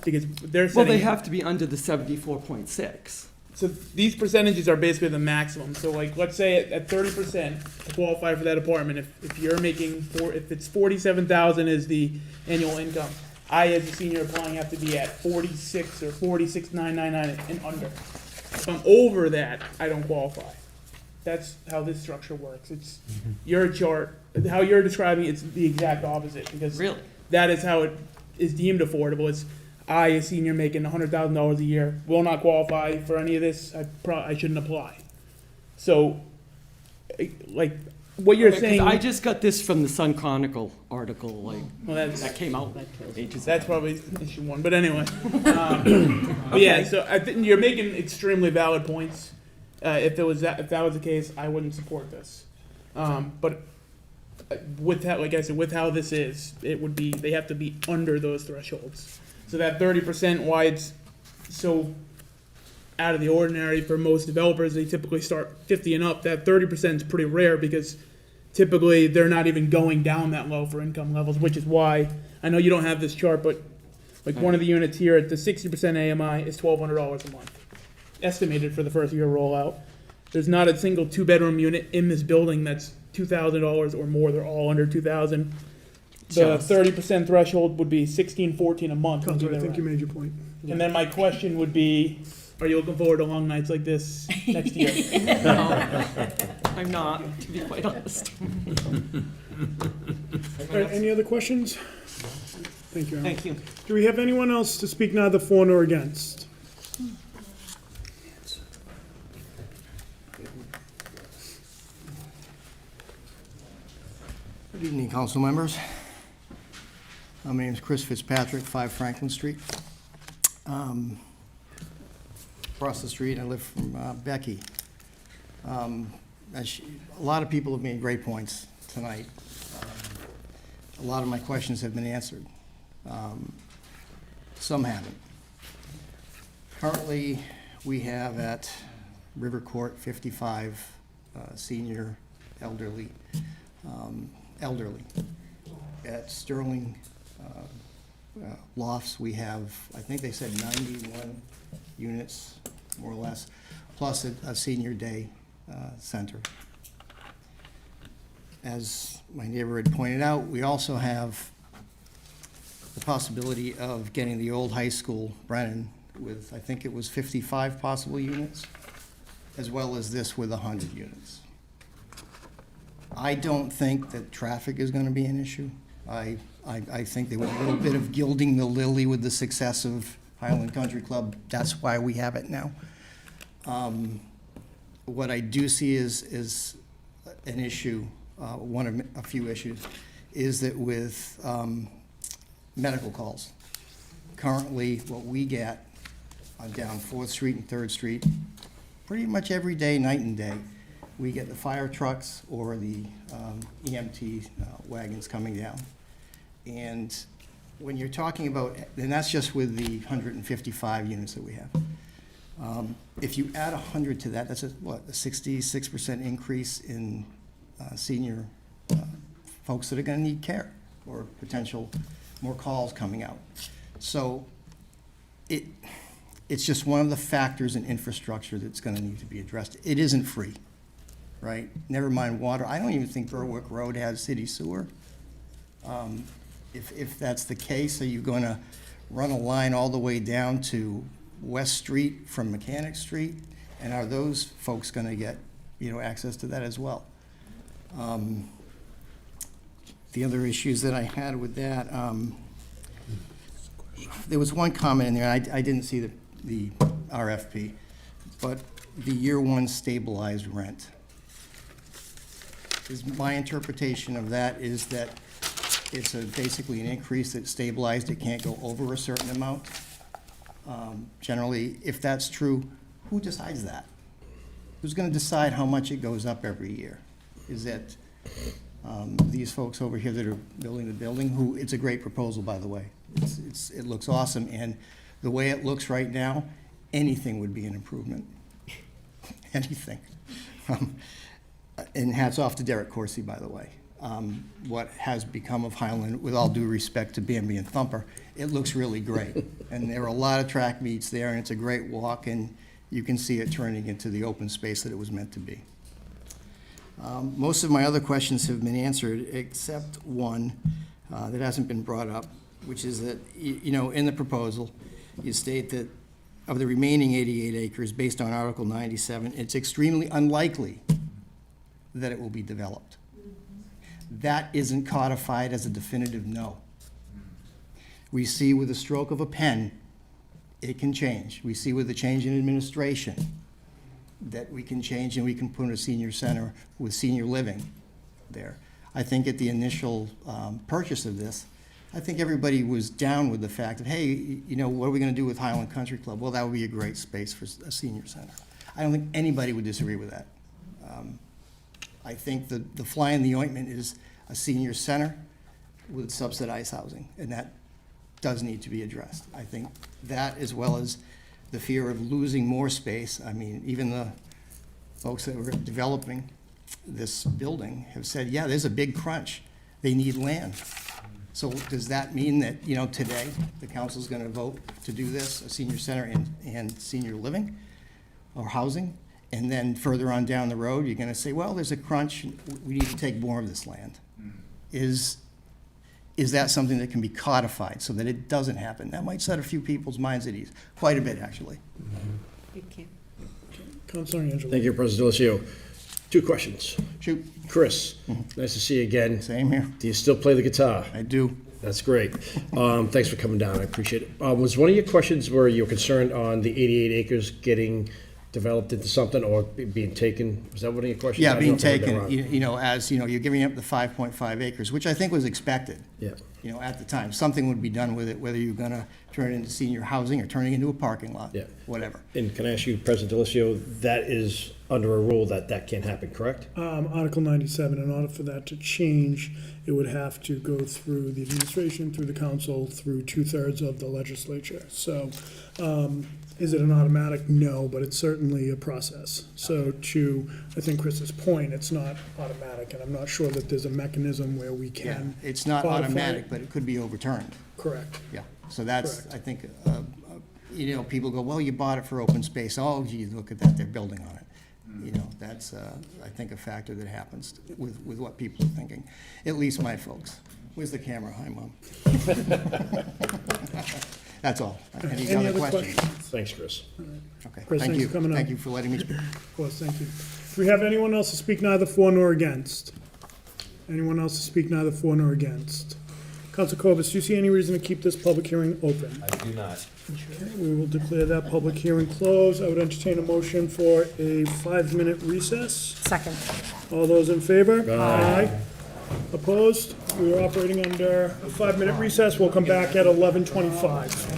Because they're setting, well, they have to be under the 74.6. So these percentages are basically the maximum. So let's say at 30% to qualify for that apartment, if you're making if it's 47,000 is the annual income, I as a senior applying have to be at 46 or 46,999 and under. If I'm over that, I don't qualify. That's how this structure works. It's your chart, how you're describing it's the exact opposite because really that is how it is deemed affordable. It's I, a senior making $100,000 a year, will not qualify for any of this. I shouldn't apply. So, what you're saying. I just got this from the Sun Chronicle article, that came out ages That's ago. probably issue one, but anyway. But yeah, so I think you're making extremely valid points. If that was the case, I wouldn't support this. But with that, like I said, with how this is, they have to be under those thresholds. So that 30%, why it's so out of the ordinary for most developers, they typically start 50 and up. That 30% is pretty rare because typically they're not even going down that low for income levels, which is why I know you don't have this chart, but one of the units here at the 60% AMI is $1,200 a month, estimated for the first year rollout. There's not a single 2-bedroom unit in this building that's $2,000 or more. They're all under $2,000. The 30% threshold would be $1,614 a month. Counselor, I think you made your point. And then my question would be, are you looking forward to long nights like this next year? I'm not, to be quite honest. All right, any other questions? Thank you, Aaron. Thank you. Do we have anyone else to speak neither for nor against? Good evening, council members. My name is Chris Fitzpatrick, 5 Franklin Street. Across the street, I live from Becky. A lot of people have made great points tonight. A lot of my questions have been answered. Some haven't. Currently, we have at River Court 55 senior elderly. At Sterling Lofts, we have, I think they said 91 units, more or less, plus a senior day center. As my neighbor had pointed out, we also have the possibility of getting the old high school, Brennan, with, I think it was 55 possible units, as well as this with 100 units. I don't think that traffic is going to be an issue. I think there was a little bit of gilding the lily with the success of Highland Country Club. That's why we have it now. What I do see is an issue, one of a few issues, is that with medical calls. Currently, what we get on down 4th Street and 3rd Street, pretty much every day, night and day, we get the fire trucks or the EMT wagons coming down. And when you're talking about, and that's just with the 155 units that we have. If you add 100 to that, that's a 66% increase in senior folks that are gonna need care or potential more calls coming out. So it's just one of the factors in infrastructure that's gonna need to be addressed. It isn't free, right? Never mind water. I don't even think Berwick Road has city sewer. If that's the case, are you gonna run a line all the way down to West Street from Mechanic Street? And are those folks gonna get, access to that as well? The other issues that I had with that, there was one comment in there, I didn't see the RFP, but the year 1 stabilized rent. My interpretation of that is that it's basically an increase that's stabilized, it can't go over a certain amount. Generally, if that's true, who decides that? Who's gonna decide how much it goes up every year? Is it these folks over here that are building the building, who, it's a great proposal, by the way. It looks awesome, and the way it looks right now, anything would be an improvement. Anything. And hats off to Derek Corsi, by the way. What has become of Highland, with all due respect to Bambi and Thumper, it looks really great. And there are a lot of track meets there, and it's a great walk, and you can see it turning into the open space that it was meant to be. Most of my other questions have been answered, except one that hasn't been brought up, which is that, in the proposal, you state that of the remaining 88 acres, based on Article 97, it's extremely unlikely that it will be developed. That isn't codified as a definitive no. We see with a stroke of a pen, it can change. We see with the change in administration that we can change and we can put a senior center with senior living there. I think at the initial purchase of this, I think everybody was down with the fact that, hey, what are we gonna do with Highland Country Club? Well, that would be a great space for a senior center. I don't think anybody would disagree with that. I think the fly in the ointment is a senior center with subsidized housing, and that does need to be addressed. I think that, as well as the fear of losing more space. I mean, even the folks that were developing this building have said, yeah, there's a big crunch. They need land. So does that mean that, today the council's going to vote to do this, a senior center and senior living or housing? And then further on down the road, you're going to say, well, there's a crunch. We need to take more of this land. Is that something that can be codified so that it doesn't happen? That might set a few people's minds at ease, quite a bit, actually. Thank you. Councilor Angelo. Thank you, President Delacio. Two questions. Shoot. Chris, nice to see you again. Same here. Do you still play the guitar? I do. That's great. Thanks for coming down. I appreciate it. Was one of your questions where you're concerned on the 88 acres getting developed into something or being taken? Was that one of your questions? I Yeah, don't being know if I read that taken, wrong. you're giving up the 5.5 acres, which I think was expected. Yeah. At the time, something would be done with it, whether you're gonna turn it into senior housing or turning it into a parking lot. Yeah. Whatever. And can I ask you, President Delicio, that is under a rule that can't happen, correct? Article 97, in order for that to change, it would have to go through the administration, through the council, through 2/3 of the legislature. So, is it an automatic? No, but it's certainly a process. So I think Chris's point, it's not automatic, and I'm not sure that there's a mechanism where we Yeah, can. it's not codify automatic, it. but it could be overturned. Correct. Yeah, so that's, Correct. I think, people go, well, you bought it for open space. Oh, gee, look at that, they're building on it. That's, I think, a factor that happens with what people are thinking, at least my folks. Where's the camera? Hi, Mom. That's all. Any other questions? Thanks, Chris. Okay, Chris, thank thanks you. for coming on. Thank you for letting me speak. Of course, thank you. Do we have anyone else to speak neither for nor against? Anyone else to speak neither for nor against? Council Corbus, do you see any reason to keep this public hearing open? I do not. Okay, we will declare that public hearing closed. I would entertain a motion for a 5-minute recess. Second. All those in favor? Aye. Opposed? We are operating under a 5-minute recess. We'll come back at 11:25.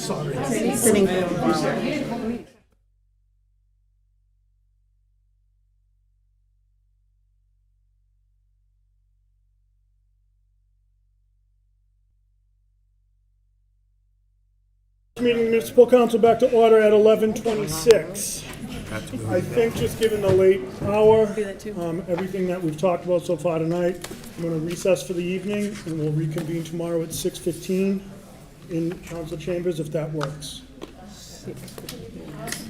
Sorry. Meeting municipal council back to order at 11:26. I think just given the late hour, everything that we've talked about so far tonight, I'm going to recess for the evening, and we'll reconvene tomorrow at 6:15 in council chambers, if that works. Can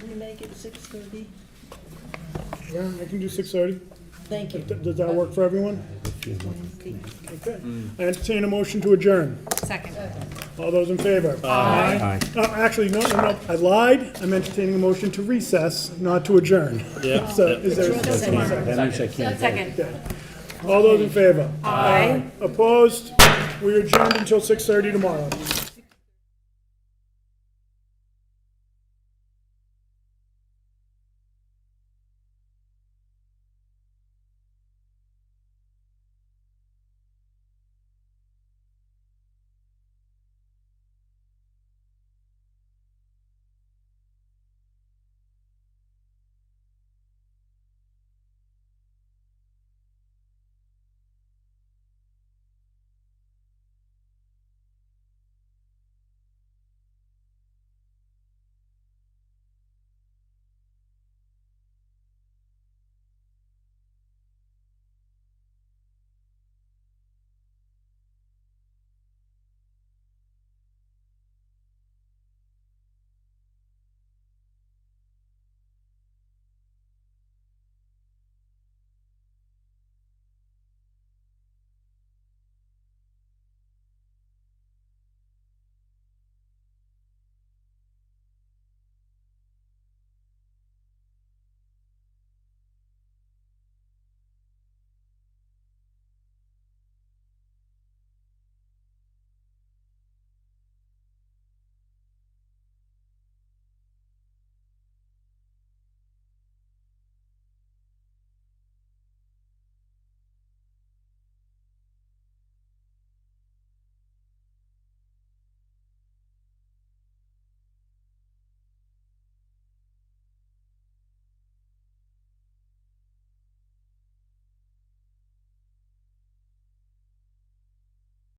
we make it 6:30? Yeah, I can do 6:30. Thank you. Does that work for everyone? Okay. I entertain a motion to adjourn. Second. All those in favor? Aye. Actually, no, I lied. I'm entertaining a motion to recess, not to adjourn. Yeah. So is there a second? That means I can't vote. Second. All those in favor? Aye. Opposed? We are adjourned until 6:30 tomorrow.